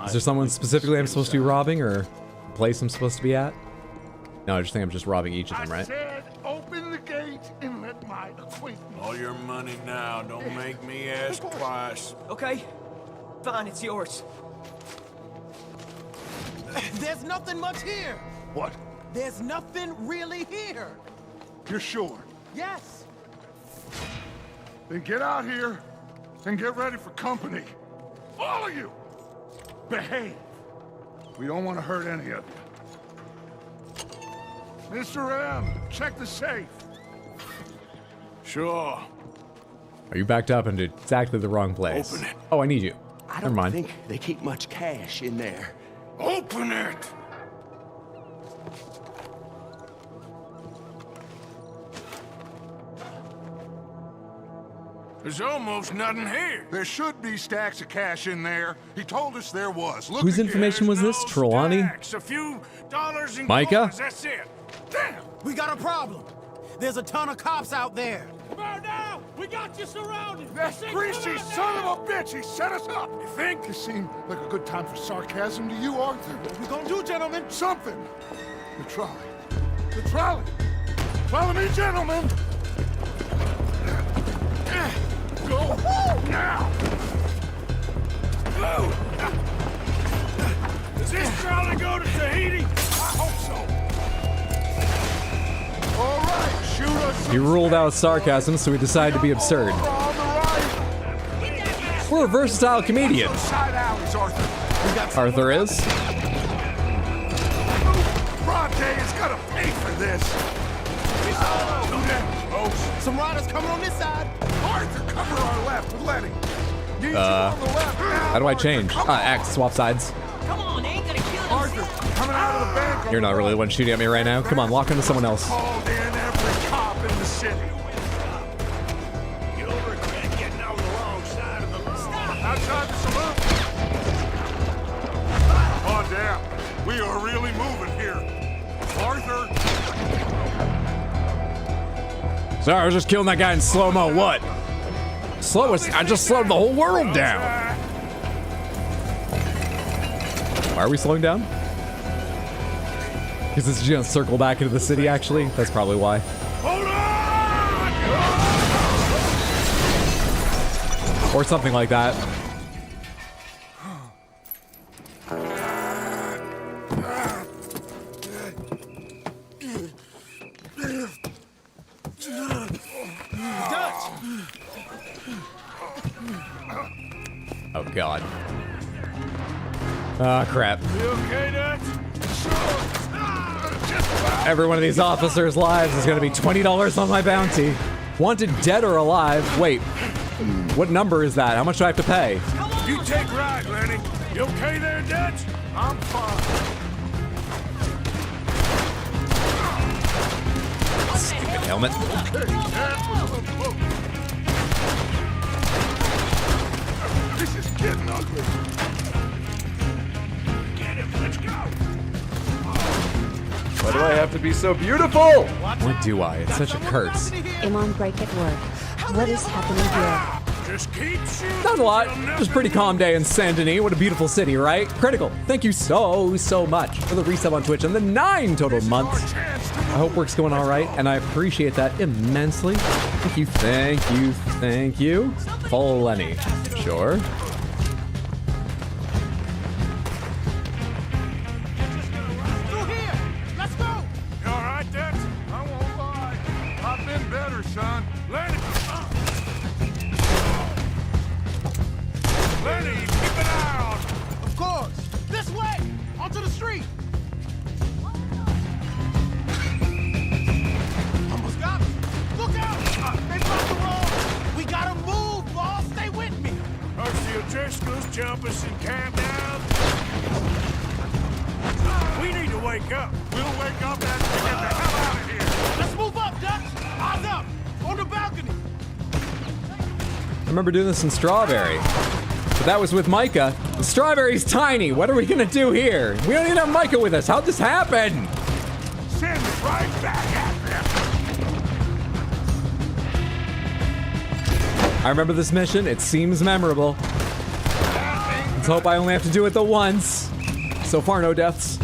Speaker 1: Is there someone specifically I'm supposed to be robbing, or a place I'm supposed to be at? No, I just think I'm just robbing each of them, right?
Speaker 12: Said, open the gate and let my acquaintance.
Speaker 3: All your money now. Don't make me ask twice.
Speaker 2: Okay, fine, it's yours. There's nothing much here.
Speaker 12: What?
Speaker 2: There's nothing really here.
Speaker 12: You're sure?
Speaker 2: Yes.
Speaker 12: Then get out here and get ready for company. All of you! Behave. We don't want to hurt any of you. Mr. M, check the safe.
Speaker 3: Sure.
Speaker 1: Are you backed up into exactly the wrong place?
Speaker 3: Open it.
Speaker 1: Oh, I need you.
Speaker 2: I
Speaker 1: Never
Speaker 2: don't
Speaker 1: mind.
Speaker 2: think they keep much cash in there.
Speaker 3: Open it! There's almost nothing here.
Speaker 12: There should be stacks of cash in there. He told us there was. Look
Speaker 1: Whose
Speaker 12: again.
Speaker 1: information was this? Trelawney?
Speaker 3: Stacks, a few dollars in
Speaker 1: Micah?
Speaker 3: coins, that's it. Damn!
Speaker 2: We got a problem. There's a ton of cops out there.
Speaker 12: Come on now! We got you surrounded! That greasy son of a bitch! He set us up! You think? This seemed like a good time for sarcasm to you, Arthur. What we gonna do, gentlemen? Something! The trolley. The trolley! Follow me, gentlemen! Go now!
Speaker 3: Does this trolley go to Tahiti?
Speaker 12: I hope so. All right, shoot us.
Speaker 1: He ruled out sarcasm, so we decided to be absurd.
Speaker 12: On the right.
Speaker 1: We're versatile comedians.
Speaker 12: Side alleys, Arthur. We
Speaker 1: Arthur is.
Speaker 12: Broad day is gonna pay for this.
Speaker 2: Some riders coming on this side.
Speaker 12: Arthur, cover our left with Lenny. Need you on the left now.
Speaker 1: How do I change? X, swap sides.
Speaker 2: Come on, they ain't gonna kill us.
Speaker 12: Arthur, coming out of the bank.
Speaker 1: You're not really the one shooting at me right now. Come on, lock into someone else.
Speaker 12: Called in every cop in the city.
Speaker 3: You'll regret getting on the wrong side of the law.
Speaker 12: Outside the saloon. Oh, damn. We are really moving here. Arthur.
Speaker 1: Sorry, I was just killing that guy in slow-mo. What? I just slowed the whole world down. Why are we slowing down? Because it's just gonna circle back into the city, actually. That's probably why. Or something like that. Oh, God. Ah, crap.
Speaker 3: You okay, Dutch?
Speaker 1: Every one of these officers' lives is going to be $20 on my bounty. Wanted dead or alive. Wait, what number is that? How much do I have to pay?
Speaker 3: You take right, Lenny. You okay there, Dutch?
Speaker 12: I'm fine.
Speaker 1: Stupid helmet.
Speaker 12: This is getting ugly.
Speaker 3: Get him, let's go.
Speaker 1: Why do I have to be so beautiful? What do I? It's such a curse.
Speaker 7: I'm on break at work. What is happening here?
Speaker 3: Just keep shooting.
Speaker 1: Not a lot. Just pretty calm day in Saint Denis. What a beautiful city, right? Critical. Thank you so much for the resub on Twitch and the 9 total months. I hope work's going all right, and I appreciate that immensely. Thank you. Follow Lenny. Sure.
Speaker 12: Son.
Speaker 3: Lenny! Lenny, keep an eye on him.
Speaker 2: Of course. This way. Onto the street. Almost got me. Look out. They blocked the road. We gotta move, boss. Stay with me.
Speaker 3: The O'Driscolls jump us and camp down. We need to wake up.
Speaker 12: We'll wake up and get the hell out of here.
Speaker 2: Let's move up, Dutch. Eyes up. On the balcony.
Speaker 1: I remember doing this in Strawberry. But that was with Micah. The Strawberry's tiny. What are we gonna do here? We don't even have Micah with us. How'd this happen?
Speaker 12: Send it right back at them.
Speaker 1: I remember this mission. It seems memorable. Let's hope I only have to do it the once. So far, no deaths.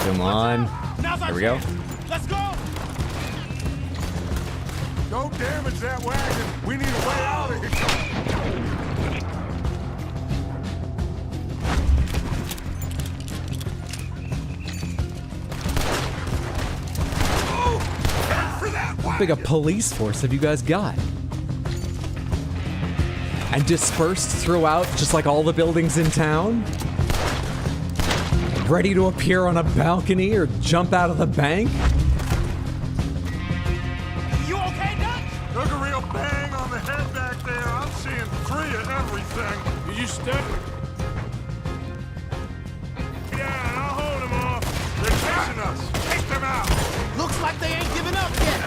Speaker 1: Come on. There we go.
Speaker 2: Let's go.
Speaker 12: Don't damage that wagon. We need a way out of here.
Speaker 1: How big a police force have you guys got? And dispersed throughout just like all the buildings in town? Ready to appear on a balcony or jump out of the bank?
Speaker 2: You okay, Dutch?
Speaker 12: Took a real bang on the head back there. I'm seeing 3 of everything.
Speaker 3: Are you stuck? Yeah, I'll hold them off.
Speaker 12: They're chasing us. Take them out.
Speaker 2: Looks like they ain't giving up yet.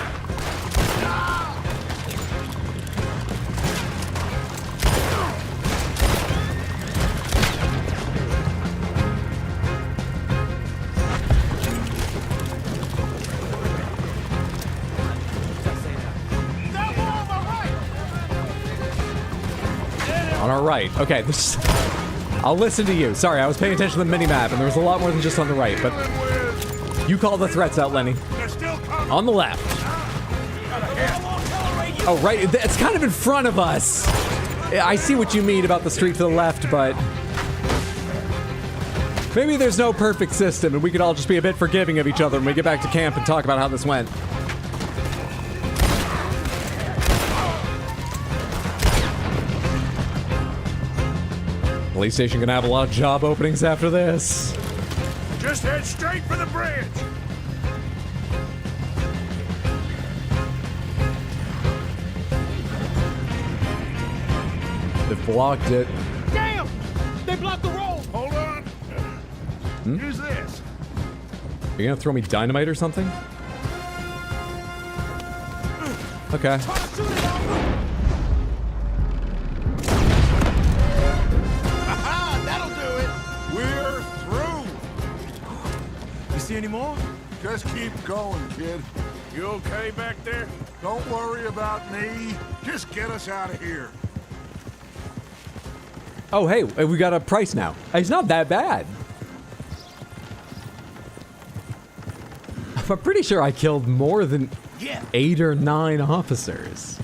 Speaker 1: On our right. Okay, this. I'll listen to you. Sorry, I was paying attention to the mini-map, and there was a lot more than just on the right, but you call the threats out, Lenny. On the left. Oh, right. It's kind of in front of us. I see what you mean about the street to the left, but maybe there's no perfect system and we could all just be a bit forgiving of each other when we get back to camp and talk about how this went. Police station gonna have a lot of job openings after this.
Speaker 3: Just head straight for the bridge.
Speaker 1: They've blocked it.
Speaker 2: Damn! They blocked the road!
Speaker 3: Hold on. Use this.
Speaker 1: Are you gonna throw me dynamite or something? Okay.
Speaker 2: Aha! That'll do it!
Speaker 12: We're through.
Speaker 13: You see any more?
Speaker 12: Just keep going, kid.
Speaker 3: You okay back there?
Speaker 12: Don't worry about me. Just get us out of here.
Speaker 1: Oh, hey, we got a price now. It's not that bad. I'm pretty sure I killed more than 8 or 9 officers.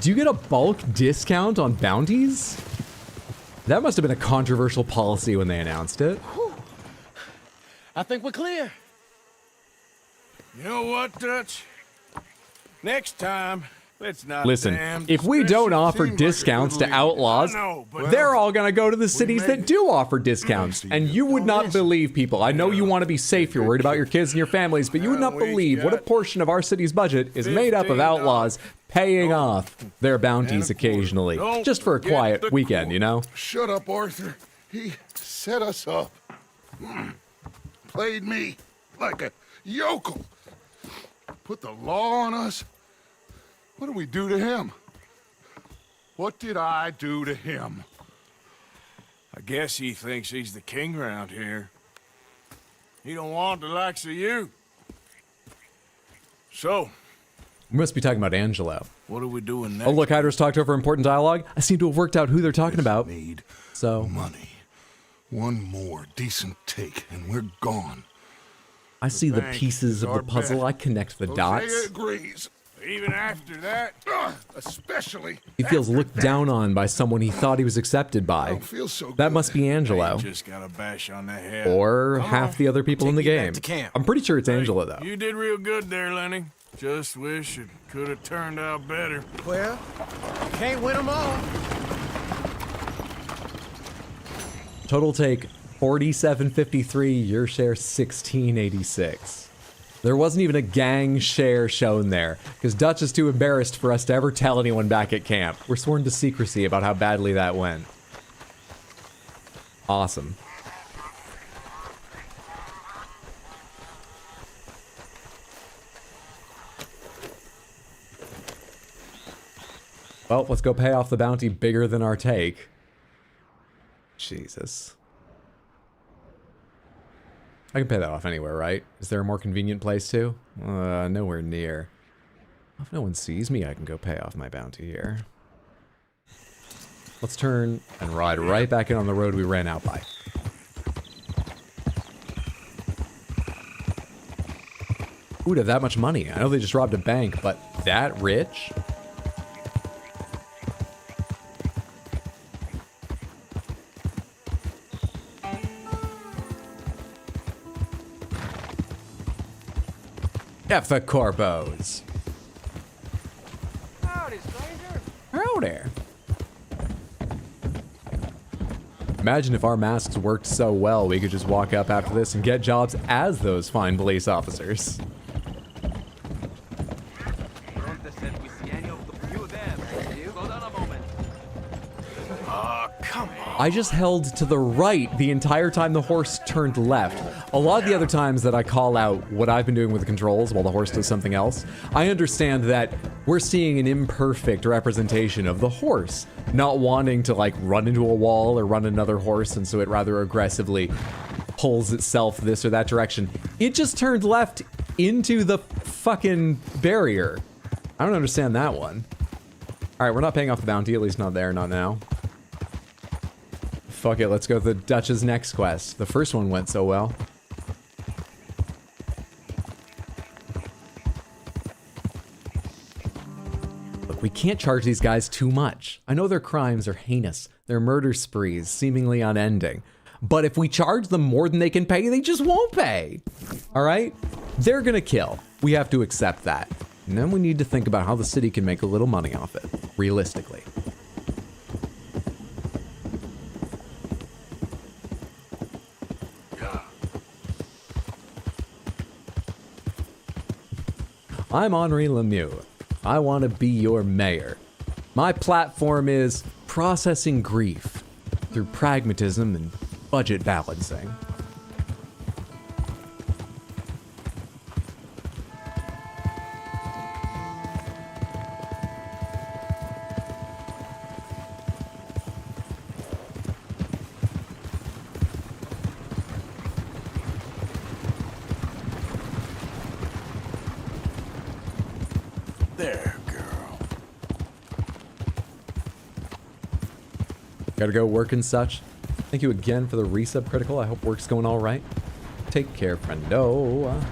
Speaker 1: Do you get a bulk discount on bounties? That must have been a controversial policy when they announced it.
Speaker 2: I think we're clear.
Speaker 3: You know what, Dutch? Next time, let's not.
Speaker 1: Listen, if we don't offer discounts to outlaws, they're all gonna go to the cities that do offer discounts. And you would not believe, people. I know you want to be safe, you're worried about your kids and your families, but you would not believe what a portion of our city's budget is made up of outlaws paying off their bounties occasionally. Just for a quiet weekend, you know?
Speaker 12: Shut up, Arthur. He set us up. Played me like a yokel. Put the law on us. What did we do to him? What did I do to him?
Speaker 3: I guess he thinks he's the king around here. He don't want the likes of you. So,
Speaker 1: We must be talking about Angelo.
Speaker 3: what are we doing next?
Speaker 1: Oh, look, Hydra's talked over important dialogue. I seem to have worked out who they're talking about. So,
Speaker 12: money. One more decent take, and we're gone.
Speaker 1: I see the pieces of the puzzle. I connect the dots.
Speaker 12: Hosea agrees.
Speaker 3: Even after that,
Speaker 12: especially.
Speaker 1: He feels looked down on by someone he thought he was accepted by. That must be Angelo.
Speaker 3: just got a bash on the head.
Speaker 1: Or half the other people in the game. I'm pretty sure it's Angelo, though.
Speaker 3: You did real good there, Lenny. Just wish it could have turned out better.
Speaker 2: Well, can't win them all.
Speaker 1: Total take 47.53, your share 16.86. There wasn't even a gang share shown there, because Dutch is too embarrassed for us to ever tell anyone back at camp. We're sworn to secrecy about how badly that went. Awesome. Well, let's go pay off the bounty bigger than our take. Jesus. I can pay that off anywhere, right? Is there a more convenient place to? Nowhere near. If no one sees me, I can go pay off my bounty here. Let's turn and ride right back in on the road we ran out by. Ooh, to have that much money. I know they just robbed a bank, but that rich? F the corpos.
Speaker 2: Howdy, stranger.
Speaker 1: Hello there. Imagine if our masks worked so well, we could just walk up after this and get jobs as those fine police officers. I just held to the right the entire time the horse turned left. A lot of the other times that I call out what I've been doing with the controls while the horse does something else, I understand that we're seeing an imperfect representation of the horse, not wanting to like run into a wall or run another horse, and so it rather aggressively pulls itself this or that direction. It just turned left into the fucking barrier. I don't understand that one. All right, we're not paying off the bounty, at least not there, not now. Fuck it, let's go to the Dutch's next quest. The first one went so well. can't charge these guys too much. I know their crimes are heinous, their murder sprees seemingly unending. But if we charge them more than they can pay, they just won't pay. All right? They're gonna kill. We have to accept that. And then we need to think about how the city can make a little money off it, realistically. I'm Henri Lemieux. I want to be your mayor. My platform is processing grief through pragmatism and budget balancing.
Speaker 3: There, girl.
Speaker 1: Gotta go work and such. Thank you again for the resub, Critical. I hope work's going all right. Take care, friendo.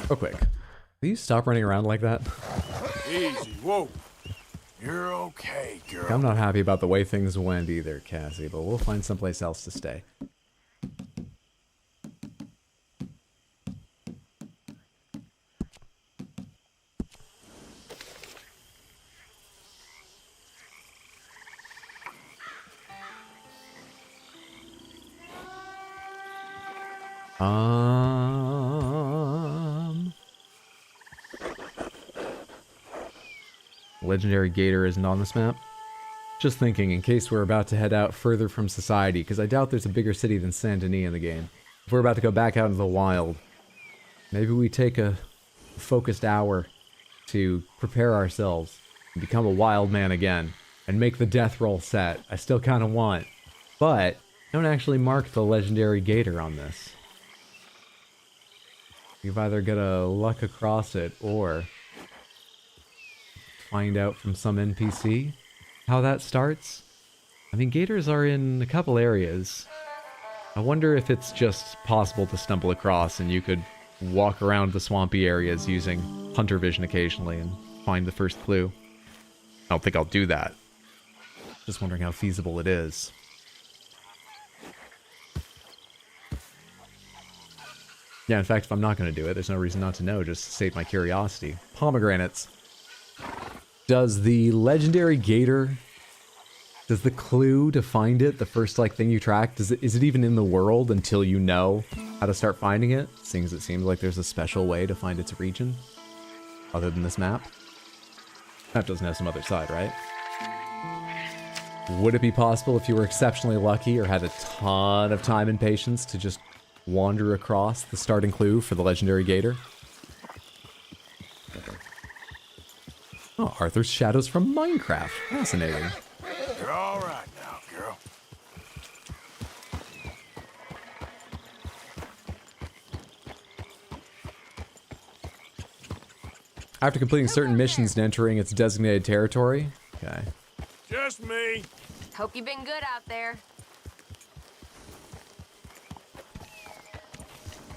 Speaker 1: Real quick, will you stop running around like that?
Speaker 3: Easy, whoa. You're okay, girl.
Speaker 1: I'm not happy about the way things went either, Cassie, but we'll find someplace else to stay. Legendary Gator isn't on this map. Just thinking, in case we're about to head out further from society, because I doubt there's a bigger city than Saint Denis in the game. If we're about to go back out into the wild, maybe we take a focused hour to prepare ourselves and become a wild man again, and make the death roll set I still kind of want, but don't actually mark the Legendary Gator on this. You've either got to luck across it, or find out from some NPC how that starts. I mean, gators are in a couple areas. I wonder if it's just possible to stumble across and you could walk around the swampy areas using hunter vision occasionally and find the first clue. I don't think I'll do that. Just wondering how feasible it is. Yeah, in fact, if I'm not going to do it, there's no reason not to know, just to save my curiosity. Pomegranates. Does the Legendary Gator, does the clue to find it, the first thing you track, is it even in the world until you know how to start finding it? Seeing as it seems like there's a special way to find its region, other than this map. Map doesn't have some other side, right? Would it be possible if you were exceptionally lucky or had a ton of time and patience to just wander across the starting clue for the Legendary Gator? Oh, Arthur's Shadows from Minecraft. Fascinating.
Speaker 3: You're all right now, girl.
Speaker 1: After completing certain missions and entering its designated territory. Okay.
Speaker 3: Just me.
Speaker 8: Hope you've been good out there.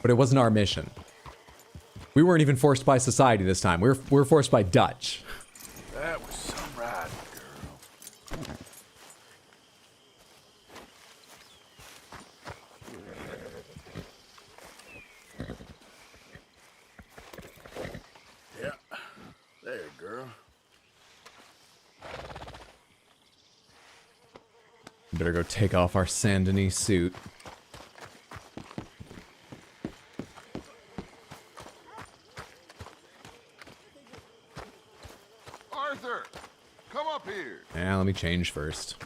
Speaker 1: But it wasn't our mission. We weren't even forced by society this time. We're forced by Dutch.
Speaker 3: That was some ride, girl. Yeah, there, girl.
Speaker 1: Better go take off our Saint Denis suit.
Speaker 12: Arthur, come up here.
Speaker 1: Yeah, let me change first.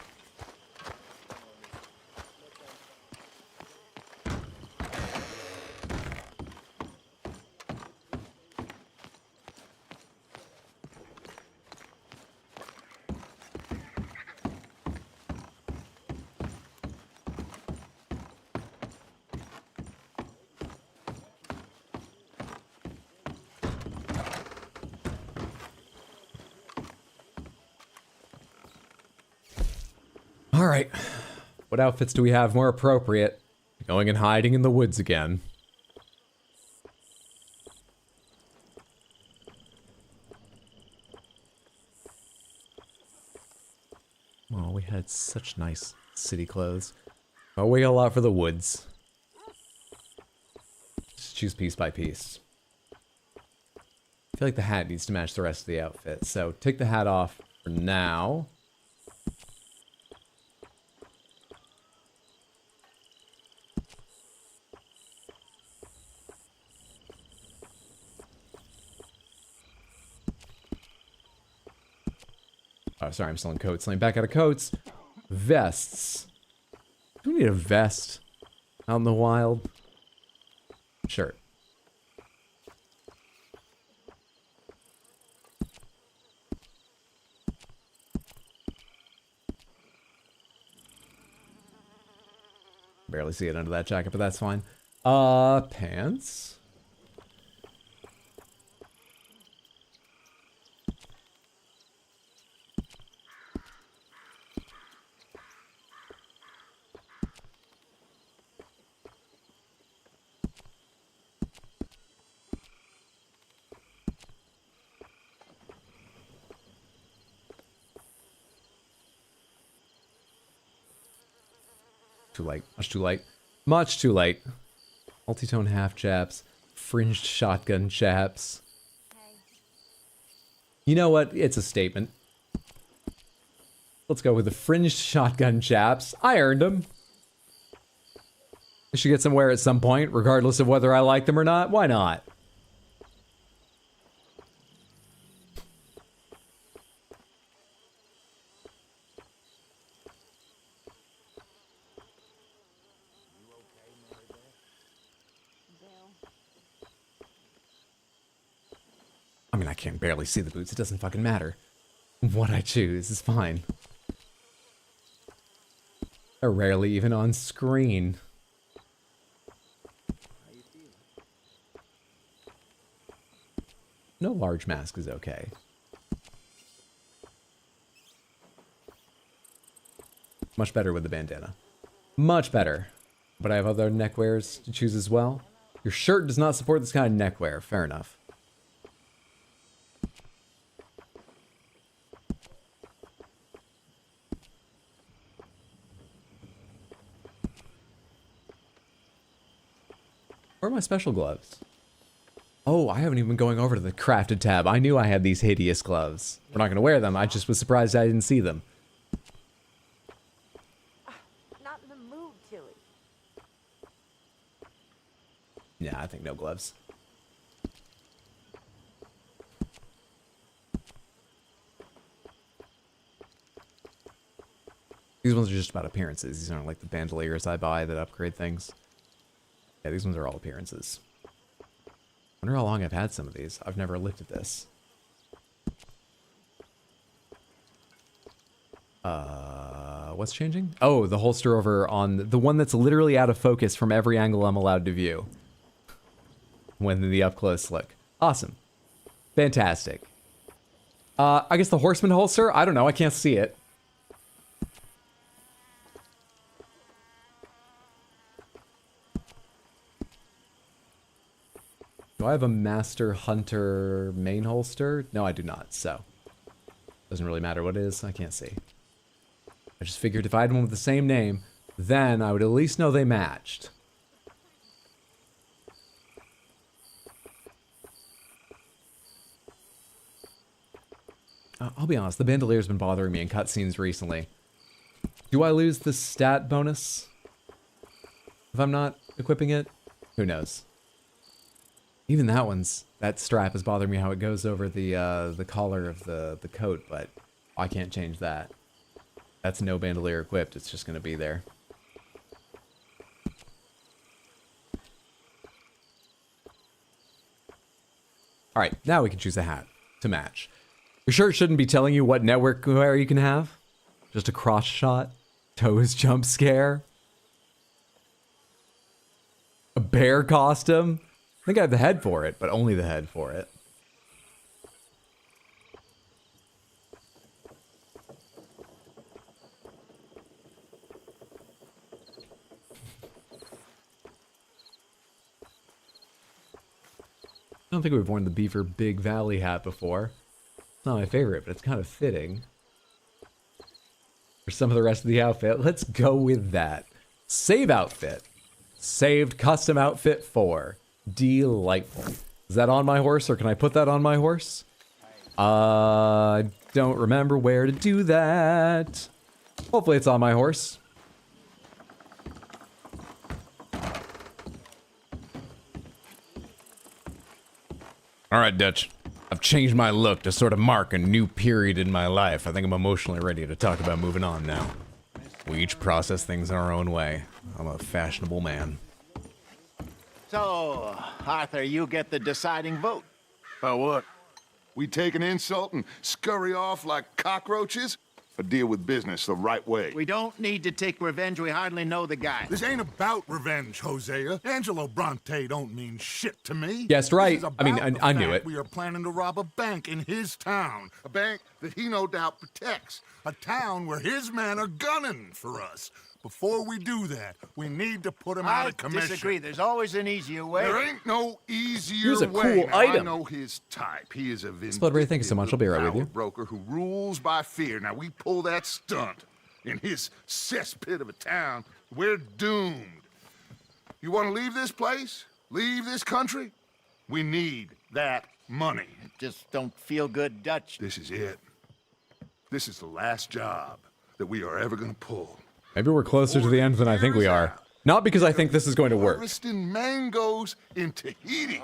Speaker 1: All right. What outfits do we have more appropriate? Going and hiding in the woods again. Oh, we had such nice city clothes. Oh, we got a lot for the woods. Just choose piece by piece. I feel like the hat needs to match the rest of the outfit, so take the hat off for now. Oh, sorry, I'm still in coats. Let me back out of coats. Vests. Do we need a vest out in the wild? Sure. Barely see it under that jacket, but that's fine. Pants. Too late. Much too late. Much too late. Multi-tone half chaps. Fringed shotgun chaps. You know what? It's a statement. Let's go with the fringed shotgun chaps. I earned them. I should get some wear at some point, regardless of whether I like them or not. Why not? I mean, I can barely see the boots. It doesn't fucking matter. What I choose is fine. They're rarely even on screen. No large mask is okay. Much better with the bandana. Much better. But I have other neckwears to choose as well. Your shirt does not support this kind of neckwear. Fair enough. Where are my special gloves? Oh, I haven't even been going over to the crafted tab. I knew I had these hideous gloves. We're not going to wear them. I just was surprised I didn't see them.
Speaker 6: Not in the mood, Tilly.
Speaker 1: Yeah, I think no gloves. These ones are just about appearances. These aren't like the bandoliers I buy that upgrade things. Yeah, these ones are all appearances. I wonder how long I've had some of these. I've never lifted this. What's changing? Oh, the holster over on the one that's literally out of focus from every angle I'm allowed to view. When the up close look. Awesome. Fantastic. I guess the horseman holster? I don't know. I can't see it. Do I have a Master Hunter main holster? No, I do not, so. Doesn't really matter what it is, I can't see. I just figured if I had one with the same name, then I would at least know they matched. I'll be honest, the bandoleer's been bothering me in cutscenes recently. Do I lose the stat bonus if I'm not equipping it? Who knows? Even that strap is bothering me how it goes over the collar of the coat, but I can't change that. That's no bandolier equipped, it's just gonna be there. Alright, now we can choose a hat to match. Your shirt shouldn't be telling you what network wear you can have. Just a cross shot, toes jump scare, a bear costume. I think I have the head for it, but only the head for it. don't think we've worn the Beaver Big Valley hat before. It's not my favorite, but it's kind of fitting for some of the rest of the outfit. Let's go with that. Save outfit. Saved custom outfit 4. Delightful. Is that on my horse, or can I put that on my horse? Don't remember where to do that. Hopefully it's on my horse.
Speaker 18: All right, Dutch. I've changed my look to sort of mark a new period in my life. I think I'm emotionally ready to talk about moving on now. We each process things in our own way. I'm a fashionable man.
Speaker 2: So, Arthur, you get the deciding vote.
Speaker 12: About what? We take an insult and scurry off like cockroaches? Or deal with business the right way?
Speaker 2: We don't need to take revenge. We hardly know the guy.
Speaker 12: This ain't about revenge, Hosea. Angelo Bronte don't mean shit to me.
Speaker 1: Guessed right.
Speaker 12: This is
Speaker 1: I mean,
Speaker 12: about
Speaker 1: I
Speaker 12: the
Speaker 1: knew
Speaker 12: fact
Speaker 1: it.
Speaker 12: We are planning to rob a bank in his town. A bank that he no doubt protects. A town where his men are gunning for us. Before we do that, we need to put him out of commission.
Speaker 2: I disagree. There's always an easier way.
Speaker 12: There ain't no easier
Speaker 1: Here's a
Speaker 12: way.
Speaker 1: cool
Speaker 12: Now,
Speaker 1: item.
Speaker 12: I know his type. He is a
Speaker 1: Bloodberry, thank you so much. I'll be right with you.
Speaker 12: broker who rules by fear. Now, we pull that stunt in his cesspit of a town, we're doomed. You want to leave this place? Leave this country? We need that money.
Speaker 2: Just don't feel good, Dutch.
Speaker 12: This is it. This is the last job that we are ever going to pull.
Speaker 1: Maybe we're closer to the end than I think we are. Not because I think this is going to work.
Speaker 12: Harvesting mangoes in Tahiti.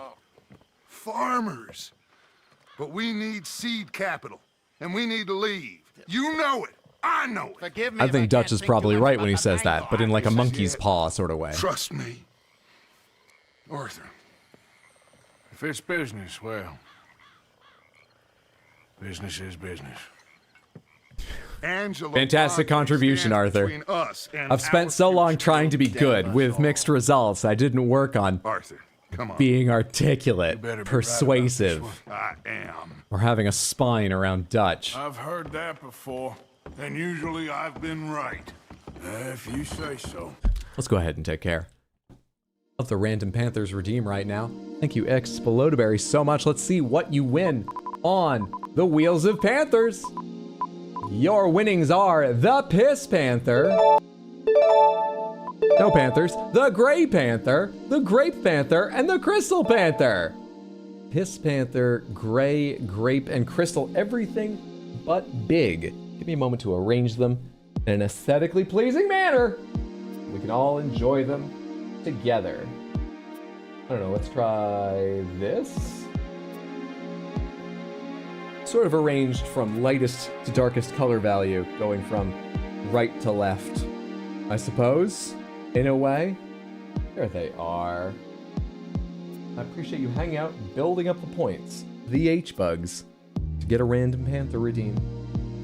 Speaker 12: Farmers. But we need seed capital, and we need to leave. You know it. I know it.
Speaker 2: Forgive me.
Speaker 1: I think Dutch is probably right when he says that, but in like a monkey's paw sort of way.
Speaker 12: Trust me, Arthur.
Speaker 3: If it's business, well, business is business.
Speaker 12: Angelo
Speaker 1: Fantastic contribution, Arthur.
Speaker 12: between us and
Speaker 1: I've spent so long trying to be good with mixed results. I didn't work on
Speaker 12: Arthur, come on.
Speaker 1: being articulate, persuasive,
Speaker 12: I am.
Speaker 1: or having a spine around Dutch.
Speaker 12: I've heard that before, and usually I've been right. If you say so.
Speaker 1: Let's go ahead and take care of the Random Panthers redeem right now. Thank you, X Below so much. Let's see what you win on the Wheels of Panthers. Your winnings are the Piss Panther, no Panthers, the Gray Panther, the Grape Panther, and the Crystal Panther. Piss Panther, Gray, Grape, and Crystal, everything but big. Give me a moment to arrange them in an aesthetically pleasing manner. We can all enjoy them together. I don't know, let's try this. Sort of arranged from lightest to darkest color value, going from right to left, I suppose, in a way. There they are. I appreciate you hanging out and building up the points, the H-Bugs, to get a Random Panther redeem,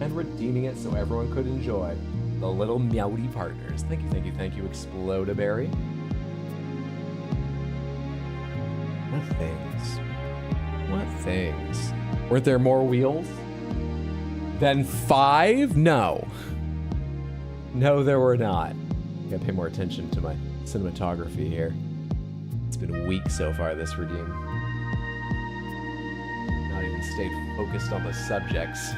Speaker 1: and redeeming it so everyone could enjoy the little meowdy partners. Thank you, thank you, thank you, Explodaberry. What things? What things? Weren't there more wheels? Then 5? No. No, there were not. Gotta pay more attention to my cinematography here. It's been weak so far, this redeem. Not even stayed focused on the subjects.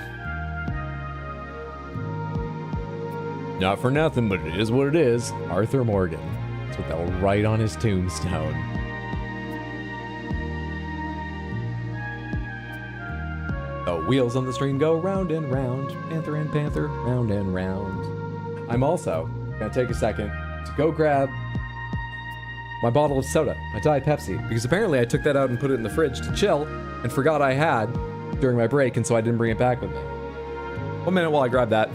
Speaker 1: Not for nothing, but it is what it is. Arthur Morgan. That's what they'll write on his tombstone. The wheels on the stream go round and round, Panther and Panther, round and round. I'm also gonna take a second to go grab my bottle of soda, my Diet Pepsi, because apparently I took that out and put it in the fridge to chill and forgot I had during my break, and so I didn't bring it back with me. 1 minute while I grab that.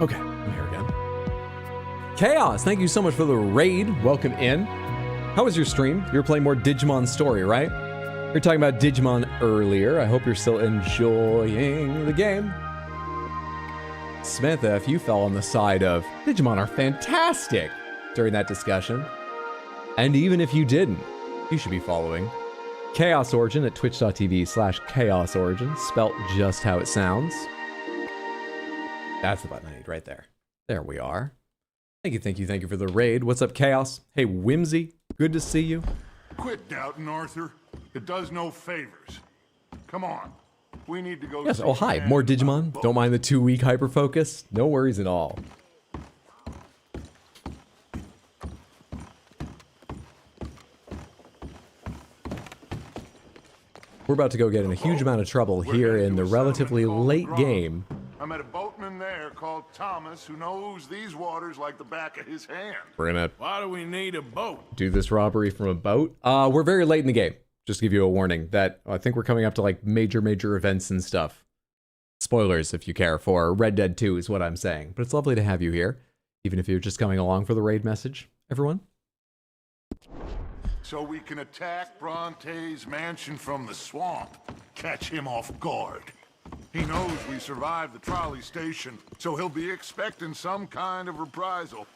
Speaker 1: Okay, I'm here again. Chaos, thank you so much for the raid. Welcome in. How was your stream? You were playing more Digimon Story, right? You're talking about Digimon earlier. I hope you're still enjoying the game. Samantha, if you fell on the side of Digimon are fantastic during that discussion, and even if you didn't, you should be following Chaos Origin at twitch.tv/Chaos Origin, spelt just how it sounds. That's the button I need right there. There we are. Thank you for the raid. What's up, Chaos? Hey, Whimsy, good to see you.
Speaker 12: Quit doubting, Arthur. It does no favors. Come on. We need to go.
Speaker 1: Yes, oh hi, more Digimon. Don't mind the 2-week hyperfocus. No worries at all. We're about to go get in a huge amount of trouble here in the relatively late game.
Speaker 12: I met a boatman there called Thomas who knows these waters like the back of his hand.
Speaker 1: We're gonna
Speaker 3: Why do we need a boat?
Speaker 1: do this robbery from a boat. We're very late in the game. Just to give you a warning that I think we're coming up to like major events and stuff. Spoilers if you care for Red Dead 2 is what I'm saying. But it's lovely to have you here, even if you're just coming along for the raid message, everyone.
Speaker 12: So we can attack Bronte's mansion from the swamp. Catch him off guard. He knows we survived the trolley station, so he'll be expecting some kind of reprisal.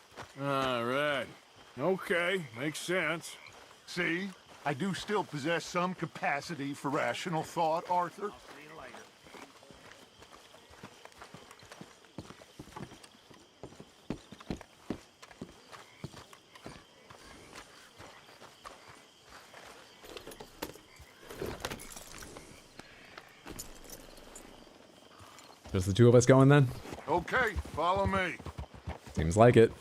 Speaker 3: All right. Okay, makes sense.
Speaker 12: See? I do still possess some capacity for rational thought, Arthur.
Speaker 1: Just the two of us going then?
Speaker 12: Okay, follow me.
Speaker 1: Seems like it.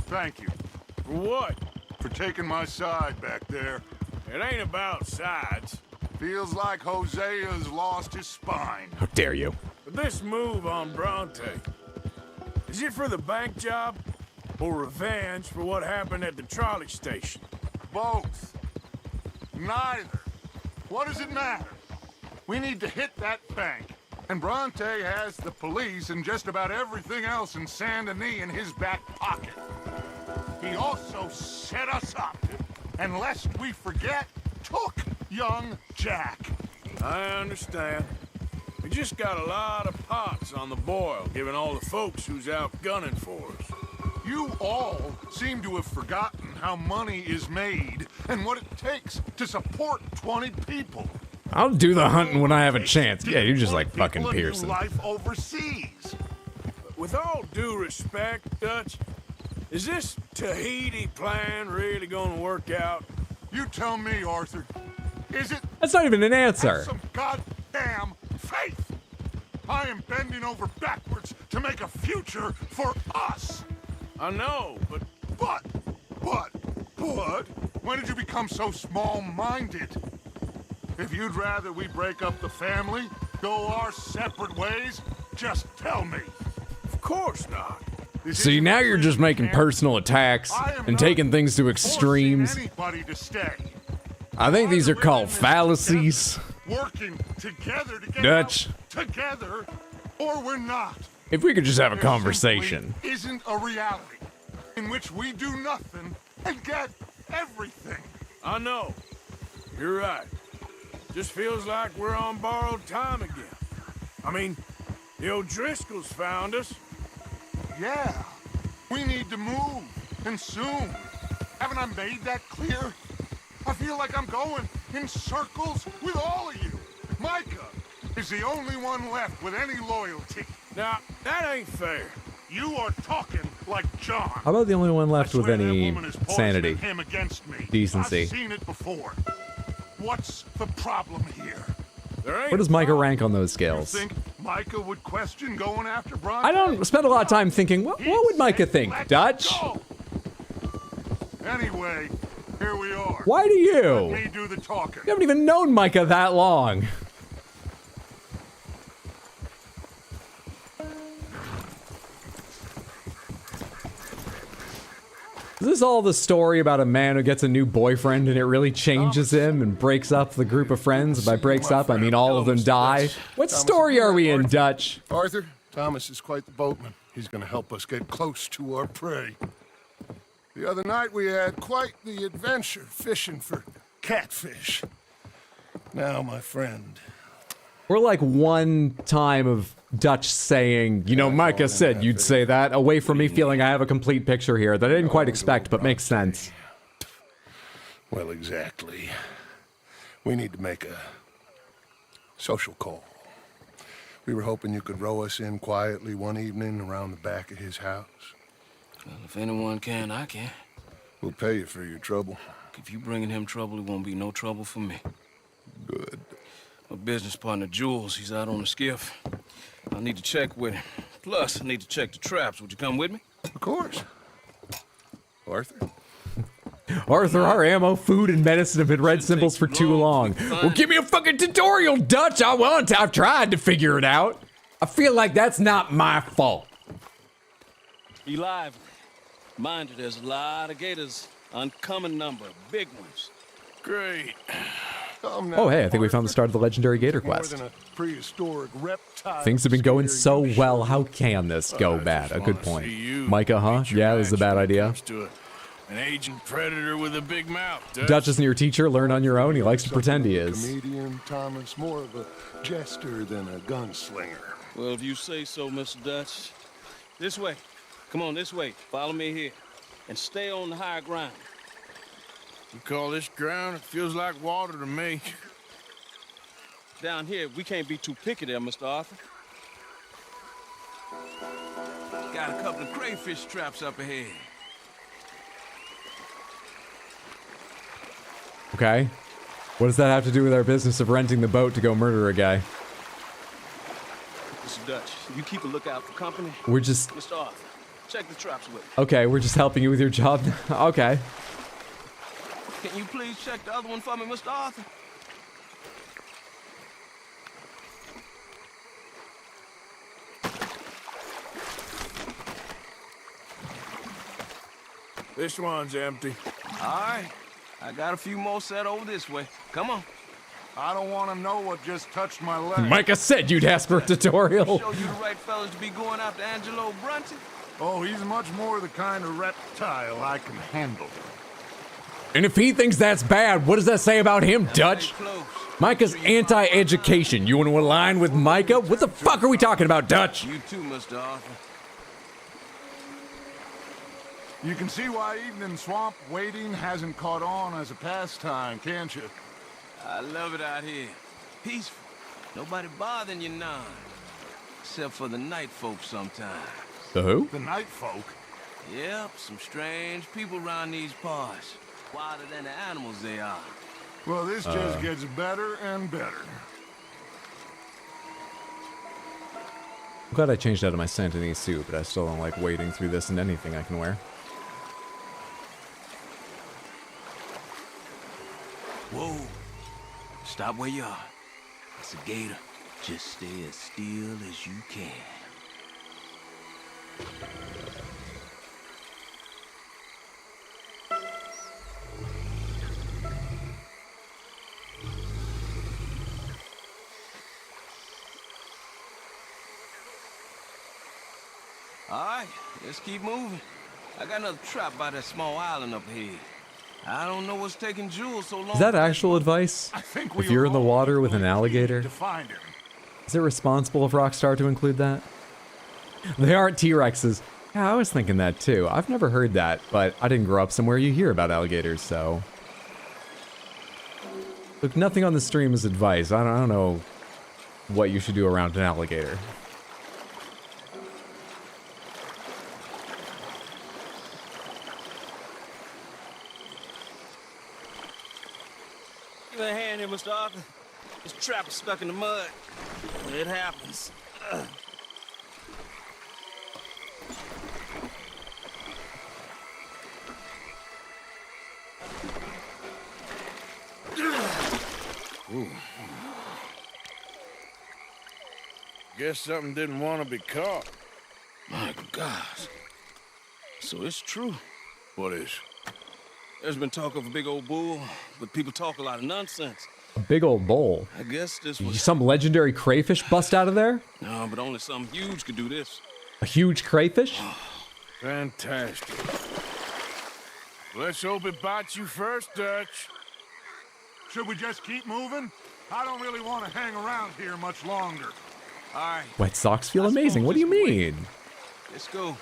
Speaker 12: Thank you.
Speaker 3: For what?
Speaker 12: For taking my side back there.
Speaker 3: It ain't about sides.
Speaker 12: Feels like Hosea's lost his spine.
Speaker 1: How dare you?
Speaker 3: But this move on Bronte, is it for the bank job or revenge for what happened at the trolley station?
Speaker 12: Both. Neither. What does it matter? We need to hit that bank. And Bronte has the police and just about everything else in Saint Denis in his back pocket. He also set us up. And lest we forget, took young Jack.
Speaker 3: I understand. We just got a lot of pots on the boil, given all the folks who's out gunning for us.
Speaker 12: You all seem to have forgotten how money is made and what it takes to support 20 people.
Speaker 18: I'll do the hunting when I have a chance. Yeah, you're just like fucking Pearson.
Speaker 12: Life overseas.
Speaker 3: With all due respect, Dutch, is this Tahiti plan really gonna work out?
Speaker 12: You tell me, Arthur. Is it?
Speaker 1: That's not even an answer.
Speaker 12: Have some goddamn faith. I am bending over backwards to make a future for us.
Speaker 3: I know, but...
Speaker 12: When did you become so small-minded? If you'd rather we break up the family, go our separate ways, just tell me.
Speaker 3: Of course not.
Speaker 18: See, now you're just making personal attacks and taking things to extremes.
Speaker 12: Anybody to stay.
Speaker 18: I think these are called fallacies.
Speaker 12: Working together to get
Speaker 18: Dutch.
Speaker 12: Together, or we're not.
Speaker 18: If we could just have a conversation.
Speaker 12: There isn't a reality in which we do nothing and get everything.
Speaker 3: I know. You're right. Just feels like we're on borrowed time again. I mean, the O'Driscolls found us.
Speaker 12: Yeah. We need to move, and soon. Haven't I made that clear? I feel like I'm going in circles with all of you. Micah is the only one left with any loyalty.
Speaker 3: Now, that ain't fair.
Speaker 12: You are talking like John.
Speaker 1: How about the only one left with any sanity?
Speaker 12: Him against me.
Speaker 1: Decency.
Speaker 12: I've seen it before. What's the problem here?
Speaker 1: Where does Micah rank on those scales?
Speaker 12: You think Micah would question going after Bronte?
Speaker 1: I don't spend a lot of time thinking, what would Micah think, Dutch?
Speaker 12: Anyway, here we are.
Speaker 1: Why do you?
Speaker 12: Let me do the talking.
Speaker 1: You haven't even known Micah that long. Is this all the story about a man who gets a new boyfriend and it really changes him and breaks up the group of friends? And by breaks up, I mean all of them die. What story are we in, Dutch?
Speaker 12: Arthur, Thomas is quite the boatman. He's gonna help us get close to our prey. The other night we had quite the adventure fishing for catfish. Now, my friend...
Speaker 1: We're like one time of Dutch saying, you know, Micah said you'd say that, away from me feeling I have a complete picture here that I didn't quite expect, but makes sense.
Speaker 12: Well, exactly. We need to make a social call. We were hoping you could row us in quietly one evening around the back of his house.
Speaker 3: Well, if anyone can, I can.
Speaker 12: We'll pay you for your trouble.
Speaker 3: If you bringing him trouble, it won't be no trouble for me.
Speaker 12: Good.
Speaker 3: My business partner, Jules, he's out on the skiff. I need to check with him. Plus, I need to check the traps. Would you come with me?
Speaker 12: Of course. Arthur?
Speaker 1: Arthur, our ammo, food, and medicine have been red symbols for too long. Well, give me a fucking tutorial, Dutch. I've tried to figure it out. I feel like that's not my fault.
Speaker 3: Be lively. Mind you, there's a lot of gators. Uncommon number. Big ones. Great.
Speaker 1: Oh, hey, I think we found the start of the legendary gator quest.
Speaker 12: More than a prehistoric reptile.
Speaker 1: Things have been going so well. How can this go bad? A good point. Micah, huh? Yeah, this is a bad idea.
Speaker 3: An aging predator with a big mouth.
Speaker 1: Dutch isn't your teacher. Learn on your own. He likes to pretend he is.
Speaker 12: Comedian Thomas, more of a jester than a gunslinger.
Speaker 3: Well, if you say so, Mr. Dutch. This way. Come on, this way. Follow me here. And stay on the higher ground. You call this ground? It feels like water to me. Down here, we can't be too picky there, Mr. Arthur. Got a couple of crayfish traps up ahead.
Speaker 1: Okay. What does that have to do with our business of renting the boat to go murder a guy?
Speaker 3: Mr. Dutch, you keep a lookout for company.
Speaker 1: We're just...
Speaker 3: Mr. Arthur, check the traps with me.
Speaker 1: Okay, we're just helping you with your job. Okay.
Speaker 3: Can you please check the other one for me, Mr. Arthur? This one's empty. All right. I got a few more set over this way. Come on.
Speaker 12: I don't want to know what just touched my leg.
Speaker 1: Micah said you'd ask for a tutorial.
Speaker 3: Show you the right fellas to be going after Angelo Brunton.
Speaker 12: Oh, he's much more the kind of reptile I can handle.
Speaker 1: And if he thinks that's bad, what does that say about him, Dutch? Micah's anti-education. You want to align with Micah? What the fuck are we talking about, Dutch?
Speaker 3: You too, Mr. Arthur.
Speaker 12: You can see why evening swamp wading hasn't caught on as a pastime, can't you?
Speaker 3: I love it out here. Peaceful. Nobody bothering you none. Except for the night folk sometimes.
Speaker 1: The who?
Speaker 12: The night folk?
Speaker 3: Yep, some strange people around these parts. Wilder than the animals they are.
Speaker 12: Well, this just gets better and better.
Speaker 1: I'm glad I changed out of my Santonese suit, but I still don't like wading through this in anything I can wear.
Speaker 3: Whoa. Stop where you are. It's a gator. Just stay as still as you can. All right, let's keep moving. I got another trap by that small island up here. I don't know what's taking Jules so long.
Speaker 1: Is that actual advice? If you're in the water with an alligator, is it responsible of Rockstar to include that? They aren't T-Rexes. Yeah, I was thinking that too. I've never heard that, but I didn't grow up somewhere you hear about alligators, so... Look, nothing on the stream is advice. I don't know what you should do around an alligator.
Speaker 3: Give me a hand here, Mr. Arthur. This trap is stuck in the mud. It happens.
Speaker 12: Ooh.
Speaker 3: Guess something didn't want to be caught. My God. So it's true.
Speaker 12: What is?
Speaker 3: There's been talk of a big old bull, but people talk a lot of nonsense.
Speaker 1: A big old bowl.
Speaker 3: I guess this was...
Speaker 1: Some legendary crayfish bust out of there?
Speaker 3: No, but only something huge could do this.
Speaker 1: A huge crayfish?
Speaker 3: Fantastic. Let's hope it bites you first, Dutch.
Speaker 12: Should we just keep moving? I don't really want to hang around here much longer.
Speaker 3: All right.
Speaker 1: Wet socks feel amazing. What do you mean?
Speaker 3: Let's go.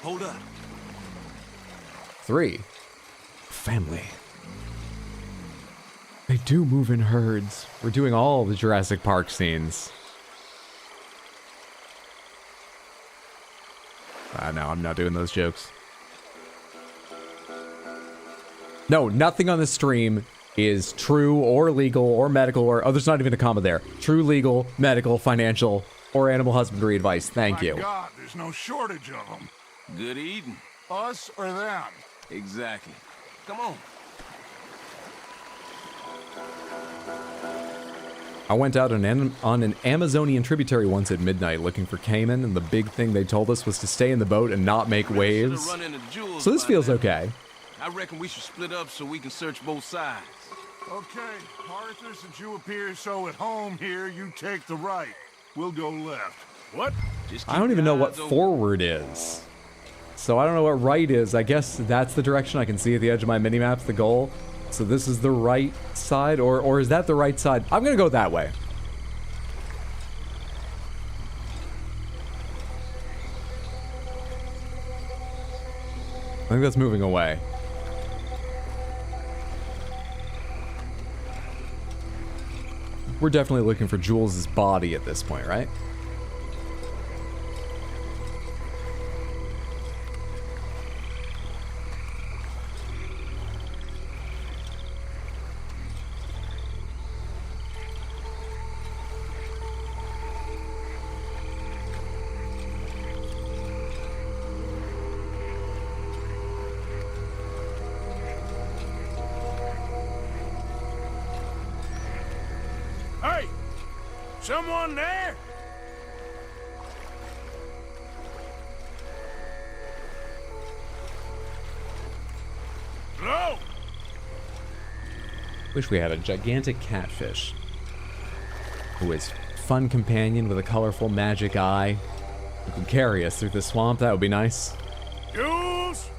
Speaker 2: Hold up.
Speaker 1: 3. Family. They do move in herds. We're doing all the Jurassic Park scenes. No, I'm not doing those jokes. No, nothing on the stream is true or legal or medical or... Oh, there's not even a comma there. True, legal, medical, financial, or animal husbandry advice. Thank you.
Speaker 12: My God, there's no shortage of them.
Speaker 3: Good eating.
Speaker 12: Us or them?
Speaker 3: Exactly. Come on.
Speaker 1: I went out on an Amazonian tributary once at midnight looking for caiman, and the big thing they told us was to stay in the boat and not make waves. So this feels okay.
Speaker 3: I reckon we should split up so we can search both sides.
Speaker 12: Okay, Arthur, since you appear so at home here, you take the right. We'll go left.
Speaker 3: What?
Speaker 1: I don't even know what forward is. So I don't know what right is. I guess that's the direction I can see at the edge of my minimap, the goal. So this is the right side, or is that the right side? I'm gonna go that way. I think that's moving away. We're definitely looking for Jules' body at this point, right?
Speaker 3: Hey! Someone there? Hello?
Speaker 1: Wish we had a gigantic catfish who is fun companion with a colorful magic eye who can carry us through the swamp. That would be nice.
Speaker 3: Jules?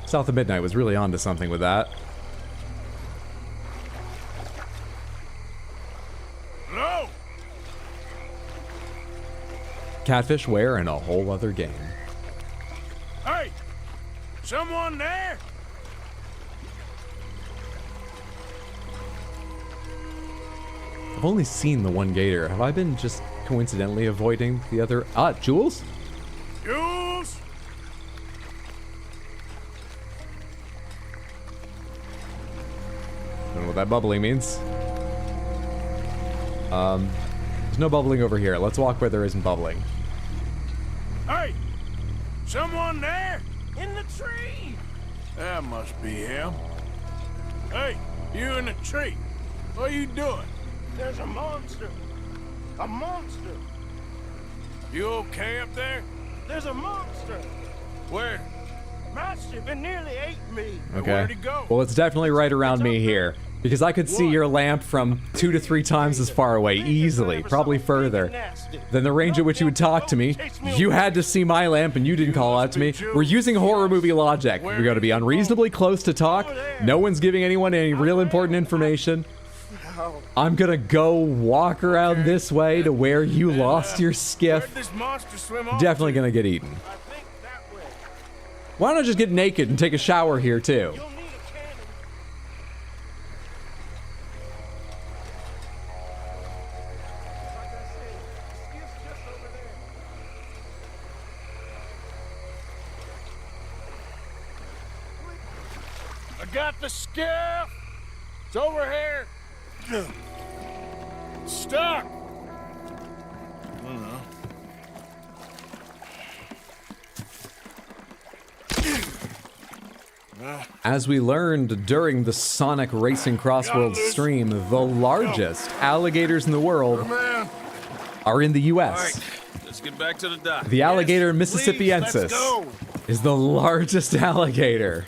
Speaker 1: South of Midnight was really onto something with that.
Speaker 3: Hello?
Speaker 1: Catfish where in a whole other game.
Speaker 3: Hey! Someone there?
Speaker 1: I've only seen the one gator. Have I been just coincidentally avoiding the other? Ah, Jules?
Speaker 3: Jules?
Speaker 1: I don't know what that bubbling means. There's no bubbling over here. Let's walk where there isn't bubbling.
Speaker 3: Hey! Someone there? In the tree! That must be him. Hey, you in the tree. What are you doing? There's a monster. A monster. You okay up there? There's a monster. Where? Massive, it nearly ate me.
Speaker 1: Okay.
Speaker 3: Where'd he go?
Speaker 1: Well, it's definitely right around me here. Because I could see your lamp from 2 to 3 times as far away, easily. Probably further than the range at which you would talk to me. You had to see my lamp and you didn't call out to me. We're using horror movie logic. We gotta be unreasonably close to talk. No one's giving anyone any real important information. I'm gonna go walk around this way to where you lost your skiff. Definitely gonna get eaten. Why don't I just get naked and take a shower here too?
Speaker 3: I got the skiff. It's over here. Stuck. I don't know.
Speaker 1: As we learned during the Sonic Racing Crossworld stream, the largest alligators in the world are in the US.
Speaker 3: Let's get back to the dock.
Speaker 1: The alligator
Speaker 3: Yes, please,
Speaker 1: Mississippiensis
Speaker 3: let's go.
Speaker 1: is the largest alligator.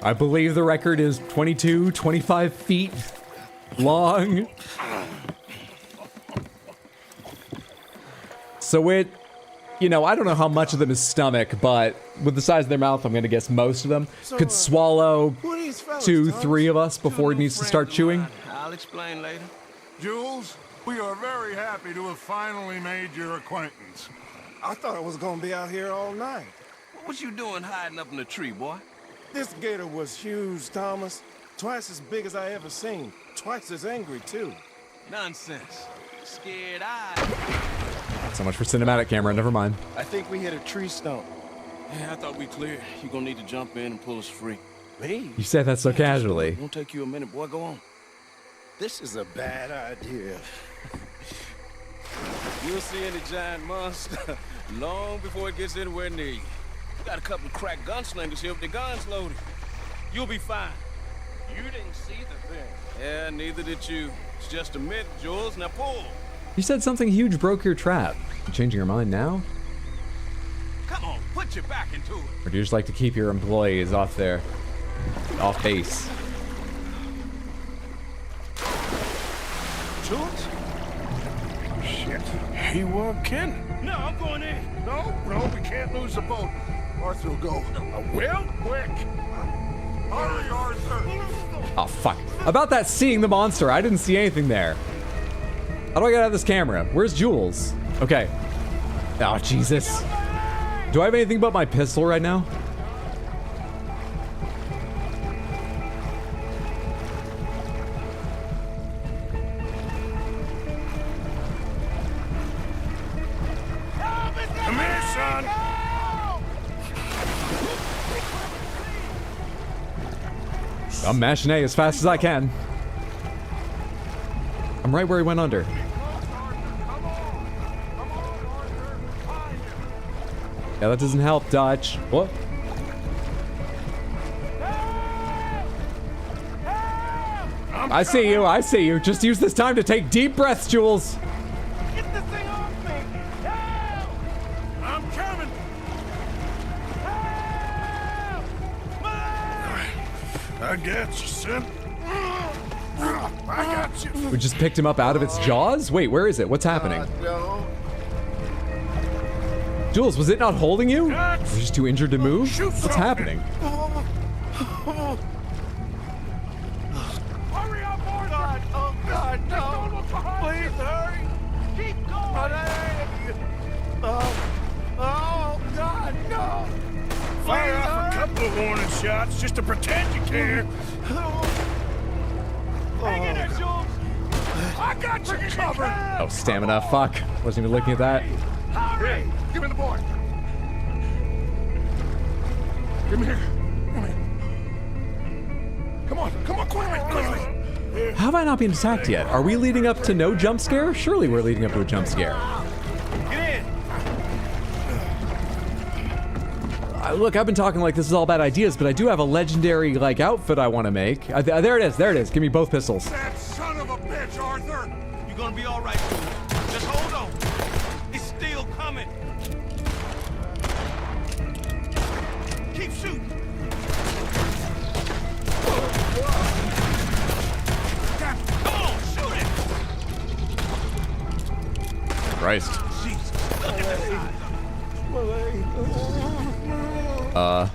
Speaker 1: I believe the record is 22, 25 feet long. So it, you know, I don't know how much of them is stomach, but with the size of their mouth, I'm gonna guess most of them could swallow 2, 3 of us before it needs to start chewing.
Speaker 3: I'll explain later.
Speaker 12: Jules, we are very happy to have finally made your acquaintance.
Speaker 2: I thought I was gonna be out here all night.
Speaker 3: What was you doing hiding up in the tree, boy?
Speaker 2: This gator was huge, Thomas. Twice as big as I ever seen. Twice as angry, too.
Speaker 3: Nonsense. Scared eye.
Speaker 1: So much for cinematic camera, never mind.
Speaker 2: I think we hit a tree stump.
Speaker 3: Yeah, I thought we cleared. You're gonna need to jump in and pull us free.
Speaker 2: Me?
Speaker 1: You said that so casually.
Speaker 3: Won't take you a minute, boy. Go on.
Speaker 2: This is a bad idea.
Speaker 3: You'll see any giant monster long before it gets anywhere near you. Got a couple of crack gunslingers here with their guns loaded. You'll be fine. You didn't see the thing. Yeah, neither did you. It's just a myth, Jules. Now pull.
Speaker 1: You said something huge broke your trap. You changing your mind now?
Speaker 3: Come on, put your back into it.
Speaker 1: Or do you just like to keep your employees off base?
Speaker 3: Jules? Shit. He weren't kidding. No, I'm going in.
Speaker 12: No, we can't lose the boat. Arthur will go.
Speaker 3: Well,
Speaker 12: Quick! Hurry, Arthur!
Speaker 1: Oh, fuck. About that seeing the monster, I didn't see anything there. How do I get out of this camera? Where's Jules? Okay. Oh, Jesus. Do I have anything but my pistol right now?
Speaker 3: come here, son.
Speaker 1: I'm mashing A as fast as I can. I'm right where he went under. Yeah, that doesn't help, Dutch. What? I see you, I see you. Just use this time to take deep breaths, Jules.
Speaker 2: Get this thing off me! Help!
Speaker 3: I'm coming. I got you, son. I got you.
Speaker 1: We just picked him up out of its jaws? Wait, where is it? What's happening?
Speaker 2: No.
Speaker 1: Jules, was it not holding you? Were you just too injured to move? What's happening?
Speaker 2: Hurry up, God! Oh, God, no! Please, hurry! Keep going! Oh, God, no!
Speaker 3: Fire off a couple of warning shots just to pretend you care.
Speaker 2: Hang in there, Jules! I got you covered!
Speaker 1: Oh, stamina. Fuck. Wasn't even looking at that.
Speaker 2: Hurry!
Speaker 12: Give me the boy! Give me here. Come here. Come on, quickly!
Speaker 1: How have I not been attacked yet? Are we leading up to no jump scare? Surely we're leading up to a jump scare.
Speaker 2: Get in!
Speaker 1: Look, I've been talking like this is all bad ideas, but I do have a legendary, like, outfit I want to make. There it is, there it is. Give me both pistols.
Speaker 12: That son of a bitch, Arthur!
Speaker 3: You're gonna be all right, dude. Just hold on. It's still coming. Keep shooting. Come on, shoot it.
Speaker 18: Christ.
Speaker 3: Jesus, look at this eye.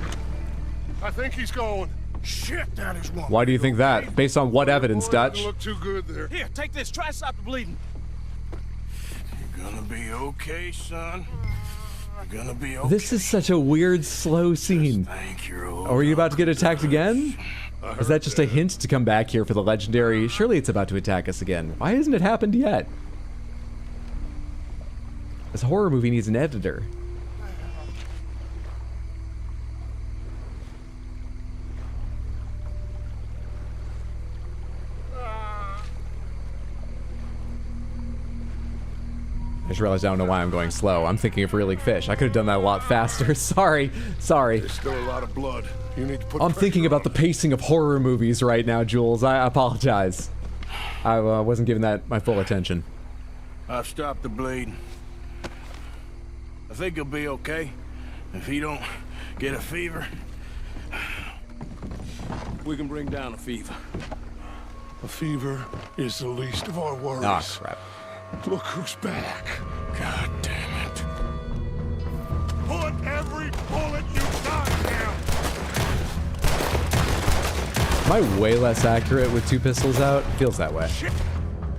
Speaker 12: I think he's going. Shit, that is wrong.
Speaker 1: Why do you think that? Based on what evidence, Dutch?
Speaker 12: Look too good there.
Speaker 3: Here, take this. Try and stop the bleeding. You're gonna be okay, son. You're gonna be okay.
Speaker 1: This is such a weird, slow scene.
Speaker 3: Thank you.
Speaker 1: Are you about to get attacked again? Is that just a hint to come back here for the legendary? Surely it's about to attack us again. Why hasn't it happened yet? This horror movie needs an editor. I just realized I don't know why I'm going slow. I'm thinking of reeling fish. I could have done that a lot faster. Sorry.
Speaker 12: There's still a lot of blood. You need to put
Speaker 1: I'm thinking about the pacing of horror movies right now, Jules. I apologize. I wasn't giving that my full attention.
Speaker 3: I've stopped the bleeding. I think he'll be okay if he don't get a fever. We can bring down a fever.
Speaker 12: A fever is the least of our worries.
Speaker 1: Ah, crap.
Speaker 12: Look who's back.
Speaker 3: God damn it.
Speaker 12: Put every bullet you got down.
Speaker 1: Am I way less accurate with 2 pistols out? Feels that way.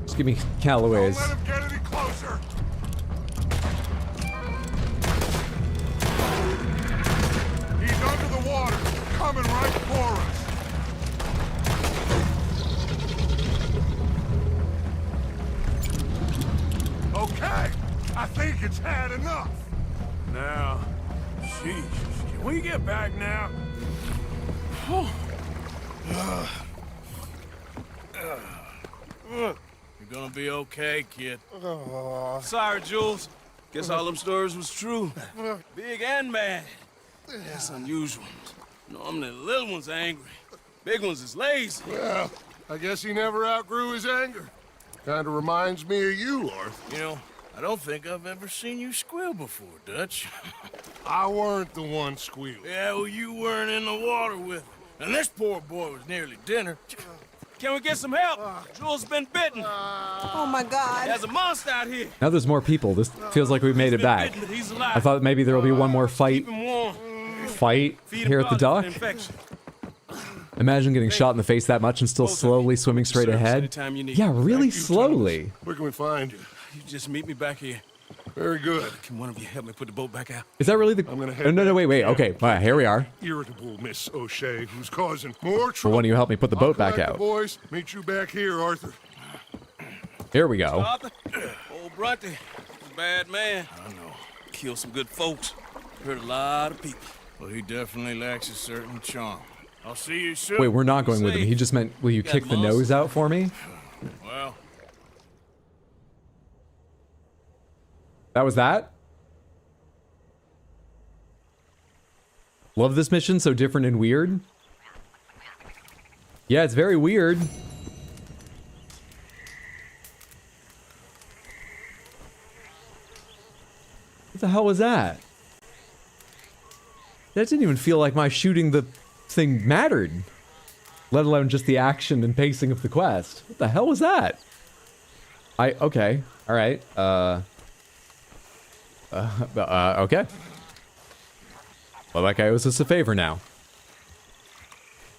Speaker 1: Just give me Callaway's.
Speaker 12: Don't let him get any closer. He's under the water, coming right for us. Okay, I think it's had enough.
Speaker 3: Now, Jesus, can we get back now? You're gonna be okay, kid. Sorry, Jules. Guess all them stories was true. Big and mad. That's unusual. Normally the little ones are angry. Big ones is lazy.
Speaker 12: Well, I guess he never outgrew his anger. Kinda reminds me of you, Arthur.
Speaker 3: You know, I don't think I've ever seen you squeal before, Dutch.
Speaker 12: I weren't the one squealing.
Speaker 3: Yeah, well, you weren't in the water with him. And this poor boy was nearly dinner. Can we get some help? Jules been bitten.
Speaker 22: Oh my God.
Speaker 3: There's a monster out here.
Speaker 1: Now there's more people. This feels like we made it back.
Speaker 3: Bitten, but he's alive.
Speaker 1: I thought maybe there will be one more
Speaker 3: Keep him warm.
Speaker 1: fight
Speaker 3: Feed him
Speaker 1: here at the
Speaker 3: blood
Speaker 1: dock.
Speaker 3: for infection.
Speaker 1: Imagine getting shot in the face that much and still slowly swimming straight ahead.
Speaker 3: Anytime you need.
Speaker 1: Yeah, really
Speaker 12: Thank you,
Speaker 1: slowly.
Speaker 12: Thomas. Where can we find you?
Speaker 3: You just meet me back here.
Speaker 12: Very good.
Speaker 3: Can one of you help me put the boat back out?
Speaker 1: Is that really the...
Speaker 12: I'm gonna
Speaker 1: Oh,
Speaker 12: head
Speaker 1: no,
Speaker 12: back
Speaker 1: wait.
Speaker 12: to
Speaker 1: Okay, all right, here we are.
Speaker 12: Irritable Miss O'Shea, who's causing more
Speaker 1: Well,
Speaker 12: trouble.
Speaker 1: why don't you help me put the boat back
Speaker 12: collect
Speaker 1: out?
Speaker 12: the boys, meet you back here, Arthur.
Speaker 1: Here we go.
Speaker 3: Arthur, old Brunty, he's a bad man. I know. Killed some good folks. Hurt a lot of people. Well, he definitely lacks a certain charm. I'll see you soon.
Speaker 1: Wait, we're not going with him. He just meant, will you kick the nose out for me?
Speaker 3: Well,
Speaker 1: That was that? Love this mission, so different and weird. Yeah, it's very weird. What the hell was that? That didn't even feel like my shooting the thing mattered. Let alone just the action and pacing of the quest. What the hell was that? Okay. Alright. Okay. Well, that guy owes us a favor now.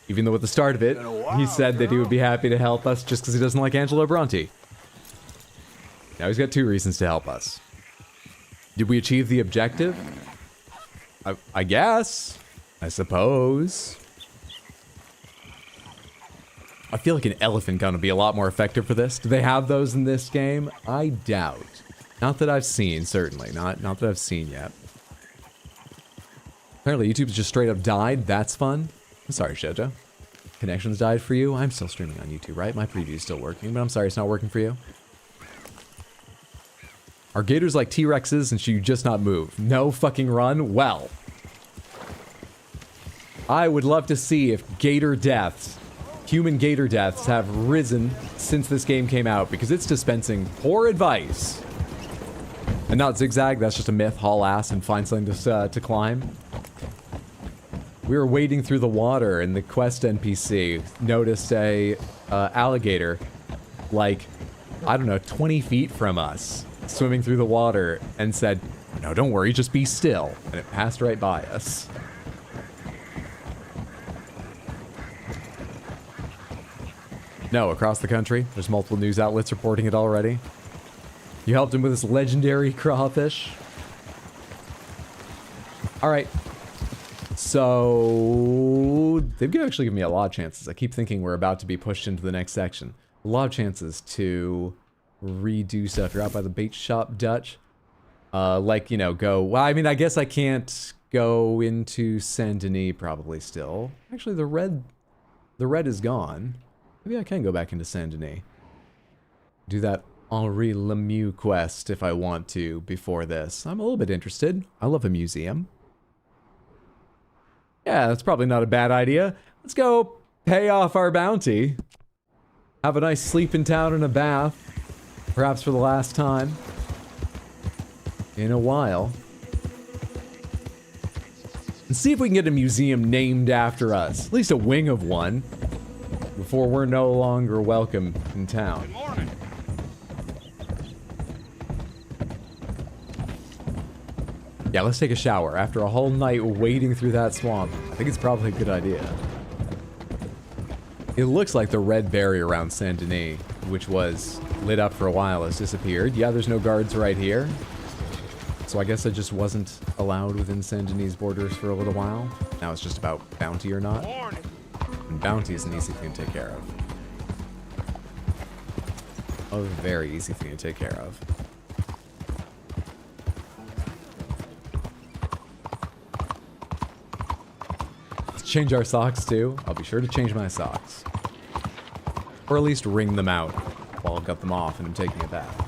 Speaker 1: Even though at the start of it, he said that he would be happy to help us just because he doesn't like Angelo Bronte. Now he's got 2 reasons to help us. Did we achieve the objective? I guess. I suppose. I feel like an elephant gun would be a lot more effective for this. Do they have those in this game? I doubt. Not that I've seen, certainly. Not that I've seen yet. Apparently YouTube's just straight up died. That's fun. I'm sorry, Shojo. Connections died for you? I'm still streaming on YouTube, right? My preview's still working, but I'm sorry it's not working for you. Are gators like T-Rexes and should you just not move? No fucking run? Well. I would love to see if gator deaths, human gator deaths, have risen since this game came out, because it's dispensing poor advice. And not zigzag, that's just a myth. Haul ass and find something to climb. We were wading through the water and the quest NPC noticed a alligator, like, I don't know, 20 feet from us, swimming through the water, and said, "No, don't worry, just be still." And it passed right by us. No, across the country, there's multiple news outlets reporting it already. You helped him with his legendary crawfish. Alright. So, they've actually given me a lot of chances. I keep thinking we're about to be pushed into the next section. A lot of chances to redo stuff. You're out by the bait shop, Dutch. Like, you know, go... Well, I mean, I guess I can't go into Saint Denis probably still. Actually, the red is gone. Maybe I can go back into Saint Denis. Do that Henri Lemieux quest if I want to before this. I'm a little bit interested. I love a museum. Yeah, that's probably not a bad idea. Let's go pay off our bounty. Have a nice sleep in town and a bath. Perhaps for the last time. In a while. And see if we can get a museum named after us. At least a wing of one. Before we're no longer welcome in town.
Speaker 2: Good morning.
Speaker 1: Yeah, let's take a shower. After a whole night wading through that swamp, I think it's probably a good idea. It looks like the red barrier around Saint Denis, which was lit up for a while, has disappeared. Yeah, there's no guards right here. So I guess I just wasn't allowed within Saint Denis borders for a little while. Now it's just about bounty or not. And bounty is an easy thing to take care of. A very easy thing to take care of. Let's change our socks too. I'll be sure to change my socks. Or at least wring them out while I've got them off and I'm taking a bath.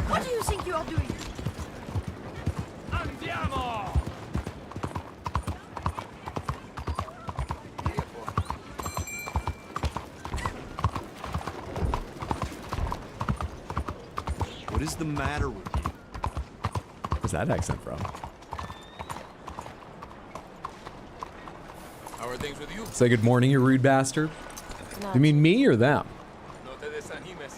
Speaker 22: What do you think you are doing?
Speaker 2: Andiamo!
Speaker 11: What is the matter with you?
Speaker 1: Where's that accent from?
Speaker 11: How are things with you?
Speaker 1: Say good morning, you rude bastard.
Speaker 11: No.
Speaker 1: You mean me or them?
Speaker 11: No te desanimes.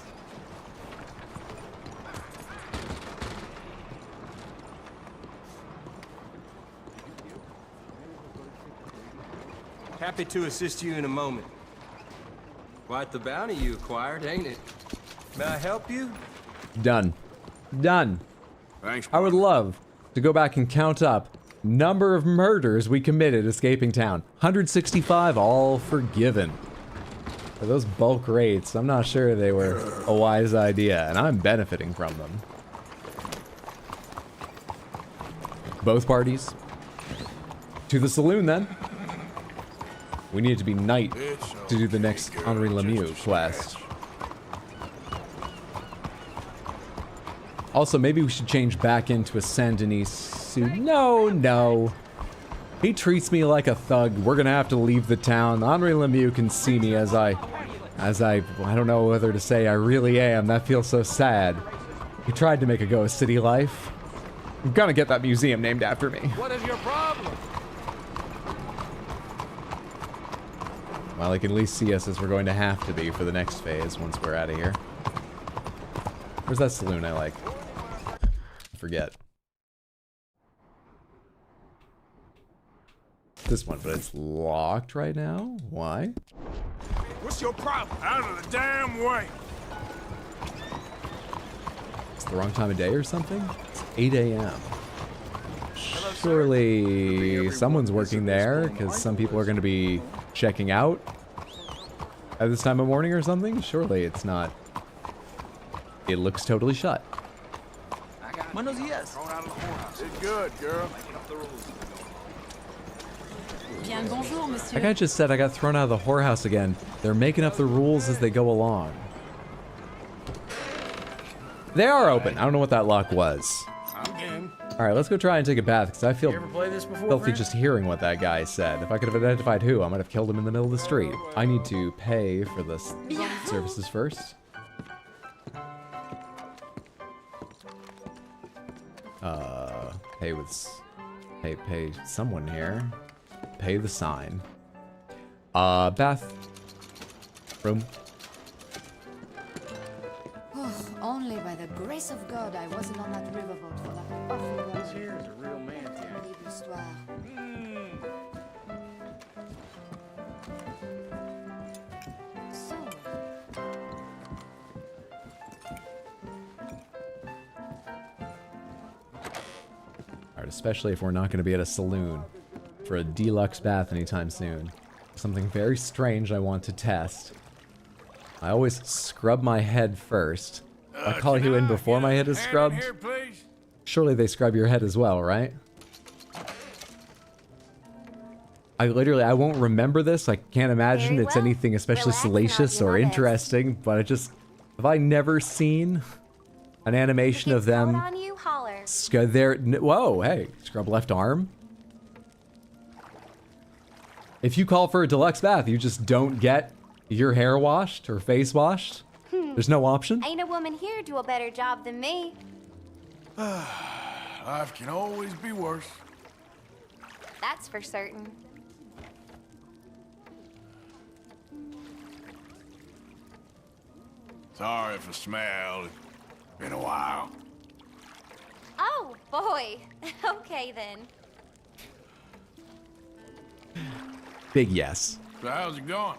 Speaker 21: Happy to assist you in a moment. Quite the bounty you acquired, ain't it? May I help you?
Speaker 1: Done. Done.
Speaker 3: Thanks.
Speaker 1: I would love to go back and count up number of murders we committed escaping town. 165 all forgiven. For those bulk rates, I'm not sure they were a wise idea, and I'm benefiting from them. Both parties. To the saloon, then. We need to be knight to do the next Henri Lemieux quest. Also, maybe we should change back into a Saint Denis suit. No, no. He treats me like a thug. We're gonna have to leave the town. Henri Lemieux can see me as I don't know whether to say I really am. That feels so sad. He tried to make a go of city life. I'm gonna get that museum named after me.
Speaker 2: What is your problem?
Speaker 1: Well, he can at least see us as we're going to have to be for the next phase once we're out of here. Where's that saloon I like? I forget. This one, but it's locked right now? Why?
Speaker 3: What's your problem? Out of the damn way.
Speaker 1: It's the wrong time of day or something? It's 8 a.m. Surely someone's working there, because some people are going to be checking out at this time of morning or something? Surely it's not. It looks totally shut.
Speaker 21: Buenos dias.
Speaker 3: It's good, girl.
Speaker 22: Bien, bonjour, monsieur.
Speaker 1: That guy just said I got thrown out of the whorehouse again. They're making up the rules as they go along. They are open. I don't know what that lock was. Alright, let's go try and take a bath, because I feel filthy just hearing what that guy said. If I could have identified who, I might have killed him in the middle of the street. I need to pay for the services first. Pay someone here. Pay the sign. Bath room.
Speaker 23: Only by the grace of God I wasn't on that riverboat for that awful
Speaker 11: This here is a real man,
Speaker 23: So,
Speaker 1: Alright, especially if we're not going to be at a saloon for a deluxe bath anytime soon. Something very strange I want to test. I always scrub my head first. I call you in before my head is scrubbed. Surely they scrub your head as well, right? I won't remember this. I can't imagine it's anything especially salacious or interesting, but have I never seen an animation of them Whoa, hey, scrub left arm. If you call for a deluxe bath, you just don't get your hair washed or face washed? There's no option?
Speaker 8: Ain't a woman here do a better job than me.
Speaker 3: Life can always be worse.
Speaker 8: That's for certain.
Speaker 3: Sorry for smell. Been a while.
Speaker 8: Oh, boy. Okay, then.
Speaker 1: Big yes.
Speaker 3: So how's it going?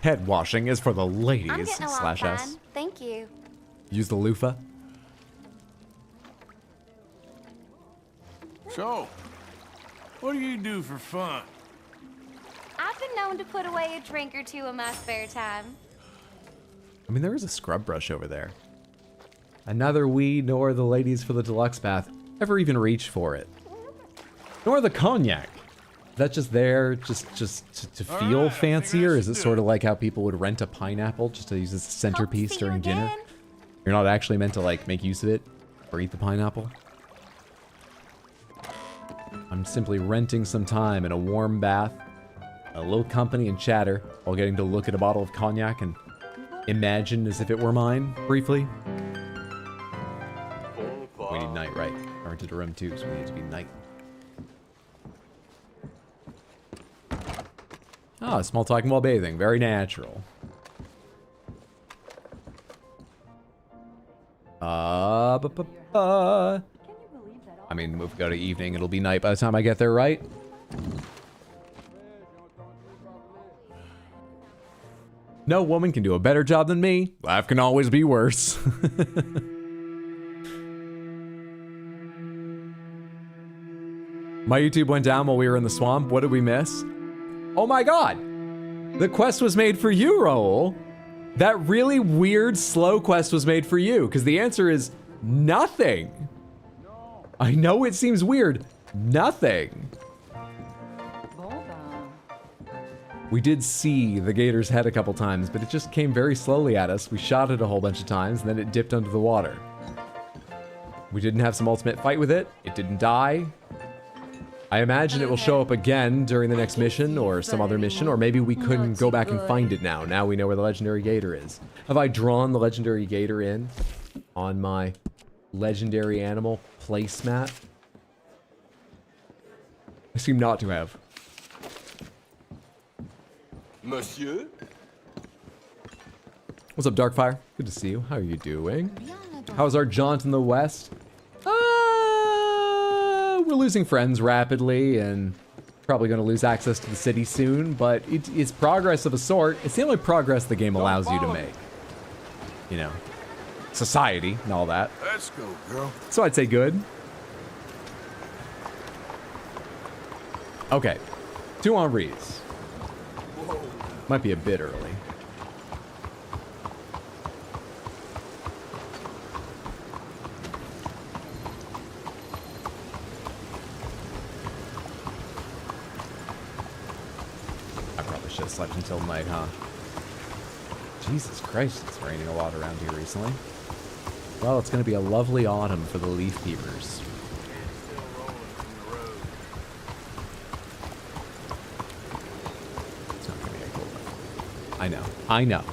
Speaker 1: Head washing is for the
Speaker 8: I'm
Speaker 1: ladies,
Speaker 8: getting along
Speaker 1: slash
Speaker 8: fine.
Speaker 1: S.
Speaker 8: Thank you.
Speaker 1: Use the loofah.
Speaker 3: So, what do you do for fun?
Speaker 8: I've been known to put away a drink or two in my spare time.
Speaker 1: I mean, there is a scrub brush over there. And neither we nor the ladies for the deluxe bath ever even reach for it. Nor the cognac. Is that just there just to feel fancier? Is it sort of like how people would rent a pineapple just to use as a centerpiece during dinner? You're not actually meant to like make use of it or eat the pineapple? I'm simply renting some time in a warm bath, a little company and chatter, while getting to look at a bottle of cognac and imagine as if it were mine, briefly. We need night, right? I rented a room too, so we need to be night. Ah, small talking while bathing. Very natural. I mean, if we go to evening, it'll be night by the time I get there, right? No woman can do a better job than me. Life can always be worse. My YouTube went down while we were in the swamp. What did we miss? Oh my god! The quest was made for you, Raoul. That really weird, slow quest was made for you, because the answer is nothing. I know it seems weird. Nothing. We did see the gator's head a couple times, but it just came very slowly at us. We shot it a whole bunch of times, and then it dipped under the water. We didn't have some ultimate fight with it. It didn't die. I imagine it will show up again during the next mission or some other mission, or maybe we couldn't go back and find it now. Now we know where the legendary gator is. Have I drawn the legendary gator in on my legendary animal placemat? I seem not to have.
Speaker 21: Monsieur?
Speaker 1: What's up, Darkfire? Good to see you. How are you doing? How's our jaunt in the west? We're losing friends rapidly and probably going to lose access to the city soon, but it's progress of a sort. It's the only progress the game allows you to make. You know, society and all that.
Speaker 3: Let's go, girl.
Speaker 1: So I'd say good. Okay, 2 Henris. Might be a bit early. Slept until night, huh? Jesus Christ, it's raining a lot around here recently. Well, it's going to be a lovely autumn for the leaf peepers. It's not going to be a cool one. I know.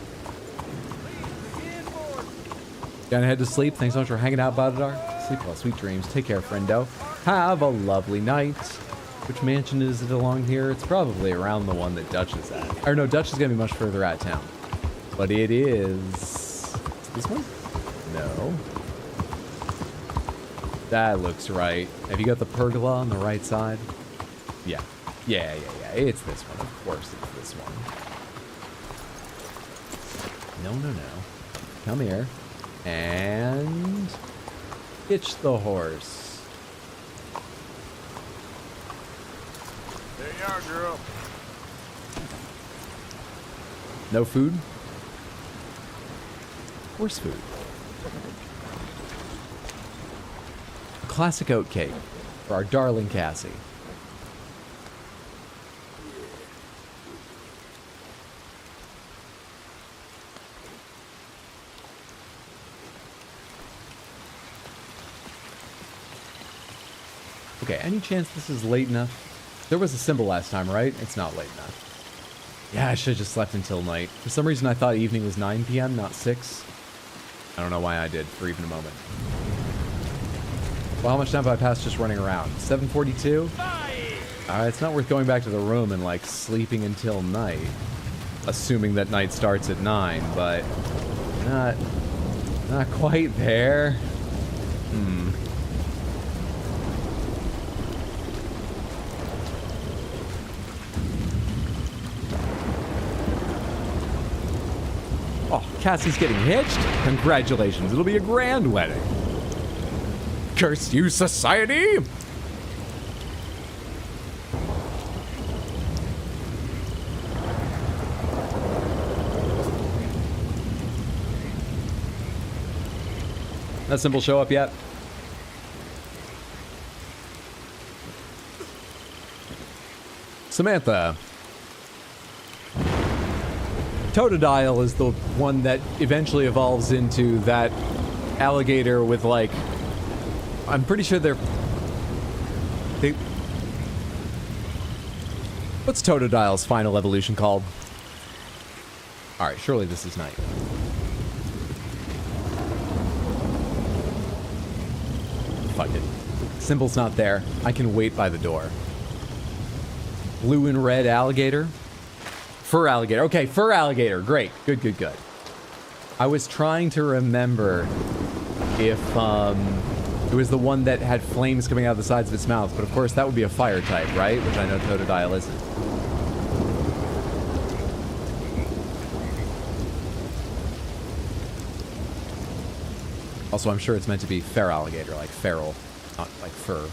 Speaker 1: Gonna head to sleep. Thanks so much for hanging out, Badadar. Sleep well, sweet dreams. Take care, friendo. Have a lovely night. Which mansion is it along here? It's probably around the one that Dutch is at. Or no, Dutch is going to be much further out of town. But it is this one? No. That looks right. Have you got the pergola on the right side? Yeah. Yeah. It's this one. Of course it's this one. No. Come here. And hitch the horse.
Speaker 3: There you are, girl.
Speaker 1: No food? Horse food. Classic oat cake for our darling Cassie. Okay, any chance this is late enough? There was a symbol last time, right? It's not late enough. Yeah, I should have just slept until night. For some reason, I thought evening was 9 p.m., not 6. I don't know why I did for even a moment. Well, how much time have I passed just running around? 7:42? It's not worth going back to the room and, like, sleeping until night. Assuming that night starts at 9, but not quite there. Oh, Cassie's getting hitched? Congratulations, it'll be a grand wedding. Curse you, society! That symbol show up yet? Samantha. Totodile is the one that eventually evolves into that alligator with, like, I'm pretty sure what's Totodile's final evolution called? Alright, surely this is night. Fuck it. Symbol's not there. I can wait by the door. Blue and red alligator. Fur alligator. Okay, fur alligator. Great. Good, good, good. I was trying to remember if it was the one that had flames coming out of the sides of its mouth, but of course that would be a fire type, right? Which I know Totodile isn't. Also, I'm sure it's meant to be fair alligator, like feral, not like fur.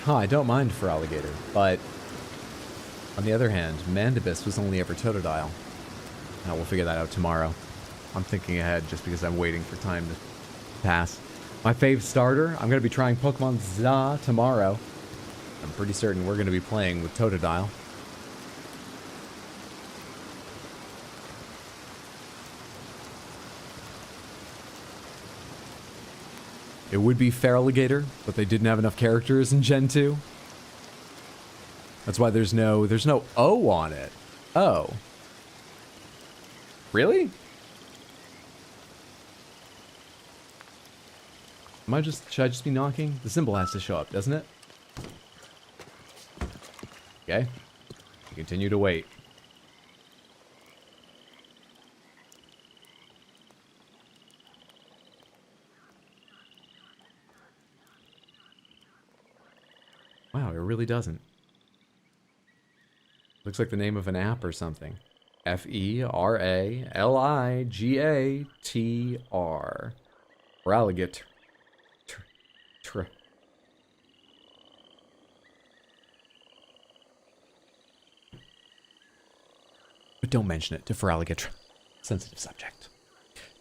Speaker 1: Huh, I don't mind fur alligator, but on the other hand, Mandibus was only ever Totodile. Now we'll figure that out tomorrow. I'm thinking ahead just because I'm waiting for time to pass. My fave starter, I'm going to be trying Pokemon Za tomorrow. I'm pretty certain we're going to be playing with Totodile. It would be Feraligator, but they didn't have enough characters in Gen 2. That's why there's no O on it. Oh. Really? Should I just be knocking? The symbol has to show up, doesn't it? Okay. Continue to wait. Wow, it really doesn't. Looks like the name of an app or something. Feraligator. Feraligator. But don't mention it to Feraligator. Sensitive subject.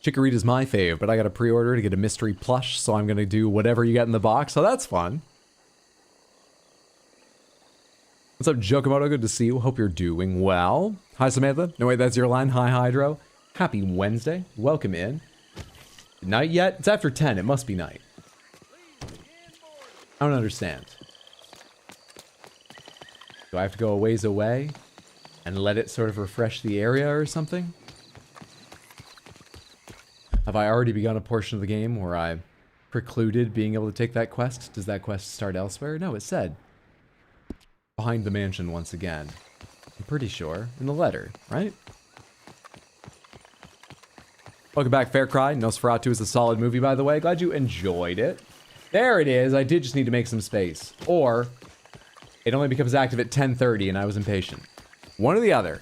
Speaker 1: Chikorita's my fave, but I got a pre-order to get a mystery plush, so I'm gonna do whatever you got in the box, so that's fun. What's up, Jokomoto? Good to see you. Hope you're doing well. Hi, Samantha. No, wait, that's your line. Hi, Hydro. Happy Wednesday. Welcome in. Night yet? It's after 10. It must be night. I don't understand. Do I have to go a ways away and let it sort of refresh the area or something? Have I already begun a portion of the game where I precluded being able to take that quest? Does that quest start elsewhere? No, it said behind the mansion once again. I'm pretty sure. In the letter, right? Welcome back, Fair Cry. Nosferatu is a solid movie, by the way. Glad you enjoyed it. There it is. I did just need to make some space. Or it only becomes active at 10:30 and I was impatient. One or the other.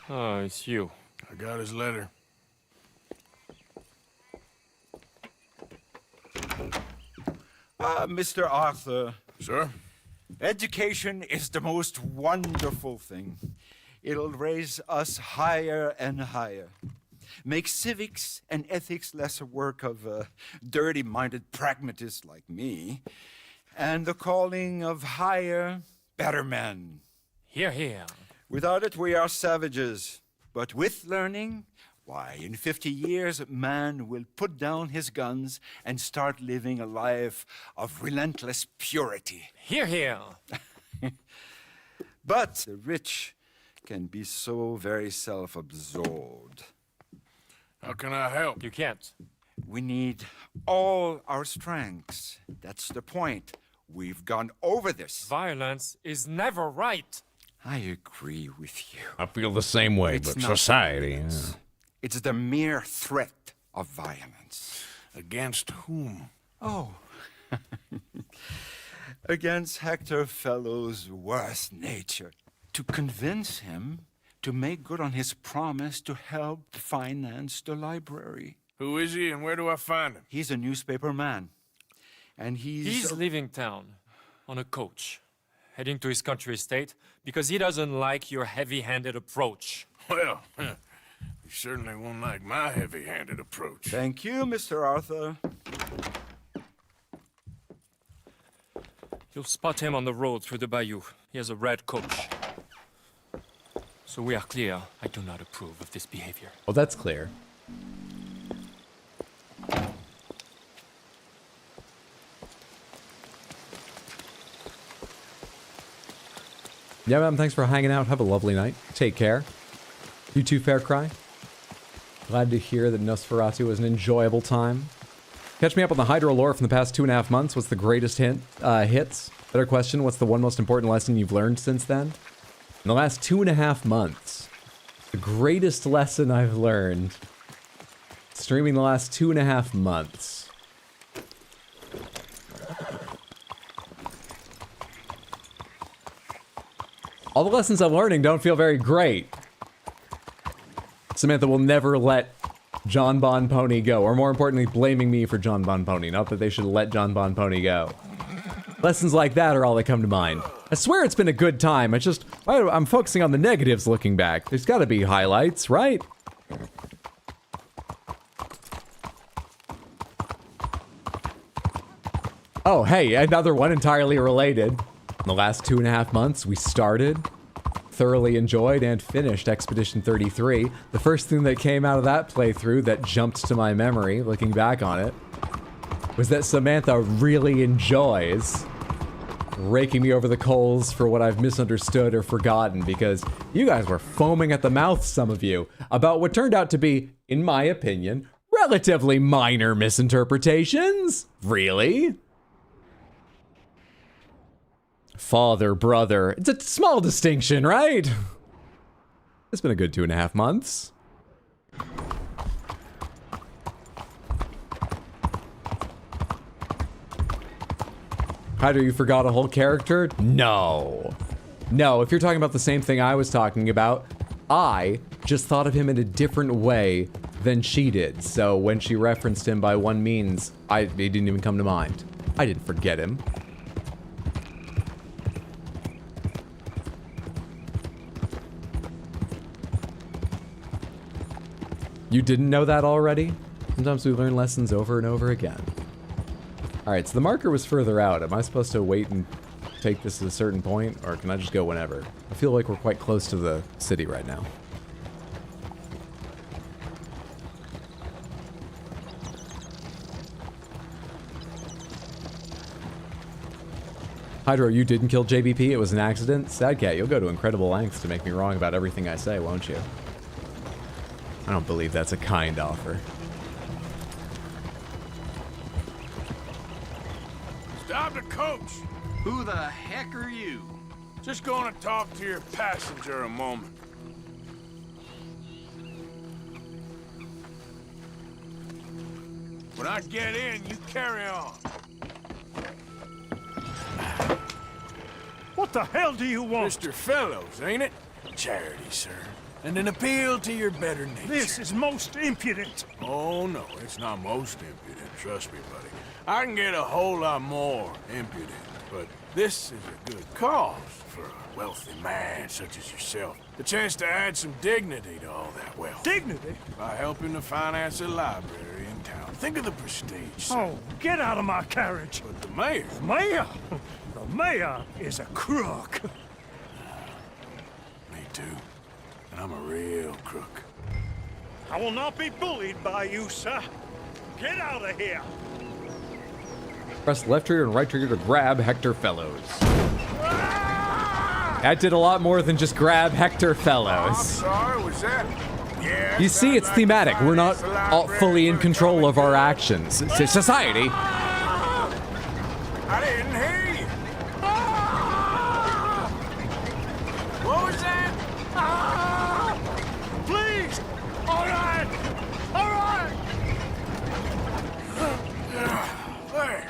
Speaker 10: Oh, it's you.
Speaker 3: I got his letter.
Speaker 9: Mr. Arthur.
Speaker 3: Sir?
Speaker 9: Education is the most wonderful thing. It'll raise us higher and higher. Make civics and ethics less a work of dirty-minded pragmatists like me, and the calling of higher, better men.
Speaker 10: Hear, hear.
Speaker 9: Without it, we are savages. But with learning, why, in 50 years, man will put down his guns and start living a life of relentless purity.
Speaker 10: Hear, hear.
Speaker 9: But the rich can be so very self-absorbed.
Speaker 3: How can I help?
Speaker 10: You can't.
Speaker 9: We need all our strengths. That's the point. We've gone over this.
Speaker 10: Violence is never right.
Speaker 9: I agree with you.
Speaker 18: I feel the same way,
Speaker 9: It's
Speaker 18: but
Speaker 9: not
Speaker 18: society.
Speaker 9: violence. It's the mere threat of violence.
Speaker 3: Against whom?
Speaker 9: Oh. Against Hector Fellow's worst nature. To convince him to make good on his promise to help finance the library.
Speaker 3: Who is he and where do I find him?
Speaker 9: He's a newspaper man. And
Speaker 10: He's leaving town on a coach, heading to his country estate because he doesn't like your heavy-handed approach.
Speaker 3: Well, he certainly won't like my heavy-handed approach.
Speaker 9: Thank you, Mr. Arthur.
Speaker 10: You'll spot him on the road through the bayou. He has a red coach. So we are clear. I do not approve of this behavior.
Speaker 1: Oh, that's clear. Yeah, man, thanks for hanging out. Have a lovely night. Take care. You too, Fair Cry. Glad to hear that Nosferatu was an enjoyable time. Catch me up on the Hydro lore from the past 2.5 months. What's the greatest hits? Better question, what's the one most important lesson you've learned since then? In the last 2.5 months, the greatest lesson I've learned, streaming the last 2.5 months. All the lessons I'm learning don't feel very great. Samantha will never let John Bon Pony go, or more importantly, blaming me for John Bon Pony. Not that they should let John Bon Pony go. Lessons like that are all that come to mind. I swear it's been a good time. I'm focusing on the negatives looking back. There's gotta be highlights, right? Oh, hey, another one entirely related. In the last 2.5 months, we started, thoroughly enjoyed, and finished Expedition 33. The first thing that came out of that playthrough that jumped to my memory, looking back on it, was that Samantha really enjoys raking me over the coals for what I've misunderstood or forgotten, because you guys were foaming at the mouth, some of you, about what turned out to be, in my opinion, relatively minor misinterpretations. Really? Father, brother. It's a small distinction, right? It's been a good 2.5 months. Hydra, you forgot a whole character? No. No, if you're talking about the same thing I was talking about, I just thought of him in a different way than she did. So when she referenced him by one means, it didn't even come to mind. I didn't forget him. You didn't know that already? Sometimes we learn lessons over and over again. Alright, so the marker was further out. Am I supposed to wait and take this at a certain point, or can I just go whenever? I feel like we're quite close to the city right now. Hydro, you didn't kill JBP, it was an accident? Sad cat, you'll go to incredible lengths to make me wrong about everything I say, won't you? I don't believe that's a kind offer.
Speaker 3: Stop the coach!
Speaker 11: Who the heck are you?
Speaker 3: Just going to talk to your passenger a moment. When I get in, you carry on.
Speaker 14: What the hell do you want?
Speaker 3: Mr. Fellows, ain't it? Charity, sir. And an appeal to your better nature.
Speaker 14: This is most impudent.
Speaker 3: Oh, no, it's not most impudent. Trust me, buddy. I can get a whole lot more impudent, but this is a good cause for a wealthy man such as yourself. The chance to add some dignity to all that wealth.
Speaker 15: Dignity?
Speaker 3: By helping to finance a library in town. Think of the prestige, son.
Speaker 15: Oh, get out of my carriage.
Speaker 3: But the mayor...
Speaker 15: Mayor? The mayor is a crook.
Speaker 3: Me too. And I'm a real crook.
Speaker 15: I will not be bullied by you, sir. Get out of here.
Speaker 1: Press left trigger and right trigger to grab Hector Fellows. That did a lot more than just grab Hector Fellows.
Speaker 3: I'm sorry, was that? Yeah,
Speaker 1: You see, it's thematic. We're not all fully in control of our actions. It's society.
Speaker 3: I didn't hear you. What was that?
Speaker 15: Please! All right! All right!
Speaker 3: There.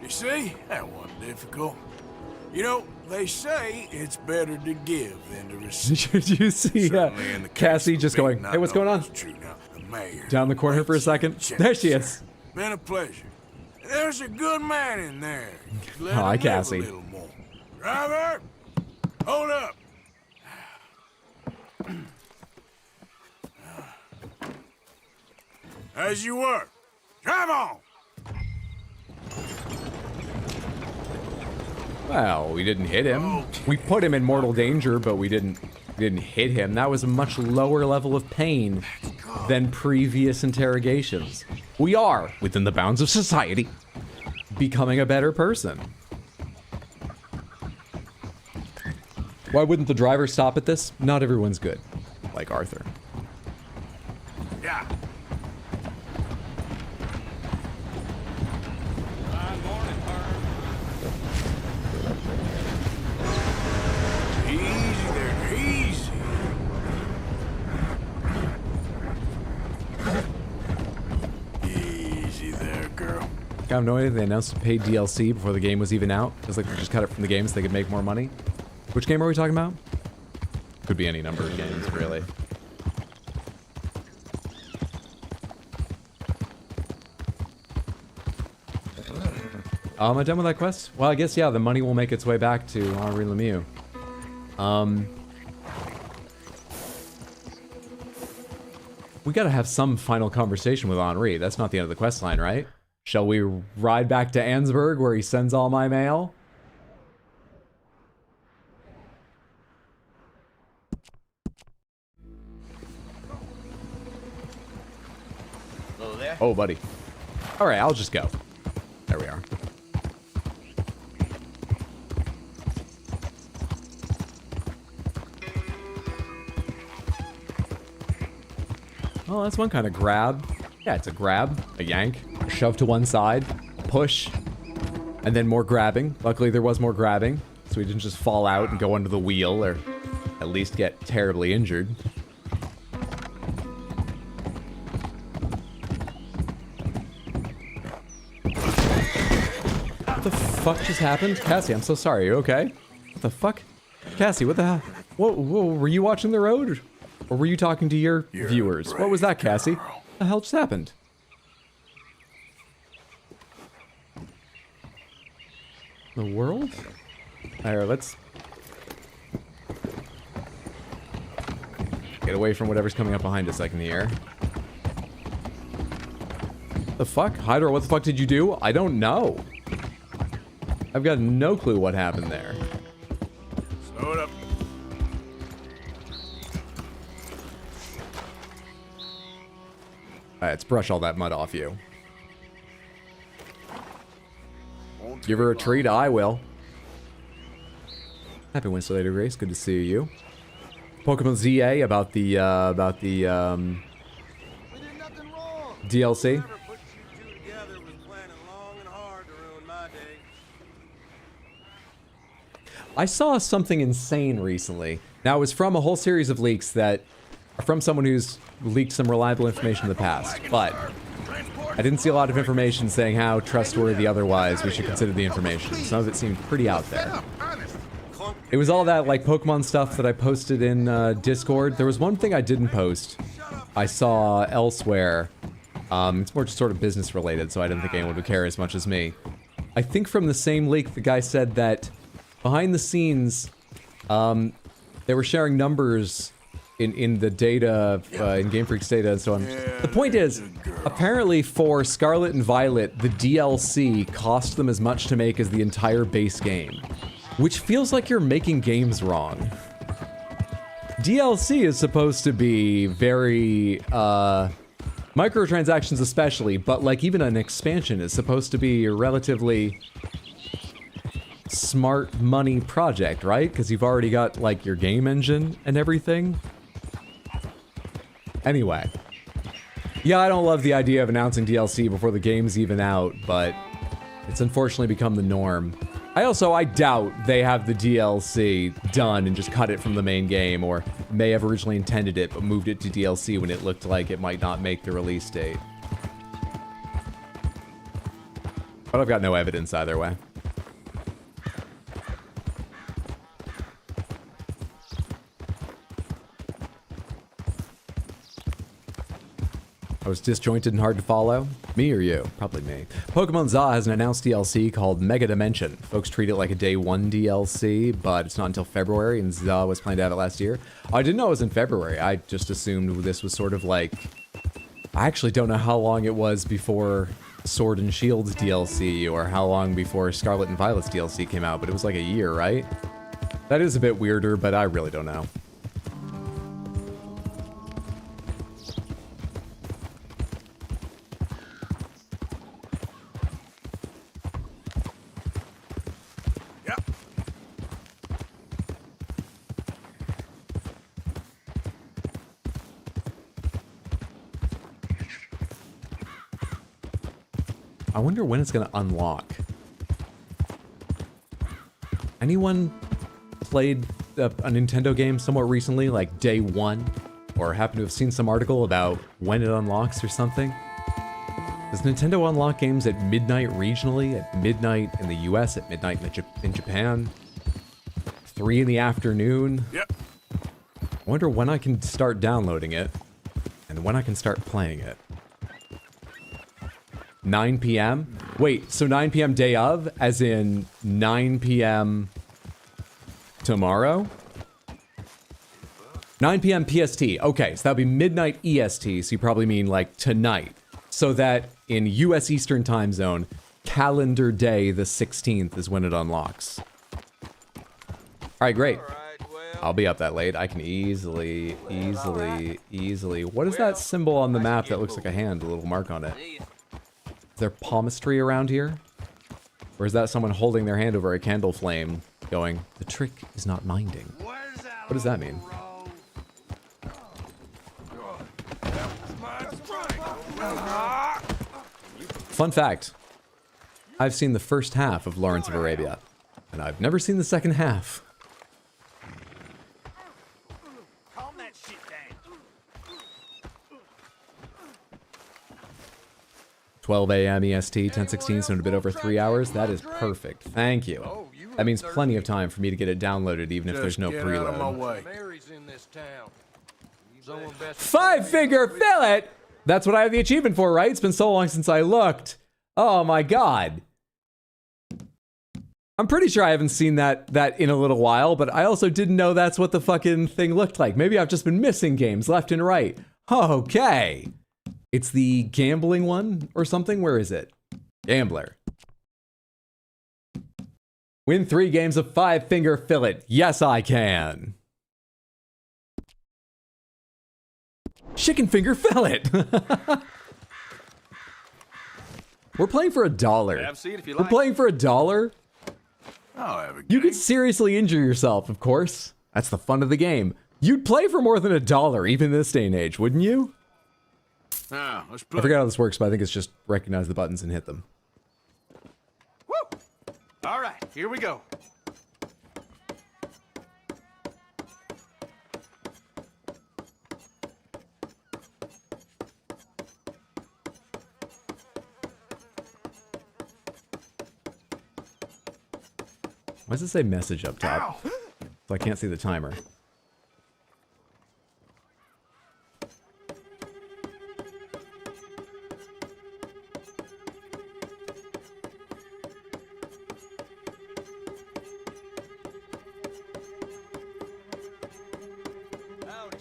Speaker 3: You see? That wasn't difficult. You know, they say it's better to give than to receive.
Speaker 1: Did you see Cassie just going, hey, what's going on? Down the corner for a second. There she is.
Speaker 3: Been a pleasure. There's a good man in there. Let
Speaker 1: Hi,
Speaker 3: him live
Speaker 1: Cassie.
Speaker 3: a little more. Driver, hold up. As you were. Drive on.
Speaker 1: Well, we didn't hit him. We put him in mortal danger, but we didn't hit him. That was a much lower level of pain than previous interrogations. We are, within the bounds of society, becoming a better person. Why wouldn't the driver stop at this? Not everyone's good, like Arthur.
Speaker 3: Yeah. Easy there, easy. Easy there, girl.
Speaker 1: I have no idea they announced paid DLC before the game was even out. It's like they just cut it from the game so they could make more money. Which game are we talking about? Could be any number of games, really. Am I done with that quest? Well, I guess, yeah, the money will make its way back to Henri Lemieux. We gotta have some final conversation with Henri. That's not the end of the quest line, right? Shall we ride back to Ansburg where he sends all my mail?
Speaker 9: Hello there.
Speaker 1: Oh, buddy. All right, I'll just go. There we are. Oh, that's one kind of grab. Yeah, it's a grab, a yank, a shove to one side, push, and then more grabbing. Luckily, there was more grabbing, so we didn't just fall out and go under the wheel, or at least get terribly injured. What the fuck just happened? Cassie, I'm so sorry. Are you okay? What the fuck? Cassie, what the hell? Whoa, were you watching the road? Or were you talking to your viewers? What was that, Cassie? What the hell just happened? The world? Alright, let's get away from whatever's coming up behind us like in the air. The fuck? Hydra, what the fuck did you do? I don't know. I've got no clue what happened there.
Speaker 3: Slow it up.
Speaker 1: Alright, let's brush all that mud off you. Give her a treat? I will. Happy Wednesday later, Grace. Good to see you. Pokemon ZA about the DLC. I saw something insane recently. Now, it was from a whole series of leaks that are from someone who's leaked some reliable information in the past, but I didn't see a lot of information saying how trustworthy otherwise we should consider the information. Some of it seemed pretty out there. It was all that, like, Pokemon stuff that I posted in Discord. There was one thing I didn't post. I saw elsewhere It's more just sort of business related, so I didn't think anyone would care as much as me. I think from the same leak, the guy said that behind the scenes, they were sharing numbers in the data, in Game Freak's data and so on. The point is, apparently for Scarlet and Violet, the DLC cost them as much to make as the entire base game. Which feels like you're making games wrong. DLC is supposed to be very, microtransactions especially, but like even an expansion is supposed to be a relatively smart money project, right? Because you've already got like your game engine and everything. Anyway. Yeah, I don't love the idea of announcing DLC before the game's even out, but it's unfortunately become the norm. I doubt they have the DLC done and just cut it from the main game, or may have originally intended it but moved it to DLC when it looked like it might not make the release date. But I've got no evidence either way. I was disjointed and hard to follow. Me or you? Probably me. Pokemon ZA has an announced DLC called Mega Dimension. Folks treat it like a day one DLC, but it's not until February, and ZA was planning to have it last year. I didn't know it was in February. I just assumed this was sort of like... I actually don't know how long it was before Sword and Shield's DLC, or how long before Scarlet and Violet's DLC came out, but it was like a year, right? That is a bit weirder, but I really don't know. I wonder when it's gonna unlock. Anyone played a Nintendo game somewhat recently, like day one? Or happen to have seen some article about when it unlocks or something? Does Nintendo unlock games at midnight regionally, at midnight in the US, at midnight in Japan? 3 in the afternoon?
Speaker 3: Yep.
Speaker 1: I wonder when I can start downloading it, and when I can start playing it. 9 p.m.? Wait, so 9 p.m. day of, as in 9 p.m. tomorrow? 9 p.m. PST. Okay, so that'd be midnight EST, so you probably mean like tonight. So that in US Eastern time zone, calendar day the 16th is when it unlocks. Alright, great. I'll be up that late. I can easily... What is that symbol on the map that looks like a hand, a little mark on it? Is there palmistry around here? Or is that someone holding their hand over a candle flame going, the trick is not minding? What does that mean? Fun fact. I've seen the first half of Lawrence of Arabia, and I've never seen the second half. 12 a.m. EST, 10:16, so in a bit over 3 hours. That is perfect. Thank you. That means plenty of time for me to get it downloaded, even if there's no preload. 5-finger fillet! That's what I have the achievement for, right? It's been so long since I looked. Oh my god. I'm pretty sure I haven't seen that in a little while, but I also didn't know that's what the fucking thing looked like. Maybe I've just been missing games left and right. Okay. It's the gambling one or something? Where is it? Gambler. Win 3 games of 5-finger fillet. Yes, I can. Chicken finger fillet. We're playing for $1. We're playing for $1. You could seriously injure yourself, of course. That's the fun of the game. You'd play for more than $1, even in this day and age, wouldn't you?
Speaker 3: Now, let's
Speaker 1: I
Speaker 3: play.
Speaker 1: forget how this works, but I think it's just recognize the buttons and hit them.
Speaker 3: Woo! All right, here we go.
Speaker 1: Why does it say message up top? So I can't see the timer.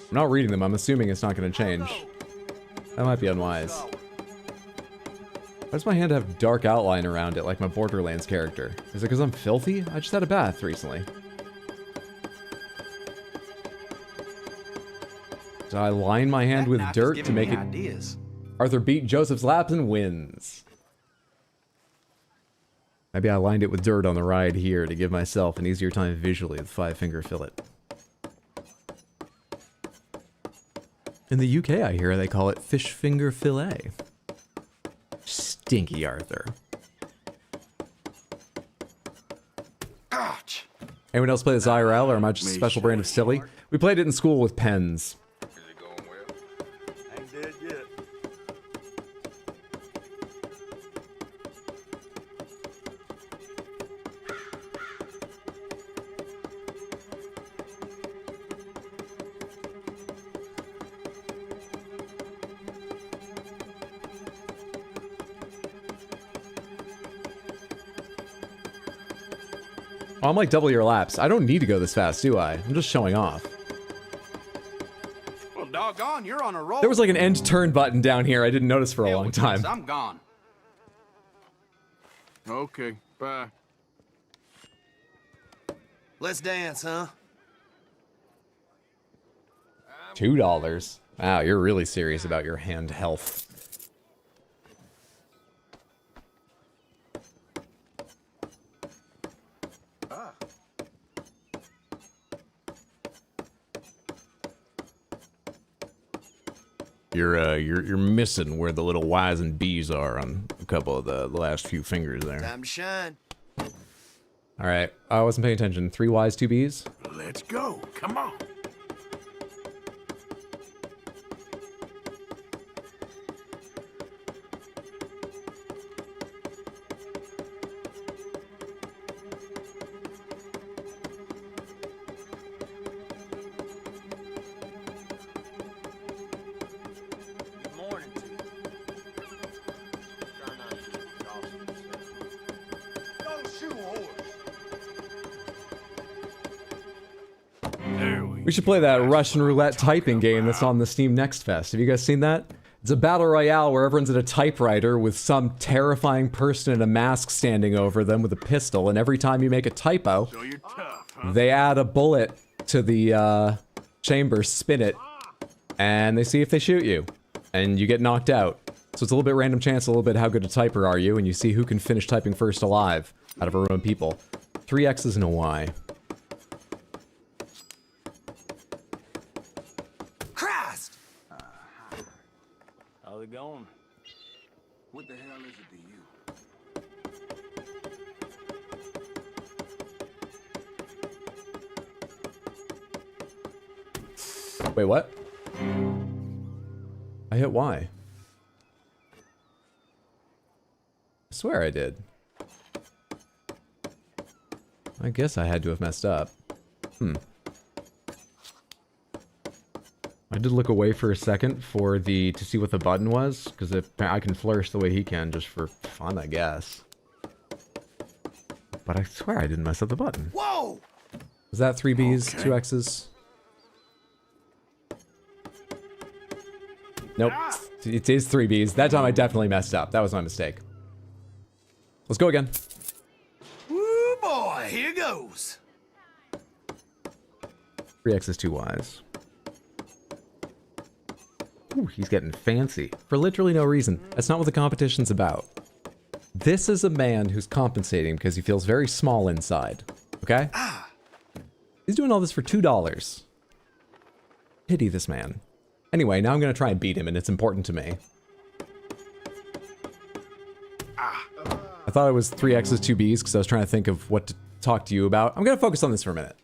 Speaker 1: I'm not reading them. I'm assuming it's not going to change. That might be unwise. Why does my hand have dark outline around it like my Borderlands character? Is it because I'm filthy? I just had a bath recently. So I line my hand with dirt to make it...
Speaker 11: Ideas.
Speaker 1: Arthur beat Joseph's laps and wins. Maybe I lined it with dirt on the ride here to give myself an easier time visually with 5-finger fillet. In the UK, I hear they call it fish finger fillet. Stinky Arthur.
Speaker 11: Ouch.
Speaker 1: Anyone else play this IRL, or am I just a special brand of silly? We played it in school with pens.
Speaker 3: Ain't dead yet.
Speaker 1: Oh, I'm like double your laps. I don't need to go this fast, do I? I'm just showing off.
Speaker 11: Well, doggone, you're on a roll.
Speaker 1: There was like an end turn button down here I didn't notice for a long time.
Speaker 11: I'm gone.
Speaker 3: Okay, bye.
Speaker 11: Let's dance, huh?
Speaker 1: $2. Wow, you're really serious about your hand health.
Speaker 18: You're missing where the little Y's and B's are on a couple of the last few fingers there.
Speaker 11: Time to shine.
Speaker 1: All right, I wasn't paying attention. 3 Y's, 2 B's.
Speaker 3: Let's go. Come on.
Speaker 1: We should play that Russian roulette typing game that's on the Steam Next Fest. Have you guys seen that? It's a battle royale where everyone's at a typewriter with some terrifying person in a mask standing over them with a pistol, and every time you make a typo, they add a bullet to the chamber, spin it, and they see if they shoot you, and you get knocked out. So it's a little bit random chance, a little bit how good a typer are you, and you see who can finish typing first alive out of a room of people. 3 X's and a Y.
Speaker 11: How's it going? What the hell is it to you?
Speaker 1: Wait, what? I hit Y. I swear I did. I guess I had to have messed up. I did look away for a second for to see what the button was, because if I can flourish the way he can just for fun, I guess. But I swear I didn't mess up the button.
Speaker 11: Whoa!
Speaker 1: Was that 3 B's, 2 X's? Nope. It is 3 B's. That time I definitely messed up. That was my mistake. Let's go again.
Speaker 11: Woo boy, here goes.
Speaker 1: 3 X's, 2 Y's. Ooh, he's getting fancy. For literally no reason. That's not what the competition's about. This is a man who's compensating because he feels very small inside. Okay? He's doing all this for $2. Pity this man. Anyway, now I'm going to try and beat him, and it's important to me. I thought it was 3 X's, 2 B's because I was trying to think of what to talk to you about. I'm going to focus on this for a minute.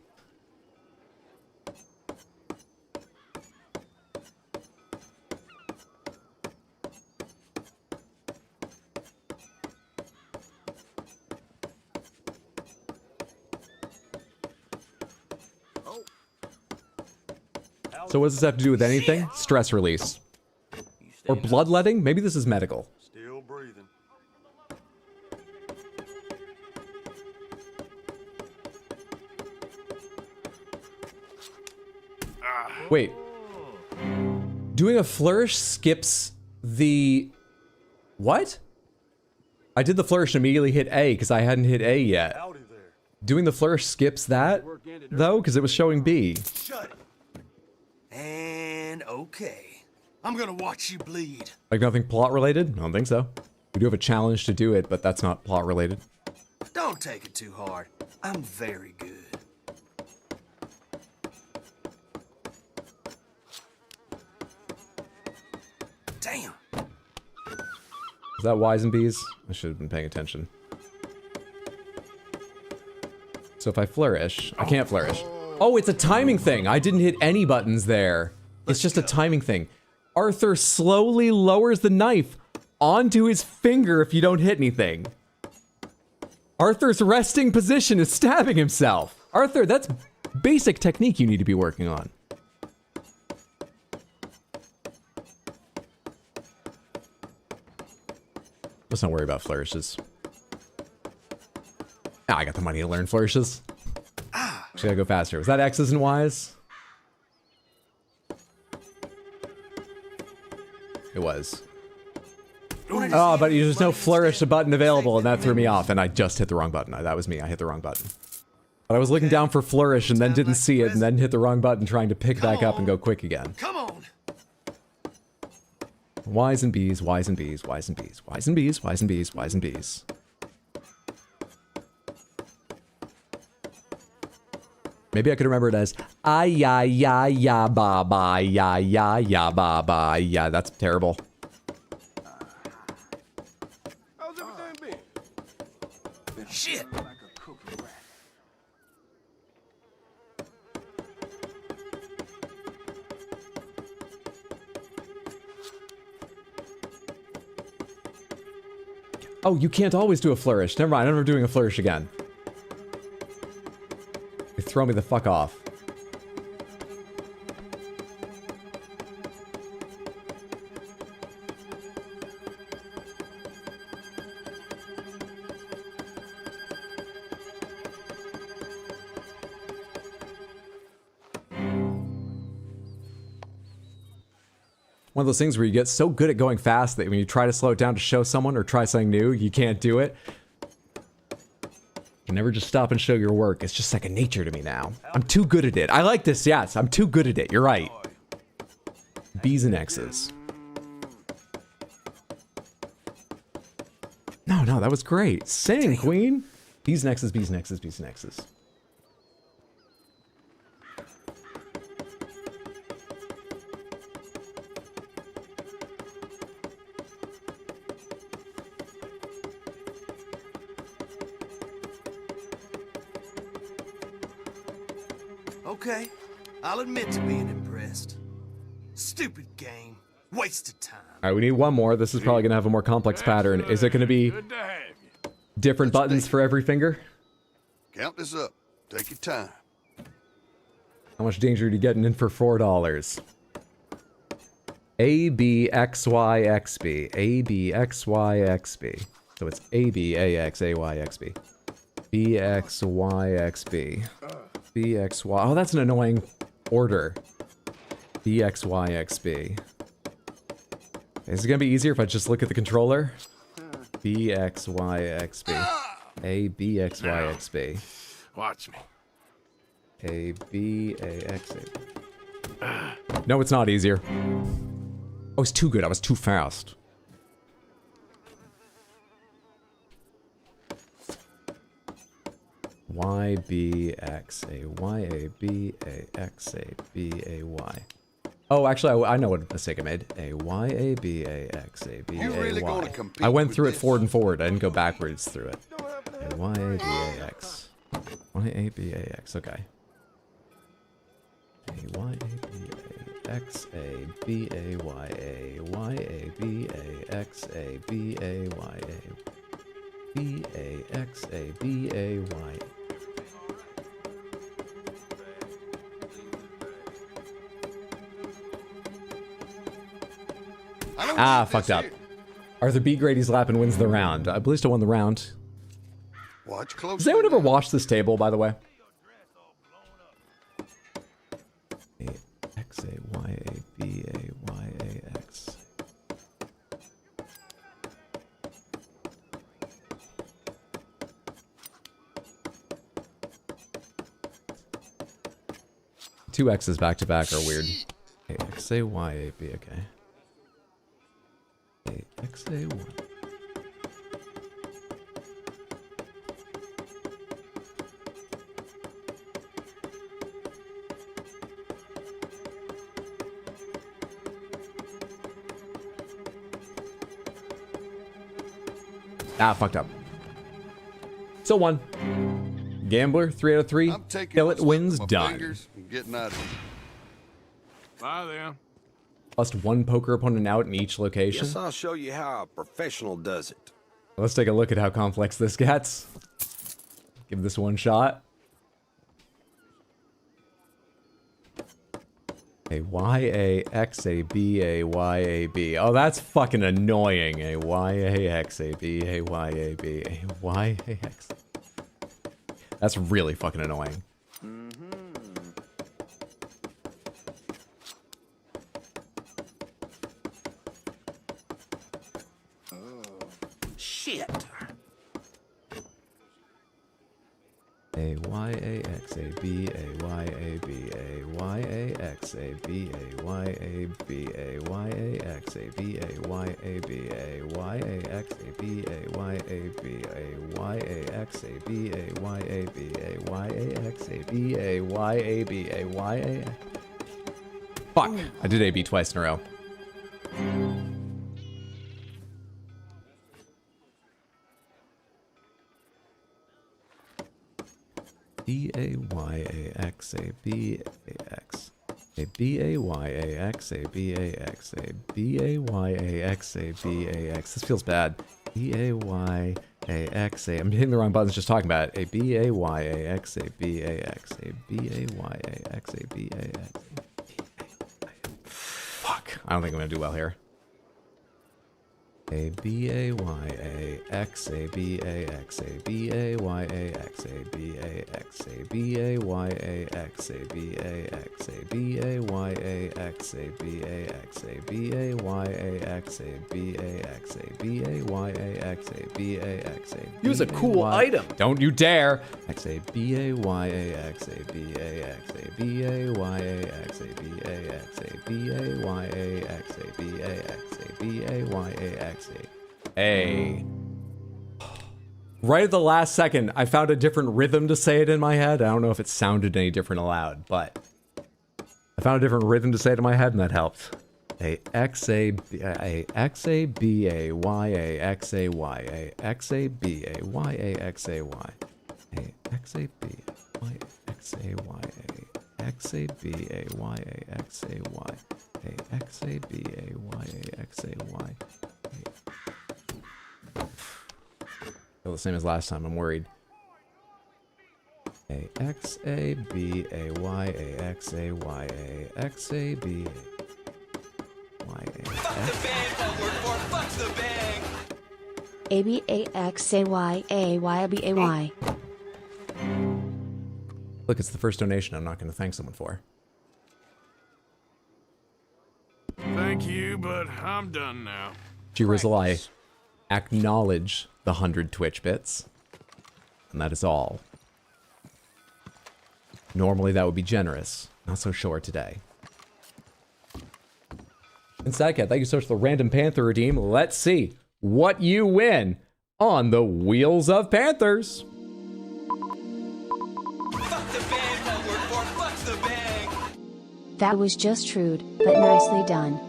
Speaker 1: So what does this have to do with anything? Stress release. Or bloodletting? Maybe this is medical.
Speaker 3: Still breathing.
Speaker 1: Wait, Doing a flourish skips the... What? I did the flourish and immediately hit A because I hadn't hit A yet. Doing the flourish skips that, though, because it was showing B.
Speaker 4: Shut it. And okay. I'm gonna watch you bleed.
Speaker 1: Like nothing plot related? I don't think so. We do have a challenge to do it, but that's not plot related.
Speaker 4: Don't take it too hard. I'm very good. Damn.
Speaker 1: Is that Y's and B's? I should have been paying attention. So if I flourish, I can't flourish. Oh, it's a timing thing. I didn't hit any buttons there. It's just a timing thing. Arthur slowly lowers the knife onto his finger if you don't hit anything. Arthur's resting position is stabbing himself. Arthur, that's basic technique you need to be working on. Let's not worry about flourishes. Ah, I got the money to learn flourishes. Just gotta go faster. Was that X's and Y's? It was. Oh, but there's no flourish button available, and that threw me off, and I just hit the wrong button. That was me. I hit the wrong button. But I was looking down for flourish and then didn't see it, and then hit the wrong button trying to pick back up and go quick again.
Speaker 4: Come on.
Speaker 1: Y's and B's, Y's and B's, Y's and B's, Y's and B's, Y's and B's, Y's and B's. Maybe I could remember it as ah ya ya ya ba ba ya ya ya ba ba ya. That's terrible.
Speaker 2: How's everything been?
Speaker 4: Shit.
Speaker 1: Oh, you can't always do a flourish. Never mind, I'm never doing a flourish again. They throw me the fuck off. One of those things where you get so good at going fast that when you try to slow it down to show someone or try something new, you can't do it. You never just stop and show your work. It's just second nature to me now. I'm too good at it. I like this, yes. I'm too good at it. You're right. B's and X's. No, that was great. Sing, Queen. B's and X's, B's and X's, B's and X's.
Speaker 4: Okay, I'll admit to being impressed. Stupid game. Waste of time.
Speaker 1: Alright, we need one more. This is probably going to have a more complex pattern. Is it going to be different buttons for every finger?
Speaker 12: Count this up. Take your time.
Speaker 1: How much danger are you getting in for $4? A, B, X, Y, X, B. A, B, X, Y, X, B. So it's A, B, A, X, A, Y, X, B. B, X, Y, X, B. B, X, Y. Oh, that's an annoying order. B, X, Y, X, B. Is it gonna be easier if I just look at the controller? B, X, Y, X, B. A, B, X, Y, X, B.
Speaker 3: Watch me.
Speaker 1: A, B, A, X, A. No, it's not easier. Oh, it's too good. I was too fast. Y, B, X, A, Y, A, B, A, X, A, B, A, Y. Oh, actually, I know what mistake I made. A, Y, A, B, A, X, A, B, A, Y. I went through it forward and forward. I didn't go backwards through it. A, Y, A, B, A, X. Y, A, B, A, X. Okay. A, Y, A, B, A, X, A, B, A, Y, A, Y, A, B, A, X, A, B, A, Y, A, B, A, X, A, B, A, Y. Ah, fucked up. Arthur beat Grady's lap and wins the round. I believe still won the round.
Speaker 12: Watch close.
Speaker 1: Does anyone ever wash this table, by the way? A, X, A, Y, A, B, A, Y, Two X's back to back are weird. A X A Y A B. Okay. A X A Y. Ah, fucked up. So 1. Gambler, 3 out of 3. Kill it wins, done.
Speaker 16: Getting out of here.
Speaker 3: Bye then.
Speaker 1: Plus 1 poker opponent out in each location.
Speaker 11: Guess I'll show you how a professional does it.
Speaker 1: Let's take a look at how complex this gets. Give this one shot. A Y A X A B A Y A B. Oh, that's fucking annoying. A Y A X A B A Y A B A Y A X. That's really fucking annoying.
Speaker 11: Shit.
Speaker 1: A Y A X A B A Y A B A Y A X A B A Y A B A Y A X A B A Y A B A Y A X A B A Y A B A Y A X A B A Y A B A Y A X A B A Y A B A Y A. Fuck! I did A B twice in a row. B A Y A X A B A X A B A Y A X A B A X A B A Y A X A B A X. This feels bad. B A Y A X A. I'm hitting the wrong buttons just talking about it. A B A Y A X A B A X A B A Y A X A B A X. Fuck. I don't think I'm gonna do well here. A B A Y A X A B A X A B A Y A X A B A X A B A Y A X A B A X A B A Y A X A B A X A B A Y A X A B A X A B A Y A X A B A X A. Use a cool item. Don't you dare. X A B A Y A X A B A X A B A Y A X A B A X A B A Y A X A B A X A B A Y A X A. Right at the last second, I found a different rhythm to say it in my head. I don't know if it sounded any different aloud, but I found a different rhythm to say it in my head, and that helped. A X A B A X A B A Y A X A Y A X A B A Y A X A Y A X A B A Y X A Y A X A B A Y A X A Y A X A B A Y A X A Y. Feel the same as last time. I'm worried. A X A B A Y A X A Y A X A B A Y A.
Speaker 2: Fuck the bang.
Speaker 7: A B A X A Y A Y B A Y.
Speaker 1: Look, it's the first donation I'm not going to thank someone for.
Speaker 3: Thank you, but I'm done now.
Speaker 1: G-Rizzle, I acknowledge the 100 Twitch bits. And that is all. Normally that would be generous. Not so sure today. And Sidecat, thank you so much for the Random Panther redeem. Let's see what you win on the Wheels of Panthers.
Speaker 7: That was just rude, but nicely done.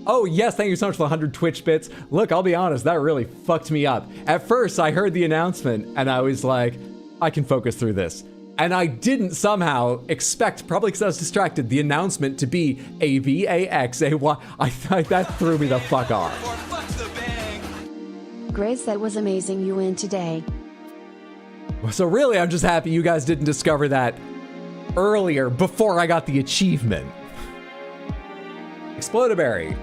Speaker 1: Oh yes, thank you so much for the 100 Twitch bits. Look, I'll be honest, that really fucked me up. At first, I heard the announcement, and I was like, I can focus through this. And I didn't somehow expect, probably because I was distracted, the announcement to be A-V-A-X-A-Y. I thought that threw me the fuck off.
Speaker 7: Grace, that was amazing. You win today.
Speaker 1: So really, I'm just happy you guys didn't discover that earlier, before I got the achievement. Explodaberry.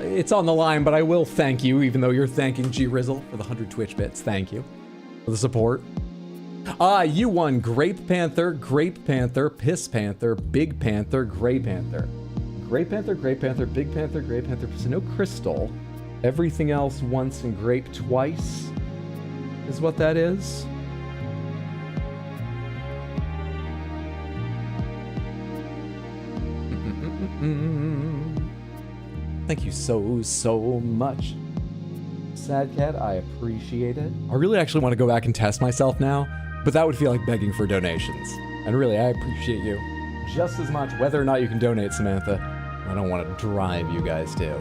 Speaker 1: It's on the line, but I will thank you, even though you're thanking G-Rizzle for the 100 Twitch bits. Thank you for the support. You won Grape Panther, Piss Panther, Big Panther, Gray Panther. Grape Panther, Big Panther, Gray Panther, so no Crystal. Everything else once and Grape twice is what that is. Thank you so much, Sad Cat. I appreciate it. I really actually want to go back and test myself now, but that would feel like begging for donations. And really, I appreciate you just as much, whether or not you can donate, Samantha. I don't want to drive you guys to.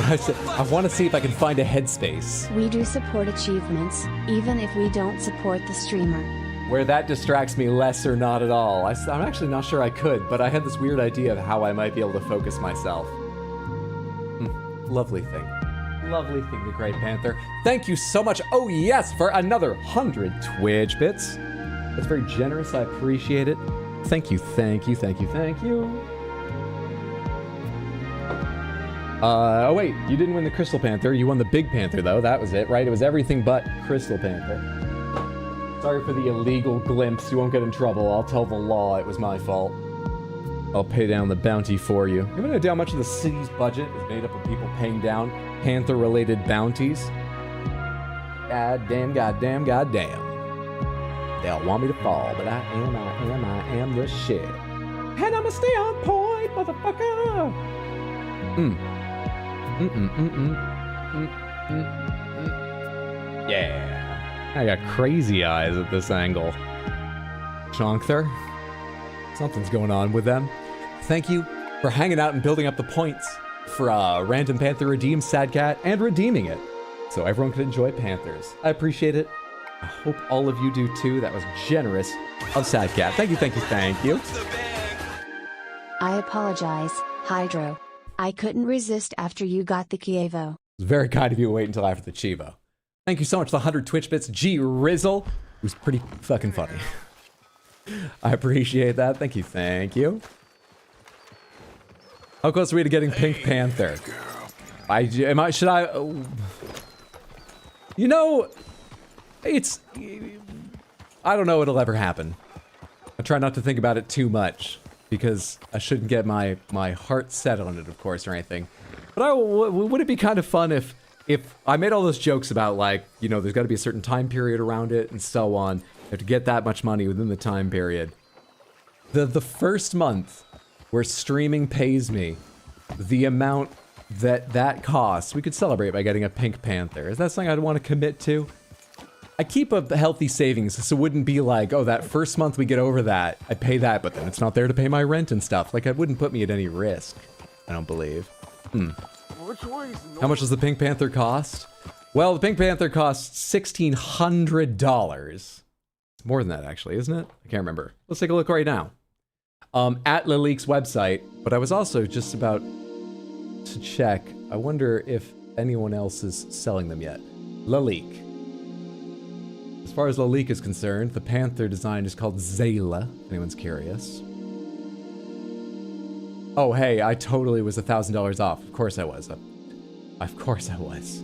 Speaker 1: I want to see if I can find a headspace
Speaker 7: We do support achievements, even if we don't support the streamer.
Speaker 1: where that distracts me less or not at all. I'm actually not sure I could, but I had this weird idea of how I might be able to focus myself. Lovely thing. Lovely thing, the Great Panther. Thank you so much. Oh yes, for another 100 Twitch bits. That's very generous. I appreciate it. Thank you, thank you, thank you, thank you. Oh wait, you didn't win the Crystal Panther. You won the Big Panther though. That was it, right? It was everything but Crystal Panther. Sorry for the illegal glimpse. You won't get in trouble. I'll tell the law it was my fault. I'll pay down the bounty for you. You have any idea how much of the city's budget is made up of people paying down Panther-related bounties? Goddamn, goddamn, goddamn. They all want me to fall, but I am the shit. And I'ma stay on point, motherfucker! Yeah. I got crazy eyes at this angle. Chonkther? Something's going on with them. Thank you for hanging out and building up the points for Random Panther Redeem Sad Cat and redeeming it so everyone can enjoy Panthers. I appreciate it. I hope all of you do too. That was generous of Sad Cat. Thank you, thank you, thank you.
Speaker 7: I apologize, Hydro. I couldn't resist after you got the Kievo.
Speaker 1: It's very kind of you to wait until after the Chivo. Thank you so much for the 100 Twitch bits. G Rizzle, who's pretty fucking funny. I appreciate that. Thank you, thank you. How close are we to getting Pink Panther? Should I? You know, it's, I don't know it'll ever happen. I try not to think about it too much because I shouldn't get my heart set on it, of course, or anything. But would it be kind of fun if I made all those jokes about, like, you know, there's got to be a certain time period around it and so on. You have to get that much money within the time period. The first month where streaming pays me the amount that costs, we could celebrate by getting a Pink Panther. Is that something I'd want to commit to? I keep a healthy savings, so it wouldn't be like, oh, that first month we get over that, I pay that, but then it's not there to pay my rent and stuff. Like, it wouldn't put me at any risk, I don't believe. How much does the Pink Panther cost? Well, the Pink Panther costs $1,600. It's more than that, actually, isn't it? I can't remember. Let's take a look right now. At Lalique's website, but I was also just about to check. I wonder if anyone else is selling them yet. Lalique. As far as Lalique is concerned, the Panther design is called Zayla, if anyone's curious. Oh, hey, I totally was $1,000 off. Of course I was. Of course I was.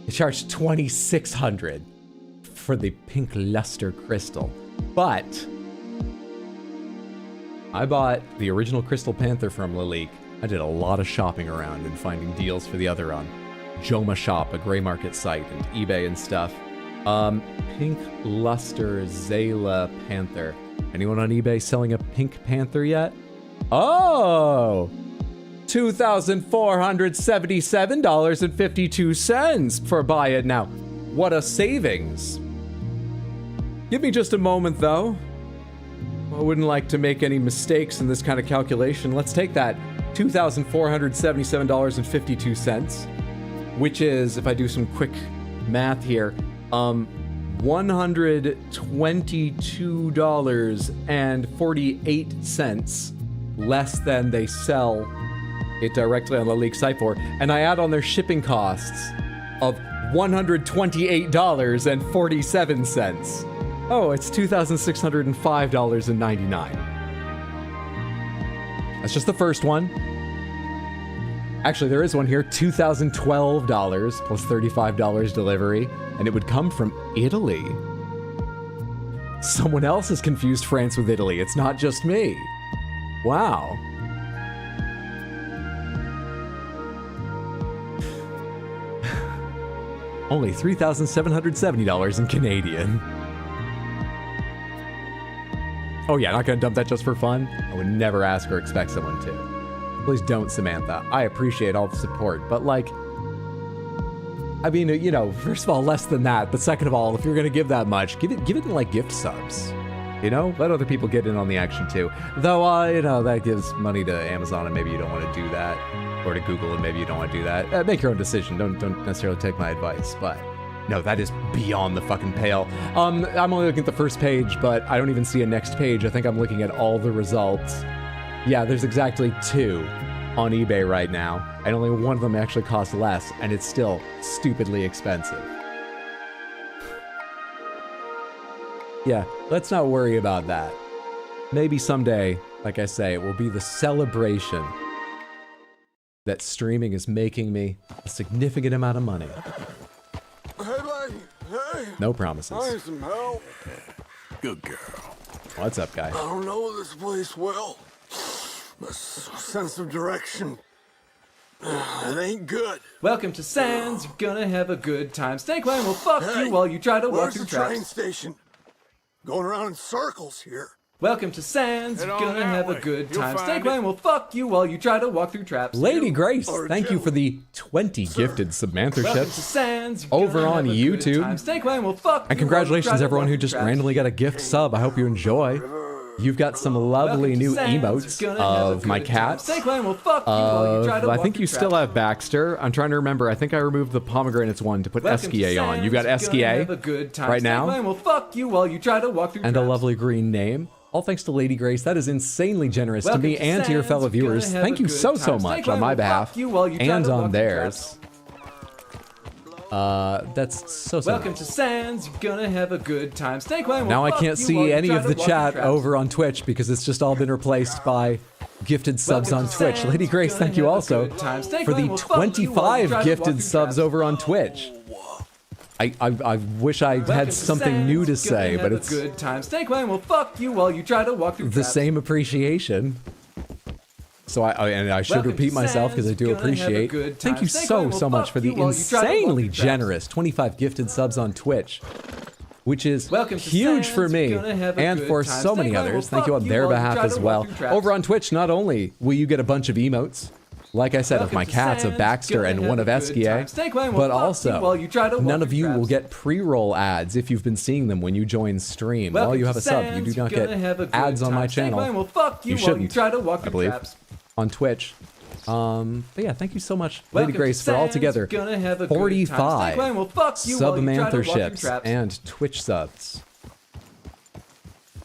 Speaker 1: They charged $2,600 for the pink luster crystal. But I bought the original Crystal Panther from Lalique. I did a lot of shopping around and finding deals for the other on Joma Shop, a gray market site, and eBay and stuff. Pink luster Zayla Panther. Anyone on eBay selling a Pink Panther yet? Oh! $2,477.52 for buy it now. What a savings. Give me just a moment, though. I wouldn't like to make any mistakes in this kind of calculation. Let's take that $2,477.52, which is, if I do some quick math here, $122.48 less than they sell it directly on the Lalique site for, and I add on their shipping costs of $128.47. Oh, it's $2,605.99. That's just the first one. Actually, there is one here, $2,012 plus $35 delivery, and it would come from Italy. Someone else has confused France with Italy. It's not just me. Wow. Only $3,770 in Canadian. Oh yeah, not gonna dump that just for fun? I would never ask or expect someone to. Please don't, Samantha. I appreciate all the support, but like, I mean, you know, first of all, less than that, but second of all, if you're gonna give that much, give it in like gift subs. You know, let other people get in on the action too. Though, you know, that gives money to Amazon and maybe you don't want to do that. Or to Google and maybe you don't want to do that. Make your own decision. Don't necessarily take my advice, but no, that is beyond the fucking pale. I'm only looking at the first page, but I don't even see a next page. I think I'm looking at all the results. Yeah, there's exactly 2 on eBay right now, and only one of them actually costs less, and it's still stupidly expensive. Yeah, let's not worry about that. Maybe someday, like I say, it will be the celebration that streaming is making me a significant amount of money.
Speaker 2: Hey, lady. Hey.
Speaker 1: No promises.
Speaker 2: I need some help.
Speaker 12: Good girl.
Speaker 1: What's up, guy?
Speaker 2: I don't know this place well. My sense of direction, it ain't good.
Speaker 1: Welcome to Sands. You're gonna have a good time. Snake Line will fuck you while you try to walk through
Speaker 2: Where's the train
Speaker 1: traps.
Speaker 2: station? Going around in circles here.
Speaker 1: Welcome to Sands.
Speaker 2: Head
Speaker 1: You're
Speaker 2: on
Speaker 1: gonna
Speaker 2: that
Speaker 1: have a
Speaker 2: way.
Speaker 1: good
Speaker 2: You'll
Speaker 1: time.
Speaker 2: find
Speaker 1: Snake
Speaker 2: it.
Speaker 1: Line will fuck you while you try to walk through traps. Lady Grace, thank you for the 20 gifted
Speaker 2: Welcome to
Speaker 1: submantherships
Speaker 2: Sands. You're
Speaker 1: over
Speaker 2: gonna
Speaker 1: on
Speaker 2: have a good
Speaker 1: YouTube.
Speaker 2: time.
Speaker 1: Snake Line will fuck
Speaker 2: you
Speaker 1: and congratulations
Speaker 2: while you try to
Speaker 1: everyone
Speaker 2: walk
Speaker 1: who
Speaker 2: through
Speaker 1: just
Speaker 2: traps.
Speaker 1: randomly got a gift sub. I hope you enjoy. You've got some lovely new emotes of my cats.
Speaker 2: Snake Line will fuck you while you try to
Speaker 1: I
Speaker 2: walk
Speaker 1: think
Speaker 2: through
Speaker 1: you still
Speaker 2: traps.
Speaker 1: have Baxter. I'm trying to remember. I think I removed the pomegranates one to put
Speaker 2: Welcome to
Speaker 1: Esquier on. You've got
Speaker 2: Sands. You're gonna have a
Speaker 1: Esquier
Speaker 2: good time.
Speaker 1: right
Speaker 2: Snake
Speaker 1: now.
Speaker 2: Line will fuck you while you try to walk through
Speaker 1: And a
Speaker 2: traps.
Speaker 1: lovely green name. All thanks to Lady Grace. That is insanely generous
Speaker 2: Welcome
Speaker 1: to me
Speaker 2: to
Speaker 1: and to your
Speaker 2: Sands.
Speaker 1: fellow
Speaker 2: You're gonna
Speaker 1: viewers.
Speaker 2: have
Speaker 1: Thank
Speaker 2: a
Speaker 1: you
Speaker 2: good
Speaker 1: so
Speaker 2: time.
Speaker 1: much
Speaker 2: Snake
Speaker 1: on
Speaker 2: Line
Speaker 1: my
Speaker 2: will
Speaker 1: behalf
Speaker 2: fuck you while you try
Speaker 1: and
Speaker 2: to walk
Speaker 1: on
Speaker 2: through
Speaker 1: theirs. That's so
Speaker 2: Welcome to Sands. You're gonna have a good time. Snake Line will
Speaker 1: Now I
Speaker 2: fuck
Speaker 1: can't
Speaker 2: you while
Speaker 1: see
Speaker 2: you
Speaker 1: any
Speaker 2: try
Speaker 1: of
Speaker 2: to
Speaker 1: the
Speaker 2: walk through
Speaker 1: chat
Speaker 2: traps.
Speaker 1: over on Twitch because it's just all been replaced by gifted subs
Speaker 2: Welcome
Speaker 1: on
Speaker 2: to
Speaker 1: Twitch.
Speaker 2: Sands.
Speaker 1: Lady Grace,
Speaker 2: Gonna
Speaker 1: thank you
Speaker 2: have a
Speaker 1: also
Speaker 2: good time. Snake
Speaker 1: for
Speaker 2: Line
Speaker 1: the
Speaker 2: will fuck you while
Speaker 1: 25
Speaker 2: you try to walk
Speaker 1: gifted
Speaker 2: through
Speaker 1: subs
Speaker 2: traps.
Speaker 1: over on Twitch. I wish I
Speaker 2: Welcome
Speaker 1: had
Speaker 2: to
Speaker 1: something new to
Speaker 2: Sands. Gonna
Speaker 1: say,
Speaker 2: have
Speaker 1: but
Speaker 2: a
Speaker 1: it's
Speaker 2: good time. Snake Line will fuck you while you try to walk through
Speaker 1: the
Speaker 2: traps.
Speaker 1: same appreciation. So I should
Speaker 2: Welcome
Speaker 1: repeat
Speaker 2: to
Speaker 1: myself because I
Speaker 2: Sands.
Speaker 1: do
Speaker 2: Gonna have a
Speaker 1: appreciate.
Speaker 2: good
Speaker 1: Thank
Speaker 2: time.
Speaker 1: you
Speaker 2: Snake Line
Speaker 1: so
Speaker 2: will
Speaker 1: much
Speaker 2: fuck
Speaker 1: for the
Speaker 2: you while you try to walk
Speaker 1: insanely
Speaker 2: through traps.
Speaker 1: generous 25 gifted subs on Twitch, which is
Speaker 2: Welcome to
Speaker 1: huge
Speaker 2: Sands.
Speaker 1: for me
Speaker 2: Gonna have a
Speaker 1: and
Speaker 2: good
Speaker 1: for
Speaker 2: time.
Speaker 1: so many
Speaker 2: Snake Line will
Speaker 1: others. Thank you
Speaker 2: fuck
Speaker 1: on
Speaker 2: you
Speaker 1: their
Speaker 2: while you
Speaker 1: behalf
Speaker 2: try
Speaker 1: as
Speaker 2: to walk
Speaker 1: well.
Speaker 2: through traps.
Speaker 1: Over on Twitch, not only will you get a bunch of emotes, like I said, of
Speaker 2: Welcome
Speaker 1: my
Speaker 2: to
Speaker 1: cats, of
Speaker 2: Sands.
Speaker 1: Baxter
Speaker 2: Gonna
Speaker 1: and
Speaker 2: have
Speaker 1: one
Speaker 2: a
Speaker 1: of
Speaker 2: good
Speaker 1: Esquier,
Speaker 2: time. Snake Line will
Speaker 1: but
Speaker 2: fuck you while you try to
Speaker 1: also
Speaker 2: walk
Speaker 1: none of
Speaker 2: through
Speaker 1: you will
Speaker 2: traps.
Speaker 1: get pre-roll ads if you've been seeing them when you join stream. While
Speaker 2: Welcome
Speaker 1: you have
Speaker 2: to
Speaker 1: a sub, you
Speaker 2: Sands.
Speaker 1: do not
Speaker 2: You're
Speaker 1: get
Speaker 2: gonna have a good
Speaker 1: ads on my
Speaker 2: time. Snake
Speaker 1: channel.
Speaker 2: Line will fuck you while you
Speaker 1: shouldn't,
Speaker 2: try to walk
Speaker 1: I
Speaker 2: through
Speaker 1: believe,
Speaker 2: traps.
Speaker 1: on Twitch. But yeah, thank you so much,
Speaker 2: Welcome
Speaker 1: Lady
Speaker 2: to
Speaker 1: Grace, for
Speaker 2: Sands.
Speaker 1: altogether
Speaker 2: Gonna have a good time.
Speaker 1: 45
Speaker 2: Snake Line will fuck you while you try to walk through
Speaker 1: submantherships
Speaker 2: traps.
Speaker 1: and Twitch subs.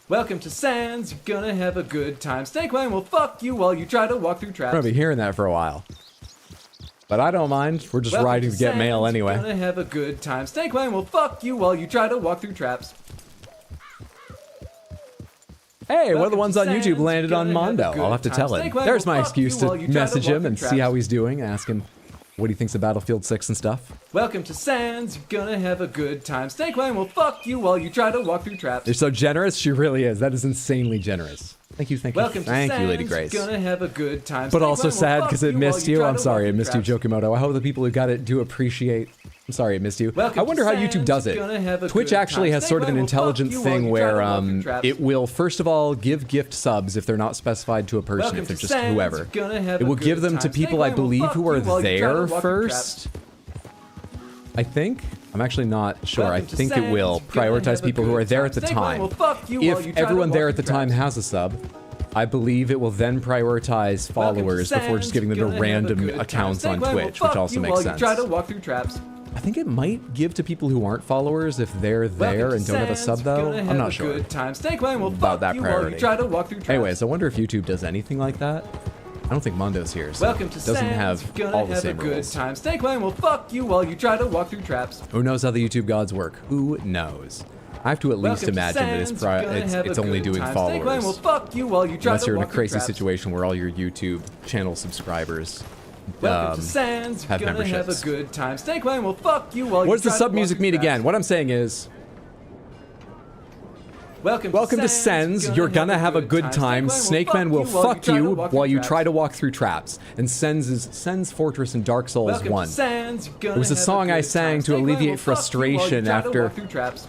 Speaker 2: Welcome to Sands. You're gonna have a good time. Snake Line will fuck you while you try to walk through
Speaker 1: I'm
Speaker 2: traps.
Speaker 1: gonna be hearing that for a while, but I don't mind. We're just
Speaker 2: Welcome
Speaker 1: riding to get mail
Speaker 2: Sands.
Speaker 1: anyway.
Speaker 2: You're gonna have a good time. Snake Line will fuck you while you try to walk through traps.
Speaker 1: Hey, one of the
Speaker 2: Welcome
Speaker 1: ones
Speaker 2: to
Speaker 1: on YouTube
Speaker 2: Sands.
Speaker 1: landed
Speaker 2: You're
Speaker 1: on
Speaker 2: gonna have a
Speaker 1: Mondo.
Speaker 2: good
Speaker 1: I'll have to
Speaker 2: time.
Speaker 1: tell him.
Speaker 2: Snake Line
Speaker 1: There's
Speaker 2: will
Speaker 1: my
Speaker 2: fuck
Speaker 1: excuse
Speaker 2: you
Speaker 1: to
Speaker 2: while you try to
Speaker 1: message
Speaker 2: walk
Speaker 1: him
Speaker 2: through
Speaker 1: and see
Speaker 2: traps.
Speaker 1: how he's doing, ask him what he thinks of Battlefield 6 and stuff.
Speaker 2: Welcome to Sands. You're gonna have a good time. Snake Line will fuck you while you try to walk through traps.
Speaker 1: You're so generous. She really is. That is insanely generous. Thank you, thank you,
Speaker 2: Welcome to
Speaker 1: thank you,
Speaker 2: Sands.
Speaker 1: Lady Grace.
Speaker 2: You're gonna have a good time.
Speaker 1: But
Speaker 2: Snake
Speaker 1: also
Speaker 2: Line will
Speaker 1: sad
Speaker 2: fuck
Speaker 1: because it
Speaker 2: you
Speaker 1: missed
Speaker 2: while you
Speaker 1: you.
Speaker 2: try
Speaker 1: I'm
Speaker 2: to
Speaker 1: sorry,
Speaker 2: walk
Speaker 1: it
Speaker 2: through
Speaker 1: missed you,
Speaker 2: traps.
Speaker 1: Jokimoto. I hope the people who got it do appreciate. I'm sorry, it missed you.
Speaker 2: Welcome
Speaker 1: I wonder
Speaker 2: to
Speaker 1: how YouTube
Speaker 2: Sands.
Speaker 1: does it.
Speaker 2: Gonna have a
Speaker 1: Twitch
Speaker 2: good
Speaker 1: actually
Speaker 2: time.
Speaker 1: has
Speaker 2: Snake
Speaker 1: sort of an
Speaker 2: Line will fuck
Speaker 1: intelligent
Speaker 2: you while
Speaker 1: thing
Speaker 2: you try to
Speaker 1: where
Speaker 2: walk through traps.
Speaker 1: it will first of all give gift subs if they're not specified to a person,
Speaker 2: Welcome
Speaker 1: if they're
Speaker 2: to
Speaker 1: just
Speaker 2: Sands.
Speaker 1: whoever.
Speaker 2: Gonna have
Speaker 1: It
Speaker 2: a
Speaker 1: will
Speaker 2: good
Speaker 1: give them to
Speaker 2: time.
Speaker 1: people
Speaker 2: Snake
Speaker 1: I
Speaker 2: Line will
Speaker 1: believe
Speaker 2: fuck
Speaker 1: who are
Speaker 2: you while you try to
Speaker 1: there
Speaker 2: walk through
Speaker 1: first. I think. I'm actually not sure.
Speaker 2: Welcome
Speaker 1: I
Speaker 2: to
Speaker 1: think it will
Speaker 2: Sands. Gonna
Speaker 1: prioritize
Speaker 2: have a
Speaker 1: people who
Speaker 2: good
Speaker 1: are there
Speaker 2: time.
Speaker 1: at the
Speaker 2: Snake Line
Speaker 1: time.
Speaker 2: will fuck you while you
Speaker 1: If
Speaker 2: try to
Speaker 1: everyone
Speaker 2: walk
Speaker 1: there
Speaker 2: through
Speaker 1: at the time
Speaker 2: traps.
Speaker 1: has a sub, I believe it will then prioritize followers before just giving them to
Speaker 2: Gonna have a
Speaker 1: random
Speaker 2: good time.
Speaker 1: accounts
Speaker 2: Snake
Speaker 1: on
Speaker 2: Line will
Speaker 1: Twitch, which
Speaker 2: fuck
Speaker 1: also
Speaker 2: you
Speaker 1: makes
Speaker 2: while
Speaker 1: sense.
Speaker 2: You try to walk through traps.
Speaker 1: I think it might give to people who aren't followers if they're there and don't have a sub though.
Speaker 2: Gonna
Speaker 1: I'm
Speaker 2: have
Speaker 1: not
Speaker 2: a
Speaker 1: sure
Speaker 2: good time. Snake Line will
Speaker 1: about
Speaker 2: fuck
Speaker 1: that
Speaker 2: you while
Speaker 1: priority.
Speaker 2: you try to walk through traps.
Speaker 1: Anyways, I wonder if YouTube does anything like that. I don't think Mondo's here, so
Speaker 2: Welcome to
Speaker 1: it doesn't
Speaker 2: Sands.
Speaker 1: have
Speaker 2: Gonna
Speaker 1: all the
Speaker 2: have
Speaker 1: same
Speaker 2: a good
Speaker 1: rules.
Speaker 2: time. Snake Line will fuck you while you try to walk through traps.
Speaker 1: Who knows how the YouTube gods work? Who knows? I have to at least
Speaker 2: Welcome to
Speaker 1: imagine that
Speaker 2: Sands. Gonna have
Speaker 1: it's
Speaker 2: a
Speaker 1: only
Speaker 2: good
Speaker 1: doing
Speaker 2: time. Snake Line will
Speaker 1: followers.
Speaker 2: fuck you while you try
Speaker 1: Unless
Speaker 2: to
Speaker 1: you're in a
Speaker 2: walk through
Speaker 1: crazy
Speaker 2: traps.
Speaker 1: situation where all your YouTube channel subscribers
Speaker 2: Welcome to Sands.
Speaker 1: have
Speaker 2: Gonna have a
Speaker 1: memberships.
Speaker 2: good time. Snake Line will fuck you while
Speaker 1: What
Speaker 2: you
Speaker 1: does the
Speaker 2: try to
Speaker 1: sub
Speaker 2: walk
Speaker 1: music
Speaker 2: through
Speaker 1: mean
Speaker 2: traps.
Speaker 1: again? What I'm saying is, Welcome to Sens. You're gonna have a good time. Snake Man will fuck you while you try to walk through traps. And Sens is Sens Fortress in Dark Souls 1. It was a song I sang to alleviate frustration after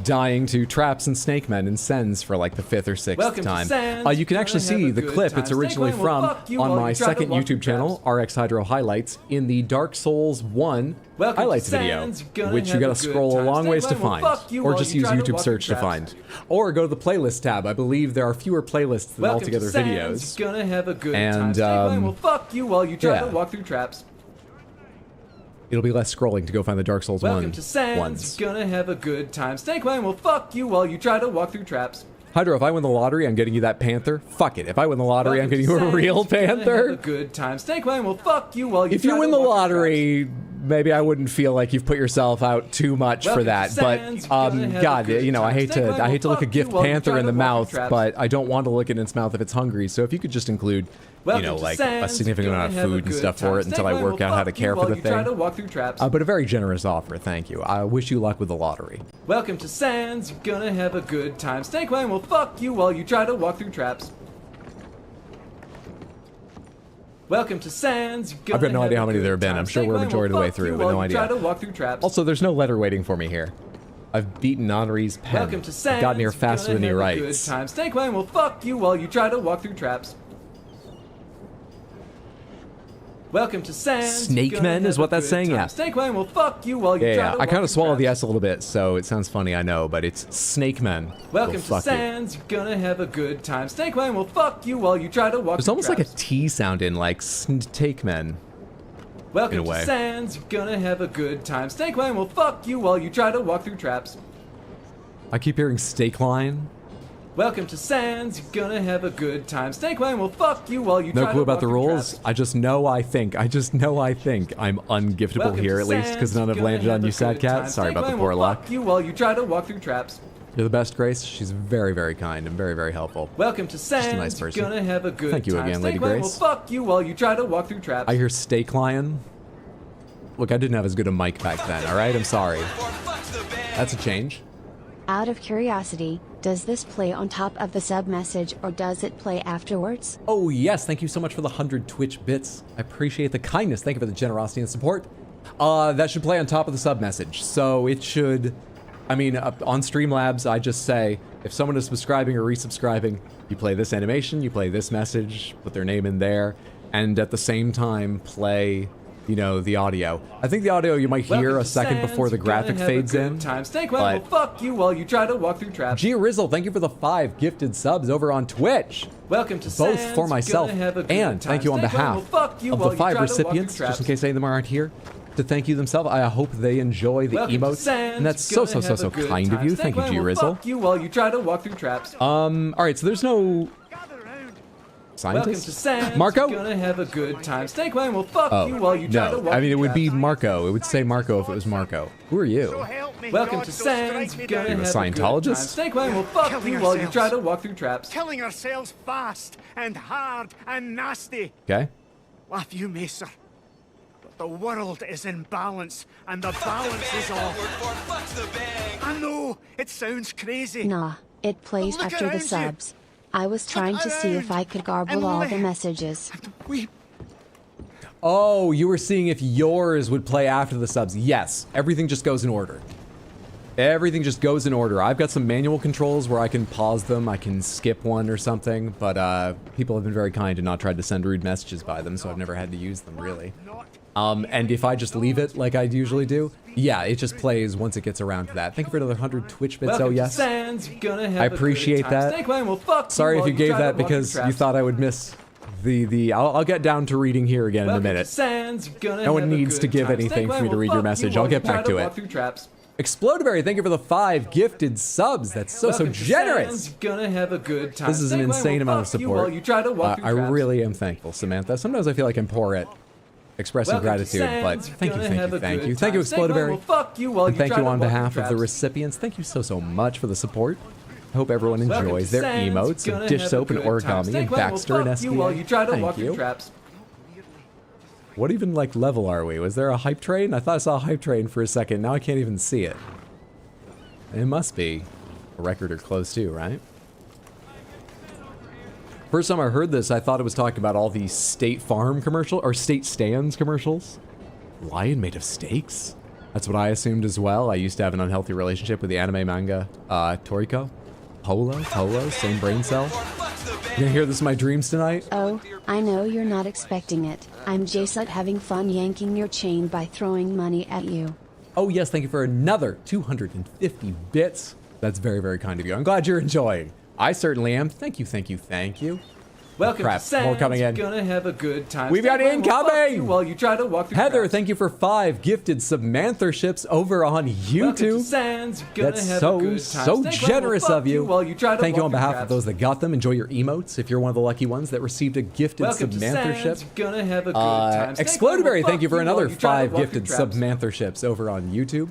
Speaker 1: dying to traps and snake men in Sens for like the 5th or 6th time. You can actually see the clip it's originally from on my second YouTube channel, RX Hydro Highlights, in the Dark Souls 1 highlights video, which you gotta scroll a long ways to find, or just use YouTube search to find, or go to the playlist tab. I believe there are fewer playlists than altogether videos. And it'll be less scrolling to go find the Dark Souls 1 ones.
Speaker 16: Gonna have a good time. Snake Man will fuck you while you try to walk through traps.
Speaker 1: Hydro, if I win the lottery, I'm getting you that panther. Fuck it. If I win the lottery, I'm getting you a real panther.
Speaker 16: Have a good time. Snake Man will fuck you while you
Speaker 1: if you win the lottery, maybe I wouldn't feel like you've put yourself out too much for that. But God, you know, I hate to look a gift panther in the mouth, but I don't want to look it in its mouth if it's hungry. So if you could just include, you know, like a significant amount of food and stuff for it until I work out how to care for the thing. But a very generous offer, thank you. I wish you luck with the lottery.
Speaker 16: Welcome to Sans, you're gonna have a good time. Snake Man will fuck you while you try to walk through traps. Welcome to Sans.
Speaker 1: I've got no idea how many there have been. I'm sure we're a majority of the way through, but no idea. Also, there's no letter waiting for me here. I've beaten Henri's pen.
Speaker 16: Welcome to Sans.
Speaker 1: Got near faster than he writes.
Speaker 16: Snake Man will fuck you while you try to walk through traps. Welcome to Sans.
Speaker 1: Snake Men is what that's saying, yeah.
Speaker 16: Snake Man will fuck you while you try to walk
Speaker 1: I kind of swallowed the S a little bit, so it sounds funny, I know, but it's Snake Men.
Speaker 16: Welcome to Sans. You're gonna have a good time. Snake Man will fuck you while you try to walk
Speaker 1: There's
Speaker 16: through
Speaker 1: almost
Speaker 16: traps.
Speaker 1: like a T sound in, like Snake Men.
Speaker 16: Welcome
Speaker 1: in a way.
Speaker 16: to Sans. You're gonna have a good time. Snake Man will fuck you while you try to walk through traps.
Speaker 1: I keep hearing Steak Line.
Speaker 16: Welcome to Sans. You're gonna have a good time. Snake Man will fuck you while you
Speaker 1: No
Speaker 16: try
Speaker 1: clue
Speaker 16: to
Speaker 1: about
Speaker 16: walk
Speaker 1: the
Speaker 16: through
Speaker 1: rules.
Speaker 16: traps.
Speaker 1: I just know I think I'm ungiftable
Speaker 16: Welcome
Speaker 1: here
Speaker 16: to
Speaker 1: at least because
Speaker 16: Sans.
Speaker 1: none have
Speaker 16: You're gonna
Speaker 1: landed on
Speaker 16: have
Speaker 1: you,
Speaker 16: a
Speaker 1: sad
Speaker 16: good
Speaker 1: cat.
Speaker 16: time.
Speaker 1: Sorry
Speaker 16: Snake
Speaker 1: about the
Speaker 16: Man
Speaker 1: poor
Speaker 16: will
Speaker 1: luck.
Speaker 16: fuck you while you try to walk through traps.
Speaker 1: You're the best, Grace. She's very, very kind and very, very helpful.
Speaker 16: Welcome to Sans.
Speaker 1: Just a nice person.
Speaker 16: You're gonna have a good
Speaker 1: Thank you
Speaker 16: time.
Speaker 1: again, Lady
Speaker 16: Snake Man will
Speaker 1: Grace.
Speaker 16: fuck you while you try to walk through traps.
Speaker 1: I hear Steak Lion. Look, I didn't have as good a mic back then, alright? I'm sorry. That's a change.
Speaker 7: Out of curiosity, does this play on top of the sub message or does it play afterwards?
Speaker 1: Oh yes, thank you so much for the 100 Twitch bits. I appreciate the kindness. Thank you for the generosity and support. That should play on top of the sub message. So it should, I mean, on Streamlabs, I just say, if someone is subscribing or resubscribing, you play this animation, you play this message, put their name in there, and at the same time play, you know, the audio. I think the audio you might hear a second before the graphic fades in.
Speaker 16: Snake Man will fuck you while you try to walk through traps.
Speaker 1: G Rizzle, thank you for the 5 gifted subs over on Twitch.
Speaker 16: Welcome to
Speaker 1: Both
Speaker 16: Sans.
Speaker 1: for myself
Speaker 16: You're gonna have a good
Speaker 1: and
Speaker 16: time.
Speaker 1: thank you on
Speaker 16: Snake Man
Speaker 1: behalf
Speaker 16: will fuck you
Speaker 1: of
Speaker 16: while
Speaker 1: the
Speaker 16: you
Speaker 1: 5
Speaker 16: try to walk through
Speaker 1: recipients,
Speaker 16: traps.
Speaker 1: just in case any of them aren't here, to thank you themselves. I hope they enjoy the
Speaker 16: Welcome to
Speaker 1: emotes,
Speaker 16: Sans.
Speaker 1: and that's
Speaker 16: You're
Speaker 1: so
Speaker 16: gonna have a good
Speaker 1: kind of
Speaker 16: time.
Speaker 1: you.
Speaker 16: Snake
Speaker 1: Thank you,
Speaker 16: Man
Speaker 1: G
Speaker 16: will
Speaker 1: Rizzle.
Speaker 16: fuck you while you try to walk through traps.
Speaker 1: All right, so there's no
Speaker 16: Welcome to
Speaker 1: scientist.
Speaker 16: Sans.
Speaker 1: Marco?
Speaker 16: You're gonna have a good time. Snake Man will fuck you while you try to
Speaker 1: no.
Speaker 16: walk
Speaker 1: I mean, it
Speaker 16: through
Speaker 1: would be
Speaker 16: traps.
Speaker 1: Marco. It would say Marco if it was Marco. Who are you?
Speaker 16: Welcome to Sans. You're gonna
Speaker 1: You're a
Speaker 16: have a good time.
Speaker 1: Scientologist?
Speaker 16: Snake Man will fuck you while you try to walk through traps.
Speaker 17: Killing ourselves fast and hard and nasty.
Speaker 1: Okay.
Speaker 17: Laugh you may, sir. But the world is in balance, and the balance is off. I know, it sounds crazy.
Speaker 7: Nah, it plays
Speaker 17: Look
Speaker 7: after the
Speaker 17: around you.
Speaker 7: subs. I was trying to see if I could garble all the messages.
Speaker 1: Oh, you were seeing if yours would play after the subs. Yes, everything just goes in order. Everything just goes in order. I've got some manual controls where I can pause them, I can skip one or something, but people have been very kind and not tried to send rude messages by them, so I've never had to use them, really. And if I just leave it like I usually do, yeah, it just plays once it gets around to that. Thank you for another 100 Twitch bits,
Speaker 16: Welcome
Speaker 1: oh
Speaker 16: to
Speaker 1: yes.
Speaker 16: Sans. You're gonna have
Speaker 1: I
Speaker 16: a good
Speaker 1: appreciate
Speaker 16: time.
Speaker 1: that.
Speaker 16: Snake Man will fuck
Speaker 1: Sorry if
Speaker 16: while
Speaker 1: you gave
Speaker 16: try to
Speaker 1: that
Speaker 16: walk through
Speaker 1: because you
Speaker 16: traps.
Speaker 1: thought I would miss I'll get down to reading here again in a
Speaker 16: Welcome to
Speaker 1: minute.
Speaker 16: Sans. You're gonna
Speaker 1: No one
Speaker 16: have a
Speaker 1: needs to
Speaker 16: good
Speaker 1: give
Speaker 16: time.
Speaker 1: anything
Speaker 16: Snake
Speaker 1: for
Speaker 16: Man
Speaker 1: me to
Speaker 16: will
Speaker 1: read your
Speaker 16: fuck you
Speaker 1: message.
Speaker 16: while
Speaker 1: I'll get
Speaker 16: you try
Speaker 1: back
Speaker 16: to
Speaker 1: to
Speaker 16: walk
Speaker 1: it.
Speaker 16: through traps.
Speaker 1: Explodaberry, thank you for the 5 gifted subs. That's so
Speaker 16: Welcome to
Speaker 1: generous.
Speaker 16: Sans. You're gonna have a good time.
Speaker 1: This is an
Speaker 16: Snake Man
Speaker 1: insane
Speaker 16: will
Speaker 1: amount of
Speaker 16: fuck you while
Speaker 1: support.
Speaker 16: you try to walk through
Speaker 1: I
Speaker 16: traps.
Speaker 1: really am thankful, Samantha. Sometimes I feel like I'm poor at expressing
Speaker 16: Welcome to
Speaker 1: gratitude, but
Speaker 16: Sans.
Speaker 1: thank you,
Speaker 16: Gonna
Speaker 1: thank
Speaker 16: have
Speaker 1: you,
Speaker 16: a
Speaker 1: thank
Speaker 16: good
Speaker 1: you. Thank you,
Speaker 16: time. Snake Man
Speaker 1: Explodaberry.
Speaker 16: will fuck you while
Speaker 1: And
Speaker 16: you
Speaker 1: thank
Speaker 16: try
Speaker 1: you
Speaker 16: to
Speaker 1: on
Speaker 16: walk through
Speaker 1: behalf of the
Speaker 16: traps.
Speaker 1: recipients. Thank you so much for the support. I hope everyone
Speaker 16: Welcome
Speaker 1: enjoys
Speaker 16: to
Speaker 1: their
Speaker 16: Sans.
Speaker 1: emotes
Speaker 16: Gonna
Speaker 1: of dish
Speaker 16: have a
Speaker 1: soap and
Speaker 16: good time.
Speaker 1: origami
Speaker 16: Snake
Speaker 1: and
Speaker 16: Man will
Speaker 1: Baxter and
Speaker 16: fuck you while you try to
Speaker 1: SBA.
Speaker 16: walk
Speaker 1: Thank
Speaker 16: through
Speaker 1: you.
Speaker 16: traps.
Speaker 1: What even like level are we? Was there a hype train? I thought I saw a hype train for a second. Now I can't even see it. It must be a record or close to, right? First time I heard this, I thought it was talking about all these State Farm commercial or State Stands commercials. Lion made of steaks? That's what I assumed as well. I used to have an unhealthy relationship with the anime manga Toriko. Polo, same brain cell. You gonna hear this in my dreams tonight?
Speaker 7: Oh, I know you're not expecting it. I'm Jasut having fun yanking your chain by throwing money at you.
Speaker 1: Oh yes, thank you for another 250 bits. That's very, very kind of you. I'm glad you're enjoying. I certainly am. Thank you, thank you, thank you.
Speaker 16: Welcome
Speaker 1: Crap,
Speaker 16: to Sans.
Speaker 1: more coming in.
Speaker 16: You're gonna have a good time.
Speaker 1: We've got incoming!
Speaker 16: While you try to walk through
Speaker 1: Heather,
Speaker 16: crowds.
Speaker 1: thank you for 5 gifted submantherships over on YouTube.
Speaker 16: Welcome to Sans. You're gonna
Speaker 1: That's
Speaker 16: have
Speaker 1: so,
Speaker 16: a good time.
Speaker 1: so
Speaker 16: Snake
Speaker 1: generous
Speaker 16: will fuck
Speaker 1: of you.
Speaker 16: while you try to
Speaker 1: Thank you
Speaker 16: walk
Speaker 1: on
Speaker 16: through
Speaker 1: behalf of
Speaker 16: crowds.
Speaker 1: those that got them. Enjoy your emotes if you're one of the lucky ones that received a gifted
Speaker 16: Welcome to Sans.
Speaker 1: submanthership.
Speaker 16: You're gonna have a good time. Snake
Speaker 1: Explodaberry,
Speaker 16: will
Speaker 1: thank you
Speaker 16: fuck
Speaker 1: for another
Speaker 16: while you try to
Speaker 1: 5
Speaker 16: walk
Speaker 1: gifted
Speaker 16: through crowds.
Speaker 1: submantherships over on YouTube.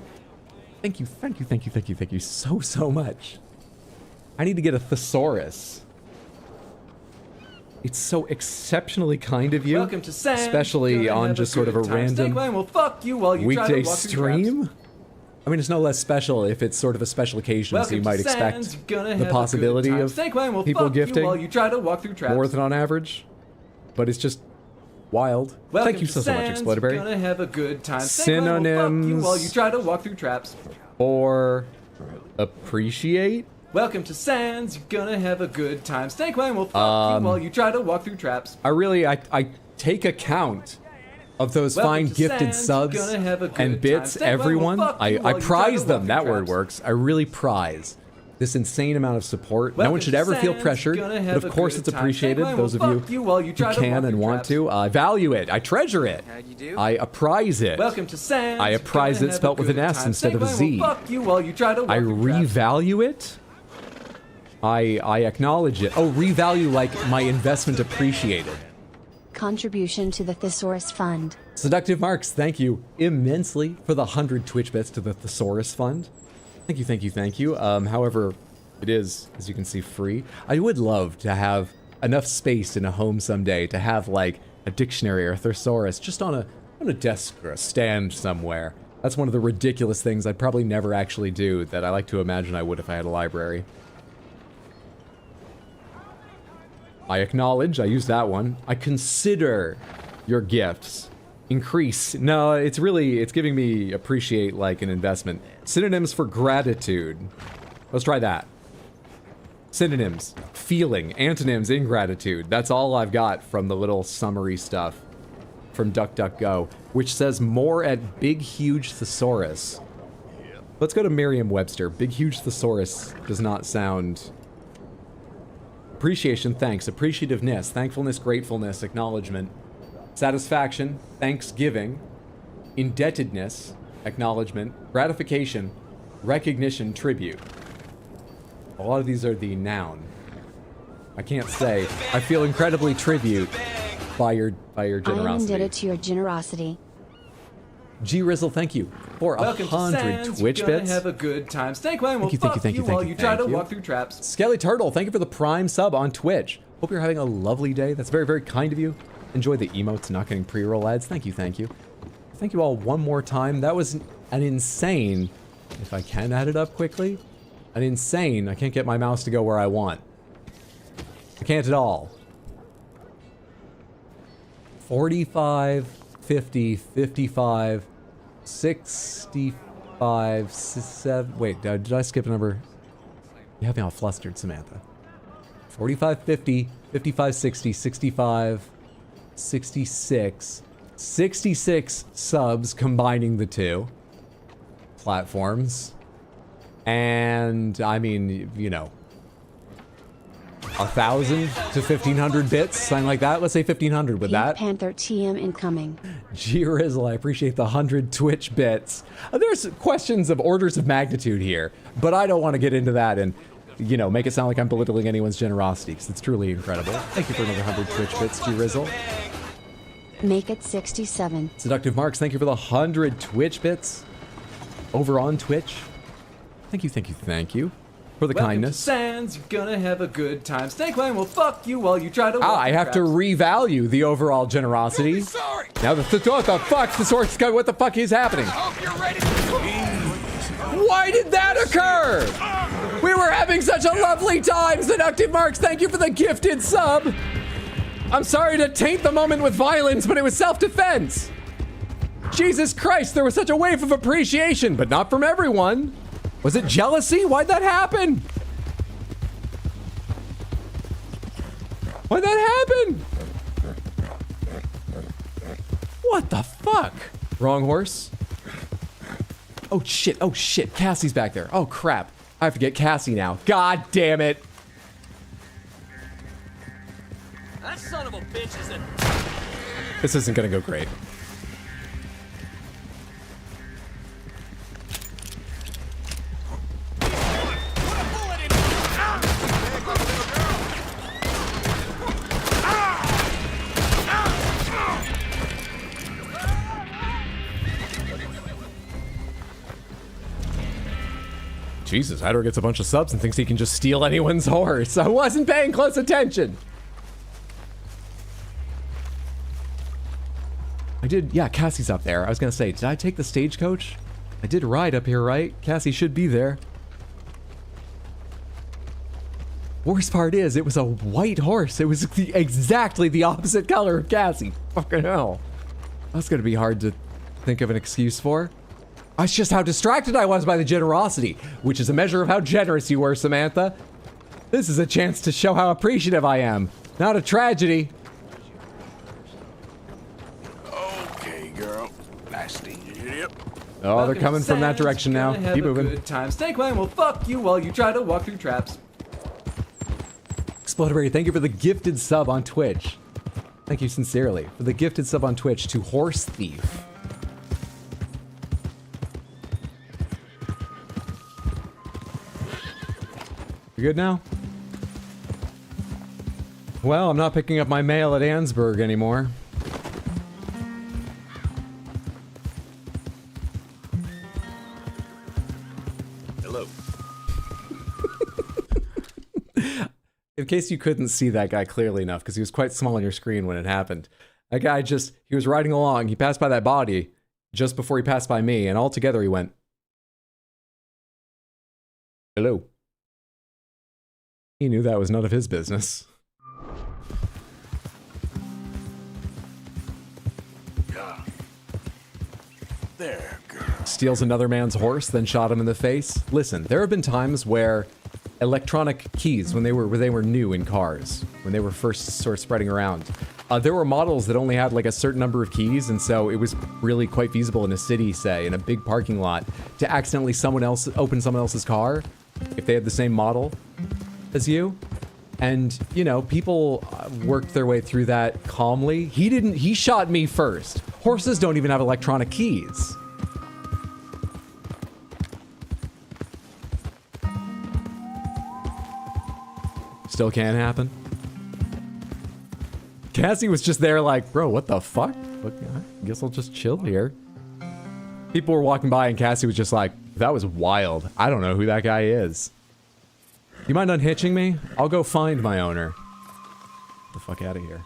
Speaker 1: Thank you, thank you, thank you, thank you, thank you so much. I need to get a thesaurus. It's so exceptionally kind of you,
Speaker 16: Welcome to Sans.
Speaker 1: especially
Speaker 16: Gonna
Speaker 1: on
Speaker 16: have
Speaker 1: just sort of a
Speaker 16: good time.
Speaker 1: random
Speaker 16: Snake will fuck you while you try to
Speaker 1: weekday
Speaker 16: walk through crowds.
Speaker 1: stream. I mean, it's no less special if it's sort of a special occasion, so you
Speaker 16: Welcome
Speaker 1: might
Speaker 16: to
Speaker 1: expect
Speaker 16: Sans. Gonna have
Speaker 1: the
Speaker 16: a
Speaker 1: possibility
Speaker 16: good time.
Speaker 1: of
Speaker 16: Snake will
Speaker 1: people
Speaker 16: fuck you
Speaker 1: gifting
Speaker 16: while you try to walk through traps.
Speaker 1: more than on average, but it's just wild.
Speaker 16: Welcome
Speaker 1: Thank you
Speaker 16: to
Speaker 1: so much,
Speaker 16: Sans.
Speaker 1: Explodaberry.
Speaker 16: Gonna have a good time. Snake will fuck you
Speaker 1: Synonyms
Speaker 16: while you try to walk through traps.
Speaker 1: or appreciate.
Speaker 16: Welcome to Sans. You're gonna have a good time. Snake will fuck you while you try to walk through traps.
Speaker 1: I take account of those
Speaker 16: Welcome
Speaker 1: fine
Speaker 16: to
Speaker 1: gifted
Speaker 16: Sans.
Speaker 1: subs
Speaker 16: Gonna have a good
Speaker 1: and bits,
Speaker 16: time. Snake will
Speaker 1: everyone.
Speaker 16: fuck you
Speaker 1: I
Speaker 16: while you try
Speaker 1: prize
Speaker 16: to
Speaker 1: them.
Speaker 16: walk
Speaker 1: That
Speaker 16: through
Speaker 1: word
Speaker 16: traps.
Speaker 1: works. I really prize this insane amount of support. No
Speaker 16: Welcome
Speaker 1: one should
Speaker 16: to
Speaker 1: ever feel
Speaker 16: Sans.
Speaker 1: pressured,
Speaker 16: Gonna
Speaker 1: but
Speaker 16: have
Speaker 1: of
Speaker 16: a
Speaker 1: course
Speaker 16: good
Speaker 1: it's
Speaker 16: time.
Speaker 1: appreciated.
Speaker 16: Snake
Speaker 1: Those
Speaker 16: will
Speaker 1: of
Speaker 16: fuck
Speaker 1: you
Speaker 16: you while you
Speaker 1: who
Speaker 16: try to
Speaker 1: can
Speaker 16: walk
Speaker 1: and
Speaker 16: through
Speaker 1: want
Speaker 16: traps.
Speaker 1: to. I value it. I treasure it.
Speaker 21: How'd you do?
Speaker 1: I apprize it.
Speaker 16: Welcome to Sans.
Speaker 1: I
Speaker 16: You're
Speaker 1: apprize
Speaker 16: gonna
Speaker 1: it
Speaker 16: have
Speaker 1: spelt
Speaker 16: a
Speaker 1: with an
Speaker 16: good
Speaker 1: S
Speaker 16: time.
Speaker 1: instead of a
Speaker 16: Snake
Speaker 1: Z.
Speaker 16: will fuck you while you try to walk
Speaker 1: I
Speaker 16: through traps.
Speaker 1: revalue it. I acknowledge it. Oh, revalue like my investment appreciated.
Speaker 7: Contribution to the Thesaurus Fund.
Speaker 1: Seductive Marks, thank you immensely for the 100 Twitch bits to the Thesaurus Fund. Thank you, thank you, thank you. However, it is, as you can see, free. I would love to have enough space in a home someday to have like a dictionary or a thesaurus just on a desk or a stand somewhere. That's one of the ridiculous things I'd probably never actually do that I like to imagine I would if I had a library. I acknowledge, I use that one. I consider your gifts. Increase. No, it's giving me appreciate like an investment. Synonyms for gratitude. Let's try that. Synonyms. Feeling. Antonyms, ingratitude. That's all I've got from the little summary stuff from DuckDuckGo, which says more at Big Huge Thesaurus. Let's go to Merriam-Webster. Big Huge Thesaurus does not sound... Appreciation, thanks. Appreciativeness, thankfulness, gratefulness, acknowledgement. Satisfaction, thanksgiving. Indebtedness, acknowledgement. Gratification, recognition, tribute. A lot of these are the noun. I can't say. I feel incredibly tribute by your
Speaker 7: I am
Speaker 1: generosity.
Speaker 7: indebted to your generosity.
Speaker 1: G Rizzle, thank you for
Speaker 16: Welcome to
Speaker 1: 100
Speaker 16: Sans.
Speaker 1: Twitch
Speaker 16: You're gonna
Speaker 1: bits.
Speaker 16: have a good time. Snake will
Speaker 1: Thank you,
Speaker 16: fuck
Speaker 1: thank you,
Speaker 16: you
Speaker 1: thank
Speaker 16: while
Speaker 1: you,
Speaker 16: you try
Speaker 1: thank
Speaker 16: to
Speaker 1: you.
Speaker 16: walk through traps.
Speaker 1: Skelly Turtle, thank you for the Prime sub on Twitch. Hope you're having a lovely day. That's very, very kind of you. Enjoy the emotes, not getting pre-roll ads. Thank you, thank you. Thank you all one more time. That was an insane, if I can add it up quickly, an insane, I can't get my mouse to go where I want. I can't at all. 45, 50, 55, 65, 7, wait, did I skip a number? You have me all flustered, Samantha. 45, 50, 55, 60, 65, 66, 66 subs combining the two platforms. And, I mean, you know, 1,000 to 1,500 bits, something like that. Let's say 1,500 with that.
Speaker 7: Panther TM incoming.
Speaker 1: G Rizzle, I appreciate the 100 Twitch bits. There's questions of orders of magnitude here, but I don't want to get into that and, you know, make it sound like I'm belittling anyone's generosity, because it's truly incredible. Thank you for another 100 Twitch bits, G Rizzle.
Speaker 7: Make it 67.
Speaker 1: Seductive Marks, thank you for the 100 Twitch bits over on Twitch. Thank you, thank you, thank you for the
Speaker 16: Welcome
Speaker 1: kindness.
Speaker 16: To Sans, you're gonna have a good time. Snake will fuck you while you try to walk
Speaker 1: I
Speaker 16: through
Speaker 1: have to
Speaker 16: traps.
Speaker 1: revalue the overall generosity. Now what the fuck? The source guy, what the fuck is happening? Why did that occur? We were having such a lovely time. Seductive Marks, thank you for the gifted sub. I'm sorry to taint the moment with violence, but it was self-defense. Jesus Christ, there was such a wave of appreciation, but not from everyone. Was it jealousy? Why'd that happen? Why'd that happen? What the fuck? Wrong horse. Oh shit, Cassie's back there. Oh crap, I have to get Cassie now. God damn it.
Speaker 5: That son of a bitch is a...
Speaker 1: This isn't gonna go great. Jesus, Hydro gets a bunch of subs and thinks he can just steal anyone's horse. I wasn't paying close attention. I did, yeah, Cassie's up there. I was gonna say, did I take the stagecoach? I did ride up here, right? Cassie should be there. Worst part is, it was a white horse. It was exactly the opposite color of Cassie. Fucking hell. That's gonna be hard to think of an excuse for. That's just how distracted I was by the generosity, which is a measure of how generous you were, Samantha. This is a chance to show how appreciative I am, not a tragedy.
Speaker 3: Okay, girl. Nasty. Yep.
Speaker 1: Oh, they're coming from that direction now. Keep moving.
Speaker 16: Good time. Snake Wang will fuck you while you try to walk through traps.
Speaker 1: Exploderberry, thank you for the gifted sub on Twitch. Thank you sincerely for the gifted sub on Twitch to Horse Thief. You good now? Well, I'm not picking up my mail at Ansburg anymore.
Speaker 3: Hello.
Speaker 1: In case you couldn't see that guy clearly enough, because he was quite small on your screen when it happened. That guy he was riding along, he passed by that body just before he passed by me, and all together he went, hello. He knew that was none of his business.
Speaker 3: There, girl.
Speaker 1: Steals another man's horse, then shot him in the face. Listen, there have been times where electronic keys, when they were new in cars, when they were first sort of spreading around, there were models that only had like a certain number of keys, and so it was really quite feasible in a city, say, in a big parking lot, to accidentally open someone else's car if they had the same model as you. And, you know, people worked their way through that calmly. He shot me first. Horses don't even have electronic keys. Still can't happen. Cassie was just there like, bro, what the fuck? I guess I'll just chill here. People were walking by and Cassie was just like, that was wild. I don't know who that guy is. You mind unhitching me? I'll go find my owner. Get the fuck out of here.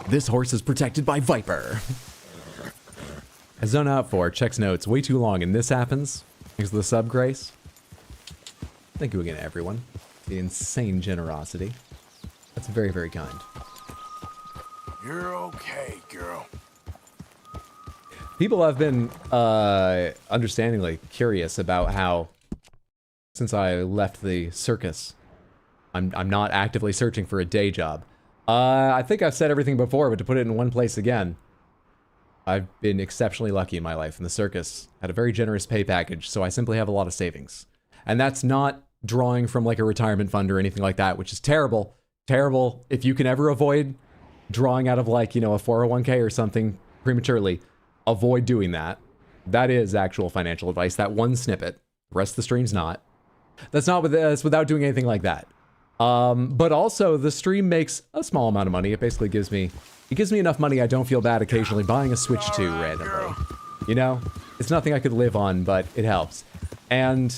Speaker 1: This horse is protected by Viper. I zone out for, checks notes, way too long, and this happens. Thanks for the sub, Grace. Thank you again, everyone. The insane generosity. That's very, very kind.
Speaker 3: You're okay, girl.
Speaker 1: People have been understandingly curious about how, since I left the circus, I'm not actively searching for a day job. I think I've said everything before, but to put it in one place again, I've been exceptionally lucky in my life, and the circus had a very generous pay package, so I simply have a lot of savings. And that's not drawing from like a retirement fund or anything like that, which is terrible. Terrible. If you can ever avoid drawing out of like, you know, a 401k or something prematurely, avoid doing that. That is actual financial advice. That one snippet. The rest of the stream's not. That's without doing anything like that. But also, the stream makes a small amount of money. It basically gives me enough money I don't feel bad occasionally buying a Switch 2 randomly. You know? It's nothing I could live on, but it helps. And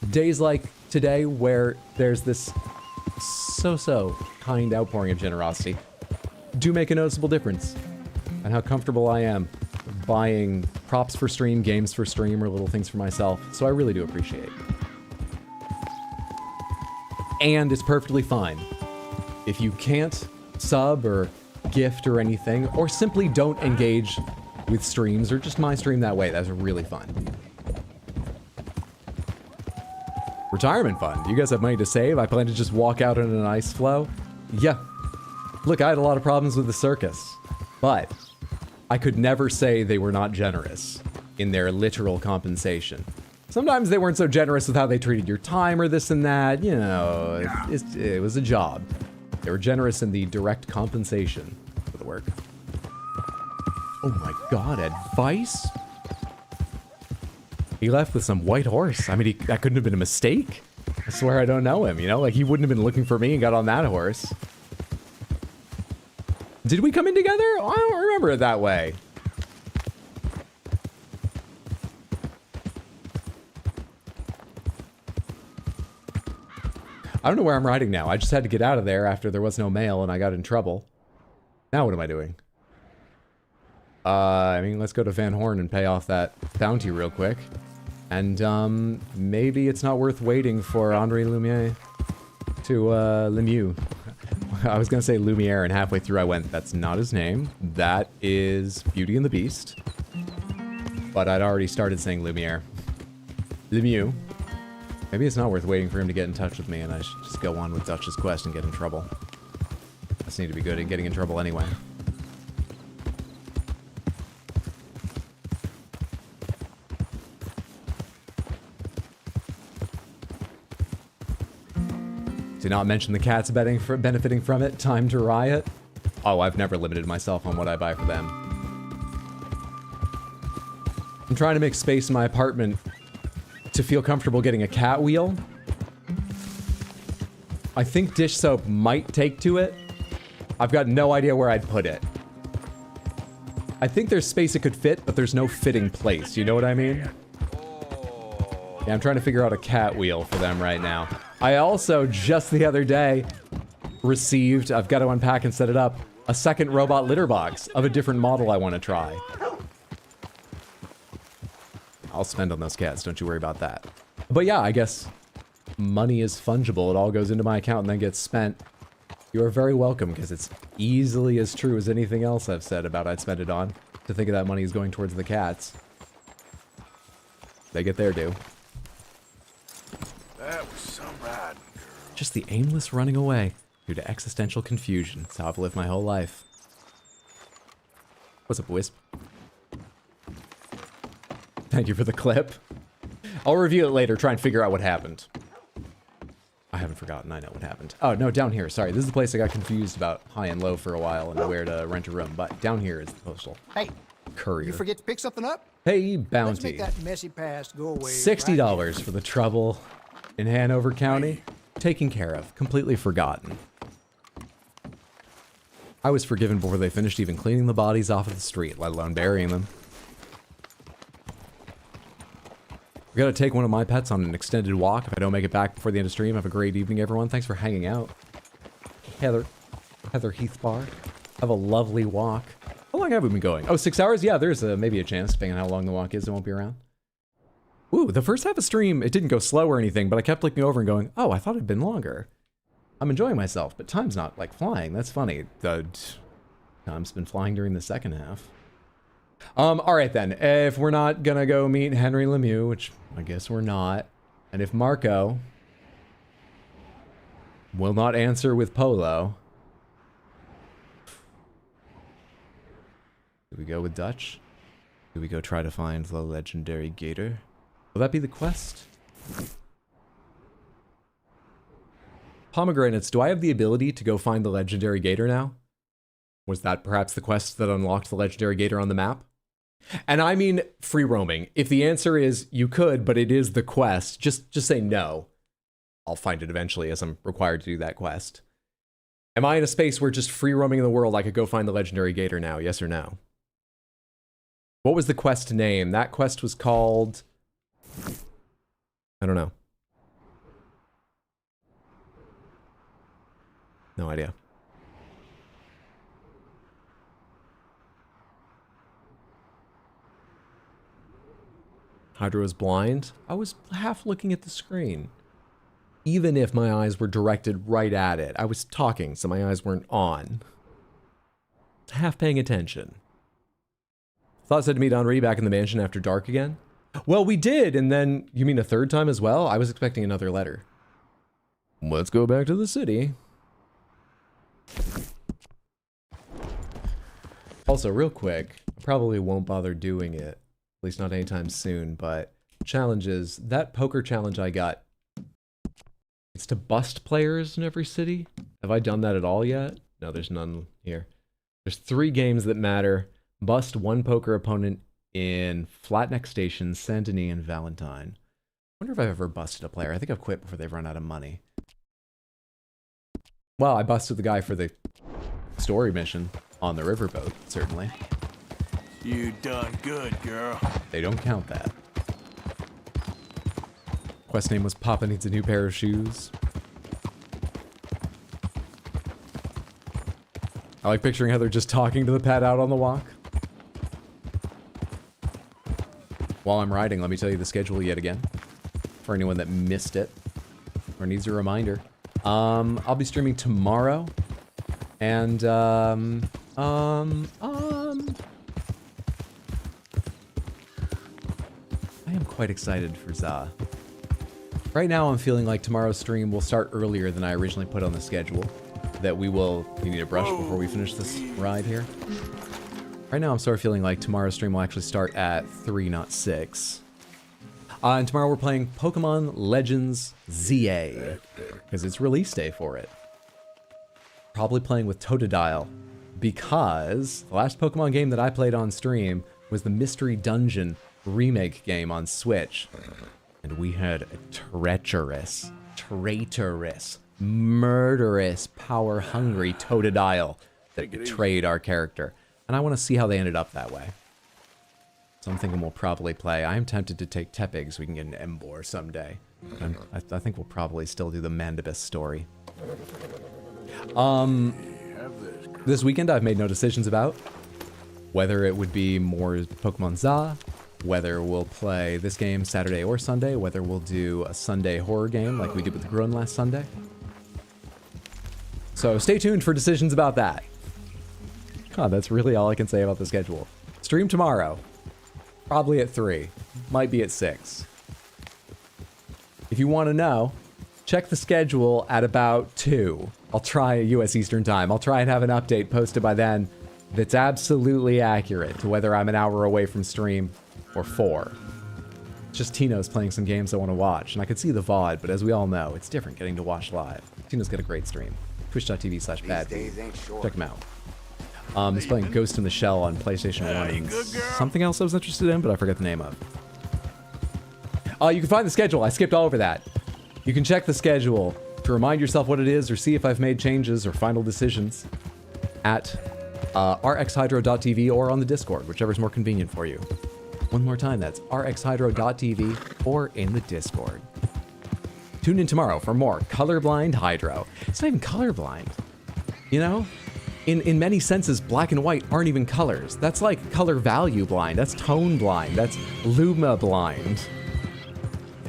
Speaker 1: days like today, where there's this so-so kind outpouring of generosity, do make a noticeable difference. And how comfortable I am buying props for stream, games for stream, or little things for myself. So I really do appreciate it. And it's perfectly fine if you can't sub or gift or anything, or simply don't engage with streams or just my stream that way. That's really fun. Retirement fund. You guys have money to save? I plan to just walk out in a nice flow. Yeah. Look, I had a lot of problems with the circus, but I could never say they were not generous in their literal compensation. Sometimes they weren't so generous with how they treated your time or this and that. You know, it was a job. They were generous in the direct compensation for the work. Oh my god, advice? He left with some white horse. I mean, that couldn't have been a mistake. I swear I don't know him, you know? Like, he wouldn't have been looking for me and got on that horse. Did we come in together? I don't remember it that way. I don't know where I'm riding now. I just had to get out of there after there was no mail and I got in trouble. Now what am I doing? I mean, let's go to Van Horn and pay off that bounty real quick. And, maybe it's not worth waiting for Andre Lumiere to, Lemieux. I was gonna say Lumiere, and halfway through I went, that's not his name. That is Beauty and the Beast. But I'd already started saying Lumiere. Lemieux. Maybe it's not worth waiting for him to get in touch with me, and I should just go on with Dutch's quest and get in trouble. I just need to be good at getting in trouble anyway. Did not mention the cats benefiting from it. Time to riot. Oh, I've never limited myself on what I buy for them. I'm trying to make space in my apartment to feel comfortable getting a cat wheel. I think dish soap might take to it. I've got no idea where I'd put it. I think there's space it could fit, but there's no fitting place. You know what I mean? Yeah, I'm trying to figure out a cat wheel for them right now. I also, just the other day, received, I've got to unpack and set it up, a second robot litter box of a different model I want to try. I'll spend on those cats, don't you worry about that. But yeah, I guess money is fungible. It all goes into my account and then gets spent. You are very welcome, because it's easily as true as anything else I've said about I'd spend it on, to think of that money as going towards the cats. They get their due.
Speaker 3: That was some riding, girl.
Speaker 1: Just the aimless running away due to existential confusion. That's how I've lived my whole life. What's up, Wisp? Thank you for the clip. I'll review it later, try and figure out what happened. I haven't forgotten, I know what happened. Oh, no, down here, sorry. This is the place I got confused about high and low for a while and where to rent a room, but down here is the postal.
Speaker 13: Hey,
Speaker 1: courier.
Speaker 13: you forget to pick something up?
Speaker 1: Hey, bounty.
Speaker 13: Let's make that messy past go away.
Speaker 1: $60 for the trouble in Hanover County. Taken care of. Completely forgotten. I was forgiven before they finished even cleaning the bodies off of the street, let alone burying them. We gotta take one of my pets on an extended walk. If I don't make it back before the end of stream, have a great evening, everyone. Thanks for hanging out. Heather Heathbar. Have a lovely walk. How long have we been going? Oh, 6 hours? Yeah, there's maybe a chance, depending on how long the walk is, it won't be around. Ooh, the first half of stream, it didn't go slow or anything, but I kept looking over and going, oh, I thought it'd been longer. I'm enjoying myself, but time's not, like, flying. That's funny. The time's been flying during the second half. Alright then. If we're not gonna go meet Henry Lemieux, which I guess we're not, and if Marco will not answer with Polo, do we go with Dutch? Do we go try to find the legendary gator? Will that be the quest? Pomegranates, do I have the ability to go find the legendary gator now? Was that perhaps the quest that unlocked the legendary gator on the map? And I mean free roaming. If the answer is you could, but it is the quest, just say no. I'll find it eventually as I'm required to do that quest. Am I in a space where just free roaming in the world I could go find the legendary gator now, yes or no? What was the quest name? That quest was called... I don't know. No idea. Hydra was blind, I was half looking at the screen. Even if my eyes were directed right at it. I was talking, so my eyes weren't on. Half paying attention. Thought said to meet Henri back in the mansion after dark again. Well, we did, and then, you mean a third time as well? I was expecting another letter. Let's go back to the city. Also, real quick, I probably won't bother doing it, at least not anytime soon, but challenges, that poker challenge I got, it's to bust players in every city. Have I done that at all yet? No, there's none here. There's 3 games that matter. Bust 1 poker opponent in Flatneck Station, Saint Denis, and Valentine. I wonder if I've ever busted a player. I think I've quit before they've run out of money. Well, I busted the guy for the story mission on the riverboat, certainly.
Speaker 3: You done good, girl.
Speaker 1: They don't count that. Quest name was Papa Needs a New Pair of Shoes. I like picturing Heather just talking to the pet out on the walk. While I'm riding, let me tell you the schedule yet again. For anyone that missed it or needs a reminder. I'll be streaming tomorrow. And, I am quite excited for Za. Right now I'm feeling like tomorrow's stream will start earlier than I originally put on the schedule. That we will... You need a brush before we finish this ride here? Right now I'm sort of feeling like tomorrow's stream will actually start at 3, not 6. And tomorrow we're playing Pokemon Legends ZA. Because it's release day for it. Probably playing with Totodile. Because the last Pokemon game that I played on stream was the Mystery Dungeon remake game on Switch. And we had a treacherous, murderous, power-hungry Totodile that betrayed our character. And I want to see how they ended up that way. So I'm thinking we'll probably play. I am tempted to take Tepig so we can get an Embor someday. I think we'll probably still do the Mandibus story. This weekend I've made no decisions about whether it would be more Pokemon Za, whether we'll play this game Saturday or Sunday, whether we'll do a Sunday horror game like we did with Grun last Sunday. So stay tuned for decisions about that. God, that's really all I can say about the schedule. Stream tomorrow. Probably at 3. Might be at 6. If you want to know, check the schedule at about 2. I'll try US Eastern Time. I'll try and have an update posted by then that's absolutely accurate to whether I'm an hour away from stream or 4. It's just Tino's playing some games I want to watch, and I could see the VOD, but as we all know, it's different getting to watch live. Tino's got a great stream. Twitch.tv/badfeed. Check him out. He's playing Ghost in the Shell on PlayStation 1 and something else I was interested in, but I forget the name of. You can find the schedule. I skipped all over that. You can check the schedule to remind yourself what it is or see if I've made changes or final decisions at rxhydro.tv or on the Discord, whichever's more convenient for you. One more time, that's rxhydro.tv or in the Discord. Tune in tomorrow for more Colorblind Hydro. It's not even colorblind. You know? In many senses, black and white aren't even colors. That's like color value blind. That's tone blind. That's luma blind.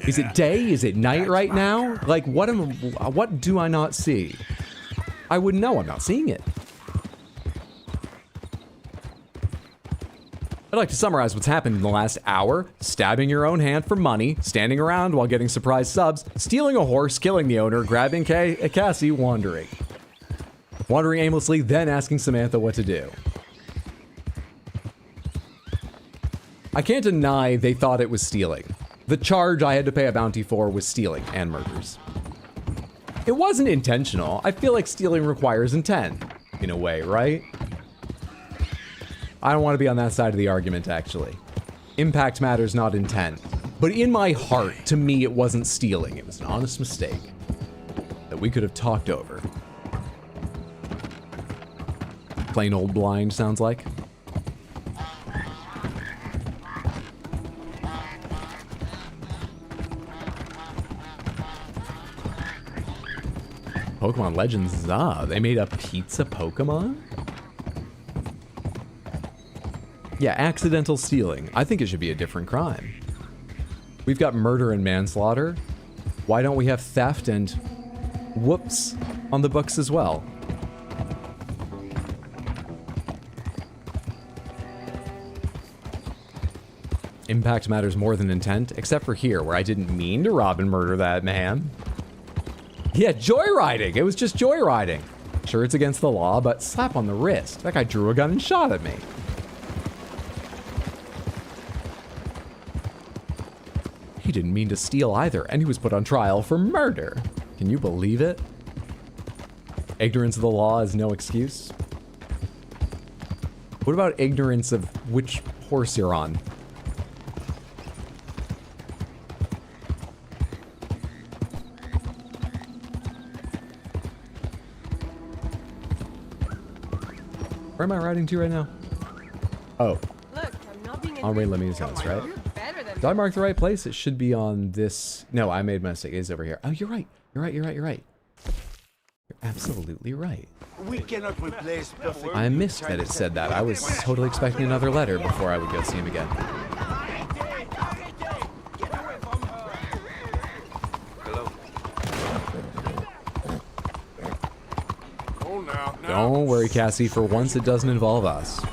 Speaker 1: Is it day? Is it night right now? Like, what do I not see? I wouldn't know. I'm not seeing it. I'd like to summarize what's happened in the last hour. Stabbing your own hand for money, standing around while getting surprise subs, stealing a horse, killing the owner, grabbing Cassie, wandering. Wandering aimlessly, then asking Samantha what to do. I can't deny they thought it was stealing. The charge I had to pay a bounty for was stealing and murders. It wasn't intentional. I feel like stealing requires intent, in a way, right? I don't want to be on that side of the argument, actually. Impact matters, not intent. But in my heart, to me, it wasn't stealing. It was an honest mistake that we could have talked over. Plain old blind, sounds like. Pokemon Legends Za. They made a pizza Pokemon? Yeah, accidental stealing. I think it should be a different crime. We've got murder and manslaughter. Why don't we have theft and whoops on the books as well? Impact matters more than intent, except for here, where I didn't mean to rob and murder that man. Yeah, joyriding. It was just joyriding. Sure, it's against the law, but slap on the wrist. That guy drew a gun and shot at me. He didn't mean to steal either, and he was put on trial for murder. Can you believe it? Ignorance of the law is no excuse. What about ignorance of which horse you're on? Where am I riding to right now? Oh.
Speaker 22: Look, I'm not being
Speaker 1: Henri Lemai's house, right? Did I mark the right place? It should be on this. No, I made my mistake. It's over here. Oh, you're right. You're right. You're absolutely right.
Speaker 4: We cannot replace perfect.
Speaker 1: I missed that it said that. I was totally expecting another letter before I would go see him again. Don't worry, Cassie. For once, it doesn't involve us.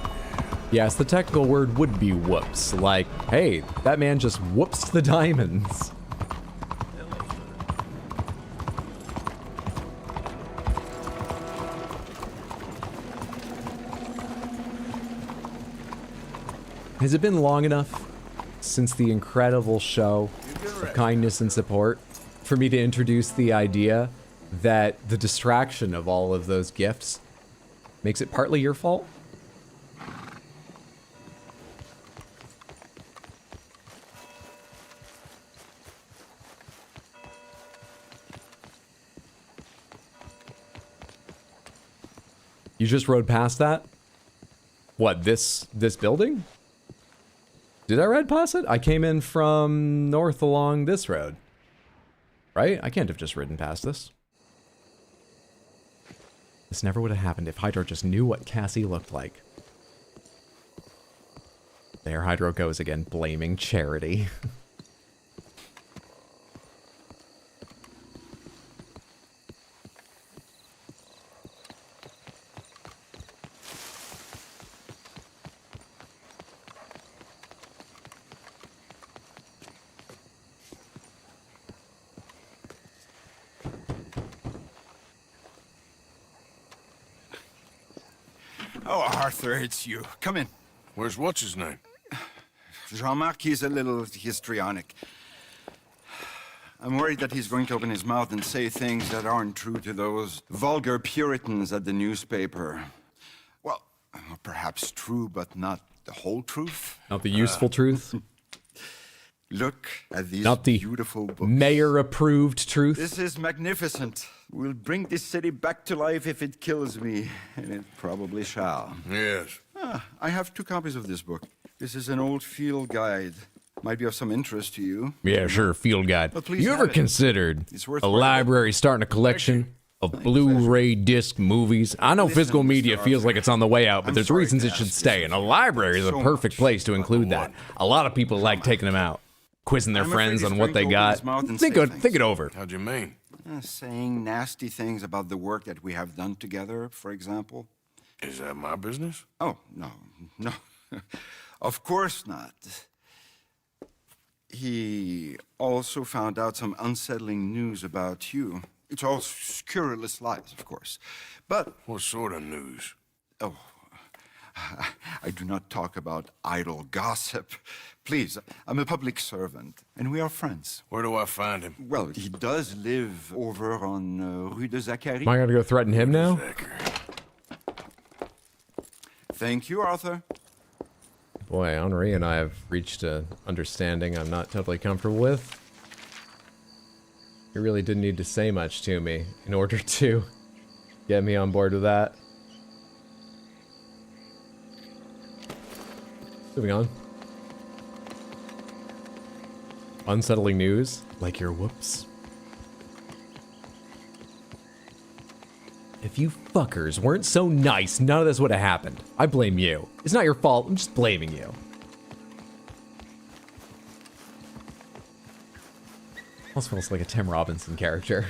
Speaker 1: Yes, the technical word would be whoops. Like, hey, that man just whoops the diamonds. Has it been long enough since the incredible show of kindness and support for me to introduce the idea that the distraction of all of those gifts makes it partly your fault? You just rode past that? What, this building? Did I ride past it? I came in from north along this road. Right? I can't have just ridden past this. This never would have happened if Hydro just knew what Cassie looked like. There Hydro goes again, blaming Charity.
Speaker 9: Oh, Arthur, it's you. Come in.
Speaker 3: Where's what's-his-name?
Speaker 9: Jean-Marc, he's a little histrionic. I'm worried that he's going to open his mouth and say things that aren't true to those vulgar Puritans at the newspaper. Well, perhaps true, but not the whole truth.
Speaker 1: Not the useful truth?
Speaker 9: Look at these
Speaker 1: not the
Speaker 9: beautiful books.
Speaker 1: Mayor-approved truth?
Speaker 9: This is magnificent. We'll bring this city back to life if it kills me, and it probably shall.
Speaker 3: Yes.
Speaker 9: I have 2 copies of this book. This is an old field guide. Might be of some interest to you.
Speaker 18: Yeah, sure, field guide.
Speaker 9: Well, please
Speaker 18: you ever considered
Speaker 9: worth
Speaker 18: a library starting a collection of Blu-ray disc movies? I know physical media feels like it's on the way out, but there's reasons it should stay, and a library is a perfect place to include that. A lot of people like taking them out, quizzing their friends on what they got. Think it over.
Speaker 3: How'd you mean?
Speaker 9: Saying nasty things about the work that we have done together, for example.
Speaker 3: Is that my business?
Speaker 9: Oh, no. Of course not. He also found out some unsettling news about you. It's all scurrilous lies, of course. But...
Speaker 3: What sort of news?
Speaker 9: Oh, I do not talk about idle gossip. Please, I'm a public servant, and we are friends.
Speaker 3: Where do I find him?
Speaker 9: Well, he does live over on Rue de Zaccharie.
Speaker 1: Am I gonna go threaten him now?
Speaker 9: Thank you, Arthur.
Speaker 1: Boy, Henri and I have reached an understanding I'm not totally comfortable with. You really didn't need to say much to me in order to get me on board with that. Moving on. Unsettling news, like your whoops. If you fuckers weren't so nice, none of this would have happened. I blame you. It's not your fault, I'm just blaming you. Almost feels like a Tim Robinson character.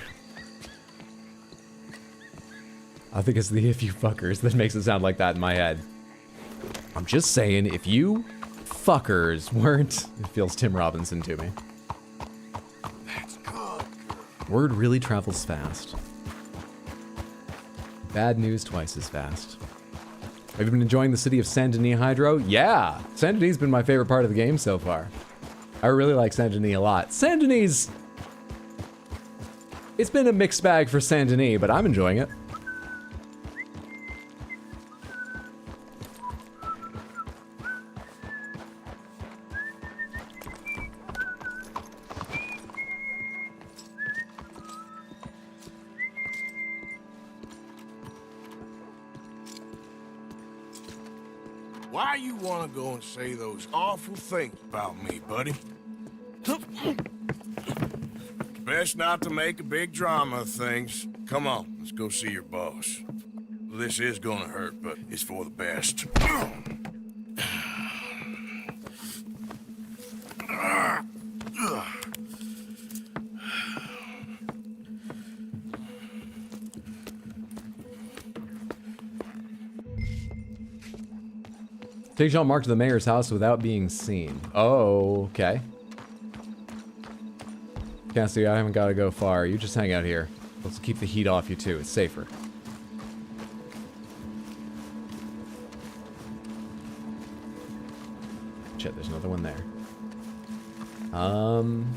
Speaker 1: I think it's the "if you fuckers" that makes it sound like that in my head. I'm just saying, if you fuckers weren't... It feels Tim Robinson to me.
Speaker 12: That's good.
Speaker 1: Word really travels fast. Bad news twice as fast. Have you been enjoying the city of Saint Denis, Hydro? Yeah! Saint Denis has been my favorite part of the game so far. I really like Saint Denis a lot. Saint Denis... It's been a mixed bag for Saint Denis, but I'm enjoying it.
Speaker 3: Why you want to go and say those awful things about me, buddy? Best not to make a big drama of things. Come on, let's go see your boss. This is gonna hurt, but it's for the best.
Speaker 1: Take Jean-Marc to the mayor's house without being seen. Oh, okay. Cassidy, I haven't got to go far. You just hang out here. Let's keep the heat off you too. It's safer. Shit, there's another one there. I'm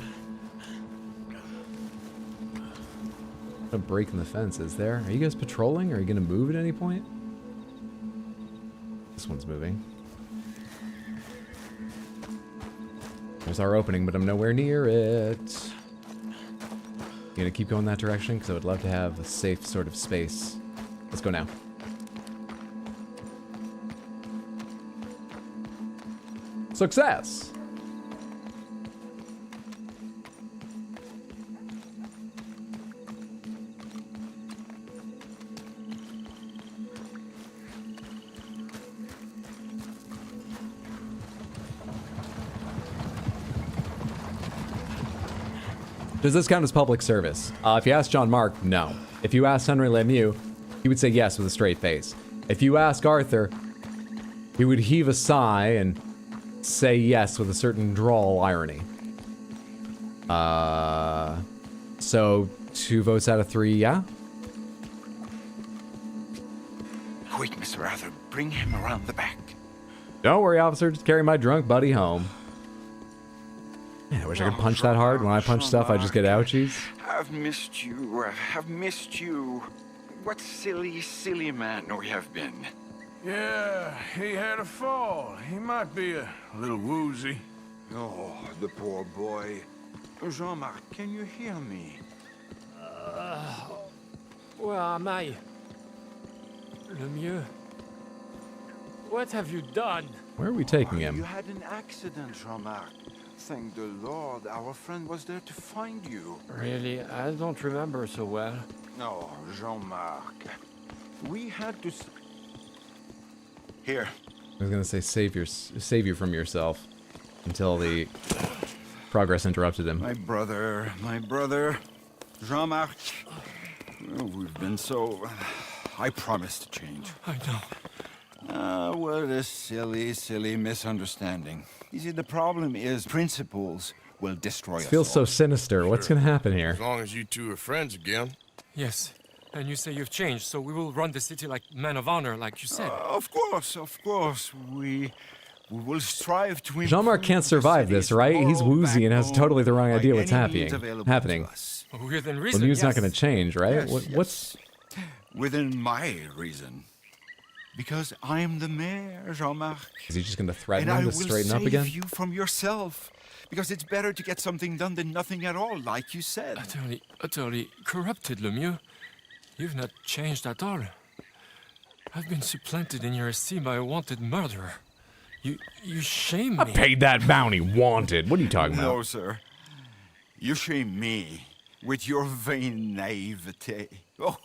Speaker 1: breaking the fence, is there? Are you guys patrolling? Are you gonna move at any point? This one's moving. There's our opening, but I'm nowhere near it. You gonna keep going that direction? Because I would love to have a safe sort of space. Let's go now. Success! Does this count as public service? If you ask Jean-Marc, no. If you ask Henry Lemieux, he would say yes with a straight face. If you ask Arthur, he would heave a sigh and say yes with a certain droll irony. So 2 votes out of 3, yeah?
Speaker 9: Quick, Mr. Arthur, bring him around the back.
Speaker 1: Don't worry, officer, just carry my drunk buddy home. Man, I wish I could punch that hard. When I punch stuff, I just get ouchies.
Speaker 9: I've missed you. I've missed you. What silly, silly man we have been.
Speaker 3: Yeah, he had a fall. He might be a little woozy.
Speaker 9: Oh, the poor boy. Jean-Marc, can you hear me?
Speaker 10: Where am I? Lemieux? What have you done?
Speaker 1: Where are we taking him?
Speaker 9: You had an accident, Jean-Marc. Thank the Lord, our friend was there to find you.
Speaker 10: Really? I don't remember so well.
Speaker 9: No, Jean-Marc. We had to... Here.
Speaker 1: I was gonna say save you from yourself until the progress interrupted him.
Speaker 9: My brother, Jean-Marc. Oh, we've been so... I promise to change.
Speaker 10: I know.
Speaker 9: What a silly, silly misunderstanding. You see, the problem is principles will destroy us.
Speaker 1: It feels so sinister. What's gonna happen here?
Speaker 3: As long as you two are friends again.
Speaker 10: Yes. And you say you've changed, so we will run the city like men of honor, like you said.
Speaker 9: Of course. We will strive to...
Speaker 1: Jean-Marc can't survive this, right? He's woozy and has totally the wrong idea what's happening.
Speaker 10: Within reason,
Speaker 1: Well, news
Speaker 10: yes.
Speaker 1: not gonna change, right?
Speaker 9: Yes,
Speaker 1: What's...
Speaker 9: Within my reason. Because I'm the mayor, Jean-Marc.
Speaker 1: Is he just gonna threaten him to straighten up again?
Speaker 9: And I will save you from yourself. Because it's better to get something done than nothing at all, like you said.
Speaker 10: Utterly corrupted, Lemieux. You've not changed at all. I've been supplanted in your esteem by a wanted murderer. You shame me.
Speaker 18: I paid that bounty, wanted. What are you talking about?
Speaker 9: No, sir. You shame me with your vain naivete. Oh,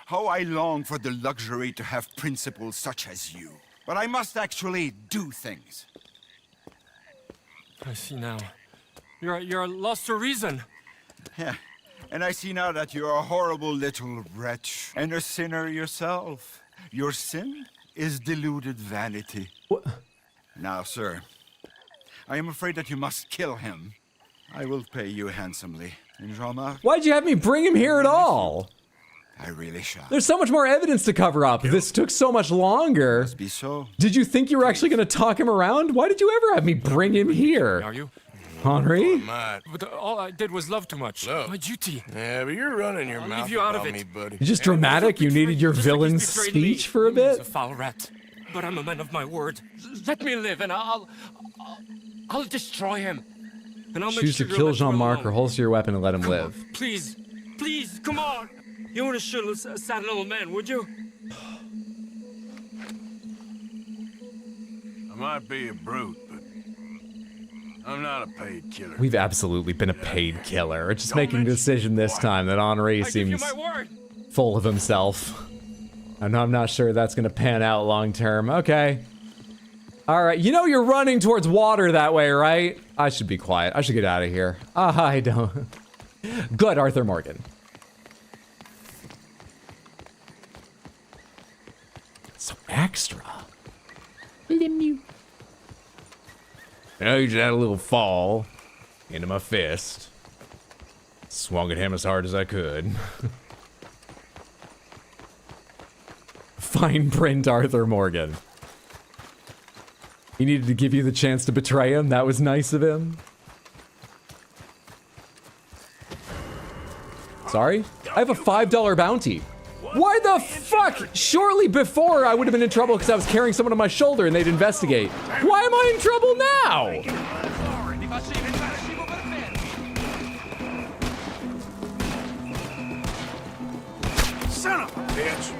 Speaker 9: how I long for the luxury to have principles such as you. But I must actually do things.
Speaker 10: I see now. You're lost to reason.
Speaker 9: Yeah. And I see now that you're a horrible little wretch and a sinner yourself. Your sin is deluded vanity.
Speaker 1: What?
Speaker 9: Now, sir, I am afraid that you must kill him. I will pay you handsomely. And Jean-Marc?
Speaker 1: Why'd you have me bring him here at all?
Speaker 9: I really shall.
Speaker 1: There's so much more evidence to cover up. This took so much longer.
Speaker 9: Must be so.
Speaker 1: Did you think you were actually going to talk him around? Why did you ever have me bring him here?
Speaker 10: Are you?
Speaker 1: Henri?
Speaker 10: But all I did was love too much.
Speaker 3: Love?
Speaker 10: My duty.
Speaker 3: Yeah, but you're running your
Speaker 10: I'll
Speaker 3: mouth
Speaker 10: leave you out
Speaker 3: about
Speaker 10: of
Speaker 3: me,
Speaker 10: it.
Speaker 3: buddy.
Speaker 1: You're just dramatic? You needed your villain speech for a
Speaker 10: He's a
Speaker 1: bit?
Speaker 10: foul rat. But I'm a man of my word. Let me live and I'll destroy him. And I'll make
Speaker 1: Choose to
Speaker 10: sure you're
Speaker 1: kill
Speaker 10: left
Speaker 1: Jean-Marc or
Speaker 10: alone.
Speaker 1: holster your weapon and let him
Speaker 10: Come
Speaker 1: live.
Speaker 10: on, please, please, come on. You wouldn't shoot a sad little man, would you?
Speaker 3: I might be a brute, but I'm not a paid killer.
Speaker 1: We've absolutely been a paid killer. Just making a decision this time that Henri seems full of himself. And I'm not sure that's going to pan out long term. Okay. All right. You know you're running towards water that way, right? I should be quiet. I should get out of here. I don't. Good, Arthur Morgan. So extra.
Speaker 18: You know, you just had a little fall into my fist. Swung at him as hard as I could.
Speaker 1: Fine print, Arthur Morgan. He needed to give you the chance to betray him. That was nice of him. Sorry? I have a $5 bounty. Why the fuck? Surely before I would have been in trouble because I was carrying someone on my shoulder and they'd investigate. Why am I in trouble now?
Speaker 3: Son of a bitch!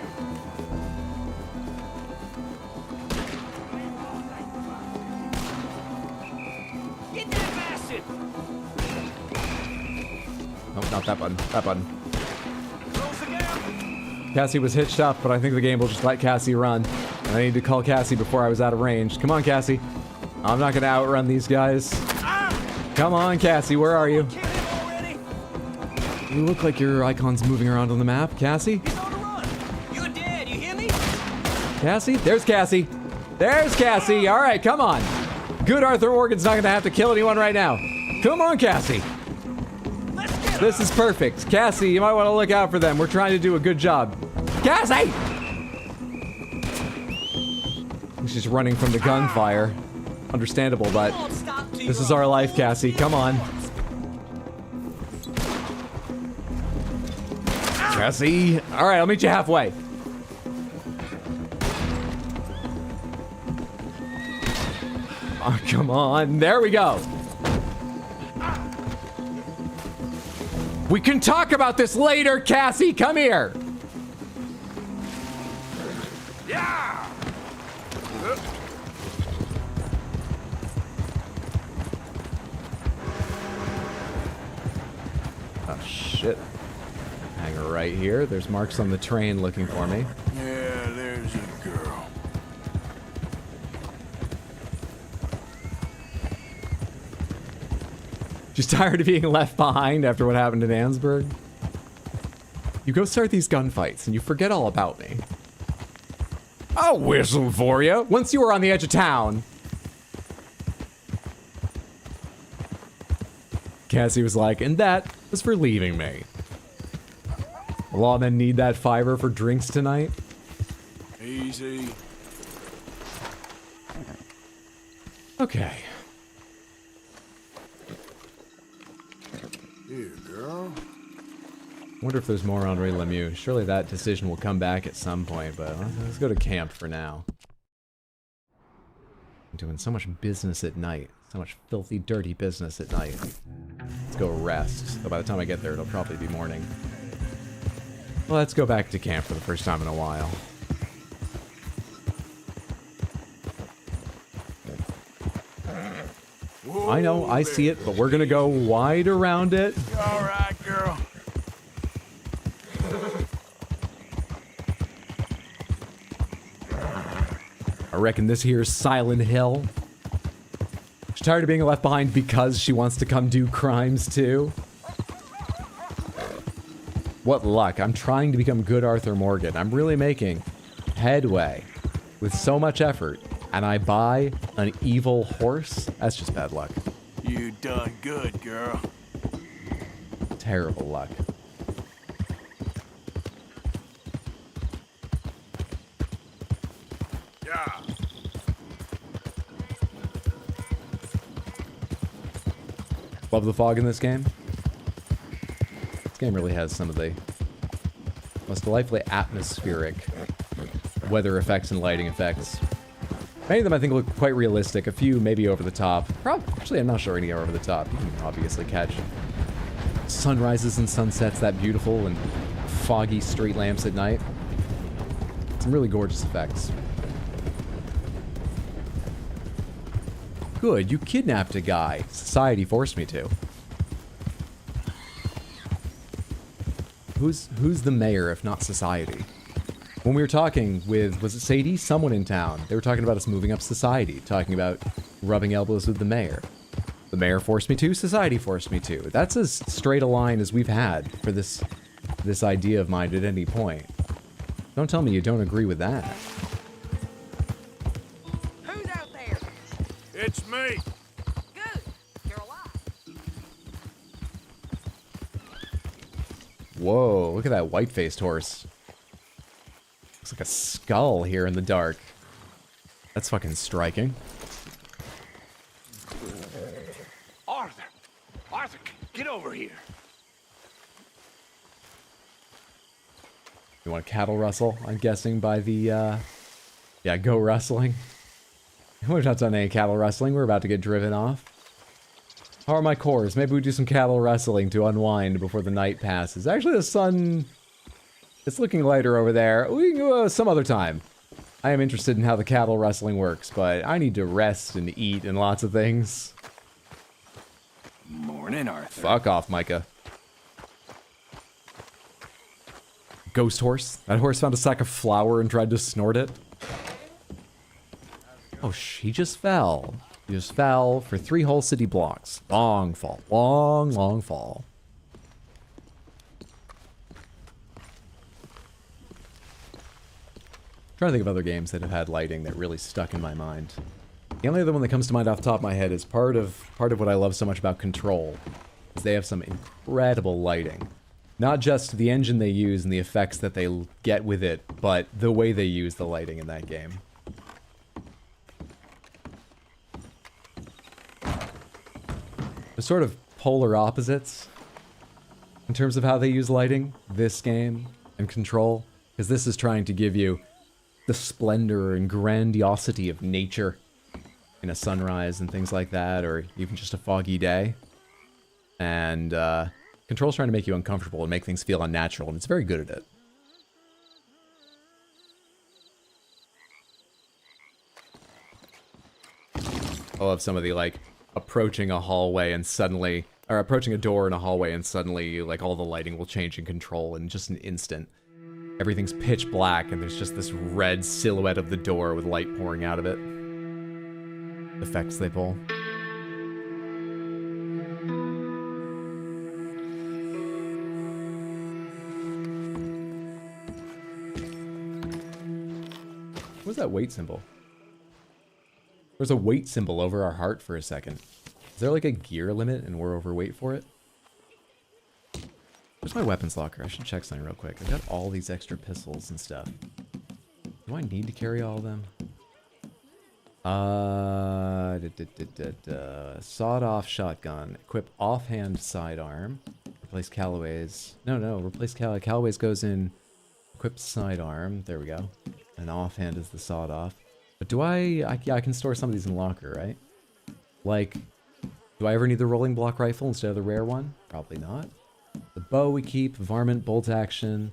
Speaker 5: Get that bastard!
Speaker 1: Nope, not that button. That button. Cassie was hitched up, but I think the game will just let Cassie run. And I need to call Cassie before I was out of range. Come on, Cassie. I'm not gonna outrun these guys. Come on, Cassie, where are you? You look like your icon's moving around on the map, Cassie.
Speaker 5: You're dead, you hear me?
Speaker 1: Cassie? There's Cassie. There's Cassie. All right, come on. Good Arthur Morgan's not gonna have to kill anyone right now. Come on, Cassie. This is perfect. Cassie, you might want to look out for them. We're trying to do a good job. Cassie! She's running from the gunfire. Understandable, but this is our life, Cassie. Come on. Cassie. All right, I'll meet you halfway. Oh, come on. There we go. We can talk about this later, Cassie. Come here.
Speaker 3: Yeah!
Speaker 1: Oh, shit. Hang her right here. There's marks on the train looking for me.
Speaker 3: Yeah, there's a girl.
Speaker 1: She's tired of being left behind after what happened in Ansburg. You go start these gunfights and you forget all about me. I'll whistle for you once you were on the edge of town. Cassie was like, and that was for leaving me. Lawmen need that $5 for drinks tonight.
Speaker 3: Easy.
Speaker 1: Okay.
Speaker 3: Here, girl.
Speaker 1: Wonder if there's more Henri Lemieux. Surely that decision will come back at some point, but let's go to camp for now. I'm doing so much business at night. So much filthy, dirty business at night. Let's go rest. So by the time I get there, it'll probably be morning. Well, let's go back to camp for the first time in a while.
Speaker 3: Whoa,
Speaker 1: I know, I see it, but we're gonna go wide around it.
Speaker 3: You all right, girl?
Speaker 1: I reckon this here is Silent Hill. She's tired of being left behind because she wants to come do crimes too. What luck. I'm trying to become good Arthur Morgan. I'm really making headway with so much effort. And I buy an evil horse? That's just bad luck.
Speaker 3: You done good, girl.
Speaker 1: Terrible luck.
Speaker 3: Yeah.
Speaker 1: Love the fog in this game. This game really has some of the most delightfully atmospheric weather effects and lighting effects. Many of them I think look quite realistic. A few maybe over the top. Actually, I'm not sure any are over the top. You can obviously catch sunrises and sunsets that beautiful and foggy street lamps at night. Some really gorgeous effects. Good, you kidnapped a guy. Society forced me to. Who's the mayor if not society? When we were talking with, was it Sadie? Someone in town. They were talking about us moving up society, talking about rubbing elbows with the mayor. The mayor forced me to, society forced me to. That's as straight a line as we've had for this idea of mine at any point. Don't tell me you don't agree with that.
Speaker 5: Who's out there?
Speaker 3: It's me.
Speaker 5: Good. You're alive.
Speaker 1: Whoa, look at that white-faced horse. Looks like a skull here in the dark. That's fucking striking.
Speaker 2: Arthur! Arthur, get over here.
Speaker 1: You want a cattle rustle? I'm guessing by the, yeah, go rustling. We've not done any cattle rustling. We're about to get driven off. How are my cores? Maybe we do some cattle rustling to unwind before the night passes. Actually, the sun... It's looking lighter over there. We can go some other time. I am interested in how the cattle rustling works, but I need to rest and eat and lots of things.
Speaker 21: Morning, Arthur.
Speaker 1: Fuck off, Micah. Ghost horse? That horse found a sack of flour and tried to snort it? Oh, she just fell. She just fell for 3 whole city blocks. Long fall. Long, long fall. Trying to think of other games that have had lighting that really stuck in my mind. The only other one that comes to mind off the top of my head is part of what I love so much about Control. Is they have some incredible lighting. Not just the engine they use and the effects that they get with it, but the way they use the lighting in that game. They're sort of polar opposites in terms of how they use lighting, this game and Control, because this is trying to give you the splendor and grandiosity of nature in a sunrise and things like that, or even just a foggy day. And Control's trying to make you uncomfortable and make things feel unnatural, and it's very good at it. I love some of the, like, approaching a hallway and suddenly, or approaching a door in a hallway and suddenly, like, all the lighting will change in Control in just an instant. Everything's pitch black and there's just this red silhouette of the door with light pouring out of it. Effects they pull. What's that weight symbol? There's a weight symbol over our heart for a second. Is there like a gear limit and we're overweight for it? Where's my weapons locker? I should check something real quick. I've got all these extra pistols and stuff. Do I need to carry all of them? Sawed-off shotgun. Equip offhand sidearm. Replace Callaway's. No, replace Callaway's goes in. Equip sidearm. There we go. And offhand is the sawed-off. But do yeah, I can store some of these in locker, right? Like, do I ever need the rolling block rifle instead of the rare one? Probably not. The bow we keep, varmint, bolt action,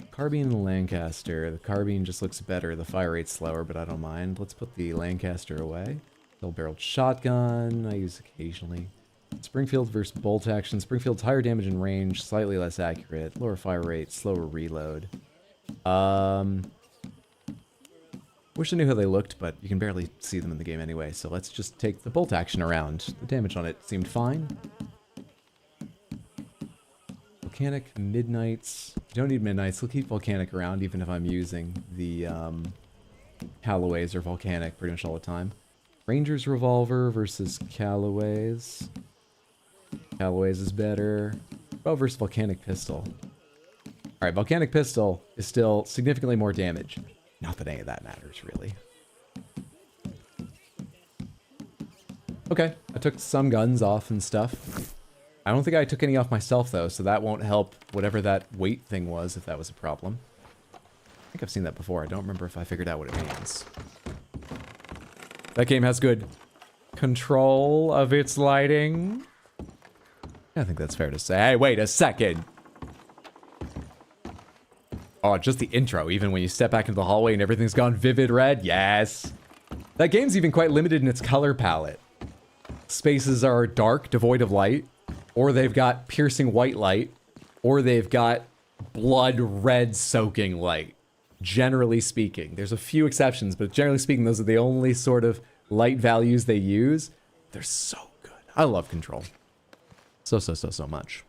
Speaker 1: carbine and Lancaster. The carbine just looks better, the fire rate's slower, but I don't mind. Let's put the Lancaster away. Double-barreled shotgun, I use occasionally. Springfield versus bolt action. Springfield's higher damage and range, slightly less accurate, lower fire rate, slower reload. Wish I knew how they looked, but you can barely see them in the game anyway, so let's just take the bolt action around. The damage on it seemed fine. Volcanic Midnights. You don't need Midnights. We'll keep Volcanic around even if I'm using the Callaway's or Volcanic pretty much all the time. Ranger's Revolver versus Callaway's. Callaway's is better. Oh, versus Volcanic Pistol. Alright, Volcanic Pistol is still significantly more damage. Not that any of that matters, really. Okay, I took some guns off and stuff. I don't think I took any off myself, though, so that won't help whatever that weight thing was, if that was a problem. I think I've seen that before. I don't remember if I figured out what it means. That game has good control of its lighting. I think that's fair to say. Hey, wait a second. Oh, just the intro, even when you step back into the hallway and everything's gone vivid red. Yes. That game's even quite limited in its color palette. Spaces are dark, devoid of light, or they've got piercing white light, or they've got blood red soaking light. Generally speaking. There's a few exceptions, but generally speaking, those are the only sort of light values they use. They're so good. I love Control. So much.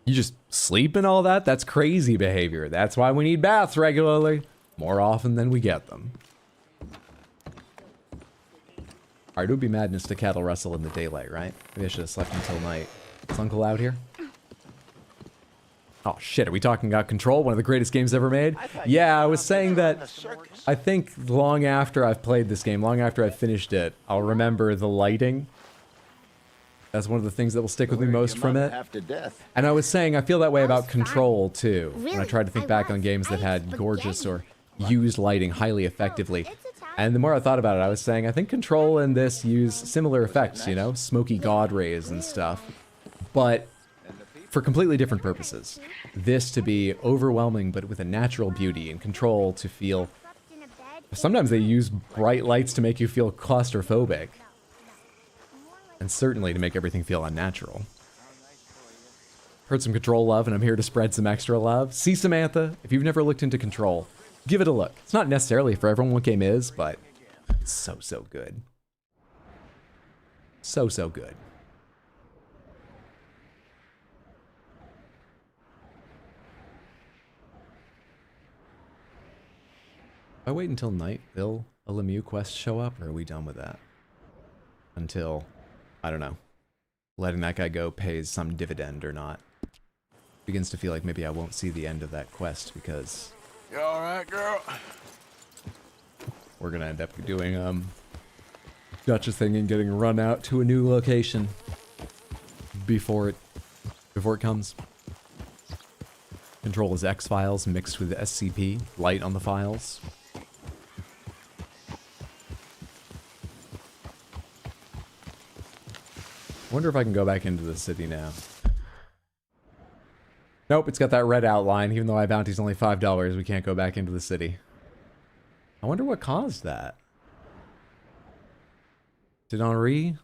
Speaker 1: You just sleep and all that? That's crazy behavior. That's why we need baths regularly. More often than we get them. Alright, it would be madness to cattle rustle in the daylight, right? Maybe I should have slept until night. Is Uncle out here? Oh shit, are we talking about Control? One of the greatest games ever made? Yeah, I was saying that I think long after I've played this game, long after I've finished it, I'll remember the lighting. That's one of the things that will stick with me most from it. And I was saying I feel that way about Control too. When I tried to think back on games that had gorgeous or used lighting highly effectively. And the more I thought about it, I was saying I think Control and this use similar effects, you know? Smoky god rays and stuff. But for completely different purposes. This to be overwhelming but with a natural beauty, and Control to feel... Sometimes they use bright lights to make you feel claustrophobic. And certainly to make everything feel unnatural. Heard some Control love, and I'm here to spread some extra love. See, Samantha, if you've never looked into Control, give it a look. It's not necessarily for everyone what game is, but it's so good. So good. If I wait until night, will a Lemieux quest show up, or are we done with that? Until, I don't know, letting that guy go pays some dividend or not. Begins to feel like maybe I won't see the end of that quest because...
Speaker 3: You alright, girl?
Speaker 1: We're gonna end up doing, Dutch's thing and getting run out to a new location before it comes. Control is X-Files mixed with SCP, light on the files. I wonder if I can go back into the city now. Nope, it's got that red outline. Even though my bounty's only $5, we can't go back into the city. I wonder what caused that. Did Henri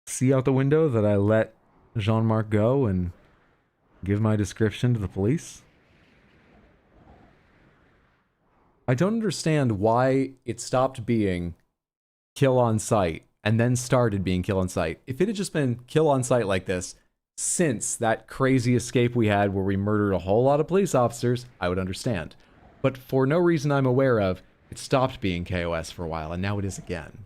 Speaker 1: see out the window that I let Jean-Marc go and give my description to the police? I don't understand why it stopped being kill on sight and then started being kill on sight. If it had just been kill on sight like this since that crazy escape we had where we murdered a whole lot of police officers, I would understand. But for no reason I'm aware of, it stopped being KOS for a while, and now it is again.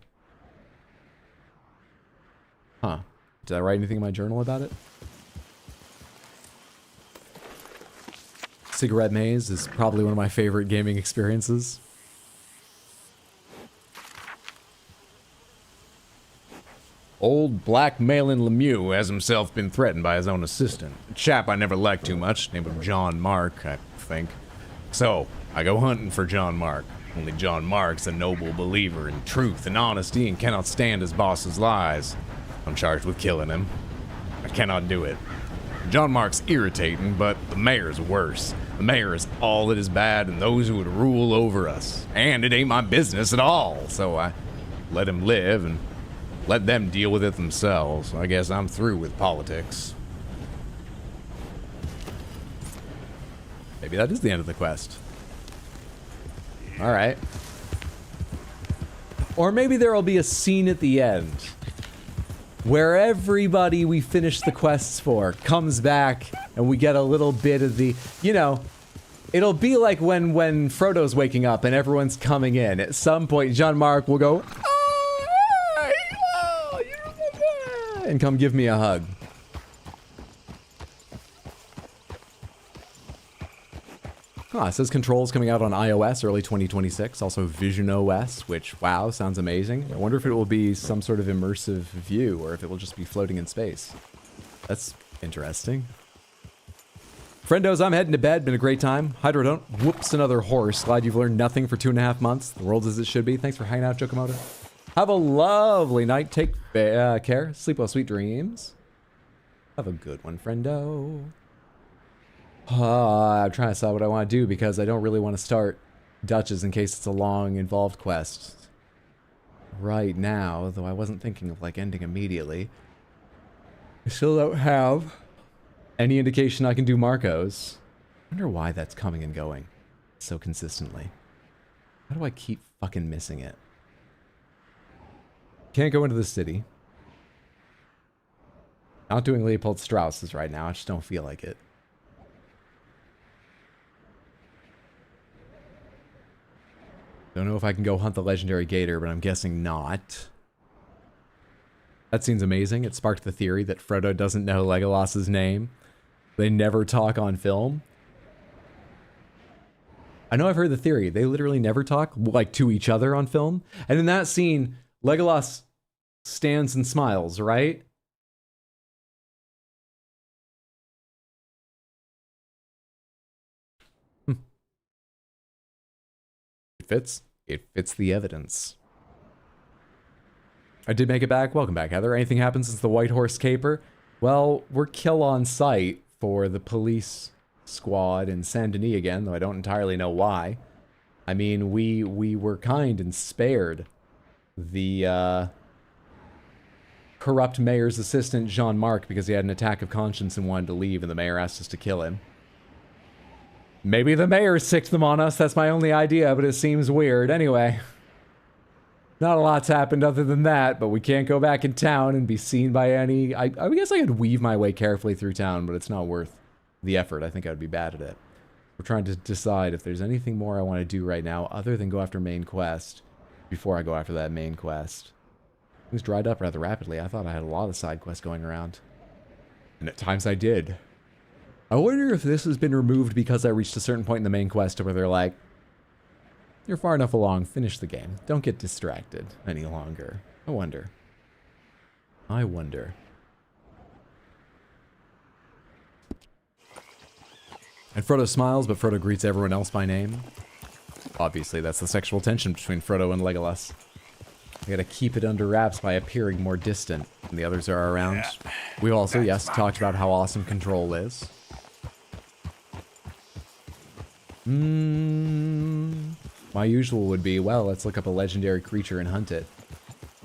Speaker 1: Huh. Did I write anything in my journal about it? Cigarette Maze is probably one of my favorite gaming experiences.
Speaker 18: Old blackmailing Lemieux has himself been threatened by his own assistant. A chap I never liked too much, named him John Mark, I think. So, I go hunting for John Mark. Only John Mark's a noble believer in truth and honesty and cannot stand his boss's lies. I'm charged with killing him. I cannot do it. John Mark's irritating, but the mayor's worse. The mayor is all that is bad and those who would rule over us. And it ain't my business at all, so I let him live and let them deal with it themselves. I guess I'm through with politics.
Speaker 1: Maybe that is the end of the quest. Alright. Or maybe there'll be a scene at the end where everybody we finish the quests for comes back and we get a little bit of the, you know, it'll be like when Frodo's waking up and everyone's coming in. At some point, Jean-Marc will go, and come give me a hug. Ah, it says Control's coming out on iOS early 2026, also Vision OS, which, wow, sounds amazing. I wonder if it will be some sort of immersive view or if it will just be floating in space. That's interesting. Friendos, I'm heading to bed. Been a great time. Hydro, don't whoops another horse. Glad you've learned nothing for 2.5 months. The world as it should be. Thanks for hanging out, Jokomoto. Have a lovely night. Take care. Sleep well, sweet dreams. Have a good one, friendo. I'm trying to decide what I want to do because I don't really want to start Dutch's in case it's a long, involved quest right now, though I wasn't thinking of, like, ending immediately. I still don't have any indication I can do Marco's. I wonder why that's coming and going so consistently. How do I keep fucking missing it? Can't go into the city. Not doing Leopold Strauss's right now, I just don't feel like it. Don't know if I can go hunt the legendary gator, but I'm guessing not. That seems amazing. It sparked the theory that Frodo doesn't know Legolas's name. They never talk on film. I know I've heard the theory. They literally never talk, like, to each other on film. And in that scene, Legolas stands and smiles, right? It fits the evidence. I did make it back. Welcome back, Heather. Anything happened since the White Horse Caper? Well, we're kill on sight for the police squad in Saint Denis again, though I don't entirely know why. I mean, we were kind and spared the corrupt mayor's assistant, Jean-Marc, because he had an attack of conscience and wanted to leave, and the mayor asked us to kill him. Maybe the mayor sicked them on us. That's my only idea, but it seems weird. Anyway, not a lot's happened other than that, but we can't go back in town and be seen by any... I guess I could weave my way carefully through town, but it's not worth the effort. I think I would be bad at it. We're trying to decide if there's anything more I want to do right now other than go after main quest before I go after that main quest. Things dried up rather rapidly. I thought I had a lot of side quests going around. And at times I did. I wonder if this has been removed because I reached a certain point in the main quest where they're like, you're far enough along, finish the game. Don't get distracted any longer. I wonder. I wonder. And Frodo smiles, but Frodo greets everyone else by name. Obviously, that's the sexual tension between Frodo and Legolas. I gotta keep it under wraps by appearing more distant when the others are around. Yeah, we also, yes, talked about how awesome Control is. My usual would be, well, let's look up a legendary creature and hunt it.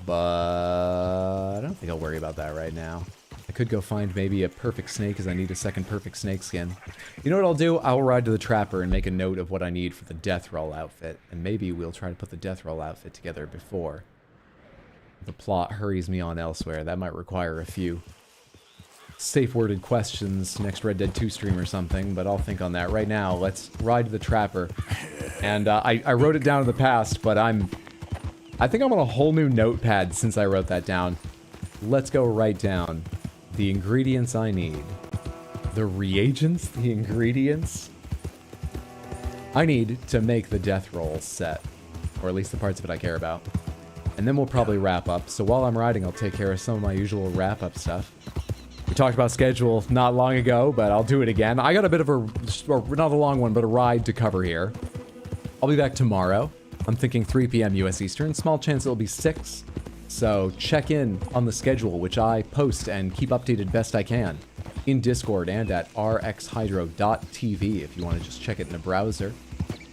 Speaker 1: But I don't think I'll worry about that right now. I could go find maybe a perfect snake because I need a second perfect snake skin. You know what I'll do? I'll ride to the Trapper and make a note of what I need for the Death Roll outfit. And maybe we'll try to put the Death Roll outfit together before the plot hurries me on elsewhere. That might require a few safe-worded questions next Red Dead 2 stream or something, but I'll think on that. Right now, let's ride to the Trapper. And I wrote it down in the past, but I think I'm on a whole new notepad since I wrote that down. Let's go write down the ingredients I need. The reagents? The ingredients? I need to make the Death Roll set. Or at least the parts of it I care about. And then we'll probably wrap up. So while I'm riding, I'll take care of some of my usual wrap-up stuff. We talked about schedule not long ago, but I'll do it again. I got a bit of a, or not a long one, but a ride to cover here. I'll be back tomorrow. I'm thinking 3 p.m. US Eastern. Small chance it'll be 6. So check in on the schedule, which I post and keep updated best I can in Discord and at rxhydro.tv if you want to just check it in a browser.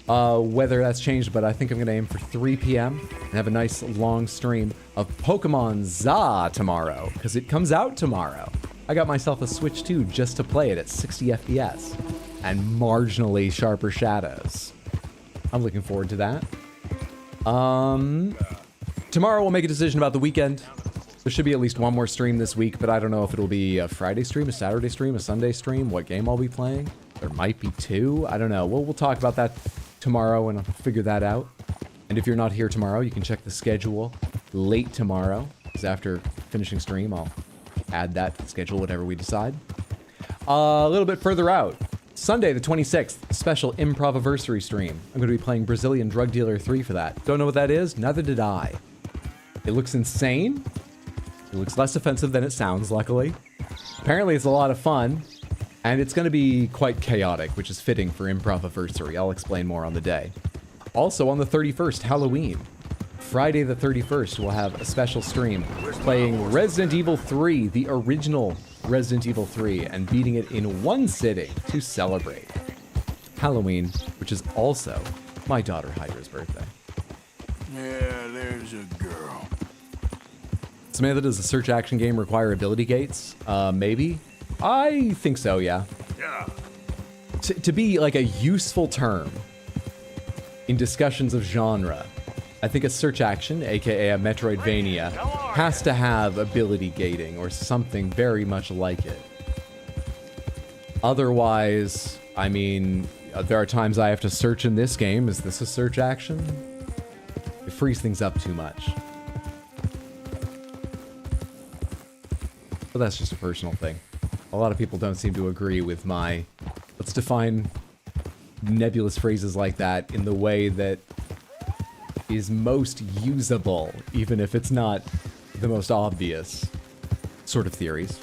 Speaker 1: Whether that's changed, but I think I'm going to aim for 3 p.m. and have a nice long stream of Pokemon ZA tomorrow, because it comes out tomorrow. I got myself a Switch 2 just to play it at 60 FPS and marginally sharper shadows. I'm looking forward to that. Tomorrow we'll make a decision about the weekend. There should be at least one more stream this week, but I don't know if it'll be a Friday stream, a Saturday stream, a Sunday stream, what game I'll be playing. There might be 2. I don't know. We'll talk about that tomorrow and I'll figure that out. And if you're not here tomorrow, you can check the schedule late tomorrow, because after finishing stream, I'll add that to the schedule, whatever we decide. A little bit further out, Sunday the 26th, special improv-iversary stream. I'm going to be playing Brazilian Drug Dealer 3 for that. Don't know what that is? Neither did I. It looks insane. It looks less offensive than it sounds, luckily. Apparently it's a lot of fun, and it's going to be quite chaotic, which is fitting for improv-iversary. I'll explain more on the day. Also, on the 31st, Halloween. Friday the 31st, we'll have a special stream playing Resident Evil 3, the original Resident Evil 3, and beating it in one sitting to celebrate Halloween, which is also my daughter Hydra's birthday.
Speaker 3: Yeah, there's a girl.
Speaker 1: Samantha, does a search action game require ability gates? Maybe. I think so, yeah.
Speaker 3: Yeah.
Speaker 1: To be like a useful term in discussions of genre, I think a search action, aka a Metroidvania, has to have ability gating or something very much like it. Otherwise, I mean, there are times I have to search in this game. Is this a search action? It frees things up too much. But that's just a personal thing. A lot of people don't seem to agree with my, let's define nebulous phrases like that in the way that is most usable, even if it's not the most obvious sort of theories.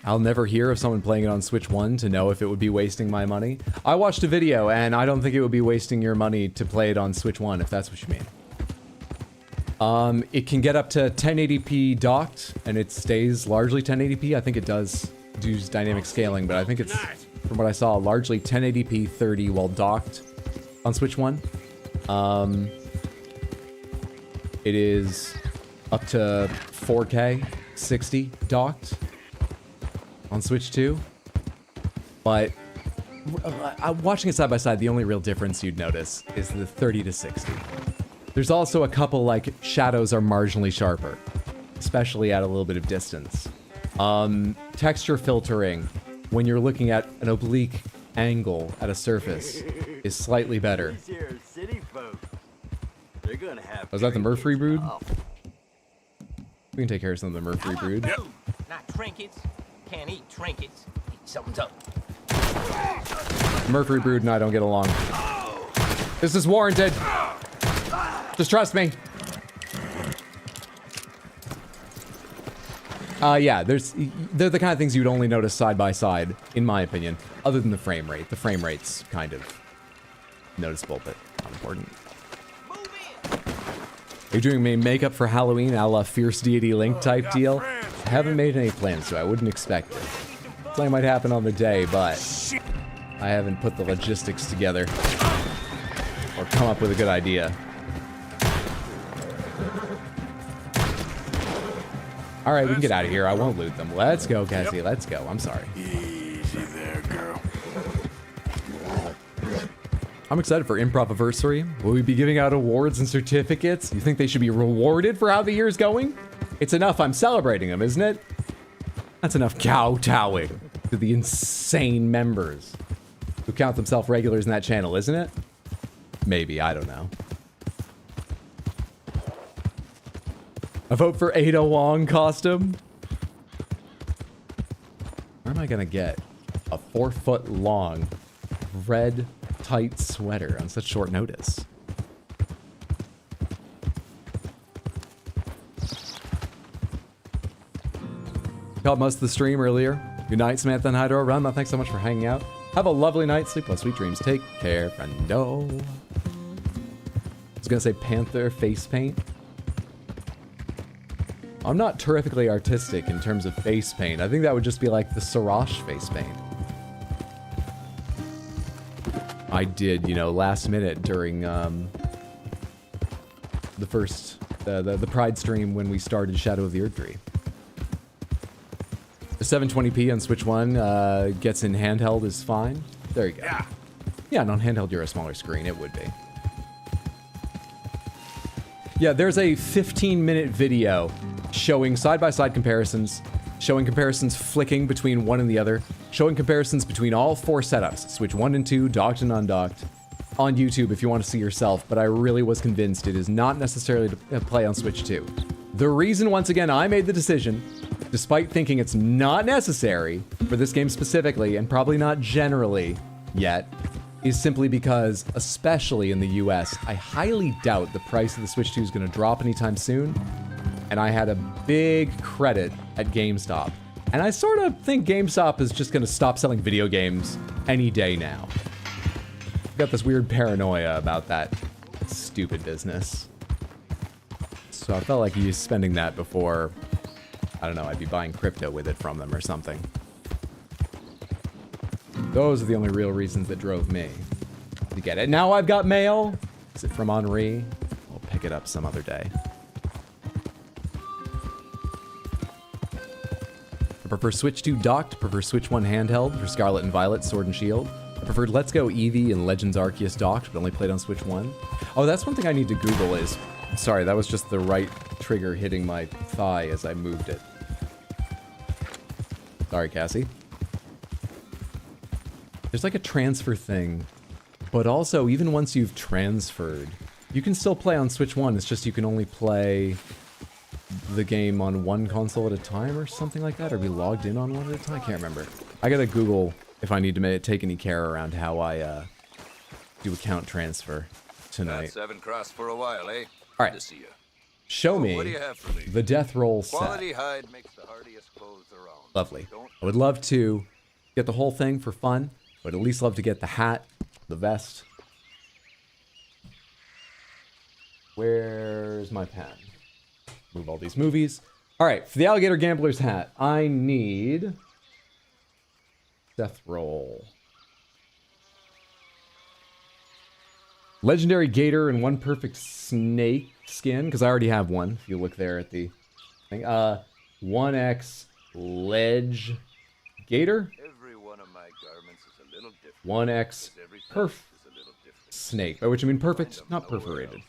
Speaker 1: I'll never hear of someone playing it on Switch 1 to know if it would be wasting my money. I watched a video, and I don't think it would be wasting your money to play it on Switch 1, if that's what you mean. It can get up to 1080p docked, and it stays largely 1080p. I think it does do dynamic scaling, but I think it's, from what I saw, largely 1080p 30 while docked on Switch 1. It is up to 4K 60 docked on Switch 2. But watching it side by side, the only real difference you'd notice is the 30 to 60. There's also a couple, like, shadows are marginally sharper, especially at a little bit of distance. Texture filtering, when you're looking at an oblique angle at a surface, is slightly better. Was that the Murphy brood? We can take care of some of the Murphy brood.
Speaker 11: Yep. Not trinkets. Can't eat trinkets. Something's up.
Speaker 1: Murphy brood and I don't get along. This is warranted. Just trust me. Yeah, they're the kind of things you'd only notice side by side, in my opinion, other than the frame rate. The frame rate's kind of noticeable, but not important. Are you doing me makeup for Halloween a la Fierce Deity Link type deal? I haven't made any plans, so I wouldn't expect it. Something might happen on the day, but I haven't put the logistics together or come up with a good idea. All right, we can get out of here. I won't loot them. Let's go, Cassie. Let's go. I'm sorry.
Speaker 3: Easy there, girl.
Speaker 1: I'm excited for Improv-iversary. Will we be giving out awards and certificates? You think they should be rewarded for how the year's going? It's enough I'm celebrating them, isn't it? That's enough kowtowing to the insane members who count themselves regulars in that channel, isn't it? Maybe, I don't know. A vote for Ada Wong costume? Where am I gonna get a 4-foot long red tight sweater on such short notice? Caught most of the stream earlier. Good night, Samantha and Hydro. Run, thanks so much for hanging out. Have a lovely night. Sleep well, sweet dreams. Take care, friendo. I was gonna say Panther face paint. I'm not terrifically artistic in terms of face paint. I think that would just be like the Sirache face paint. I did, you know, last minute during the Pride stream when we started Shadow of the Erdtree. The 720p on Switch 1 gets in handheld is fine. There you go. Yeah, and on handheld you're a smaller screen, it would be. Yeah, there's a 15-minute video showing side-by-side comparisons, showing comparisons flicking between one and the other, showing comparisons between all 4 setups, Switch 1 and 2, docked and undocked, on YouTube if you want to see yourself, but I really was convinced it is not necessarily to play on Switch 2. The reason, once again, I made the decision, despite thinking it's not necessary for this game specifically, and probably not generally yet, is simply because, especially in the US, I highly doubt the price of the Switch 2 is going to drop anytime soon, and I had a big credit at GameStop. And I sort of think GameStop is just going to stop selling video games any day now. I've got this weird paranoia about that stupid business. So I felt like you spending that before, I don't know, I'd be buying crypto with it from them or something. Those are the only real reasons that drove me to get it. Now I've got mail. Is it from Henri? I'll pick it up some other day. I prefer Switch 2 docked, prefer Switch 1 handheld for Scarlet and Violet, Sword and Shield. I preferred Let's Go Eevee and Legends Arceus docked, but only played on Switch 1. Oh, that's one thing I need to Google is... Sorry, that was just the right trigger hitting my thigh as I moved it. Sorry, Cassie. There's like a transfer thing, but also even once you've transferred, you can still play on Switch 1, it's just you can only play the game on one console at a time or something like that, or be logged in on one at a time. I can't remember. I gotta Google if I need to take any care around how I do account transfer tonight.
Speaker 6: 7 cross for a while, eh?
Speaker 1: All right. Show me
Speaker 6: What do you have for me?
Speaker 1: the Death Roll set.
Speaker 6: Quality hide makes the hardiest clothes around.
Speaker 1: Lovely. I would love to get the whole thing for fun, but at least love to get the hat, the vest. Where's my pen? Move all these movies. All right, for the Alligator Gambler's hat, I need Death Roll. Legendary Gator and 1 perfect snake skin, because I already have one. If you look there at the thing. 1X Ledge Gator.
Speaker 6: Every one of my garments is a little different.
Speaker 1: 1X Perf Snake, by which I mean perfect, not perforated.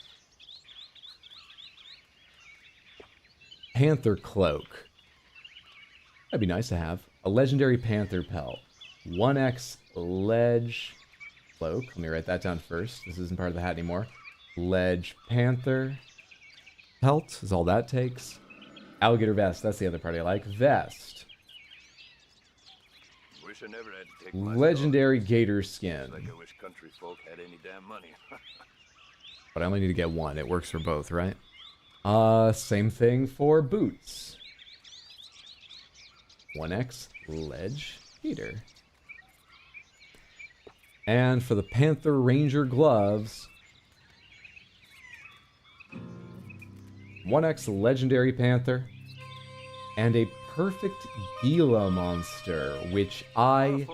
Speaker 1: Panther Cloak. That'd be nice to have. A Legendary Panther Pelt. 1X Ledge Cloak. Let me write that down first. This isn't part of the hat anymore. Ledge Panther Pelt is all that takes. Alligator Vest. That's the other part I like. Vest.
Speaker 6: Wish I never had to take my
Speaker 1: Legendary Gator Skin.
Speaker 6: like I wish country folk had any damn money.
Speaker 1: But I only need to get one. It works for both, right? Same thing for boots. 1X Ledge Gator. And for the Panther Ranger gloves, 1X Legendary Panther, and a perfect Gila monster, which I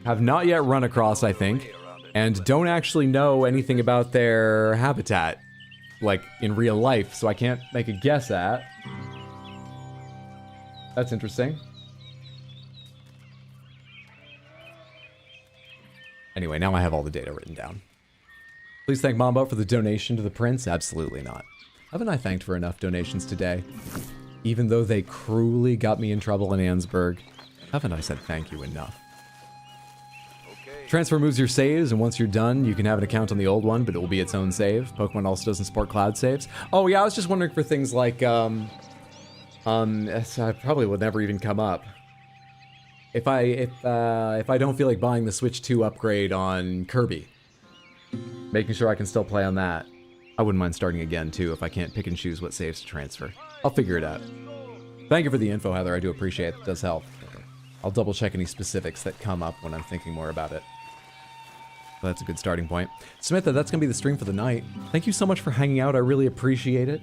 Speaker 1: have not yet run across, I think, and don't actually know anything about their habitat, like in real life, so I can't make a guess at. That's interesting. Anyway, now I have all the data written down. Please thank Mambo for the donation to the prince. Absolutely not. Haven't I thanked for enough donations today? Even though they cruelly got me in trouble in Annesburg, haven't I said thank you enough? Transfer moves your saves, and once you're done, you can have an account on the old one, but it will be its own save. Pokemon also doesn't support cloud saves. Oh yeah, I was just wondering for things like, I probably would never even come up. If I don't feel like buying the Switch 2 upgrade on Kirby, making sure I can still play on that. I wouldn't mind starting again too if I can't pick and choose what saves to transfer. I'll figure it out. Thank you for the info, Heather. I do appreciate it. It does help. I'll double check any specifics that come up when I'm thinking more about it. Well, that's a good starting point. Samantha, that's going to be the stream for the night. Thank you so much for hanging out. I really appreciate it.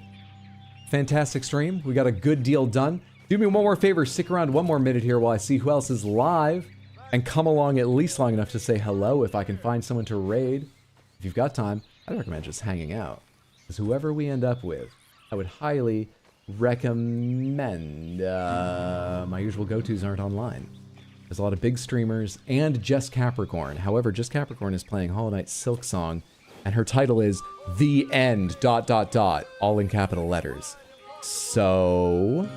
Speaker 1: Fantastic stream. We got a good deal done. Do me one more favor. Stick around one more minute here while I see who else is live. And come along at least long enough to say hello if I can find someone to raid. If you've got time, I'd recommend just hanging out. Because whoever we end up with, I would highly recommend. My usual go-tos aren't online. There's a lot of big streamers and Jess Capricorn. However, Jess Capricorn is playing Hollow Knight Silk Song, and her title is the end, ... all in capital letters. So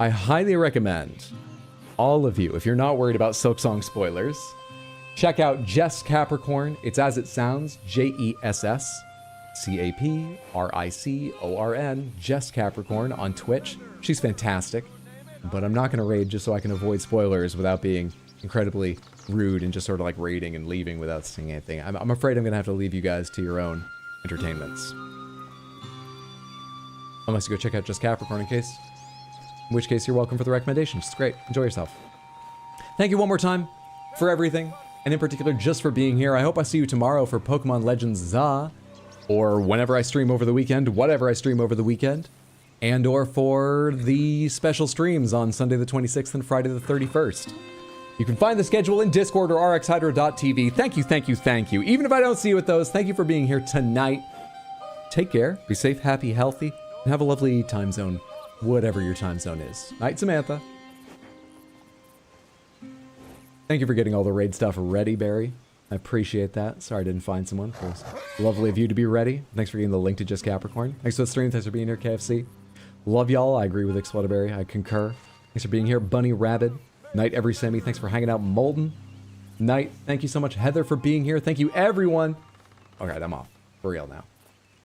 Speaker 1: I highly recommend all of you, if you're not worried about Silksong spoilers, check out Jess Capricorn. It's as it sounds, JESSCAPRICORN, Jess Capricorn on Twitch. She's fantastic, but I'm not going to raid just so I can avoid spoilers without being incredibly rude and just sort of like raiding and leaving without saying anything. I'm afraid I'm going to have to leave you guys to your own entertainments. Unless you go check out Just Capricorn in which case you're welcome for the recommendations. It's great. Enjoy yourself. Thank you one more time for everything, and in particular just for being here. I hope I see you tomorrow for Pokemon Legends ZA, or whenever I stream over the weekend, whatever I stream over the weekend, and or for the special streams on Sunday the 26th and Friday the 31st. You can find the schedule in Discord or rxhydro.tv. Thank you, thank you, thank you. Even if I don't see you at those, thank you for being here tonight. Take care, be safe, happy, healthy, and have a lovely time zone, whatever your time zone is. Night, Samantha. Thank you for getting all the raid stuff ready, Barry. I appreciate that. Sorry I didn't find someone. It was lovely of you to be ready. Thanks for getting the link to Just Capricorn. Thanks for the stream. Thanks for being here, KFC. Love y'all. I agree with Explodberry. I concur. Thanks for being here, Bunny Rabbit. Night, every Semi. Thanks for hanging out, Molden. Night. Thank you so much, Heather, for being here. Thank you, everyone. All right, I'm off. For real now.